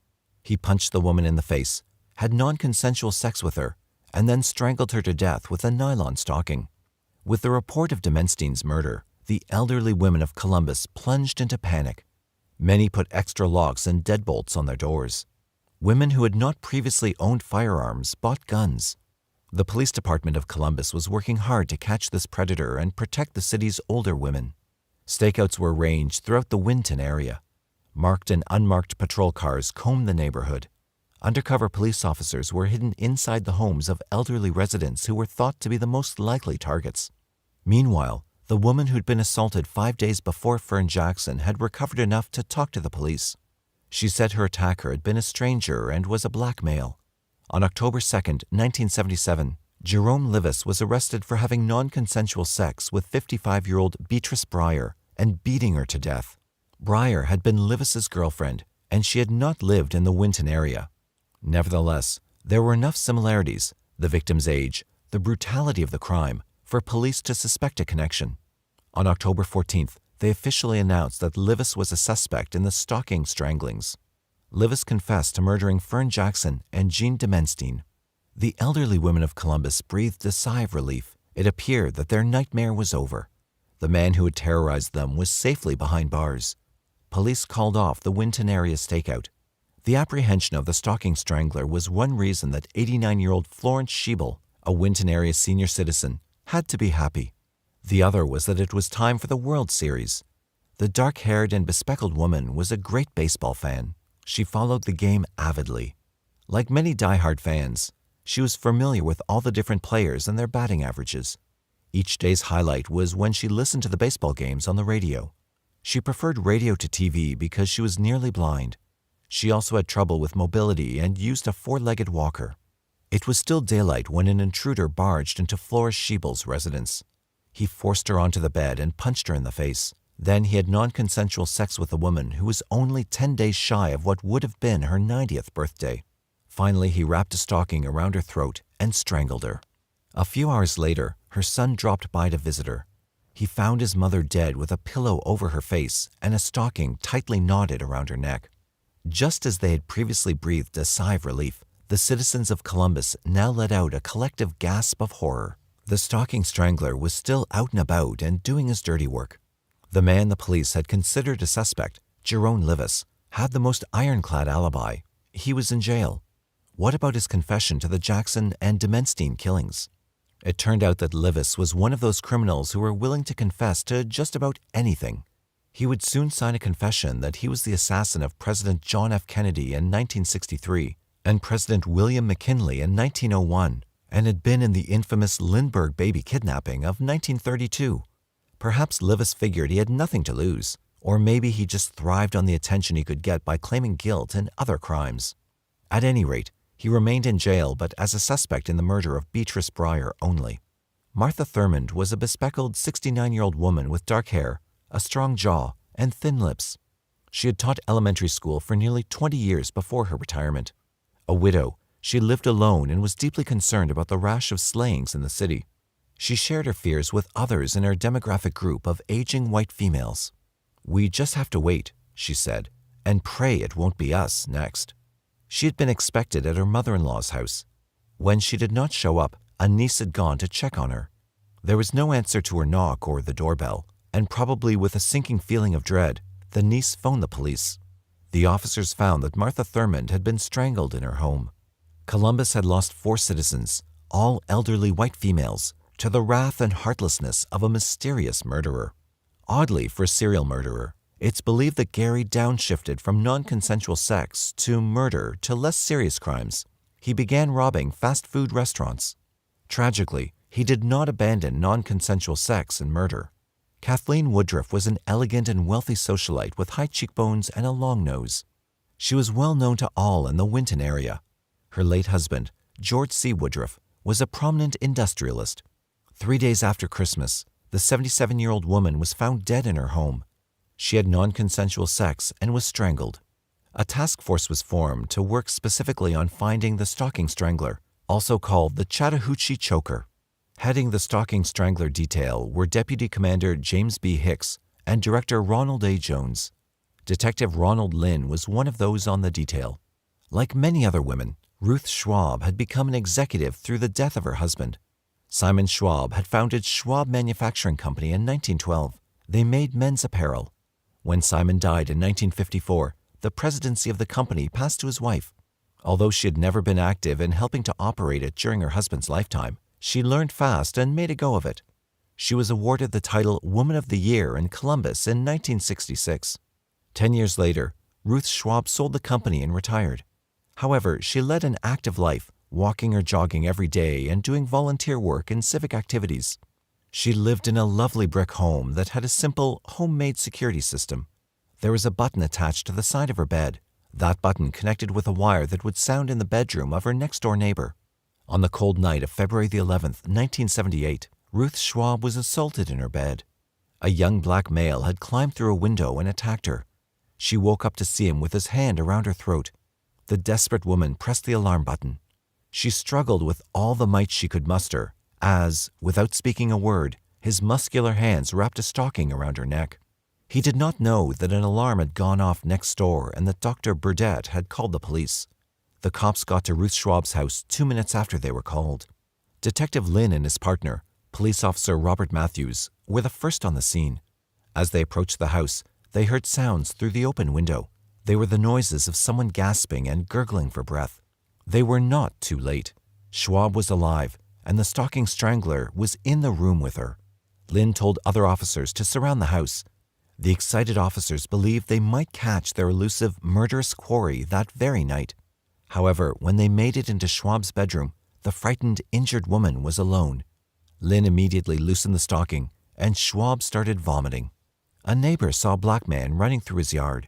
He punched the woman in the face, had non-consensual sex with her, and then strangled her to death with a nylon stocking. With the report of Demenstein's murder, the elderly women of Columbus plunged into panic. Many put extra locks and deadbolts on their doors. Women who had not previously owned firearms bought guns. The police department of Columbus was working hard to catch this predator and protect the city's older women. Stakeouts were arranged throughout the Winton area. Marked and unmarked patrol cars combed the neighborhood. Undercover police officers were hidden inside the homes of elderly residents who were thought to be the most likely targets. Meanwhile, the woman who'd been assaulted 5 days before Fern Jackson had recovered enough to talk to the police. She said her attacker had been a stranger and was a black male. On October 2, 1977, Jerome Livis was arrested for having non-consensual sex with 55-year-old Beatrice Breyer and beating her to death. Breyer had been Livis's girlfriend, and she had not lived in the Winton area. Nevertheless, there were enough similarities, the victim's age, the brutality of the crime, for police to suspect a connection. On October 14th, they officially announced that Livis was a suspect in the stalking stranglings. Livis confessed to murdering Fern Jackson and Jean Demenstein. The elderly women of Columbus breathed a sigh of relief. It appeared that their nightmare was over. The man who had terrorized them was safely behind bars. Police called off the Winton area stakeout. The apprehension of the stalking strangler was one reason that 89-year-old Florence Schiebel, a Winton area senior citizen, had to be happy. The other was that it was time for the World Series. The dark-haired and bespectacled woman was a great baseball fan. She followed the game avidly. Like many die-hard fans, she was familiar with all the different players and their batting averages. Each day's highlight was when she listened to the baseball games on the radio. She preferred radio to TV because she was nearly blind. She also had trouble with mobility and used a four-legged walker. It was still daylight when an intruder barged into Flora Schiebel's residence. He forced her onto the bed and punched her in the face. Then he had non-consensual sex with a woman who was only 10 days shy of what would have been her 90th birthday. Finally, he wrapped a stocking around her throat and strangled her. A few hours later, her son dropped by to visit her. He found his mother dead with a pillow over her face and a stocking tightly knotted around her neck. Just as they had previously breathed a sigh of relief, the citizens of Columbus now let out a collective gasp of horror. The stalking strangler was still out and about and doing his dirty work. The man the police had considered a suspect, Jerome Livis, had the most ironclad alibi. He was in jail. What about his confession to the Jackson and Demenstein killings? It turned out that Livis was one of those criminals who were willing to confess to just about anything. He would soon sign a confession that he was the assassin of President John F. Kennedy in 1963 and President William McKinley in 1901, and had been in the infamous Lindbergh baby kidnapping of 1932. Perhaps Livis figured he had nothing to lose, or maybe he just thrived on the attention he could get by claiming guilt in other crimes. At any rate, he remained in jail but as a suspect in the murder of Beatrice Breyer only. Martha Thurmond was a bespectacled 69-year-old woman with dark hair, a strong jaw, and thin lips. She had taught elementary school for nearly 20 years before her retirement. A widow, she lived alone and was deeply concerned about the rash of slayings in the city. She shared her fears with others in her demographic group of aging white females. "We just have to wait," she said, "and pray it won't be us next." She had been expected at her mother-in-law's house. When she did not show up, a niece had gone to check on her. There was no answer to her knock or the doorbell, and probably with a sinking feeling of dread, the niece phoned the police. The officers found that Martha Thurmond had been strangled in her home. Columbus had lost 4 citizens, all elderly white females, to the wrath and heartlessness of a mysterious murderer. Oddly, for a serial murderer, it's believed that Gary downshifted from non-consensual sex to murder to less serious crimes. He began robbing fast food restaurants. Tragically, he did not abandon non-consensual sex and murder. Kathleen Woodruff was an elegant and wealthy socialite with high cheekbones and a long nose. She was well known to all in the Winton area. Her late husband, George C. Woodruff, was a prominent industrialist. 3 days after Christmas, the 77-year-old woman was found dead in her home. She had non-consensual sex and was strangled. A task force was formed to work specifically on finding the stalking strangler, also called the Chattahoochee Choker. Heading the stalking strangler detail were Deputy Commander James B. Hicks and Director Ronald A. Jones. Detective Ronald Lynn was one of those on the detail. Like many other women, Ruth Schwab had become an executive through the death of her husband. Simon Schwab had founded Schwab Manufacturing Company in 1912. They made men's apparel. When Simon died in 1954, the presidency of the company passed to his wife. Although she had never been active in helping to operate it during her husband's lifetime, she learned fast and made a go of it. She was awarded the title Woman of the Year in Columbus in 1966. 10 years later, Ruth Schwab sold the company and retired. However, she led an active life, walking or jogging every day and doing volunteer work and civic activities. She lived in a lovely brick home that had a simple, homemade security system. There was a button attached to the side of her bed. That button connected with a wire that would sound in the bedroom of her next-door neighbor. On the cold night of February the 11th, 1978, Ruth Schwab was assaulted in her bed. A young black male had climbed through a window and attacked her. She woke up to see him with his hand around her throat. The desperate woman pressed the alarm button. She struggled with all the might she could muster as, without speaking a word, his muscular hands wrapped a stocking around her neck. He did not know that an alarm had gone off next door and that Dr. Burdett had called the police. The cops got to Ruth Schwab's house 2 minutes after they were called. Detective Lynn and his partner, Police Officer Robert Matthews, were the first on the scene. As they approached the house, they heard sounds through the open window. They were the noises of someone gasping and gurgling for breath. They were not too late. Schwab was alive, and the stalking strangler was in the room with her. Lynn told other officers to surround the house. The excited officers believed they might catch their elusive, murderous quarry that very night. However, when they made it into Schwab's bedroom, the frightened, injured woman was alone. Lynn immediately loosened the stocking, and Schwab started vomiting. A neighbor saw a black man running through his yard.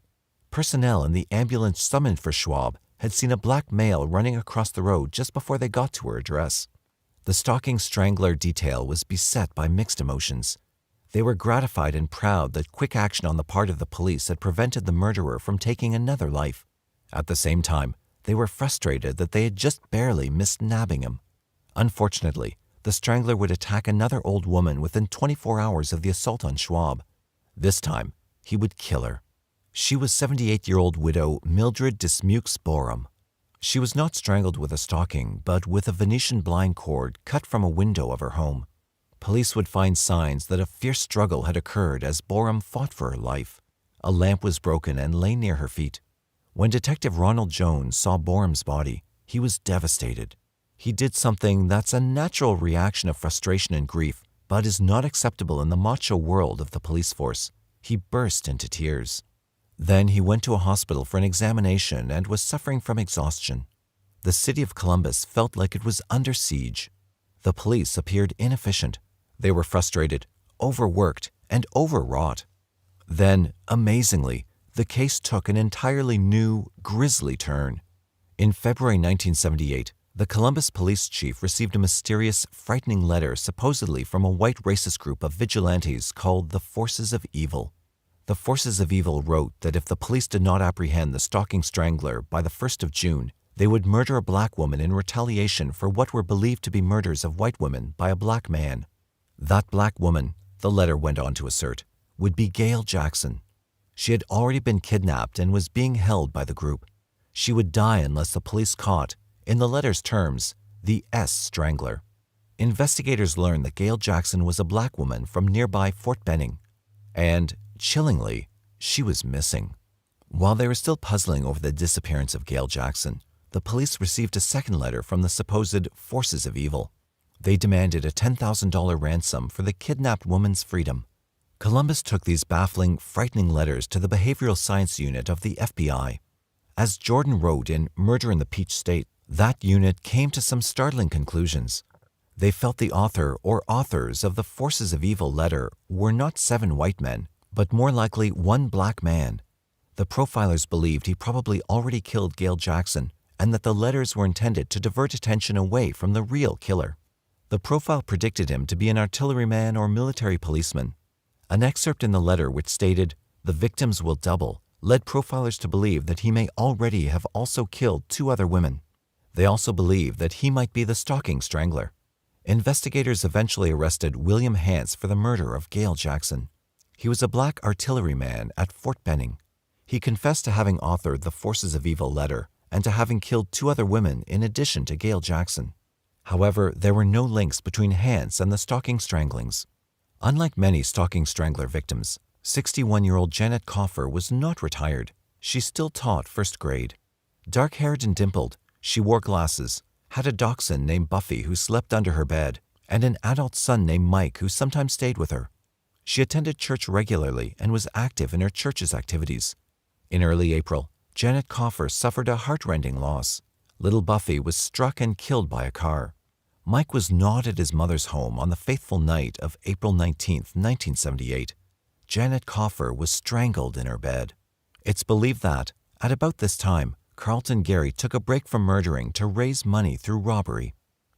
Personnel in the ambulance summoned for Schwab had seen a black male running across the road just before they got to her address. The stalking Strangler detail was beset by mixed emotions. They were gratified and proud that quick action on the part of the police had prevented the murderer from taking another life. At the same time, they were frustrated that they had just barely missed nabbing him. Unfortunately, the Strangler would attack another old woman within 24 hours of the assault on Schwab. This time, he would kill her. She was 78-year-old widow Mildred Dismukes Borum. She was not strangled with a stocking, but with a Venetian blind cord cut from a window of her home. Police would find signs that a fierce struggle had occurred as Borum fought for her life. A lamp was broken and lay near her feet. When Detective Ronald Jones saw Borum's body, he was devastated. He did something that's a natural reaction of frustration and grief, but is not acceptable in the macho world of the police force. He burst into tears. Then he went to a hospital for an examination and was suffering from exhaustion. The city of Columbus felt like it was under siege. The police appeared inefficient. They were frustrated, overworked, and overwrought. Then, amazingly, the case took an entirely new, grisly turn. In February 1978, the Columbus police chief received a mysterious, frightening letter supposedly from a white racist group of vigilantes called the Forces of Evil. The Forces of Evil wrote that if the police did not apprehend the stalking Strangler by the 1st of June, they would murder a black woman in retaliation for what were believed to be murders of white women by a black man. That black woman, the letter went on to assert, would be Gail Jackson. She had already been kidnapped and was being held by the group. She would die unless the police caught, in the letter's terms, the S Strangler. Investigators learned that Gail Jackson was a black woman from nearby Fort Benning. And, chillingly, she was missing. While they were still puzzling over the disappearance of Gail Jackson, the police received a second letter from the supposed Forces of Evil. They demanded a $10,000 ransom for the kidnapped woman's freedom. Columbus took these baffling, frightening letters to the Behavioral Science Unit of the FBI. As Jordan wrote in Murder in the Peach State, that unit came to some startling conclusions. They felt the author or authors of the Forces of Evil letter were not 7 white men, but more likely 1 black man. The profilers believed he probably already killed Gail Jackson and that the letters were intended to divert attention away from the real killer. The profile predicted him to be an artilleryman or military policeman. An excerpt in the letter which stated, "The victims will double," led profilers to believe that he may already have also killed 2 other women. They also believed that he might be the stalking Strangler. Investigators eventually arrested William Hance for the murder of Gail Jackson. He was a black artilleryman at Fort Benning. He confessed to having authored the Forces of Evil letter and to having killed 2 other women in addition to Gail Jackson. However, there were no links between Hance and the stalking Stranglings. Unlike many stalking Strangler victims, 61-year-old Janet Coffer was not retired. She still taught first grade. Dark-haired and dimpled, she wore glasses, had a dachshund named Buffy who slept under her bed, and an adult son named Mike who sometimes stayed with her. She attended church regularly and was active in her church's activities. In early April, Janet Coffer suffered a heart-rending loss. Little Buffy was struck and killed by a car. Mike was not at his mother's home on the fateful night of April 19, 1978. Janet Coffer was strangled in her bed. It's believed that, at about this time, Carlton Gary took a break from murdering to raise money through robbery.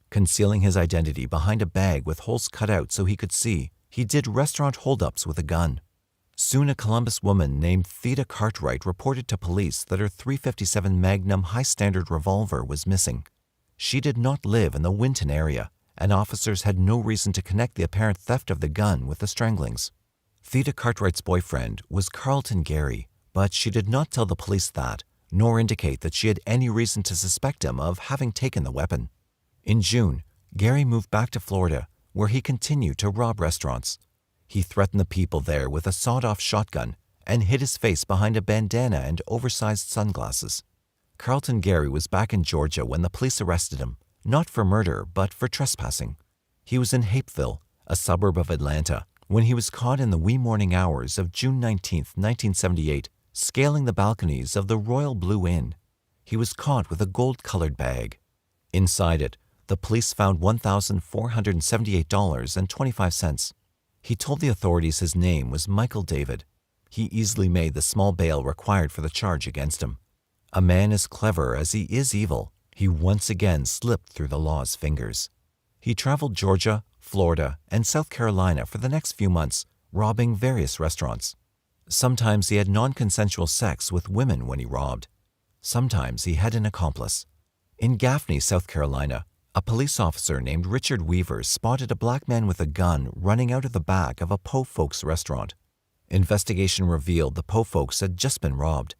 Concealing his identity behind a bag with holes cut out so he could see, he did restaurant holdups with a gun. Soon a Columbus woman named Theda Cartwright reported to police that her .357 Magnum high-standard revolver was missing. She did not live in the Winton area, and officers had no reason to connect the apparent theft of the gun with the Stranglings. Theda Cartwright's boyfriend was Carlton Gary, but she did not tell the police that, nor indicate that she had any reason to suspect him of having taken the weapon. In June, Gary moved back to Florida, where he continued to rob restaurants. He threatened the people there with a sawed-off shotgun and hid his face behind a bandana and oversized sunglasses. Carlton Gary was back in Georgia when the police arrested him, not for murder but for trespassing. He was in Hapeville, a suburb of Atlanta, when he was caught in the wee morning hours of June 19, 1978, scaling the balconies of the Royal Blue Inn. He was caught with a gold-colored bag. Inside it, the police found $1,478.25. He told the authorities his name was Michael David. He easily made the small bail required for the charge against him. A man as clever as he is evil, he once again slipped through the law's fingers. He traveled Georgia, Florida, and South Carolina for the next few months, robbing various restaurants. Sometimes he had non-consensual sex with women when he robbed. Sometimes he had an accomplice. In Gaffney, South Carolina, a police officer named Richard Weaver spotted a black man with a gun running out of the back of a Po Folks restaurant. Investigation revealed the Po Folks had just been robbed.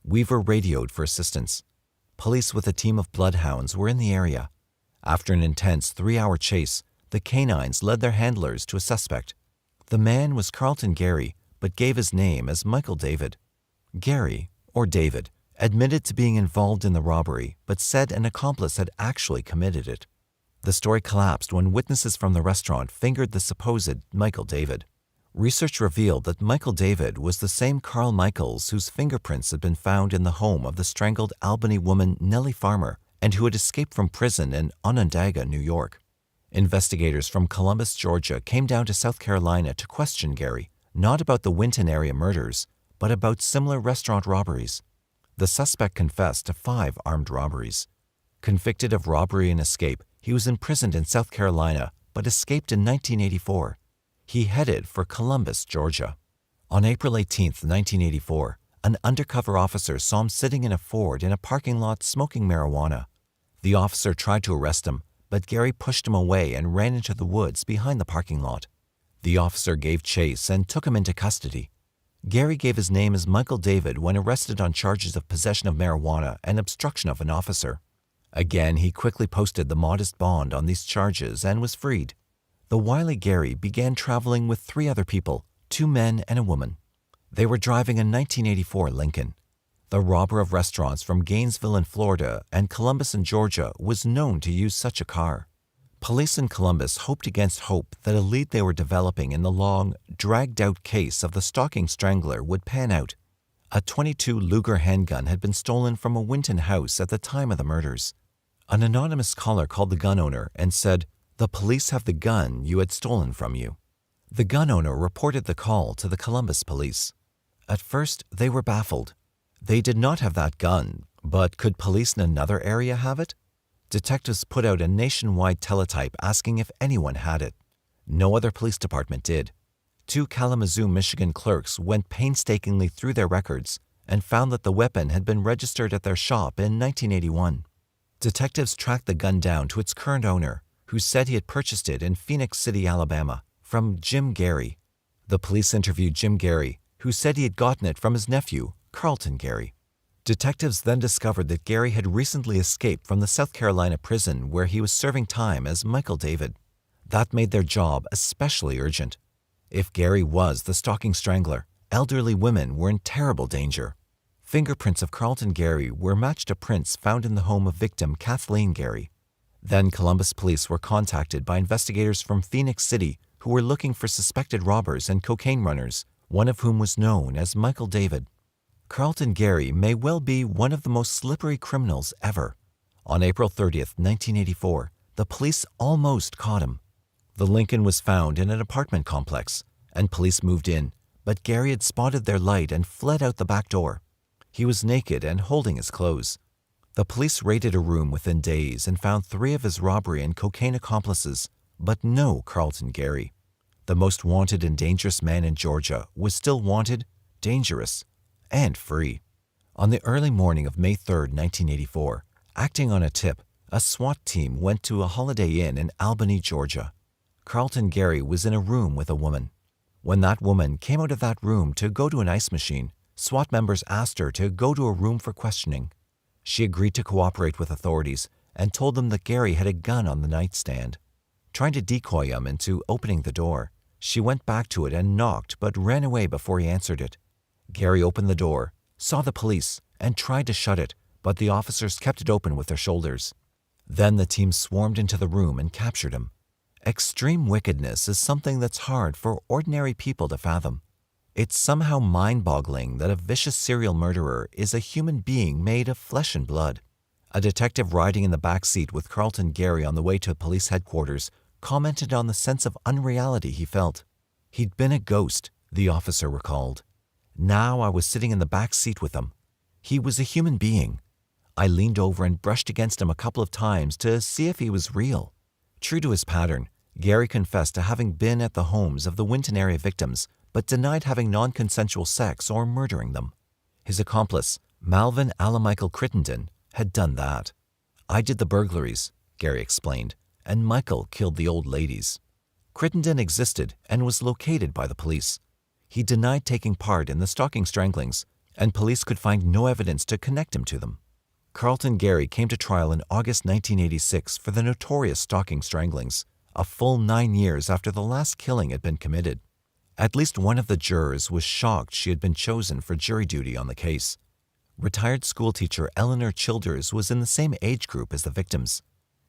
Weaver radioed for assistance. Police with a team of bloodhounds were in the area. After an intense 3-hour chase, the canines led their handlers to a suspect. The man was Carlton Gary, but gave his name as Michael David. Gary, or David, admitted to being involved in the robbery, but said an accomplice had actually committed it. The story collapsed when witnesses from the restaurant fingered the supposed Michael David. Research revealed that Michael David was the same Carl Michaels whose fingerprints had been found in the home of the strangled Albany woman Nellie Farmer and who had escaped from prison in Onondaga, New York. Investigators from Columbus, Georgia came down to South Carolina to question Gary, not about the Winton area murders, but about similar restaurant robberies. The suspect confessed to 5 armed robberies. Convicted of robbery and escape, he was imprisoned in South Carolina but escaped in 1984. He headed for Columbus, Georgia. On April 18, 1984, an undercover officer saw him sitting in a Ford in a parking lot smoking marijuana. The officer tried to arrest him, but Gary pushed him away and ran into the woods behind the parking lot. The officer gave chase and took him into custody. Gary gave his name as Michael David when arrested on charges of possession of marijuana and obstruction of an officer. Again, he quickly posted the modest bond on these charges and was freed. The wily Gary began traveling with 3 other people, 2 men and a woman. They were driving a 1984 Lincoln. The robber of restaurants from Gainesville in Florida and Columbus in Georgia was known to use such a car. Police in Columbus hoped against hope that a lead they were developing in the long, dragged-out case of the stalking Strangler would pan out. A .22 Luger handgun had been stolen from a Winton house at the time of the murders. An anonymous caller called the gun owner and said, "The police have the gun you had stolen from you." The gun owner reported the call to the Columbus police. At first, they were baffled. They did not have that gun, but could police in another area have it? Detectives put out a nationwide teletype asking if anyone had it. No other police department did. 2 Kalamazoo, Michigan clerks went painstakingly through their records and found that the weapon had been registered at their shop in 1981. Detectives tracked the gun down to its current owner, who said he had purchased it in Phoenix City, Alabama, from Jim Gary. The police interviewed Jim Gary, who said he had gotten it from his nephew, Carlton Gary. Detectives then discovered that Gary had recently escaped from the South Carolina prison where he was serving time as Michael David. That made their job especially urgent. If Gary was the stalking strangler, elderly women were in terrible danger. Fingerprints of Carlton Gary were matched to prints found in the home of victim Kathleen Gary. Then Columbus police were contacted by investigators from Phoenix City who were looking for suspected robbers and cocaine runners, one of whom was known as Michael David. Carlton Gary may well be one of the most slippery criminals ever. On April 30th, 1984, the police almost caught him. The Lincoln was found in an apartment complex, and police moved in, but Gary had spotted their light and fled out the back door. He was naked and holding his clothes. The police raided a room within days and found 3 of his robbery and cocaine accomplices, but no Carlton Gary. The most wanted and dangerous man in Georgia was still wanted, dangerous, and free. On the early morning of May 3, 1984, acting on a tip, a SWAT team went to a Holiday Inn in Albany, Georgia. Carlton Gary was in a room with a woman. When that woman came out of that room to go to an ice machine, SWAT members asked her to go to a room for questioning. She agreed to cooperate with authorities and told them that Gary had a gun on the nightstand. Trying to decoy him into opening the door, she went back to it and knocked but ran away before he answered it. Gary opened the door, saw the police, and tried to shut it, but the officers kept it open with their shoulders. Then the team swarmed into the room and captured him. Extreme wickedness is something that's hard for ordinary people to fathom. It's somehow mind-boggling that a vicious serial murderer is a human being made of flesh and blood. A detective riding in the back seat with Carlton Gary on the way to police headquarters commented on the sense of unreality he felt. He'd been a ghost, the officer recalled. Now I was sitting in the back seat with him. He was a human being. I leaned over and brushed against him a couple of times to see if he was real. True to his pattern, Gary confessed to having been at the homes of the Winton area victims, but denied having non-consensual sex or murdering them. His accomplice, Malvin Alamichael Crittenden, had done that. I did the burglaries, Gary explained, and Michael killed the old ladies. Crittenden existed and was located by the police. He denied taking part in the stalking stranglings, and police could find no evidence to connect him to them. Carlton Gary came to trial in August 1986 for the notorious stalking stranglings, a full 9 years after the last killing had been committed. At least one of the jurors was shocked she had been chosen for jury duty on the case. Retired schoolteacher Eleanor Childers was in the same age group as the victims.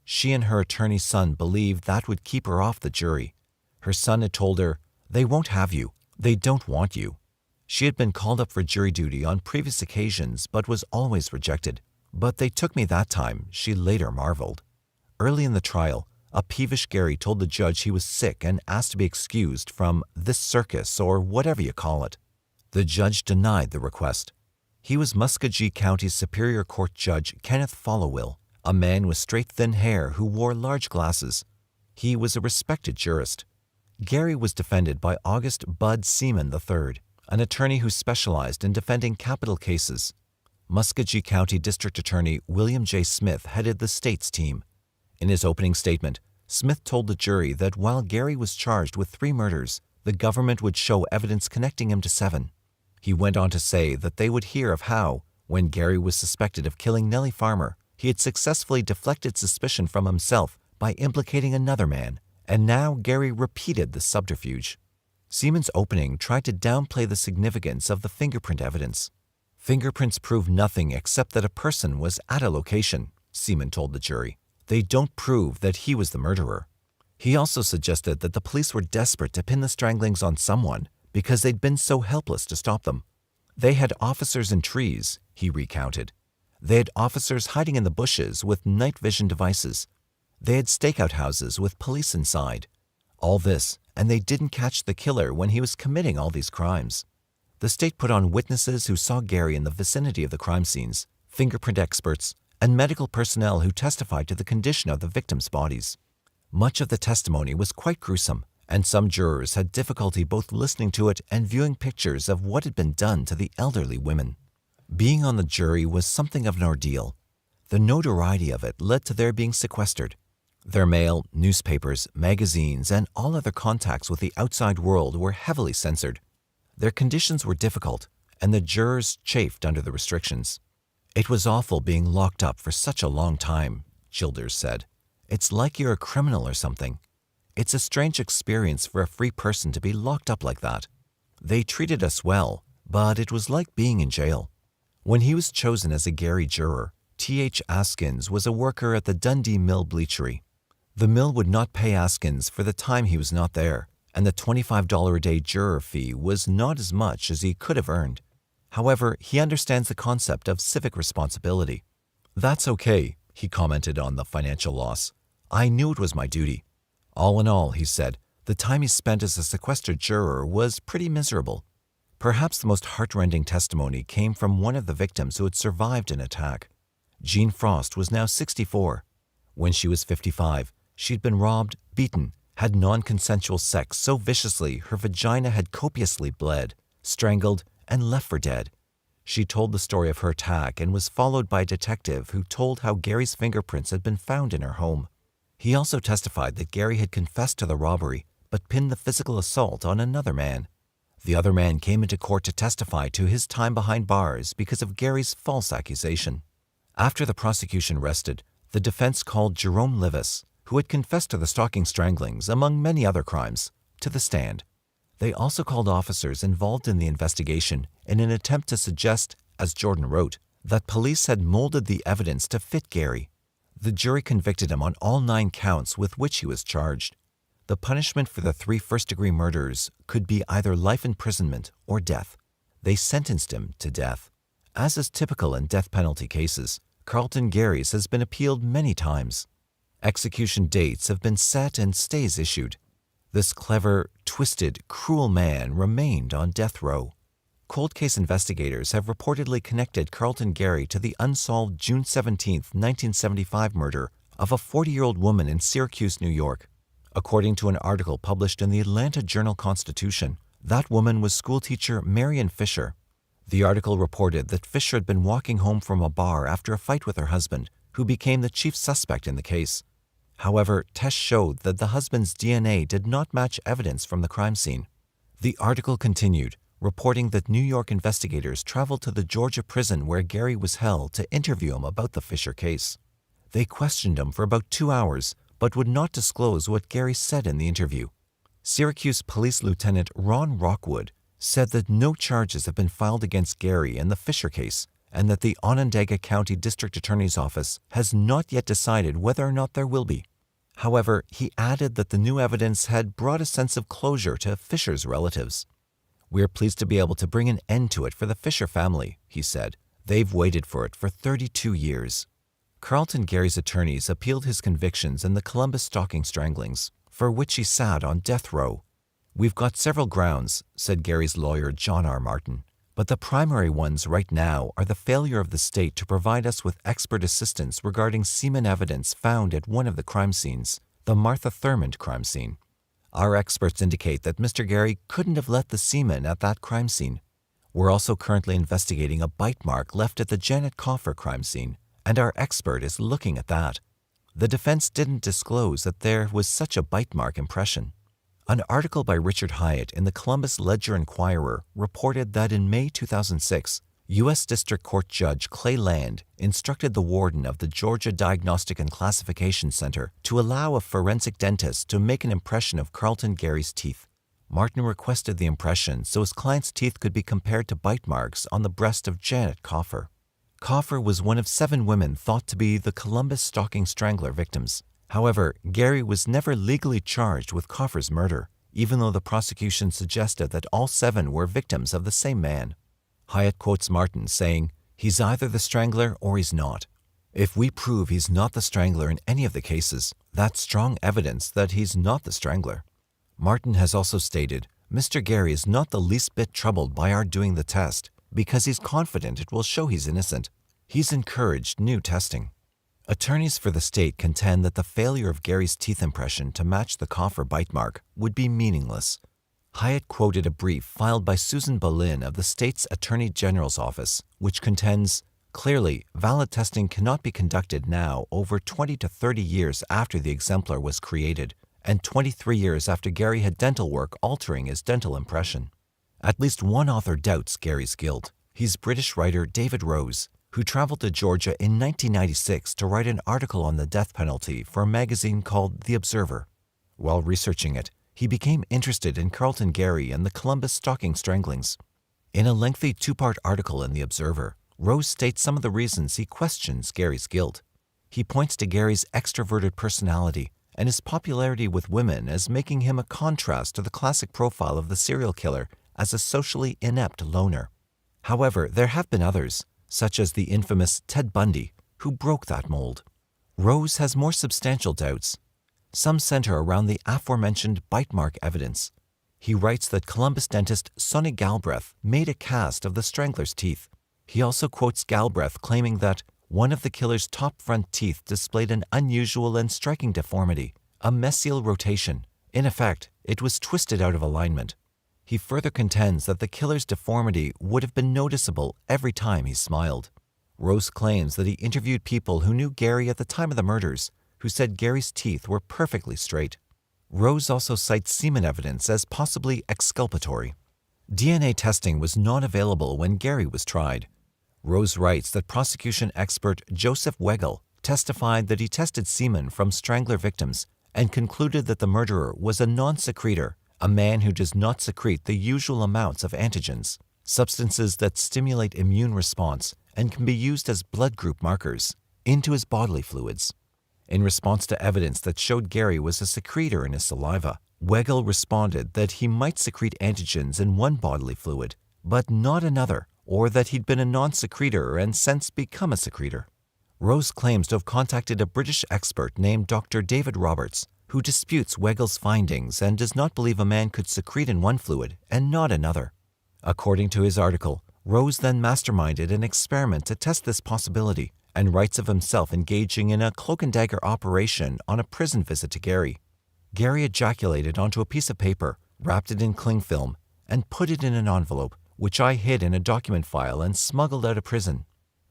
She and her attorney's son believed that would keep her off the jury. Her son had told her, "They won't have you. They don't want you." She had been called up for jury duty on previous occasions but was always rejected. "But they took me that time," she later marveled. Early in the trial, a peevish Gary told the judge he was sick and asked to be excused from this circus or whatever you call it. The judge denied the request. He was Muskogee County's Superior Court Judge Kenneth Followill, a man with straight thin hair who wore large glasses. He was a respected jurist. Gary was defended by August Bud Seaman III, an attorney who specialized in defending capital cases. Muskogee County District Attorney William J. Smith headed the state's team. In his opening statement, Smith told the jury that while Gary was charged with 3 murders, the government would show evidence connecting him to 7. He went on to say that they would hear of how, when Gary was suspected of killing Nellie Farmer, he had successfully deflected suspicion from himself by implicating another man, and now Gary repeated the subterfuge. Seaman's opening tried to downplay the significance of the fingerprint evidence. "Fingerprints prove nothing except that a person was at a location," Seaman told the jury. "They don't prove that he was the murderer." He also suggested that the police were desperate to pin the stranglings on someone because they'd been so helpless to stop them. "They had officers in trees," he recounted. "They had officers hiding in the bushes with night vision devices. They had stakeout houses with police inside. All this, and they didn't catch the killer when he was committing all these crimes." The state put on witnesses who saw Gary in the vicinity of the crime scenes, fingerprint experts, and medical personnel who testified to the condition of the victims' bodies. Much of the testimony was quite gruesome, and some jurors had difficulty both listening to it and viewing pictures of what had been done to the elderly women. Being on the jury was something of an ordeal. The notoriety of it led to their being sequestered. Their mail, newspapers, magazines, and all other contacts with the outside world were heavily censored. Their conditions were difficult, and the jurors chafed under the restrictions. "It was awful being locked up for such a long time," Childers said. "It's like you're a criminal or something. It's a strange experience for a free person to be locked up like that. They treated us well, but it was like being in jail." When he was chosen as a Gary juror, T.H. Askins was a worker at the Dundee Mill Bleachery. The mill would not pay Askins for the time he was not there, and the $25 a day juror fee was not as much as he could have earned. However, he understands the concept of civic responsibility. "That's okay," he commented on the financial loss. "I knew it was my duty." All in all, he said, the time he spent as a sequestered juror was pretty miserable. Perhaps the most heartrending testimony came from one of the victims who had survived an attack. Jean Frost was now 64. When she was 55, she'd been robbed, beaten, had non-consensual sex so viciously her vagina had copiously bled, strangled, and left for dead. She told the story of her attack and was followed by a detective who told how Gary's fingerprints had been found in her home. He also testified that Gary had confessed to the robbery but pinned the physical assault on another man. The other man came into court to testify to his time behind bars because of Gary's false accusation. After the prosecution rested, the defense called Jerome Livis, who had confessed to the stalking stranglings, among many other crimes, to the stand. They also called officers involved in the investigation in an attempt to suggest, as Jordan wrote, that police had molded the evidence to fit Gary. The jury convicted him on all 9 counts with which he was charged. the punishment for the 3 first-degree murders could be either life imprisonment or death. They sentenced him to death. As is typical in death penalty cases, Carlton Gary's has been appealed many times. Execution dates have been set and stays issued. This clever, twisted, cruel man remained on death row. Cold case investigators have reportedly connected Carlton Gary to the unsolved June 17, 1975 murder of a 40-year-old woman in Syracuse, New York. According to an article published in the Atlanta Journal-Constitution, that woman was schoolteacher Marion Fisher. The article reported that Fisher had been walking home from a bar after a fight with her husband, who became the chief suspect in the case. However, tests showed that the husband's DNA did not match evidence from the crime scene. The article continued, reporting that New York investigators traveled to the Georgia prison where Gary was held to interview him about the Fisher case. They questioned him for about 2 hours, but would not disclose what Gary said in the interview. Syracuse Police Lieutenant Ron Rockwood said that no charges have been filed against Gary in the Fisher case, and that the Onondaga County District Attorney's Office has not yet decided whether or not there will be. However, he added that the new evidence had brought a sense of closure to Fisher's relatives. "We are pleased to be able to bring an end to it for the Fisher family," he said. "They've waited for it for 32 years." Carlton Gary's attorneys appealed his convictions in the Columbus stalking stranglings, for which he sat on death row. "We've got several grounds," said Gary's lawyer John R. Martin, "but the primary ones right now are the failure of the state to provide us with expert assistance regarding semen evidence found at one of the crime scenes, the Martha Thurmond crime scene. Our experts indicate that Mr. Gary couldn't have left the semen at that crime scene. We're also currently investigating a bite mark left at the Janet Coffer crime scene, and our expert is looking at that. The defense didn't disclose that there was such a bite mark impression." An article by Richard Hyatt in the Columbus Ledger-Inquirer reported that in May 2006, U.S. District Court Judge Clay Land instructed the warden of the Georgia Diagnostic and Classification Center to allow a forensic dentist to make an impression of Carlton Gary's teeth. Martin requested the impression so his client's teeth could be compared to bite marks on the breast of Janet Coffer. Coffer was one of 7 women thought to be the Columbus stalking strangler victims. However, Gary was never legally charged with Coffer's murder, even though the prosecution suggested that all 7 were victims of the same man. Hyatt quotes Martin saying, "He's either the strangler or he's not. If we prove he's not the strangler in any of the cases, that's strong evidence that he's not the strangler." Martin has also stated, "Mr. Gary is not the least bit troubled by our doing the test because he's confident it will show he's innocent. He's encouraged new testing." Attorneys for the state contend that the failure of Gary's teeth impression to match the Coffer bite mark would be meaningless. Hyatt quoted a brief filed by Susan Boleyn of the state's Attorney General's office, which contends, "Clearly, valid testing cannot be conducted now over 20 to 30 years after the exemplar was created, and 23 years after Gary had dental work altering his dental impression." At least one author doubts Gary's guilt. He's British writer David Rose, who traveled to Georgia in 1996 to write an article on the death penalty for a magazine called The Observer. While researching it, he became interested in Carlton Gary and the Columbus stalking stranglings. In a lengthy 2-part article in The Observer, Rose states some of the reasons he questions Gary's guilt. He points to Gary's extroverted personality and his popularity with women as making him a contrast to the classic profile of the serial killer as a socially inept loner. However, there have been others, such as the infamous Ted Bundy, who broke that mold. Rose has more substantial doubts. Some center around the aforementioned bite mark evidence. He writes that Columbus dentist Sonny Galbraith made a cast of the strangler's teeth. He also quotes Galbraith claiming that one of the killer's top front teeth displayed an unusual and striking deformity, a mesial rotation. In effect, it was twisted out of alignment. He further contends that the killer's deformity would have been noticeable every time he smiled. Rose claims that he interviewed people who knew Gary at the time of the murders, who said Gary's teeth were perfectly straight. Rose also cites semen evidence as possibly exculpatory. DNA testing was not available when Gary was tried. Rose writes that prosecution expert Joseph Weigel testified that he tested semen from strangler victims and concluded that the murderer was a non-secretor, a man who does not secrete the usual amounts of antigens, substances that stimulate immune response and can be used as blood group markers, into his bodily fluids. In response to evidence that showed Gary was a secretor in his saliva, Weigel responded that he might secrete antigens in one bodily fluid, but not another, or that he'd been a non-secretor and since become a secretor. Rose claims to have contacted a British expert named Dr. David Roberts, who disputes Weigel's findings and does not believe a man could secrete in one fluid and not another. According to his article, Rose then masterminded an experiment to test this possibility and writes of himself engaging in a cloak-and-dagger operation on a prison visit to Gary. Gary ejaculated onto a piece of paper, wrapped it in cling film, and put it in an envelope, which I hid in a document file and smuggled out of prison.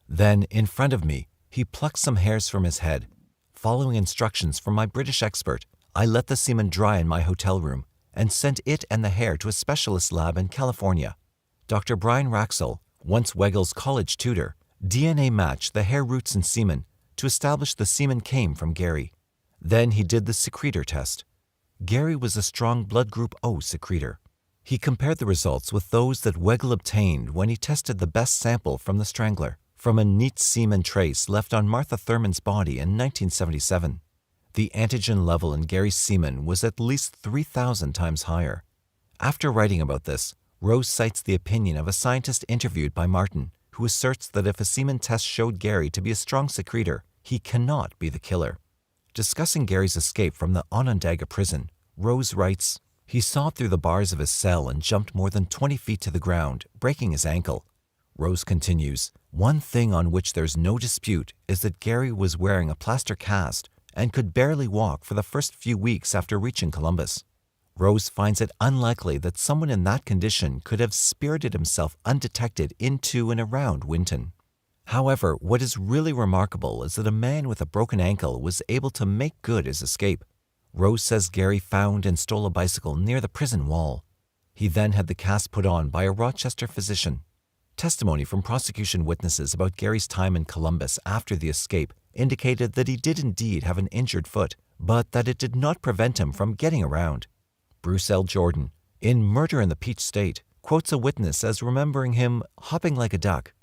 Then, in front of me, he plucked some hairs from his head. Following instructions from my British expert, I let the semen dry in my hotel room and sent it and the hair to a specialist lab in California. Dr. Brian Raxel, once Weigel's college tutor, DNA matched the hair roots in semen to establish the semen came from Gary. Then he did the secretor test. Gary was a strong blood group O secretor. He compared the results with those that Weigel obtained when he tested the best sample from the Strangler, from a neat semen trace left on Martha Thurman's body in 1977. The antigen level in Gary's semen was at least 3,000 times higher. After writing about this, Rose cites the opinion of a scientist interviewed by Martin, who asserts that if a semen test showed Gary to be a strong secretor, he cannot be the killer. Discussing Gary's escape from the Onondaga prison, Rose writes, "He sawed through the bars of his cell and jumped more than 20 feet to the ground, breaking his ankle." Rose continues, "One thing on which there's no dispute is that Gary was wearing a plaster cast and could barely walk for the first few weeks after reaching Columbus." Rose finds it unlikely that someone in that condition could have spirited himself undetected into and around Winton. However, what is really remarkable is that a man with a broken ankle was able to make good his escape. Rose says Gary found and stole a bicycle near the prison wall. He then had the cast put on by a Rochester physician. Testimony from prosecution witnesses about Gary's time in Columbus after the escape indicated that he did indeed have an injured foot, but that it did not prevent him from getting around. Bruce L. Jordan, in Murder in the Peach State, quotes a witness as remembering him hopping like a duck.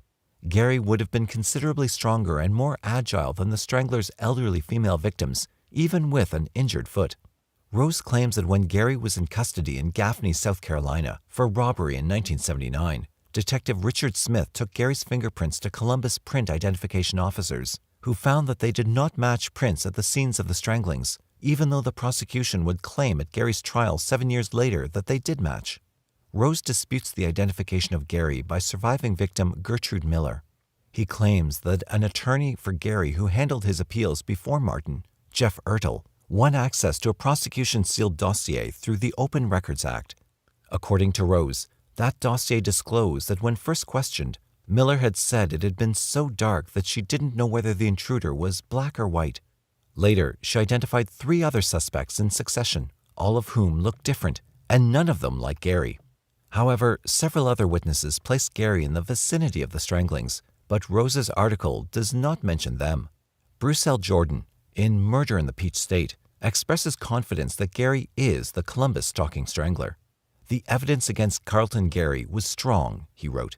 Gary would have been considerably stronger and more agile than the Stranglers' elderly female victims, even with an injured foot. Rose claims that when Gary was in custody in Gaffney, South Carolina, for robbery in 1979, Detective Richard Smith took Gary's fingerprints to Columbus print identification officers, who found that they did not match prints at the scenes of the stranglings, even though the prosecution would claim at Gary's trial 7 years later that they did match. Rose disputes the identification of Gary by surviving victim Gertrude Miller. He claims that an attorney for Gary who handled his appeals before Martin, Jeff Ertel, won access to a prosecution-sealed dossier through the Open Records Act. According to Rose, that dossier disclosed that when first questioned, Miller had said it had been so dark that she didn't know whether the intruder was black or white. Later, she identified 3 other suspects in succession, all of whom looked different, and none of them like Gary. However, several other witnesses placed Gary in the vicinity of the stranglings, but Rose's article does not mention them. Bruce L. Jordan, in Murder in the Peach State, expresses confidence that Gary is the Columbus stalking strangler. "The evidence against Carlton Gary was strong," he wrote.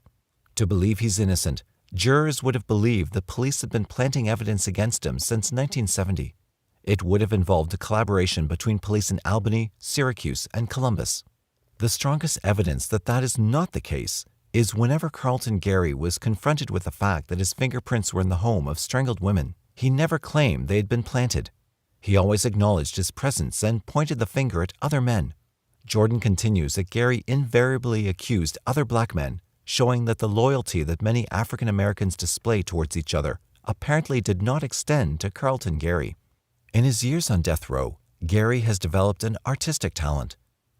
"To believe he's innocent, jurors would have believed the police had been planting evidence against him since 1970. It would have involved a collaboration between police in Albany, Syracuse, and Columbus. The strongest evidence that that is not the case is whenever Carlton Gary was confronted with the fact that his fingerprints were in the home of strangled women, he never claimed they had been planted. He always acknowledged his presence and pointed the finger at other men." Jordan continues that Gary invariably accused other black men, showing that the loyalty that many African Americans display towards each other apparently did not extend to Carlton Gary. In his years on death row, Gary has developed an artistic talent.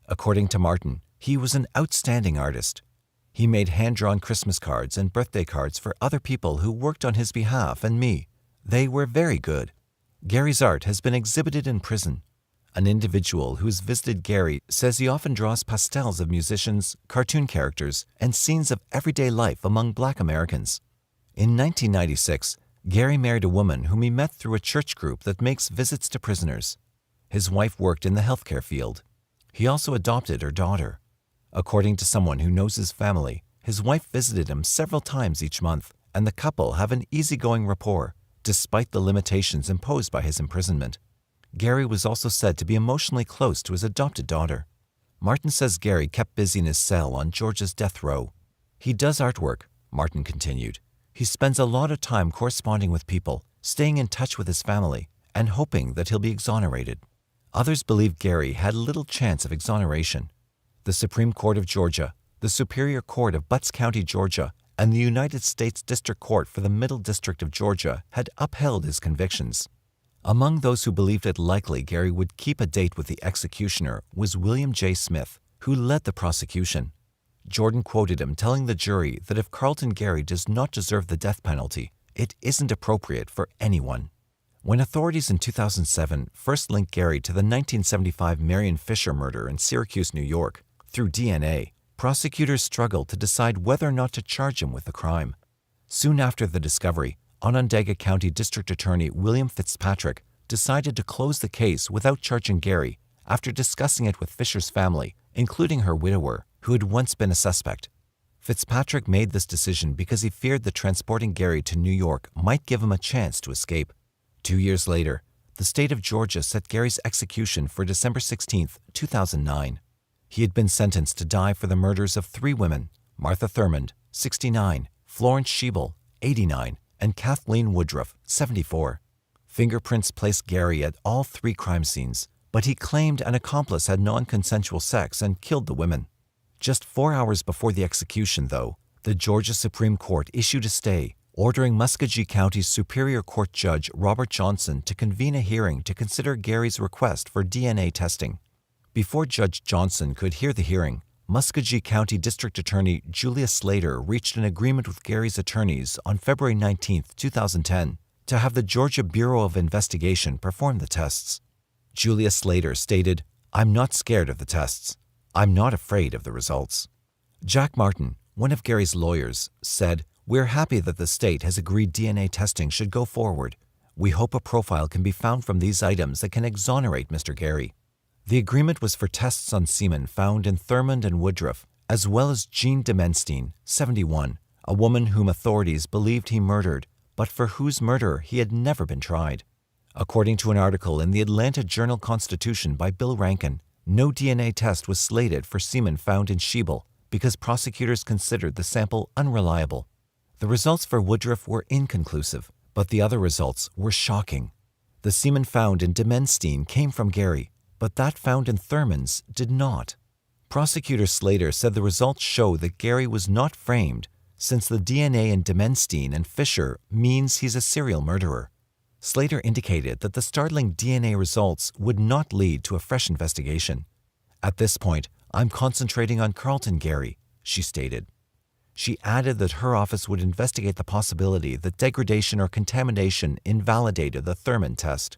According to Martin, he was an outstanding artist. He made hand-drawn Christmas cards and birthday cards for other people who worked on his behalf and me. They were very good. Gary's art has been exhibited in prison. An individual who has visited Gary says he often draws pastels of musicians, cartoon characters, and scenes of everyday life among black Americans. In 1996, Gary married a woman whom he met through a church group that makes visits to prisoners. His wife worked in the healthcare field. He also adopted her daughter. According to someone who knows his family, his wife visited him several times each month, and the couple have an easygoing rapport, despite the limitations imposed by his imprisonment. Gary was also said to be emotionally close to his adopted daughter. Martin says Gary kept busy in his cell on Georgia's death row. He does artwork, Martin continued. He spends a lot of time corresponding with people, staying in touch with his family, and hoping that he'll be exonerated. Others believe Gary had little chance of exoneration. The Supreme Court of Georgia, the Superior Court of Butts County, Georgia, and the United States District Court for the Middle District of Georgia had upheld his convictions. Among those who believed it likely Gary would keep a date with the executioner was William J. Smith, who led the prosecution. Jordan quoted him telling the jury that if Carlton Gary does not deserve the death penalty, it isn't appropriate for anyone. When authorities in 2007 first linked Gary to the 1975 Marion Fisher murder in Syracuse, New York, through DNA, prosecutors struggled to decide whether or not to charge him with the crime. Soon after the discovery, Onondaga County District Attorney William Fitzpatrick decided to close the case without charging Gary after discussing it with Fisher's family, including her widower, who had once been a suspect. Fitzpatrick made this decision because he feared that transporting Gary to New York might give him a chance to escape. 2 years later, the state of Georgia set Gary's execution for December 16, 2009. He had been sentenced to die for the murders of 3 women, Martha Thurmond, 69, Florence Schiebel, 89, and Kathleen Woodruff, 74. Fingerprints placed Gary at all 3 crime scenes, but he claimed an accomplice had non-consensual sex and killed the women. Just 4 hours before the execution, though, the Georgia Supreme Court issued a stay, ordering Muskogee County's Superior Court Judge Robert Johnson to convene a hearing to consider Gary's request for DNA testing. Before Judge Johnson could hear the hearing, Muskogee County District Attorney Julia Slater reached an agreement with Gary's attorneys on February 19, 2010, to have the Georgia Bureau of Investigation perform the tests. Julia Slater stated, "I'm not scared of the tests. I'm not afraid of the results." Jack Martin, one of Gary's lawyers, said, "We're happy that the state has agreed DNA testing should go forward. We hope a profile can be found from these items that can exonerate Mr. Gary." The agreement was for tests on semen found in Thurmond and Woodruff, as well as Jean Demenstein, 71, a woman whom authorities believed he murdered, but for whose murder he had never been tried. According to an article in the Atlanta Journal-Constitution by Bill Rankin, no DNA test was slated for semen found in Schiebel because prosecutors considered the sample unreliable. The results for Woodruff were inconclusive, but the other results were shocking. The semen found in Demenstein came from Gary, but that found in Thurmond's did not. Prosecutor Slater said the results show that Gary was not framed, since the DNA in Demenstein and Fisher means he's a serial murderer. Slater indicated that the startling DNA results would not lead to a fresh investigation. "At this point, I'm concentrating on Carlton Gary," she stated. She added that her office would investigate the possibility that degradation or contamination invalidated the Thurmond test.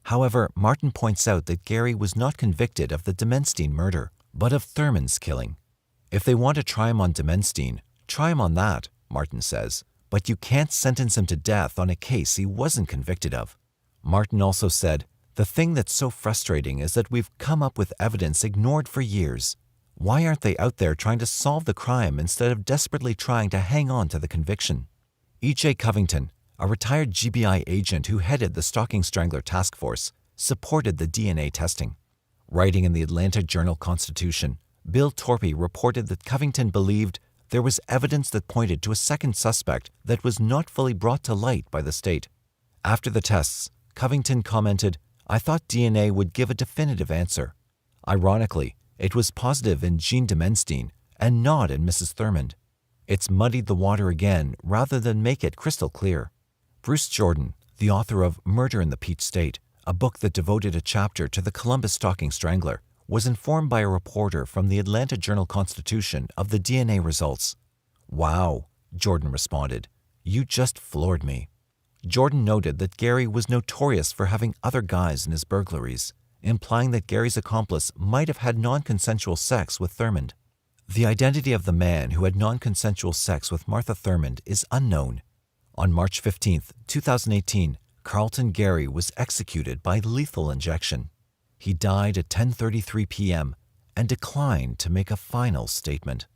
However, Martin points out that Gary was not convicted of the Demenstein murder, but of Thurmond's killing. "If they want to try him on Demenstein, try him on that," Martin says, "but you can't sentence him to death on a case he wasn't convicted of." Martin also said, "The thing that's so frustrating is that we've come up with evidence ignored for years. Why aren't they out there trying to solve the crime instead of desperately trying to hang on to the conviction?" E.J. Covington, a retired GBI agent who headed the Stalking Strangler Task Force, supported the DNA testing. Writing in the Atlanta Journal-Constitution, Bill Torpy reported that Covington believed there was evidence that pointed to a second suspect that was not fully brought to light by the state. After the tests, Covington commented, "I thought DNA would give a definitive answer. Ironically, it was positive in Jean Demenstein and not in Mrs. Thurmond. It's muddied the water again rather than make it crystal clear." Bruce Jordan, the author of Murder in the Peach State, a book that devoted a chapter to the Columbus Stalking Strangler, was informed by a reporter from the Atlanta Journal-Constitution of the DNA results. "Wow," Jordan responded, "you just floored me." Jordan noted that Gary was notorious for having other guys in his burglaries, implying that Gary's accomplice might have had non-consensual sex with Thurmond. The identity of the man who had non-consensual sex with Martha Thurmond is unknown. On March 15, 2018, Carlton Gary was executed by lethal injection. He died at 10:33 p.m. and declined to make a final statement.